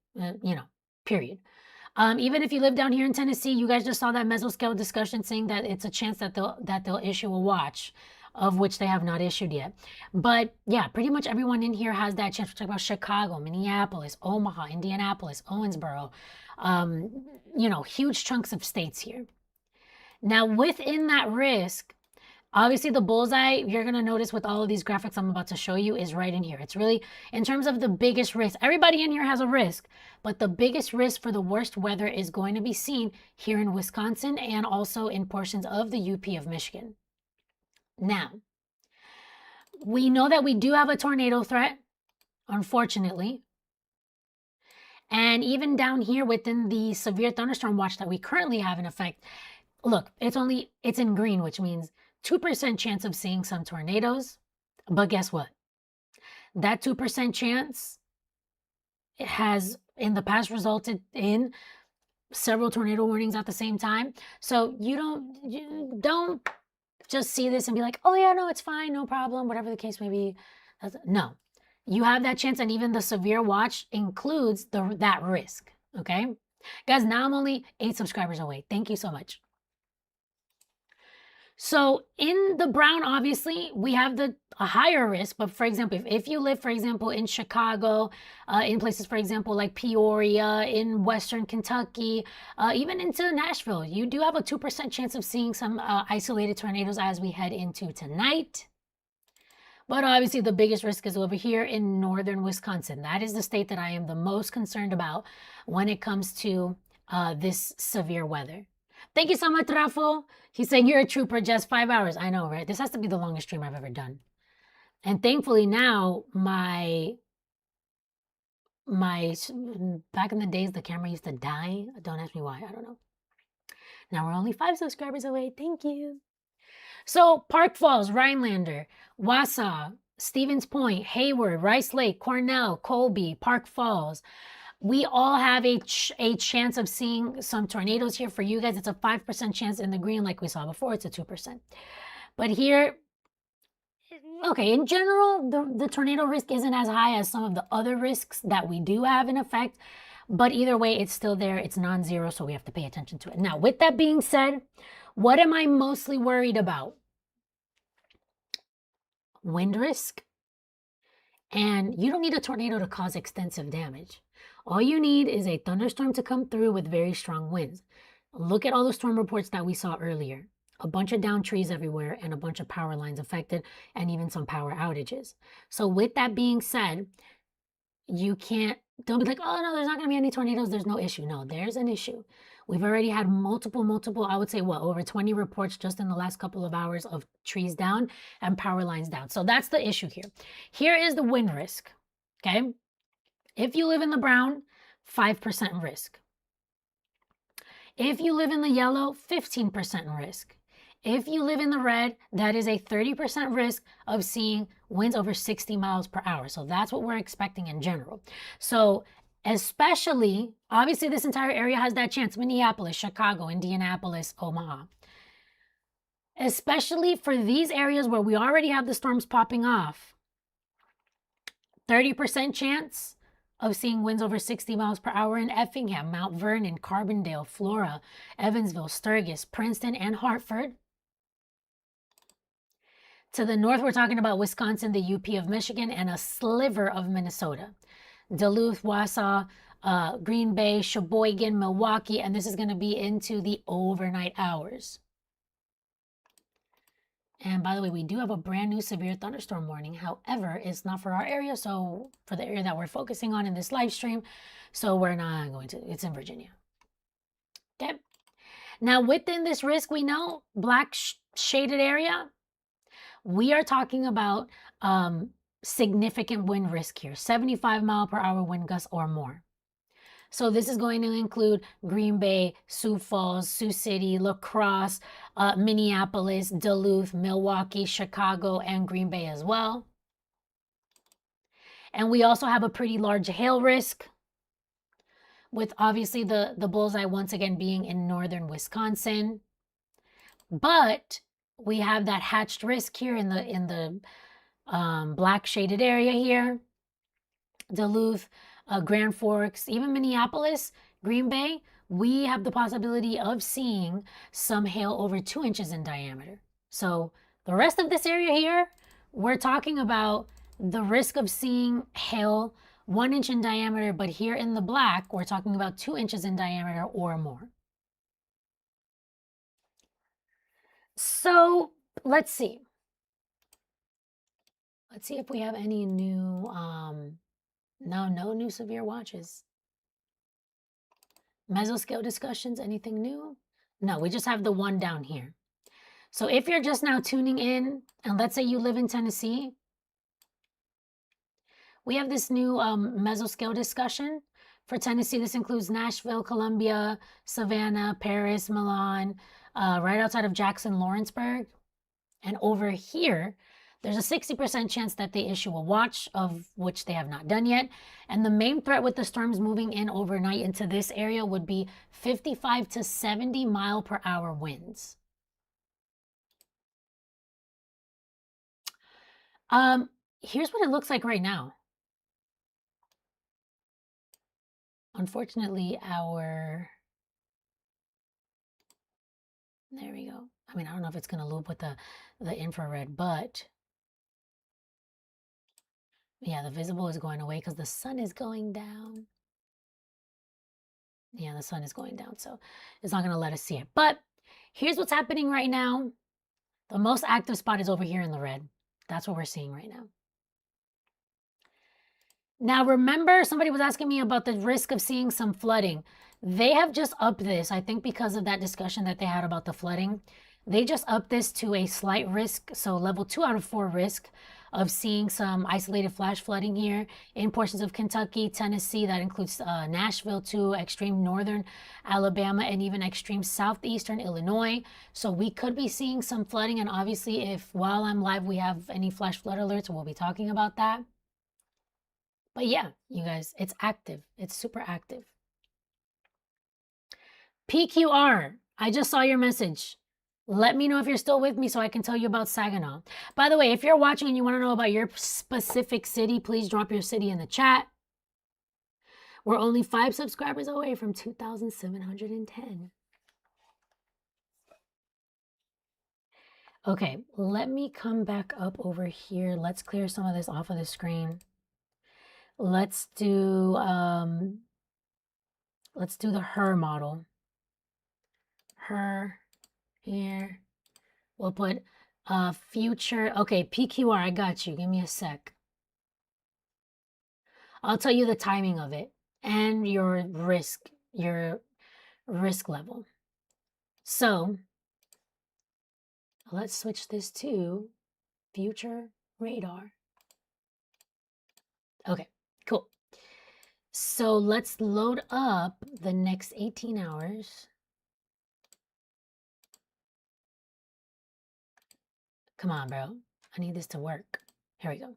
period. Even if you live down here in Tennessee, you guys just saw that mesoscale discussion saying that it's a chance that they'll issue a watch, of which they have not issued yet. But yeah, pretty much everyone in here has that chance. We're talking about Chicago, Minneapolis, Omaha, Indianapolis, Owensboro, huge chunks of states here. Now, within that risk, obviously the bullseye, you're going to notice with all of these graphics I'm about to show you, is right in here. It's really, in terms of the biggest risk, everybody in here has a risk, but the biggest risk for the worst weather is going to be seen here in Wisconsin and also in portions of the UP of Michigan. Now, we know that we do have a tornado threat, unfortunately. And even down here within the severe thunderstorm watch that we currently have in effect, look, it's in green, which means 2% chance of seeing some tornadoes. But guess what? That 2% chance, it has in the past resulted in several tornado warnings at the same time. So you don't just see this and be like, oh yeah, no, it's fine, no problem, whatever the case may be. No, you have that chance, and even the severe watch includes that risk, okay? Guys, now I'm only 8 subscribers away. Thank you so much. So in the brown, obviously, we have a higher risk. But for example, if you live, for example, in Chicago, in places, for example, like Peoria, in Western Kentucky, even into Nashville, you do have a 2% chance of seeing some isolated tornadoes as we head into tonight. But obviously, the biggest risk is over here in northern Wisconsin. That is the state that I am the most concerned about when it comes to this severe weather. Thank you so much, Rafo. He's saying you're a trooper, just 5 hours. I know, right? This has to be the longest stream I've ever done. And thankfully now back in the days the camera used to die. Don't ask me why. I don't know. Now we're only 5 subscribers away. Thank you. So Park Falls, Rhinelander, Wausau, Stevens Point, Hayward, Rice Lake, Cornell, Colby, Park Falls. We all have a chance of seeing some tornadoes here. For you guys, it's a 5% chance. In the green, like we saw before, it's a 2%. But here, okay, in general, the tornado risk isn't as high as some of the other risks that we do have in effect. But either way, it's still there. It's non-zero, so we have to pay attention to it. Now, with that being said, what am I mostly worried about? Wind risk. And you don't need a tornado to cause extensive damage. All you need is a thunderstorm to come through with very strong winds. Look at all the storm reports that we saw earlier. A bunch of downed trees everywhere and a bunch of power lines affected and even some power outages. So with that being said, don't be like, oh no, there's not going to be any tornadoes. There's no issue. No, there's an issue. We've already had multiple, I would say over 20 reports just in the last couple of hours of trees down and power lines down. So that's the issue here. Here is the wind risk, okay? If you live in the brown, 5% risk. If you live in the yellow, 15% risk. If you live in the red, that is a 30% risk of seeing winds over 60 miles per hour. So that's what we're expecting in general. So especially, obviously this entire area has that chance. Minneapolis, Chicago, Indianapolis, Omaha. Especially for these areas where we already have the storms popping off. 30% chance of seeing winds over 60 miles per hour in Effingham, Mount Vernon, Carbondale, Flora, Evansville, Sturgis, Princeton, and Hartford. To the north, we're talking about Wisconsin, the UP of Michigan, and a sliver of Minnesota. Duluth, Wausau, Green Bay, Sheboygan, Milwaukee, and this is going to be into the overnight hours. And by the way, we do have a brand new severe thunderstorm warning. However, it's not for our area, so for the area that we're focusing on in this live stream, so we're not going to, it's in Virginia. Okay. Now, within this risk, we know black shaded area, we are talking about significant wind risk here, 75 mile per hour wind gusts or more. So this is going to include Green Bay, Sioux Falls, Sioux City, La Crosse, Minneapolis, Duluth, Milwaukee, Chicago, and Green Bay as well. And we also have a pretty large hail risk, with obviously the bullseye once again being in northern Wisconsin. But we have that hatched risk here in the black shaded area here. Duluth, Grand Forks, even Minneapolis, Green Bay, we have the possibility of seeing some hail over 2 inches in diameter. So the rest of this area here, we're talking about the risk of seeing hail 1 inch in diameter, but here in the black, we're talking about 2 inches in diameter or more. So let's see. Let's see if we have any new, no new severe watches. Mesoscale discussions, anything new? No, we just have the one down here. So if you're just now tuning in, and let's say you live in Tennessee, we have this new mesoscale discussion for Tennessee. This includes Nashville, Columbia, Savannah, Paris, Milan, right outside of Jackson, Lawrenceburg. And over here, there's a 60% chance that they issue a watch, of which they have not done yet. And the main threat with the storms moving in overnight into this area would be 55 to 70 mile per hour winds. Here's what it looks like right now. Unfortunately, There we go. I mean, I don't know if it's going to loop with the infrared, but yeah, the visible is going away because the sun is going down. Yeah, the sun is going down, so it's not going to let us see it. But here's what's happening right now. The most active spot is over here in the red. That's what we're seeing right now. Now, remember, somebody was asking me about the risk of seeing some flooding. They have just upped this, I think because of that discussion that they had about the flooding. They just upped this to a slight risk, so level 2 out of 4 risk of seeing some isolated flash flooding here in portions of Kentucky, Tennessee. That includes Nashville too, extreme northern Alabama, and even extreme southeastern Illinois. So we could be seeing some flooding, and obviously if while I'm live we have any flash flood alerts, we'll be talking about that. But yeah, you guys, it's active. It's super active. PQR, I just saw your message. Let me know if you're still with me so I can tell you about Saginaw. By the way, if you're watching and you want to know about your specific city, please drop your city in the chat. We're only 5 subscribers away from 2,710. Okay, let me come back up over here. Let's clear some of this off of the screen. Let's do the her model. Her here. We'll put future. Okay, PQR, I got you. Give me a sec. I'll tell you the timing of it and your risk level. So let's switch this to future radar. Okay, cool. So let's load up the next 18 hours. Come on, bro. I need this to work. Here we go.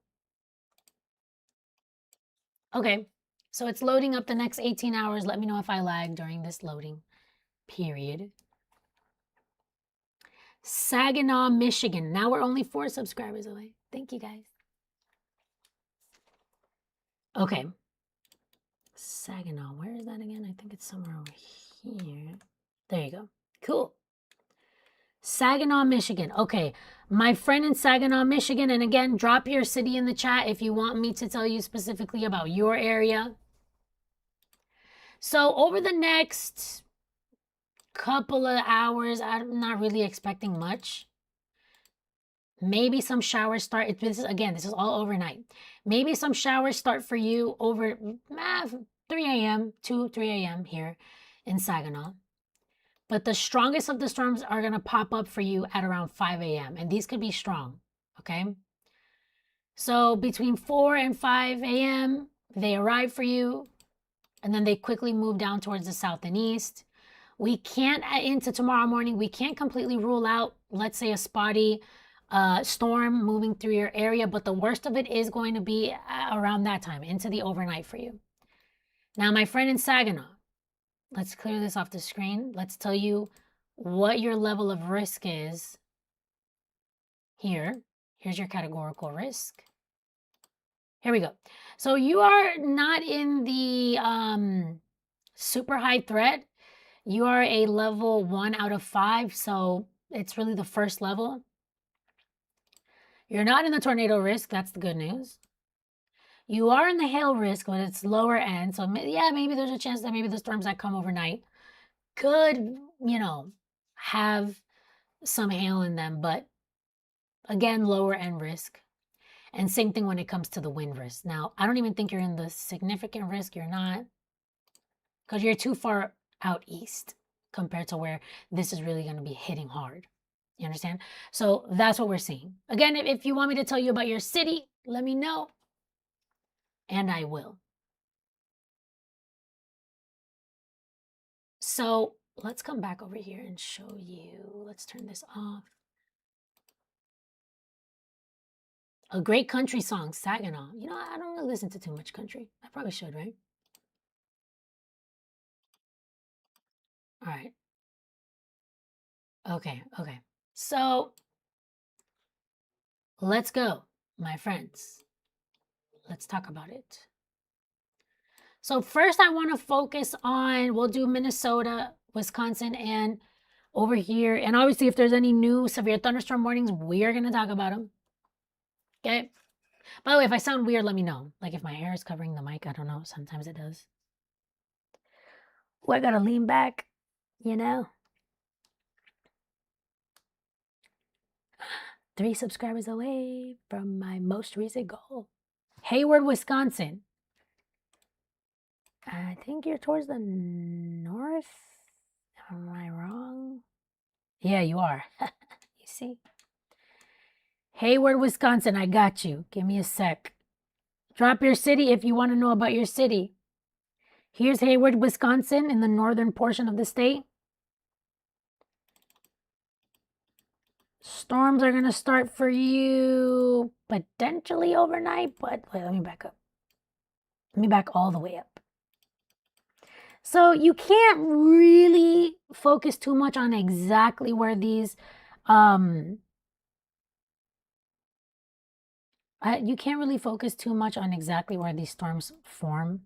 Okay, so it's loading up the next 18 hours. Let me know if I lag during this loading period. Saginaw, Michigan. Now we're only 4 subscribers away. Thank you, guys. Okay. Saginaw, where is that again? I think it's somewhere over here. There you go. Cool. Saginaw, Michigan. Okay, my friend in Saginaw, Michigan, and again, drop your city in the chat if you want me to tell you specifically about your area. So over the next couple of hours, I'm not really expecting much. Maybe some showers start. This is all overnight. Maybe some showers start for you over 3 a.m., 2, 3 a.m. here in Saginaw. But the strongest of the storms are going to pop up for you at around 5 a.m. And these could be strong, okay? So between 4 and 5 a.m., they arrive for you, and then they quickly move down towards the south and east. We can't, into tomorrow morning, we can't completely rule out, let's say, a spotty storm moving through your area, but the worst of it is going to be around that time, into the overnight for you. Now, my friend in Saginaw, let's clear this off the screen. Let's tell you what your level of risk is here. Here's your categorical risk. Here we go. So you are not in the super high threat. You are a level 1 out of 5, so it's really the first level. You're not in the tornado risk. That's the good news. You are in the hail risk, but it's lower end. So yeah, maybe there's a chance that maybe the storms that come overnight could, have some hail in them, but again, lower end risk. And same thing when it comes to the wind risk. Now, I don't even think you're in the significant risk. You're not, because you're too far out east compared to where this is really going to be hitting hard. You understand? So that's what we're seeing. Again, if you want me to tell you about your city, let me know. And I will. So let's come back over here and show you. Let's turn this off. A great country song, Saginaw. I don't really listen to too much country. I probably should, right? All right. Okay. So let's go, my friends. Let's talk about it. So first I want to focus on, we'll do Minnesota, Wisconsin, and over here. And obviously, if there's any new severe thunderstorm warnings, we are going to talk about them. Okay. By the way, if I sound weird, let me know. Like if my hair is covering the mic, I don't know. Sometimes it does. Oh, I got to lean back, you know. 3 subscribers away from my most recent goal. Hayward, Wisconsin. I think you're towards the north. Am I wrong? Yeah, you are. You see? Hayward, Wisconsin, I got you. Give me a sec. Drop your city if you want to know about your city. Here's Hayward, Wisconsin, in the northern portion of the state. Storms are going to start for you potentially overnight, but wait, let me back up. Let me back all the way up. So you can't really focus too much on exactly where these, you can't really focus too much on exactly where these storms form.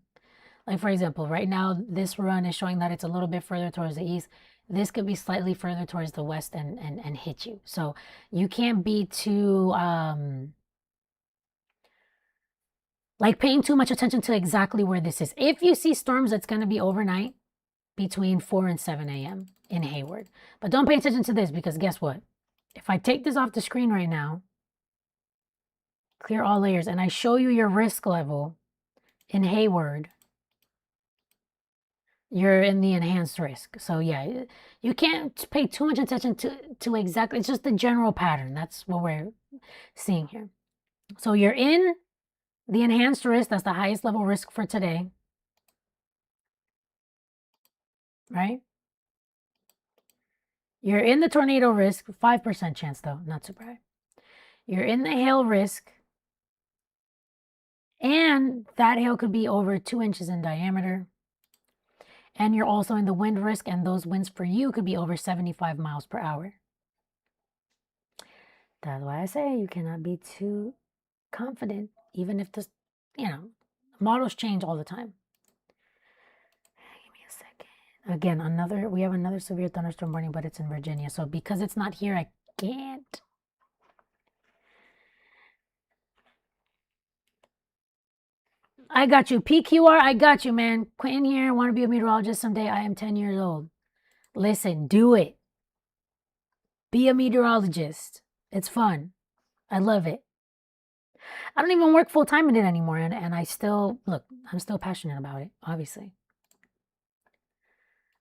Like, for example, right now, this run is showing that it's a little bit further towards the east. This could be slightly further towards the west and hit you. So you can't be too, like paying too much attention to exactly where this is. If you see storms, it's going to be overnight between 4 and 7 a.m. in Hayward. But don't pay attention to this because guess what? If I take this off the screen right now, clear all layers, and I show you your risk level in Hayward, you're in the enhanced risk. So yeah, you can't pay too much attention to exactly, it's just the general pattern. That's what we're seeing here. So you're in the enhanced risk. That's the highest level risk for today. Right? You're in the tornado risk, 5% chance though, not super high. You're in the hail risk, and that hail could be over 2 inches in diameter. And you're also in the wind risk, and those winds for you could be over 75 miles per hour. That's why I say you cannot be too confident, even if this, models change all the time. Give me a second. Again, we have another severe thunderstorm warning, but it's in Virginia. So because it's not here, I can't. I got you. PQR, I got you, man. Quentin here. Want to be a meteorologist someday. I am 10 years old. Listen, do it. Be a meteorologist. It's fun. I love it. I don't even work full time in it anymore. And I'm still passionate about it, obviously.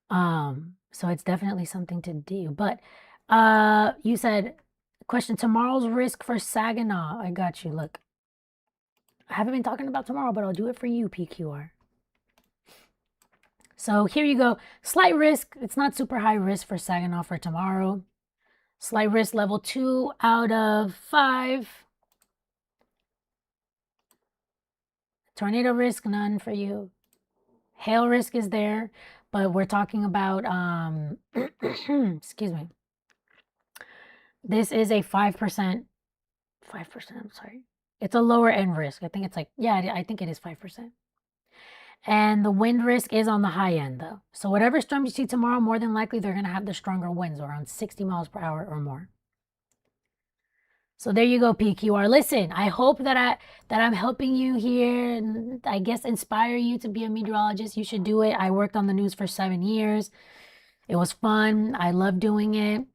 So it's definitely something to do. But you said, question, tomorrow's risk for Saginaw. I got you. Look, I haven't been talking about tomorrow, but I'll do it for you, PQR. So here you go. Slight risk. It's not super high risk for Saginaw for tomorrow. Slight risk level 2 out of 5. Tornado risk, none for you. Hail risk is there, but we're talking about, excuse me. This is a 5%, I'm sorry. It's a lower end risk. I think it's like, yeah, I think it is 5%. And the wind risk is on the high end though. So whatever storm you see tomorrow, more than likely they're going to have the stronger winds around 60 miles per hour or more. So there you go, PQR. Listen, I hope that I'm helping you here and I guess inspire you to be a meteorologist. You should do it. I worked on the news for 7 years. It was fun. I love doing it.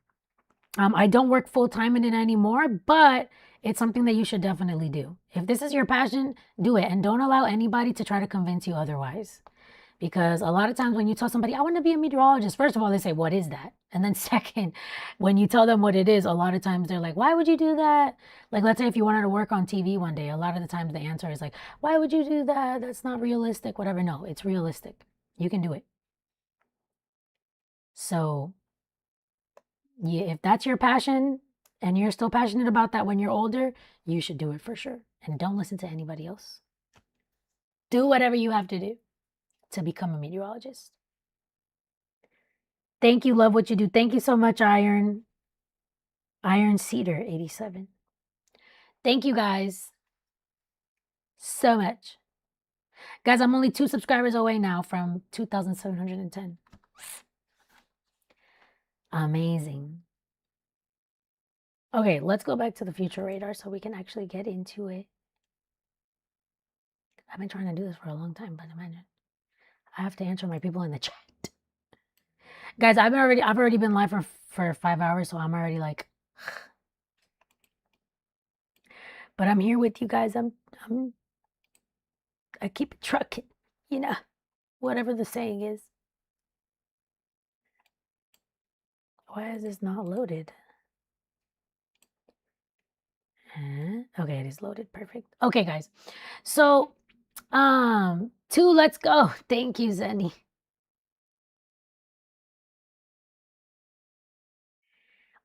I don't work full time in it anymore, but it's something that you should definitely do. If this is your passion, do it. And don't allow anybody to try to convince you otherwise. Because a lot of times when you tell somebody, I want to be a meteorologist, first of all, they say, what is that? And then second, when you tell them what it is, a lot of times they're like, why would you do that? Like, let's say if you wanted to work on TV one day, a lot of the times the answer is like, why would you do that? That's not realistic, whatever. No, it's realistic. You can do it. So yeah, if that's your passion and you're still passionate about that when you're older, you should do it for sure. And don't listen to anybody else. Do whatever you have to do to become a meteorologist. Thank you. Love what you do. Thank you so much, Iron Cedar 87. Thank you guys so much. Guys, I'm only 2 subscribers away now from 2,710. Amazing. Okay, let's go back to the future radar so we can actually get into it. I've been trying to do this for a long time, but imagine I have to answer my people in the chat. Guys, I've already been live for 5 hours, so I'm already like, but I'm here with you guys. I keep it trucking, you know, whatever the saying is. Why is this not loaded? Okay, it is loaded. Perfect. Okay, guys. So, 2, let's go. Thank you, Zenny.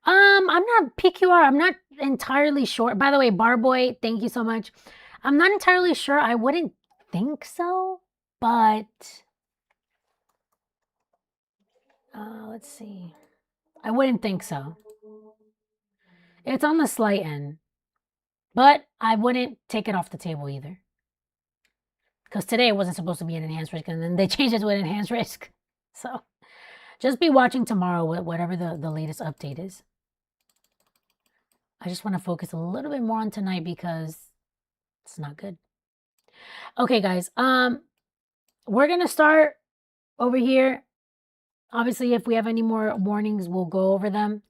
I'm not PQR. I'm not entirely sure. By the way, Barboy, thank you so much. I'm not entirely sure. I wouldn't think so, but let's see. I wouldn't think so. It's on the slight end, but I wouldn't take it off the table either. Because today it wasn't supposed to be an enhanced risk, and then they changed it to an enhanced risk. So just be watching tomorrow, whatever the latest update is. I just want to focus a little bit more on tonight because it's not good. Okay, guys. We're gonna start over here. Obviously, if we have any more warnings, we'll go over them.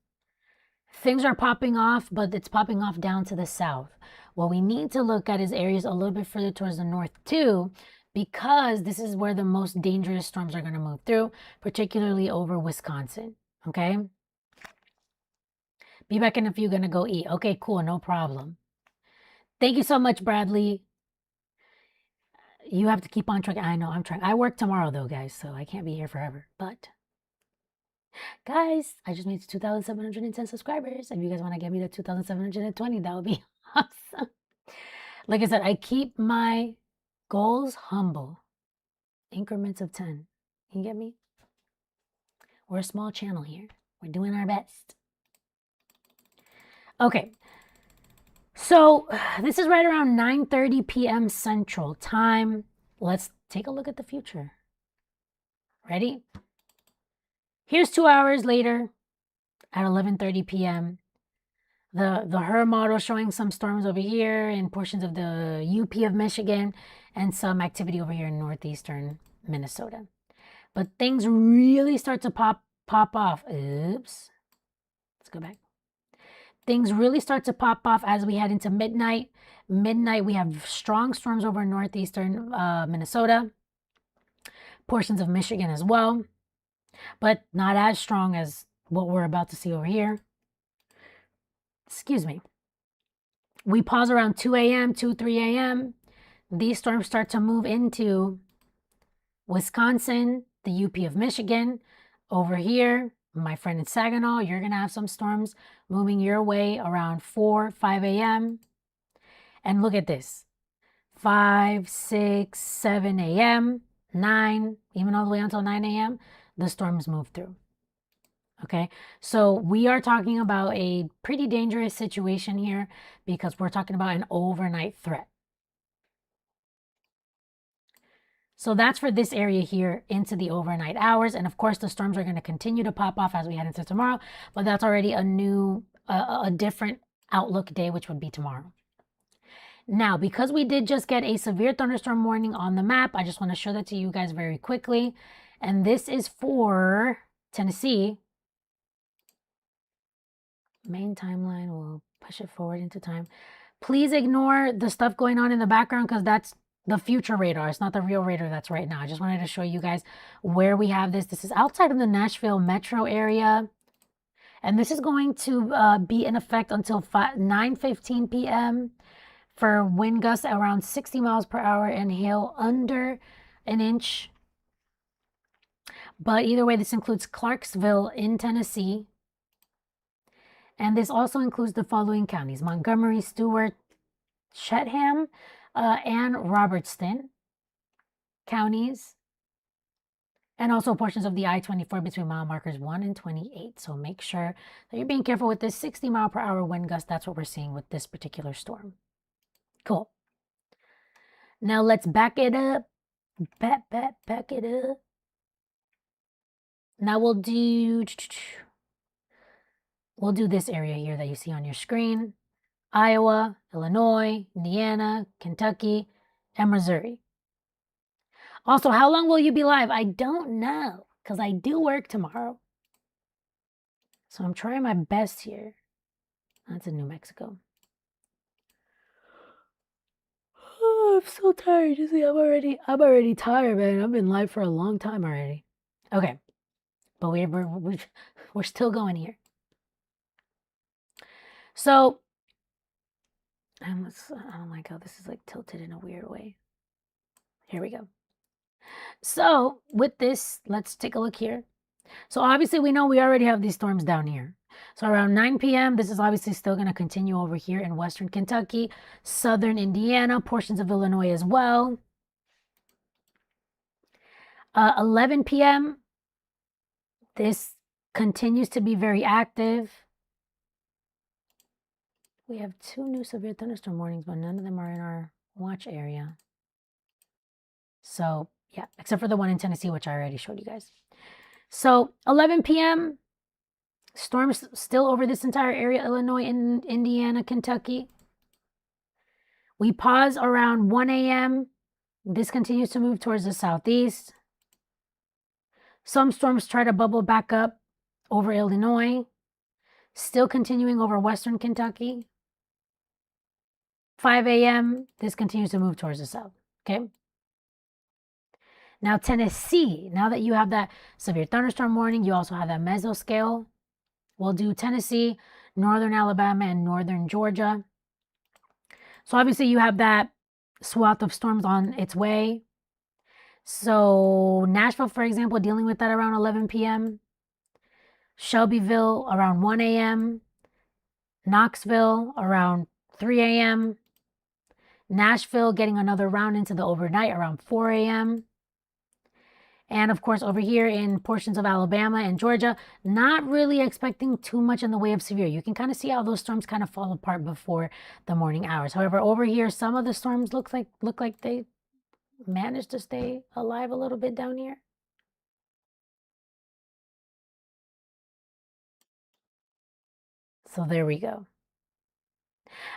Things are popping off, but it's popping off down to the south. What we need to look at is areas a little bit further towards the north too, because this is where the most dangerous storms are going to move through, particularly over Wisconsin. Okay. Be back in a few, gonna go eat. Okay, cool, no problem. Thank you so much, Bradley. You have to keep on trucking. I know, I'm trying. I work tomorrow though, guys, so I can't be here forever. But guys, I just made 2,710 subscribers. If you guys want to get me to 2,720, that would be awesome. Like I said, I keep my goals humble. Increments of 10. You get me? We're a small channel here. We're doing our best. Okay. So this is right around 9:30 p.m. Central Time. Let's take a look at the future. Ready? Here's 2 hours later at 11:30 p.m. The HER model showing some storms over here in portions of the UP of Michigan and some activity over here in northeastern Minnesota. But things really start to pop off. Oops. Let's go back. Things really start to pop off as we head into midnight. Midnight, we have strong storms over northeastern Minnesota, portions of Michigan as well, but not as strong as what we're about to see over here. Excuse me. We pause around 2 a.m., 2, 3 a.m. These storms start to move into Wisconsin, the UP of Michigan. Over here, my friend in Saginaw, you're going to have some storms moving your way around 4, 5 a.m. And look at this. 5, 6, 7 a.m., 9, even all the way until 9 a.m., the storms move through. Okay, so we are talking about a pretty dangerous situation here because we're talking about an overnight threat. So that's for this area here into the overnight hours. And of course, the storms are going to continue to pop off as we head into tomorrow, but that's already a new, a different outlook day, which would be tomorrow. Now, because we did just get a severe thunderstorm warning on the map, I just want to show that to you guys very quickly. And this is for Tennessee. Main timeline, we'll push it forward into time. Please ignore the stuff going on in the background because that's the future radar. It's not the real radar that's right now. I just wanted to show you guys where we have this. This is outside of the Nashville metro area. And this is going to be in effect until 9:15 p.m. for wind gusts around 60 miles per hour and hail under an inch. But either way, this includes Clarksville in Tennessee. And this also includes the following counties: Montgomery, Stewart, Chatham, and Robertson counties. And also portions of the I-24 between mile markers 1 and 28. So make sure that you're being careful with this 60 mile per hour wind gust. That's what we're seeing with this particular storm. Cool. Now let's back it up. Back it up. Now we'll do we'll do this area here that you see on your screen: Iowa, Illinois, Indiana, Kentucky, and Missouri. Also, how long will you be live? I don't know, because I do work tomorrow. So I'm trying my best here. That's in New Mexico. Oh, I'm so tired. You see, I'm already tired, man. I've been live for a long time already. Okay, but we're still going here. So, oh my God, this is like tilted in a weird way. Here we go. So with this, let's take a look here. So obviously we know we already have these storms down here. So around 9 p.m., this is obviously still going to continue over here in western Kentucky, southern Indiana, portions of Illinois as well. 11 p.m., this continues to be very active. We have 2 new severe thunderstorm warnings, but none of them are in our watch area. So yeah, except for the one in Tennessee, which I already showed you guys. So 11 p.m., storms still over this entire area: Illinois, Indiana, Kentucky. We pause around 1 a.m. This continues to move towards the southeast. Some storms try to bubble back up over Illinois, still continuing over western Kentucky. 5 a.m., this continues to move towards the south, okay? Now, Tennessee, now that you have that severe thunderstorm warning, you also have that mesoscale. We'll do Tennessee, northern Alabama, and northern Georgia. So obviously you have that swath of storms on its way. So Nashville, for example, dealing with that around 11 p.m. Shelbyville around 1 a.m. Knoxville around 3 a.m. Nashville getting another round into the overnight around 4 a.m. And of course, over here in portions of Alabama and Georgia, not really expecting too much in the way of severe. You can kind of see how those storms kind of fall apart before the morning hours. However, over here, some of the storms look like they managed to stay alive a little bit down here. So there we go.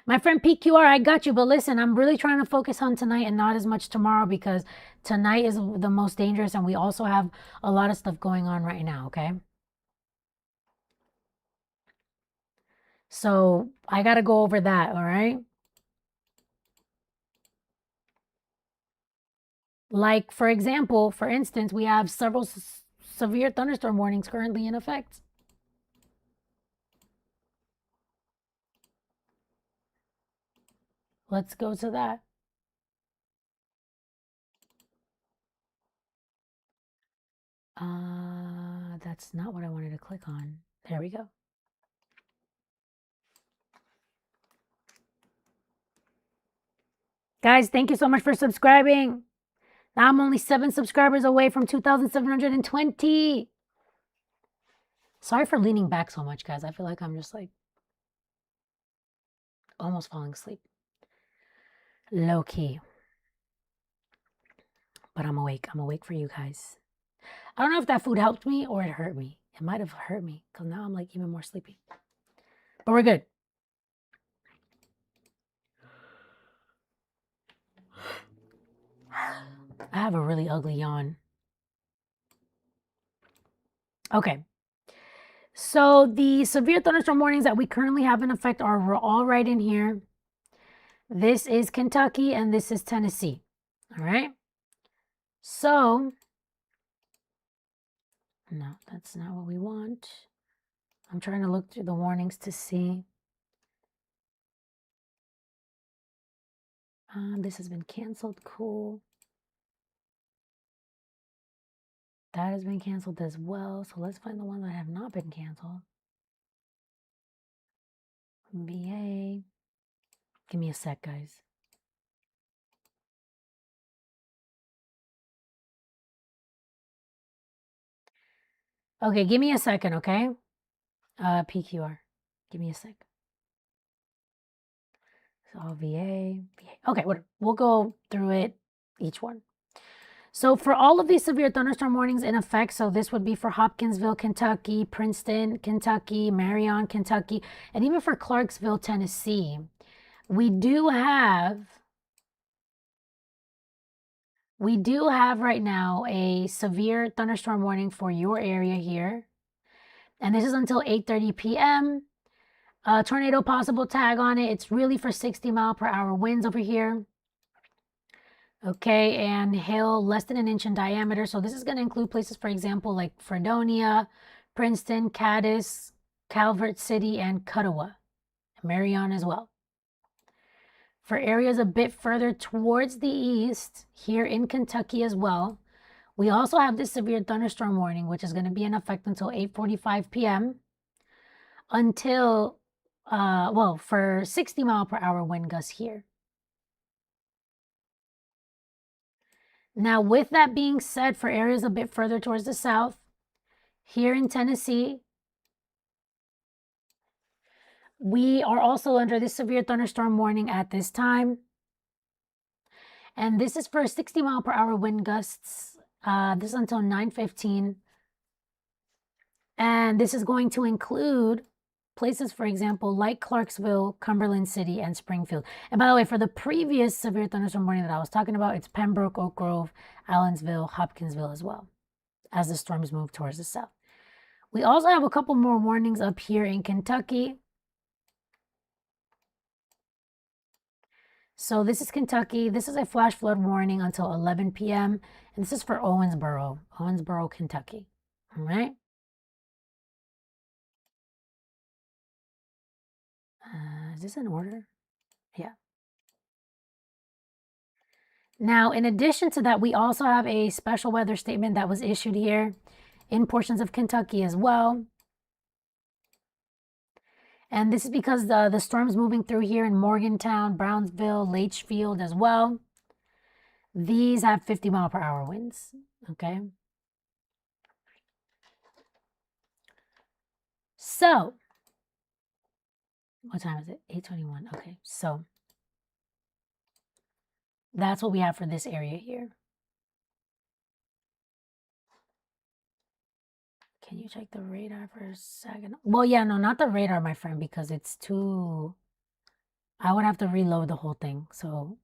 My friend PQR, I got you. But listen, I'm really trying to focus on tonight and not as much tomorrow, because tonight is the most dangerous and we also have a lot of stuff going on right now, okay? So I got to go over that, all right? Like, for example, for instance, we have several severe thunderstorm warnings currently in effect. Let's go to that. That's not what I wanted to click on. There we go. Guys, thank you so much for subscribing. Now I'm only 7 subscribers away from 2,720. Sorry for leaning back so much, guys. I feel like I'm just like almost falling asleep. Low key. But I'm awake. I'm awake for you guys. I don't know if that food helped me or it hurt me. It might have hurt me because now I'm like even more sleepy. But we're good. I have a really ugly yawn. Okay. So the severe thunderstorm warnings that we currently have in effect are all right in here. This is Kentucky and this is Tennessee. All right. So, no, that's not what we want. I'm trying to look through the warnings to see. This has been canceled. Cool. That has been canceled as well. So let's find the ones that have not been canceled. VA. Give me a sec, guys. Okay, give me a second, okay? PQR. Give me a sec. So VA. Okay, we'll go through it, each one. So for all of these severe thunderstorm warnings in effect, so this would be for Hopkinsville, Kentucky, Princeton, Kentucky, Marion, Kentucky, and even for Clarksville, Tennessee, we do have right now a severe thunderstorm warning for your area here. And this is until 8:30 p.m. Tornado possible tag on it. It's really for 60-mile-per-hour winds over here. Okay, and hail less than an inch in diameter. So this is going to include places, for example, like Fredonia, Princeton, Cadiz, Calvert City, and Cuttawa, Marion as well. For areas a bit further towards the east, here in Kentucky as well, we also have this severe thunderstorm warning, which is going to be in effect until 8:45 p.m. until, well, for 60-mile-per-hour wind gusts here. Now, with that being said, for areas a bit further towards the south, here in Tennessee, we are also under this severe thunderstorm warning at this time. And this is for 60-mile-per-hour wind gusts. This is until 9:15. And this is going to include places, for example, like Clarksville, Cumberland City, and Springfield. And by the way, for the previous severe thunderstorm warning that I was talking about, it's Pembroke, Oak Grove, Allensville, Hopkinsville as well, as the storms move towards the south. We also have a couple more warnings up here in Kentucky. So this is Kentucky. This is a flash flood warning until 11 p.m. And this is for Owensboro, Kentucky. All right. Is this in order? Yeah. Now, in addition to that, we also have a special weather statement that was issued here in portions of Kentucky as well. And this is because the storms moving through here in Morgantown, Brownsville, Litchfield as well. These have 50-mile-per-hour winds, okay? So, what time is it? 8:21. Okay, so that's what we have for this area here. Can you check the radar for a second? Well, yeah, no, not the radar, my friend, because it's too... I would have to reload the whole thing, so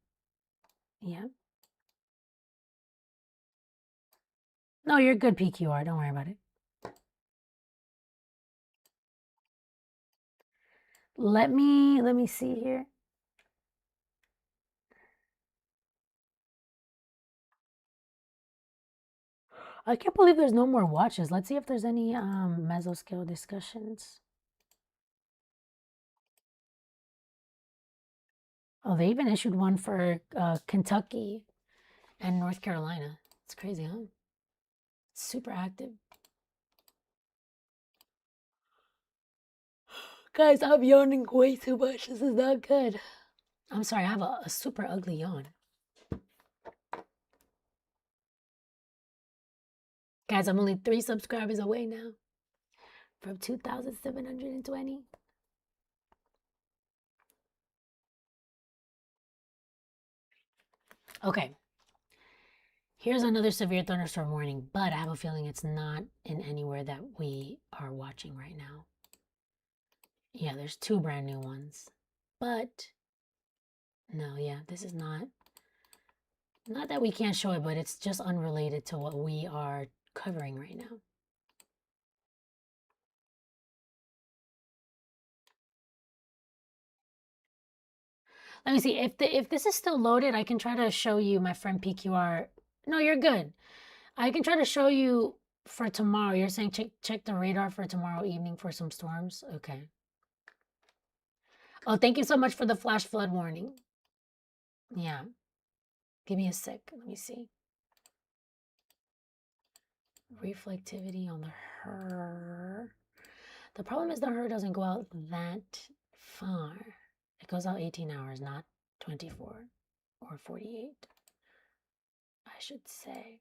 yeah. No, you're good, PQR. Don't worry about it. Let me see here. I can't believe there's no more watches. Let's see if there's any mesoscale discussions. Oh, they even issued one for Kentucky and North Carolina. It's crazy, huh? It's super active. Guys, I'm yawning way too much. This is not good. I'm sorry, I have a super ugly yawn. Guys, I'm only 3 subscribers away now from 2,720. Okay. Here's another severe thunderstorm warning, but I have a feeling it's not in anywhere that we are watching right now. Yeah, there's 2 brand new ones. But, no, yeah, this is not that we can't show it, but it's just unrelated to what we are covering right now. Let me see, if this is still loaded, I can try to show you my friend PQR. No, you're good. I can try to show you for tomorrow. You're saying check the radar for tomorrow evening for some storms? Okay. Oh, thank you so much for the flash flood warning. Yeah. Give me a sec. Let me see. Reflectivity on the HER. The problem is the HER doesn't go out that far. It goes out 18 hours, not 24 or 48, I should say.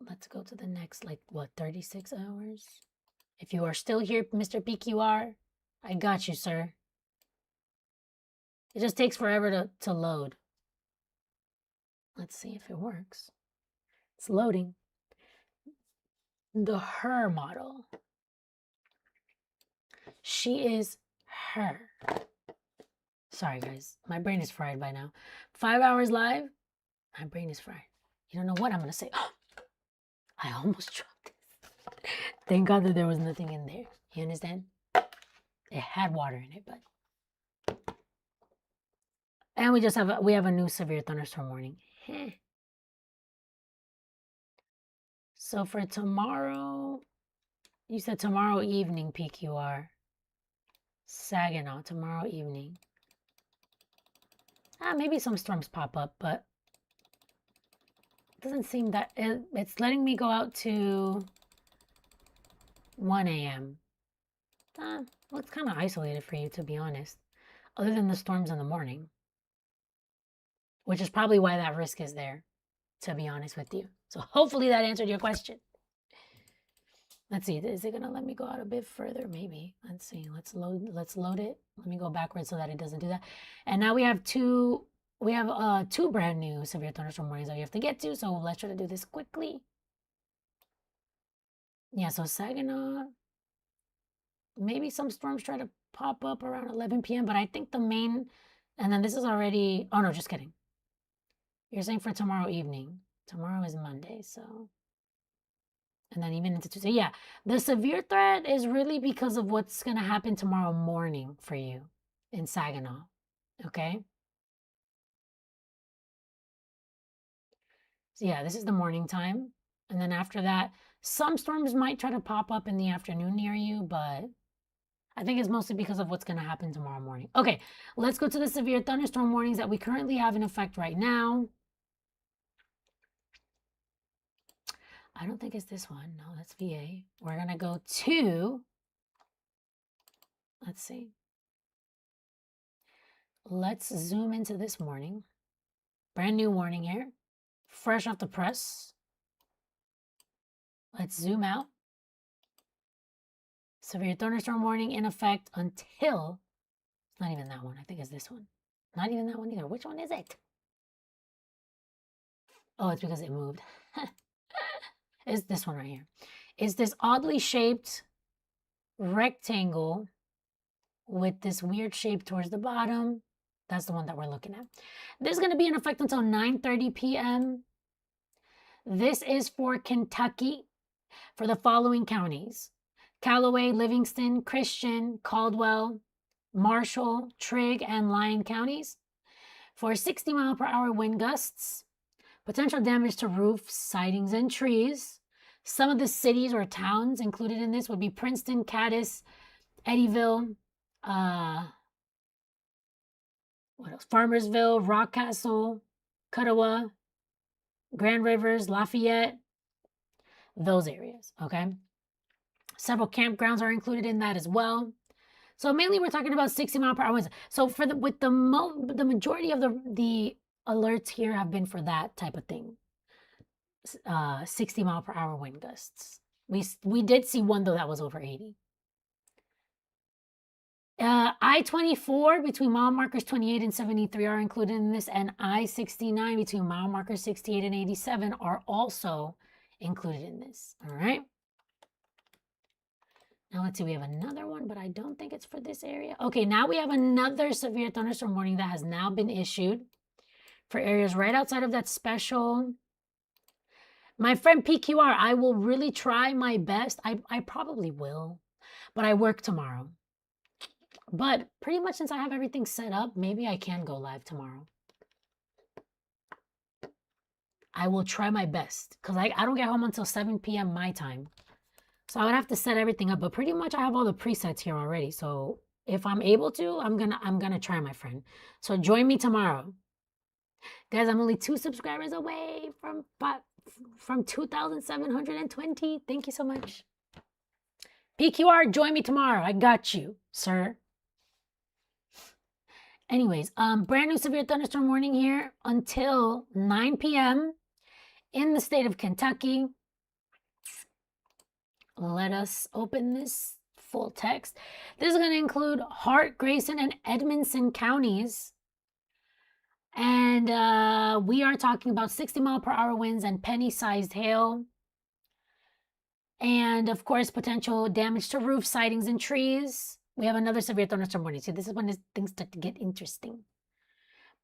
Let's go to the next, like, what, 36 hours? If you are still here, Mr. PQR, I got you, sir. It just takes forever to load. Let's see if it works. It's loading. The her model. She is her. Sorry, guys. My brain is fried by now. 5 hours live. My brain is fried. You don't know what I'm going to say. I almost dropped this. Thank God that there was nothing in there. You understand? It had water in it, but... And we have a new severe thunderstorm warning. So for tomorrow, you said tomorrow evening, PQR. Saginaw, tomorrow evening. Maybe some storms pop up, but it doesn't seem that it's letting me go out to 1 a.m. Well, it's kind of isolated for you, to be honest, other than the storms in the morning, which is probably why that risk is there, to be honest with you. So hopefully that answered your question. Let's see, is it gonna let me go out a bit further? Maybe. Let's see. Let's load it. Let me go backwards so that it doesn't do that. And now we have two brand new severe thunderstorm warnings that we have to get to. So let's try to do this quickly. Yeah, so Saginaw, maybe some storms try to pop up around 11 p.m. But I think the main, and then this is already, oh no, just kidding. You're saying for tomorrow evening. Tomorrow is Monday, so. And then even into Tuesday. Yeah, the severe threat is really because of what's going to happen tomorrow morning for you in Saginaw. Okay? So yeah, this is the morning time. And then after that, some storms might try to pop up in the afternoon near you, but I think it's mostly because of what's going to happen tomorrow morning. Okay, let's go to the severe thunderstorm warnings that we currently have in effect right now. I don't think it's this one. No, that's VA. We're going to go to, let's see. Let's zoom into this morning. Brand new warning here. Fresh off the press. Let's zoom out. Severe thunderstorm warning in effect until, it's not even that one. I think it's this one. Not even that one either. Which one is it? Oh, it's because it moved. It's this one right here. It's this oddly shaped rectangle with this weird shape towards the bottom. That's the one that we're looking at. This is going to be in effect until 9:30 p.m. This is for Kentucky, for the following counties: Callaway, Livingston, Christian, Caldwell, Marshall, Trigg, and Lyon counties. For 60-mile-per-hour wind gusts, potential damage to roofs, sidings, and trees. Some of the cities or towns included in this would be Princeton, Cadiz, Eddyville, what else? Farmersville, Rockcastle, Cuttawa, Grand Rivers, Lafayette, those areas, okay? Several campgrounds are included in that as well. So mainly we're talking about 60-mile-per-hour winds. So for the majority of the alerts here have been for that type of thing. 60-mile-per-hour wind gusts. We did see one though that was over 80. I-24 between mile markers 28 and 73 are included in this, and I-69 between mile markers 68 and 87 are also included in this. All right. Now let's see, we have another one, but I don't think it's for this area. Okay, now we have another severe thunderstorm warning that has now been issued for areas right outside of that special. My friend PQR, I will really try my best. I probably will, but I work tomorrow. But pretty much since I have everything set up, maybe I can go live tomorrow. I will try my best because I don't get home until 7 p.m. my time. So I would have to set everything up, but pretty much I have all the presets here already. So if I'm able to, I'm gonna try, my friend. So join me tomorrow. Guys, I'm only 2 subscribers away from 2,720. Thank you so much. PQR, join me tomorrow. I got you, sir. Anyways, brand new severe thunderstorm warning here until 9 p.m. in the state of Kentucky. Let us open this full text. This is going to include Hart, Grayson, and Edmonson counties. And we are talking about 60-mile-per-hour winds and penny-sized hail. And of course, potential damage to roof sidings and trees. We have another severe thunderstorm warning. See, this is when things start to get interesting.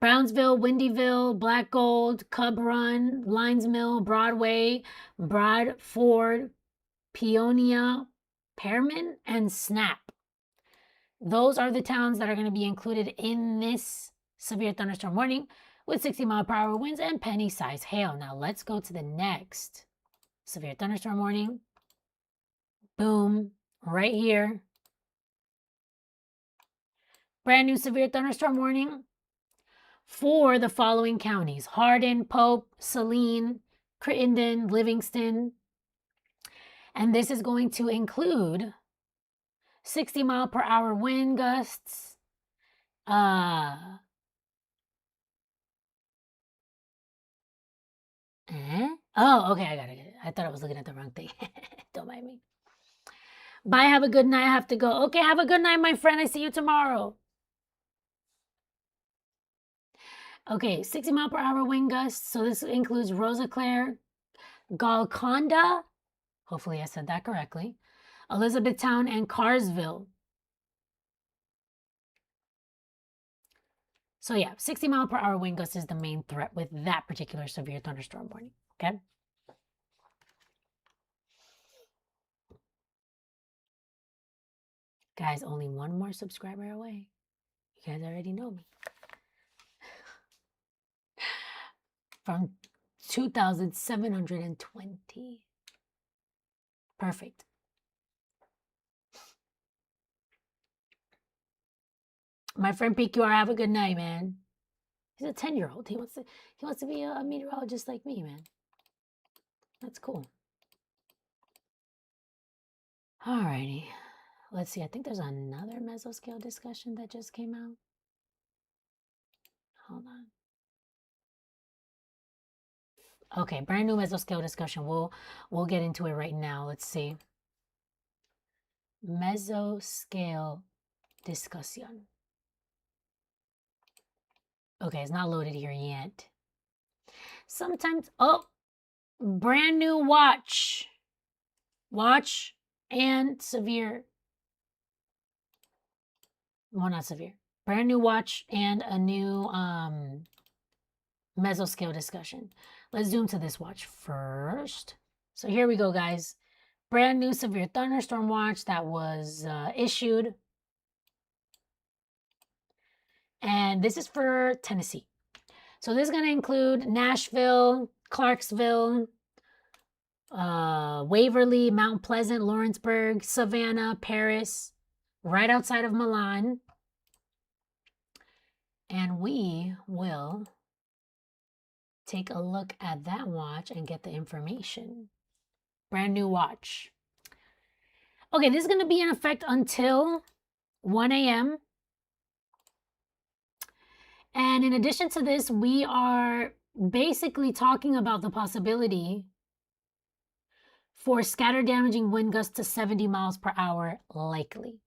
Brownsville, Windyville, Black Gold, Cub Run, Lines Mill, Broadway, Bradford, Peonia, Pearman, and Snap. Those are the towns that are going to be included in this severe thunderstorm warning with 60-mile-per-hour winds and penny-sized hail. Now let's go to the next severe thunderstorm warning. Boom, right here. Brand new severe thunderstorm warning for the following counties: Hardin, Pope, Saline, Crittenden, Livingston. And this is going to include 60-mile-per-hour wind gusts. Oh, okay, I got it. I thought I was looking at the wrong thing. Don't mind me. Bye, have a good night. I have to go. Okay, have a good night, my friend. I see you tomorrow. Okay, 60-mile-per-hour wind gusts. So this includes Rosaclare, Golconda, hopefully I said that correctly, Elizabethtown, and Carsville. So yeah, 60-mile-per-hour wind gusts is the main threat with that particular severe thunderstorm warning, okay? Guys, only one more subscriber away. You guys already know me. From 2,720. Perfect. My friend PQR, have a good night, man. He's a 10-year-old. He wants to be a meteorologist like me, man. That's cool. Alrighty. Let's see. I think there's another mesoscale discussion that just came out. Hold on. Okay, brand new mesoscale discussion. We'll get into it right now. Let's see. Mesoscale discussion. Okay, it's not loaded here yet. Sometimes, brand new watch and severe. Well, not severe. Brand new watch and a new mesoscale discussion. Let's zoom to this watch first. So here we go, guys. Brand new severe thunderstorm watch that was issued. And this is for Tennessee. So this is going to include Nashville, Clarksville, Waverly, Mount Pleasant, Lawrenceburg, Savannah, Paris, right outside of Milan. And we will take a look at that watch and get the information. Brand new watch. Okay, this is going to be in effect until 1 a.m. And in addition to this, we are basically talking about the possibility for scatter damaging wind gusts to 70 miles per hour likely.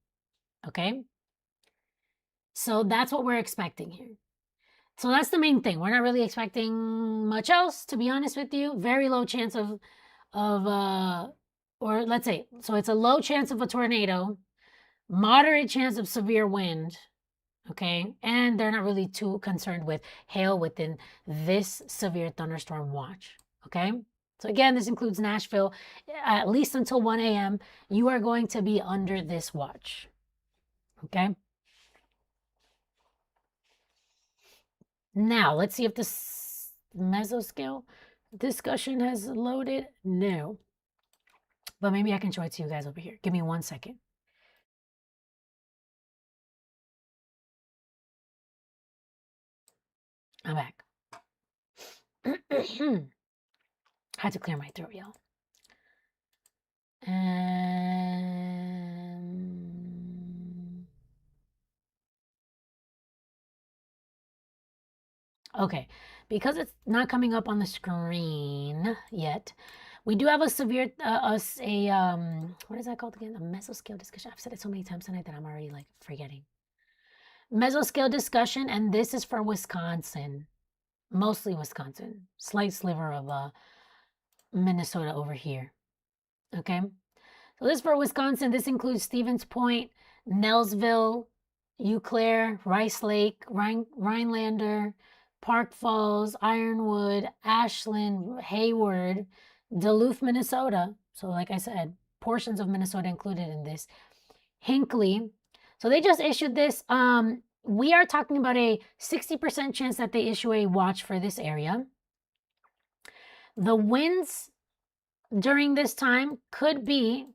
Okay? So that's what we're expecting here. So that's the main thing. We're not really expecting much else, to be honest with you. Very low chance or let's say, so it's a low chance of a tornado, moderate chance of severe wind, okay? And they're not really too concerned with hail within this severe thunderstorm watch, okay? So again, this includes Nashville. At least until 1 a.m., you are going to be under this watch, okay? Now, let's see if this mesoscale discussion has loaded. No. But maybe I can show it to you guys over here. Give me 1 second. I'm back. Had to clear my throat, y'all. Okay, because it's not coming up on the screen yet, we do have a severe, what is that called again? A mesoscale discussion. I've said it so many times tonight that I'm already like forgetting. Mesoscale discussion, and this is for Wisconsin. mostly Wisconsin, slight sliver of Minnesota over here. Okay. So this for Wisconsin, this includes Stevens Point, Nelsville, Eau Claire, Rice Lake, Rhinelander, Park Falls, Ironwood, Ashland, Hayward, Duluth, Minnesota. So like I said, portions of Minnesota included in this. Hinckley. So they just issued this. We are talking about a 60% chance that they issue a watch for this area. The winds during this time could be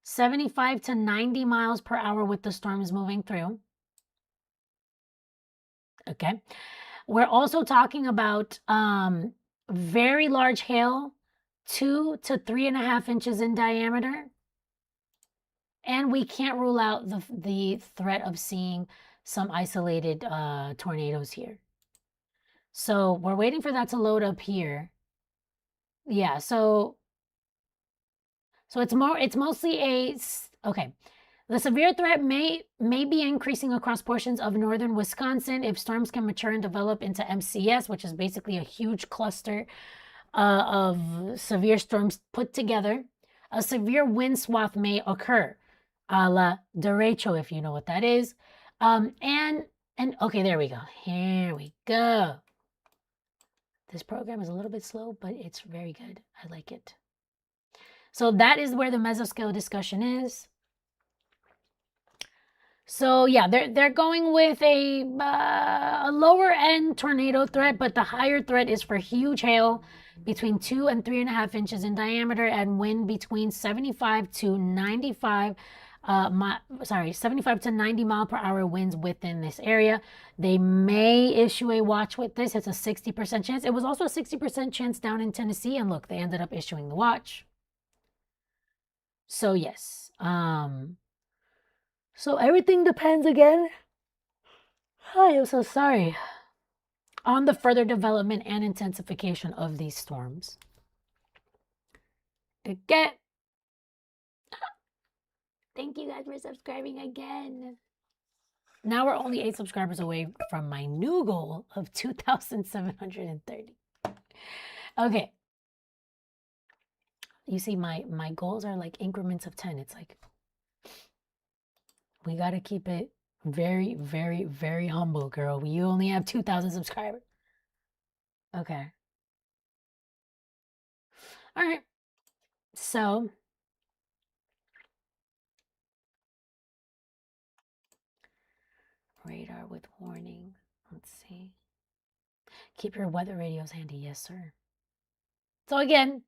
75 to 90 miles per hour with the storms moving through. Okay. We're also talking about very large hail, 2 to 3.5 inches in diameter. And we can't rule out the threat of seeing some isolated tornadoes here. So we're waiting for that to load up here. Yeah, so it's mostly okay. The severe threat may be increasing across portions of northern Wisconsin if storms can mature and develop into MCS, which is basically a huge cluster of severe storms put together. A severe wind swath may occur, a la derecho, if you know what that is. And okay, there we go. Here we go. This program is a little bit slow, but it's very good. I like it. So that is where the mesoscale discussion is. So yeah, they're going with a lower end tornado threat, but the higher threat is for huge hail between 2 and 3.5 inches in diameter and wind between 75 to 95 75 to 90 mile per hour winds within this area. They may issue a watch with this. It's a 60% chance. It was also a 60% chance down in Tennessee, and look, they ended up issuing the watch. So yes, so everything depends again. Hi, I'm so sorry. On the further development and intensification of these storms. Again, thank you guys for subscribing again. Now we're only 8 subscribers away from my new goal of 2,730. Okay. You see, my goals are like increments of 10. It's like, we got to keep it very, very, very humble, girl. You only have 2,000 subscribers. Okay. All right. So, radar with warning. Let's see. Keep your weather radios handy. Yes, sir. So again,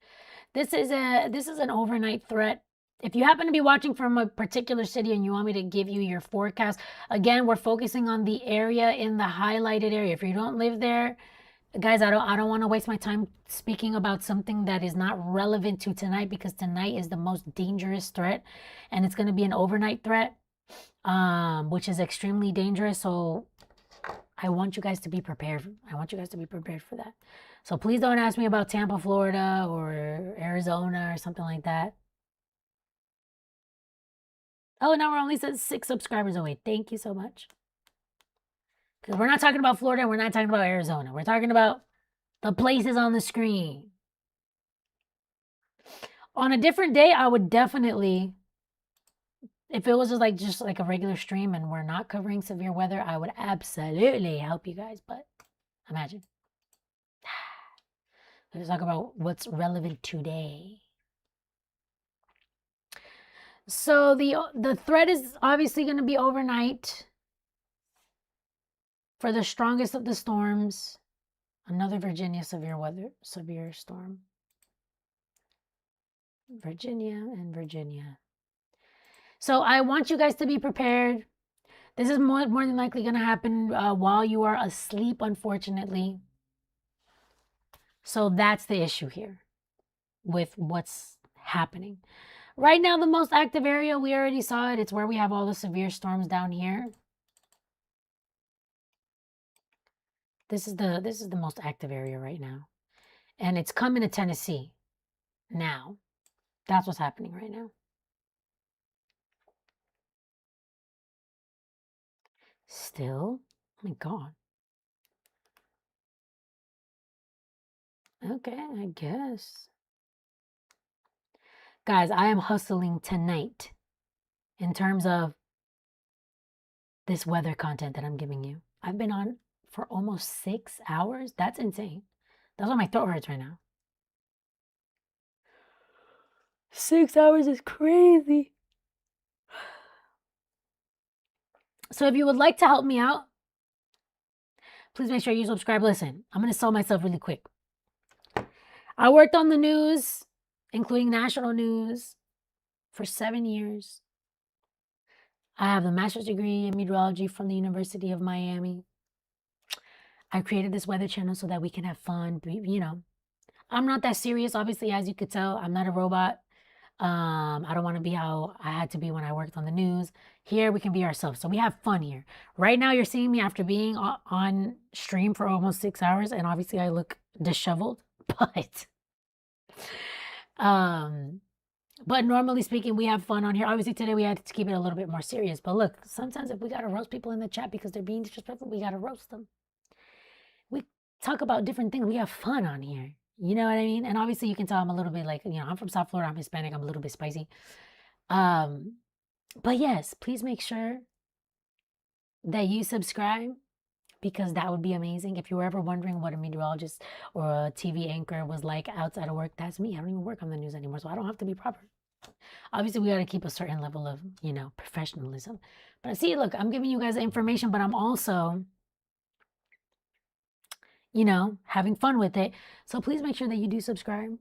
this is an overnight threat. If you happen to be watching from a particular city and you want me to give you your forecast, again, we're focusing on the area in the highlighted area. If you don't live there, guys, I don't want to waste my time speaking about something that is not relevant to tonight, because tonight is the most dangerous threat and it's going to be an overnight threat, which is extremely dangerous. So I want you guys to be prepared. I want you guys to be prepared for that. So please don't ask me about Tampa, Florida or Arizona or something like that. Oh, now we're only 6 subscribers away. Thank you so much. Because we're not talking about Florida. We're not talking about Arizona. We're talking about the places on the screen. On a different day, I would definitely, if it was just like a regular stream and we're not covering severe weather, I would absolutely help you guys. But imagine. Let's talk about what's relevant today. So the threat is obviously going to be overnight for the strongest of the storms. Another Virginia severe storm. Virginia and Virginia. So I want you guys to be prepared. This is more than likely going to happen while you are asleep, unfortunately. So that's the issue here with what's happening. Right now, the most active area, we already saw it. It's where we have all the severe storms down here. This is the most active area right now. And it's coming to Tennessee now. That's what's happening right now. Still? Oh my God. Okay, I guess. Guys, I am hustling tonight in terms of this weather content that I'm giving you. I've been on for almost 6 hours. That's insane. That's why my throat hurts right now. 6 hours is crazy. So if you would like to help me out, please make sure you subscribe. Listen, I'm going to sell myself really quick. I worked on the news, including national news, for 7 years. I have a master's degree in meteorology from the University of Miami. I created this weather channel so that we can have fun. I'm not that serious, obviously, as you could tell. I'm not a robot. I don't want to be how I had to be when I worked on the news. Here, we can be ourselves. So we have fun here. Right now, you're seeing me after being on stream for almost 6 hours, and obviously I look disheveled, um, but normally speaking, we have fun on here. Obviously, today we had to keep it a little bit more serious. But look, sometimes if we got to roast people in the chat because they're being disrespectful, we got to roast them. We talk about different things. We have fun on here. You know what I mean? And obviously, you can tell I'm a little bit like, I'm from South Florida. I'm Hispanic. I'm a little bit spicy. But yes, please make sure that you subscribe because that would be amazing. If you were ever wondering what a meteorologist or a TV anchor was like outside of work, that's me. I don't even work on the news anymore, so I don't have to be proper. Obviously, we got to keep a certain level of, professionalism. But see, look, I'm giving you guys the information, but I'm also, having fun with it. So please make sure that you do subscribe.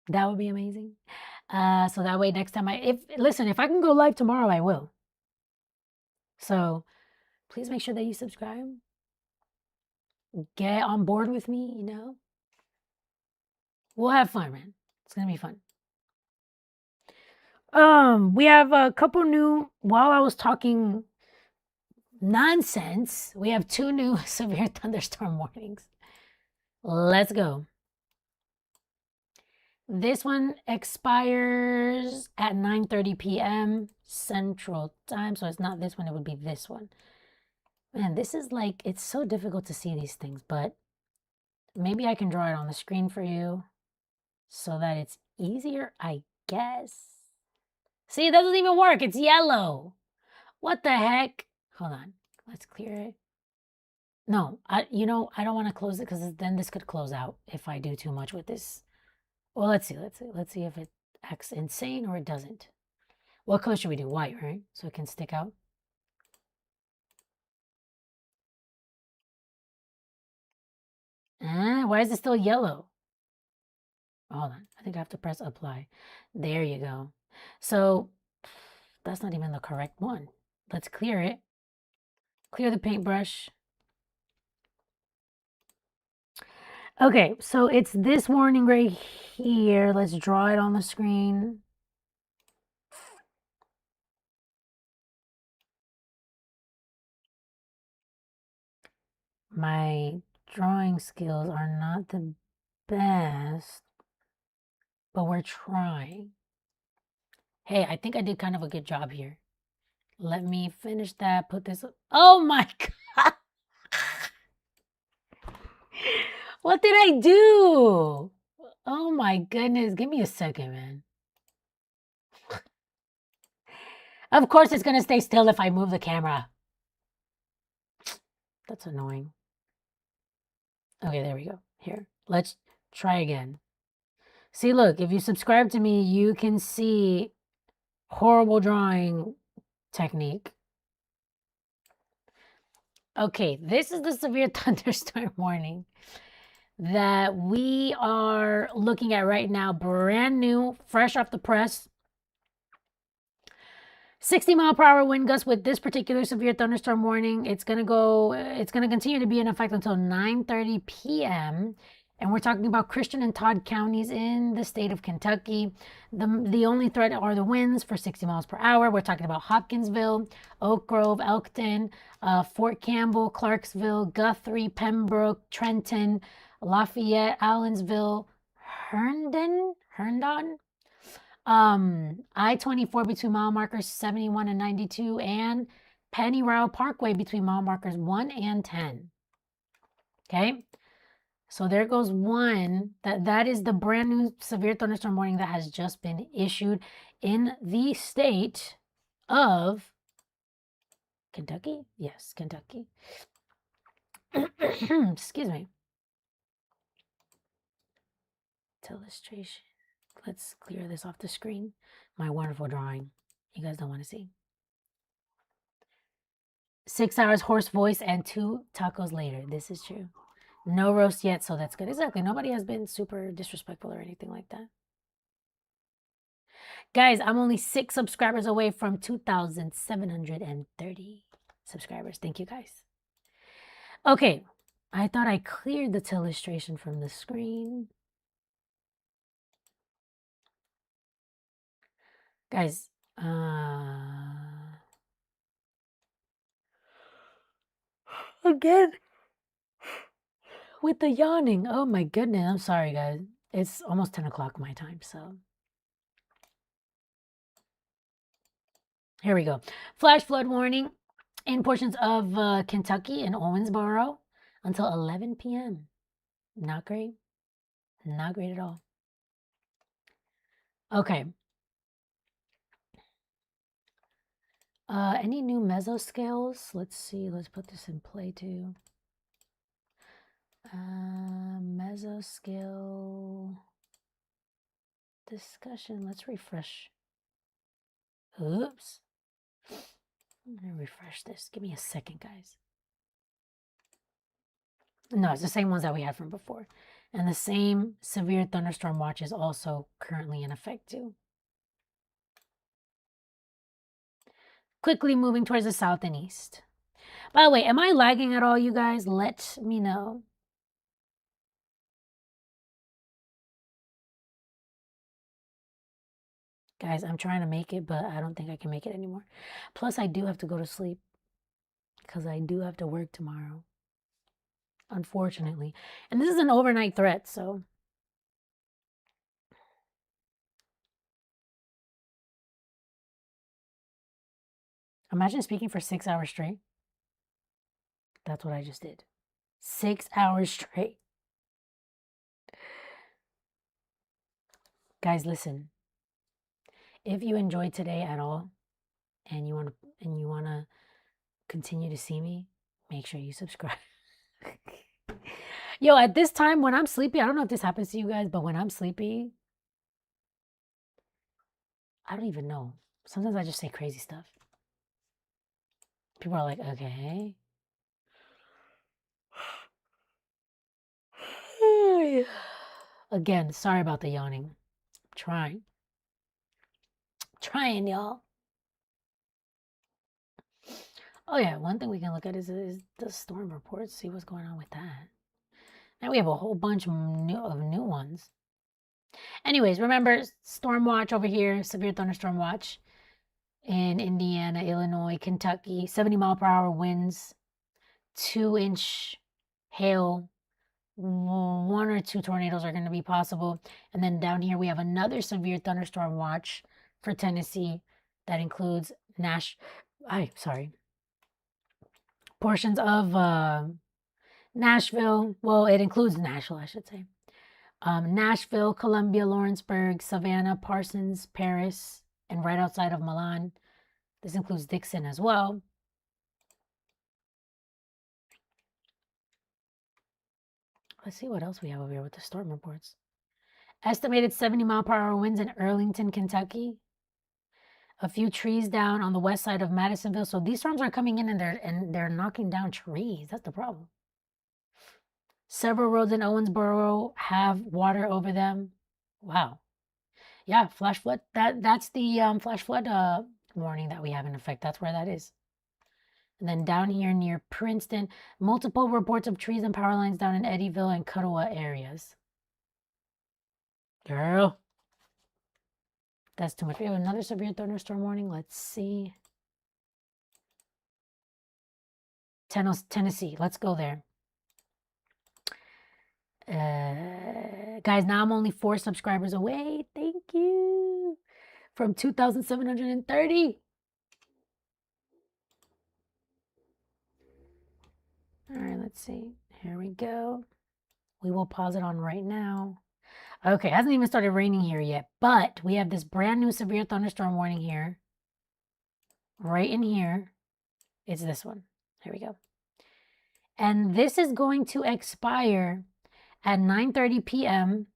That would be amazing. So that way next time if I can go live tomorrow, I will. So please make sure that you subscribe. Get on board with me, We'll have fun, man. It's going to be fun. We have a couple new, while I was talking nonsense, we have 2 new severe thunderstorm warnings. Let's go. This one expires at 9:30 p.m. Central Time. So it's not this one, it would be this one. Man, this is like, it's so difficult to see these things, but maybe I can draw it on the screen for you so that it's easier, I guess. See, it doesn't even work. It's yellow. What the heck? Hold on. Let's clear it. No, I don't want to close it because then this could close out if I do too much with this. Well, let's see. Let's see if it acts insane or it doesn't. What color should we do? White, right? So it can stick out. Why is it still yellow? Hold on. I think I have to press apply. There you go. So that's not even the correct one. Let's clear it. Clear the paintbrush. Okay, so it's this warning right here. Let's draw it on the screen. My drawing skills are not the best, but we're trying. Hey, I think I did kind of a good job here. Let me finish that, put this. Oh my God. What did I do? Oh my goodness. Give me a second, man. Of course, it's going to stay still if I move the camera. That's annoying. Okay, there we go. Here, let's try again. See, look, if you subscribe to me, you can see horrible drawing technique. Okay, this is the severe thunderstorm warning that we are looking at right now. Brand new, fresh off the press. 60-mile-per-hour wind gusts with this particular severe thunderstorm warning. It's going to continue to be in effect until 9:30 p.m. And we're talking about Christian and Todd counties in the state of Kentucky. The only threat are the winds for 60 miles per hour. We're talking about Hopkinsville, Oak Grove, Elkton, Fort Campbell, Clarksville, Guthrie, Pembroke, Trenton, Lafayette, Allensville, Herndon, I-24 between mile markers 71 and 92, and Pennyroyal Parkway between mile markers 1 and 10. Okay, So there goes one. That is the brand new severe thunderstorm warning that has just been issued in the state of Kentucky. Yes, Kentucky. Excuse me. Illustration. Let's clear this off the screen. My wonderful drawing. You guys don't want to see. 6 hours hoarse voice and 2 tacos later. This is true. No roast yet, so that's good. Exactly. Nobody has been super disrespectful or anything like that. Guys, I'm only 6 subscribers away from 2,730 subscribers. Thank you, guys. Okay. I thought I cleared the illustration from the screen. Guys, again, with the yawning. Oh my goodness. I'm sorry, guys. It's almost 10 o'clock my time, so. Here we go. Flash flood warning in portions of Kentucky and Owensboro until 11 p.m. Not great. Not great at all. Okay. Any new mesoscales? Let's see. Let's put this in play too. Mesoscale discussion. Let's refresh. Oops. I'm gonna refresh this. Give me a second, guys. No, it's the same ones that we had from before. And the same severe thunderstorm watch is also currently in effect too. Quickly moving towards the south and east. By the way, am I lagging at all, you guys? Let me know. Guys, I'm trying to make it, but I don't think I can make it anymore. Plus, I do have to go to sleep because I do have to work tomorrow, unfortunately. And this is an overnight threat, so. Imagine speaking for 6 hours straight. That's what I just did. 6 hours straight. Guys, listen. If you enjoyed today at all and you want to continue to see me, make sure you subscribe. Yo, at this time when I'm sleepy, I don't know if this happens to you guys, but when I'm sleepy, I don't even know. Sometimes I just say crazy stuff. People are like, okay. Again, sorry about the yawning. I'm trying, y'all. Oh yeah, one thing we can look at is the storm reports. See what's going on with that. Now we have a whole bunch of new ones. Anyways, remember storm watch over here, severe thunderstorm watch in Indiana, Illinois, Kentucky, 70-mile-per-hour winds, 2-inch hail, 1 or 2 tornadoes are going to be possible. And then down here we have another severe thunderstorm watch for Tennessee that includes portions of Nashville. Well, it includes Nashville, I should say. Nashville, Columbia, Lawrenceburg, Savannah, Parsons, Paris, and right outside of Milan. This includes Dixon as well. Let's see what else we have over here with the storm reports. Estimated 70-mile-per-hour winds in Arlington, Kentucky. A few trees down on the west side of Madisonville. So these storms are coming in and they're knocking down trees. That's the problem. Several roads in Owensboro have water over them. Wow. Yeah, flash flood. That's the flash flood warning that we have in effect. That's where that is. And then down here near Princeton, multiple reports of trees and power lines down in Eddyville and Cuttawa areas. Girl. That's too much. We have another severe thunderstorm warning. Let's see. Tennessee. Let's go there. Guys, now I'm only 4 subscribers away. Thank you. From 2,730. All right, let's see. Here we go. We will pause it on right now. Okay, it hasn't even started raining here yet, but we have this brand new severe thunderstorm warning here. Right in here. It's this one. Here we go. And this is going to expire at 9:30 p.m.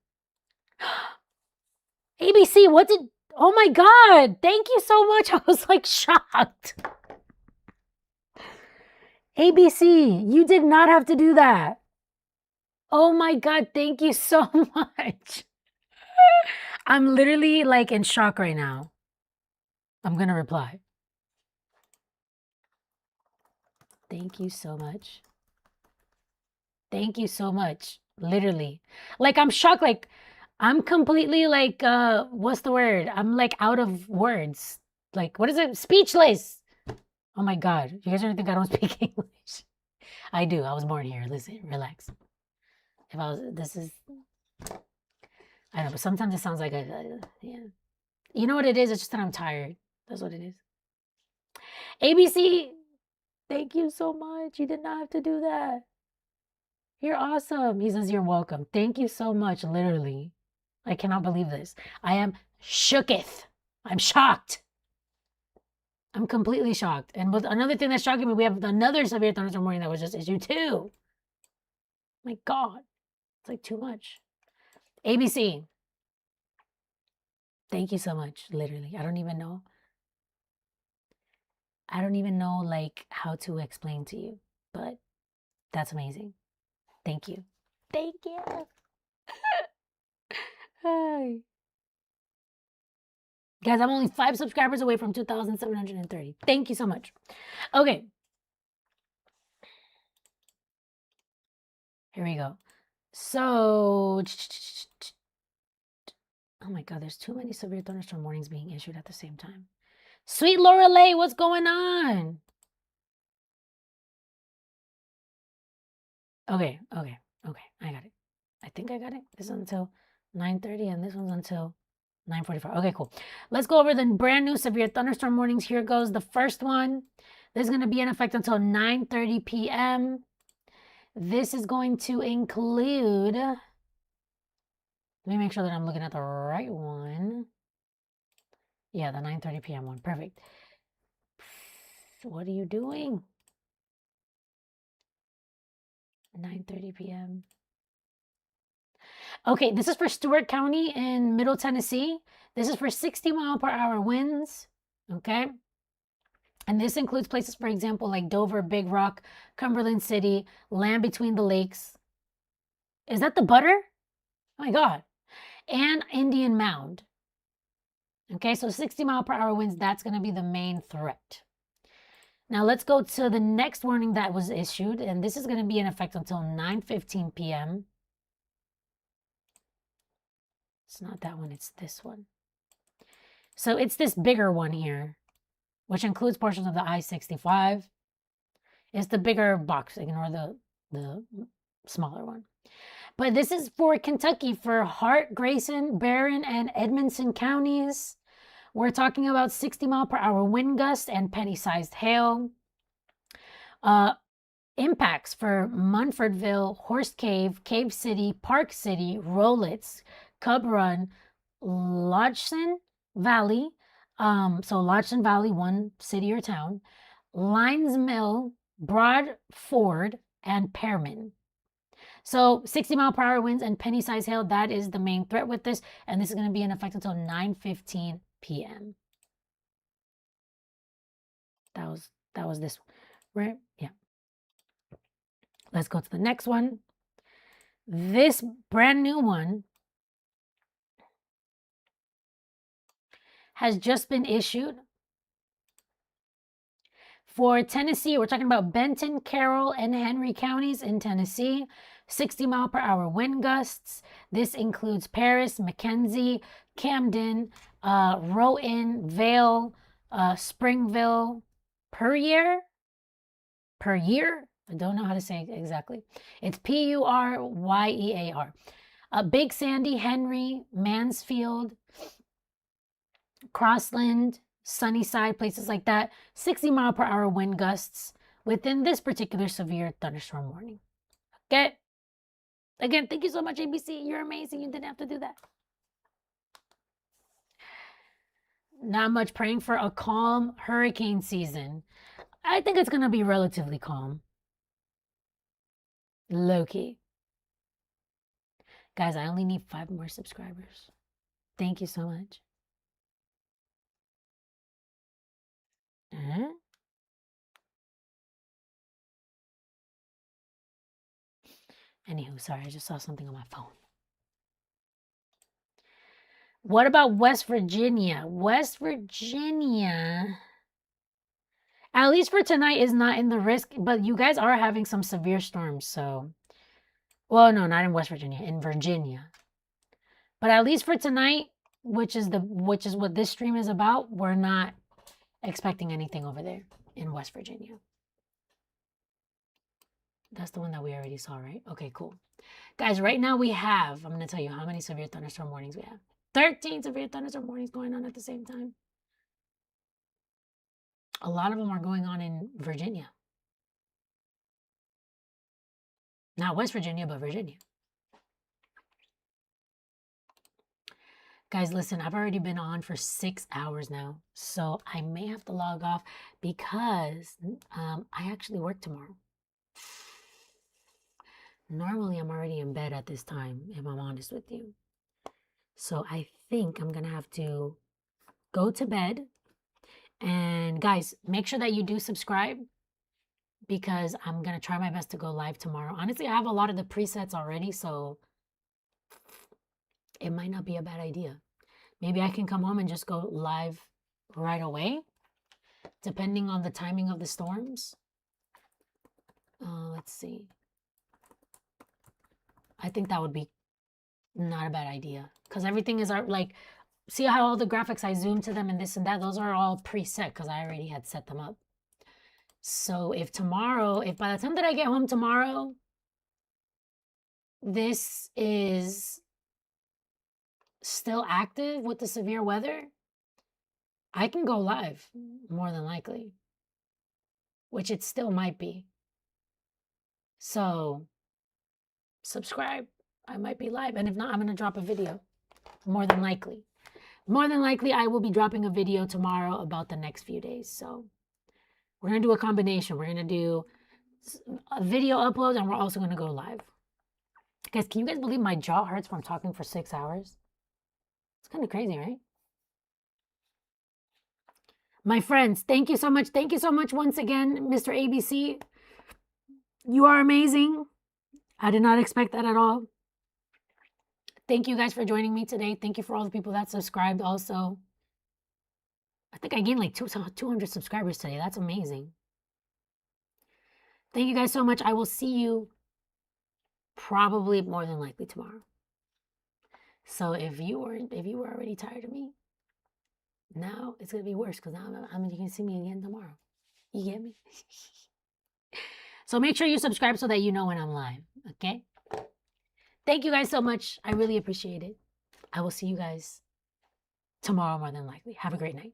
ABC, what did... Oh my God, thank you so much. I was like shocked. ABC, you did not have to do that. Oh my God, thank you so much. I'm literally like in shock right now. I'm going to reply. Thank you so much. Thank you so much. Literally. Like, I'm shocked. Like, I'm completely like, what's the word? I'm like out of words. Like, what is it? Speechless. Oh my God. You guys don't think I don't speak English? I do. I was born here. Listen, relax. If I was, this is, I know, but sometimes it sounds like yeah. You know what it is? It's just that I'm tired. That's what it is. ABC, thank you so much. You did not have to do that. You're awesome. He says, you're welcome. Thank you so much. Literally. I cannot believe this. I am shooketh. I'm shocked. I'm completely shocked. And with another thing that's shocking me, we have another severe thunderstorm warning that was just issued too. My God. It's like too much. ABC. Thank you so much. Literally. I don't even know like how to explain to you, but that's amazing. Thank you. Thank you. Hi. Guys, I'm only 5 subscribers away from 2,730. Thank you so much. Okay. Here we go. So, oh my God, there's too many severe thunderstorm warnings being issued at the same time. Sweet Lorelei, what's going on? Okay, I got it. I think I got it. This is until 9:30 and this one's until 9:45. Okay, cool. Let's go over the brand new severe thunderstorm warnings. Here goes the first one. This is going to be in effect until 9:30 p.m. This is going to include... Let me make sure that I'm looking at the right one. Yeah, the 9:30 p.m. one. Perfect. What are you doing? 9:30 p.m. Okay, this is for Stewart County in Middle Tennessee. This is for 60-mile-per-hour winds. Okay. And this includes places, for example, like Dover, Big Rock, Cumberland City, Land Between the Lakes. Is that the butter? Oh my God. And Indian Mound. Okay, so 60-mile-per-hour winds, that's going to be the main threat. Now let's go to the next warning that was issued, and this is going to be in effect until 9:15 p.m. It's not that one, it's this one. So it's this bigger one here, which includes portions of the I-65. It's the bigger box. Ignore the smaller one. But this is for Kentucky, for Hart, Grayson, Barron, and Edmonson counties. We're talking about 60-mile-per-hour wind gusts and penny-sized hail. Impacts for Munfordville, Horse Cave, Cave City, Park City, Rowlitz, Cub Run, Lodgson Valley. So Lodgson Valley, one city or town. Lines Mill, Broad Ford, and Pearman. So 60-mile-per-hour winds and penny-sized hail, that is the main threat with this. And this is going to be in effect until 9:15 p.m. That was this one, right? Yeah. Let's go to the next one. This brand new one has just been issued. For Tennessee, we're talking about Benton, Carroll, and Henry counties in Tennessee. 60-mile-per-hour wind gusts. This includes Paris, McKenzie, Camden, Rowan, Vale, Springville, Puryear. I don't know how to say it exactly. It's Puryear. Big Sandy, Henry, Mansfield, Crossland, Sunnyside, places like that. 60-mile-per-hour wind gusts within this particular severe thunderstorm warning. Okay. Again, thank you so much, ABC. You're amazing. You didn't have to do that. Not much praying for a calm hurricane season. I think it's going to be relatively calm. Low key. Guys, I only need 5 more subscribers. Thank you so much. Anywho, sorry, I just saw something on my phone. What about West Virginia? West Virginia, at least for tonight, is not in the risk, but you guys are having some severe storms, so. Well, no, not in West Virginia, in Virginia. But at least for tonight, which is what this stream is about, we're not expecting anything over there in West Virginia. That's the one that we already saw, right? Okay, cool. Guys, right now we have, I'm going to tell you how many severe thunderstorm warnings we have. 13 severe thunderstorm warnings going on at the same time. A lot of them are going on in Virginia. Not West Virginia, but Virginia. Guys, listen, I've already been on for 6 hours now, so I may have to log off because I actually work tomorrow. Normally, I'm already in bed at this time, if I'm honest with you. So I think I'm going to have to go to bed. And guys, make sure that you do subscribe because I'm going to try my best to go live tomorrow. Honestly, I have a lot of the presets already, so it might not be a bad idea. Maybe I can come home and just go live right away, depending on the timing of the storms. Let's see. I think that would be not a bad idea because everything is like, see how all the graphics I zoom to them and this and that, those are all preset because I already had set them up. So if by the time that I get home tomorrow, this is still active with the severe weather, I can go live more than likely, which it still might be. So subscribe. I might be live. And if not, I'm going to drop a video. More than likely. More than likely, I will be dropping a video tomorrow about the next few days. So we're going to do a combination. We're going to do a video upload and we're also going to go live. Guys, can you guys believe my jaw hurts from talking for 6 hours? It's kind of crazy, right? My friends, thank you so much. Thank you so much once again, Mr. ABC. You are amazing. I did not expect that at all. Thank you guys for joining me today. Thank you for all the people that subscribed also. I think I gained like 200 subscribers today. That's amazing. Thank you guys so much. I will see you probably more than likely tomorrow. So if you were already tired of me, now it's going to be worse because now you can see me again tomorrow. You get me? So make sure you subscribe so that you know when I'm live, okay? Thank you guys so much. I really appreciate it. I will see you guys tomorrow more than likely. Have a great night.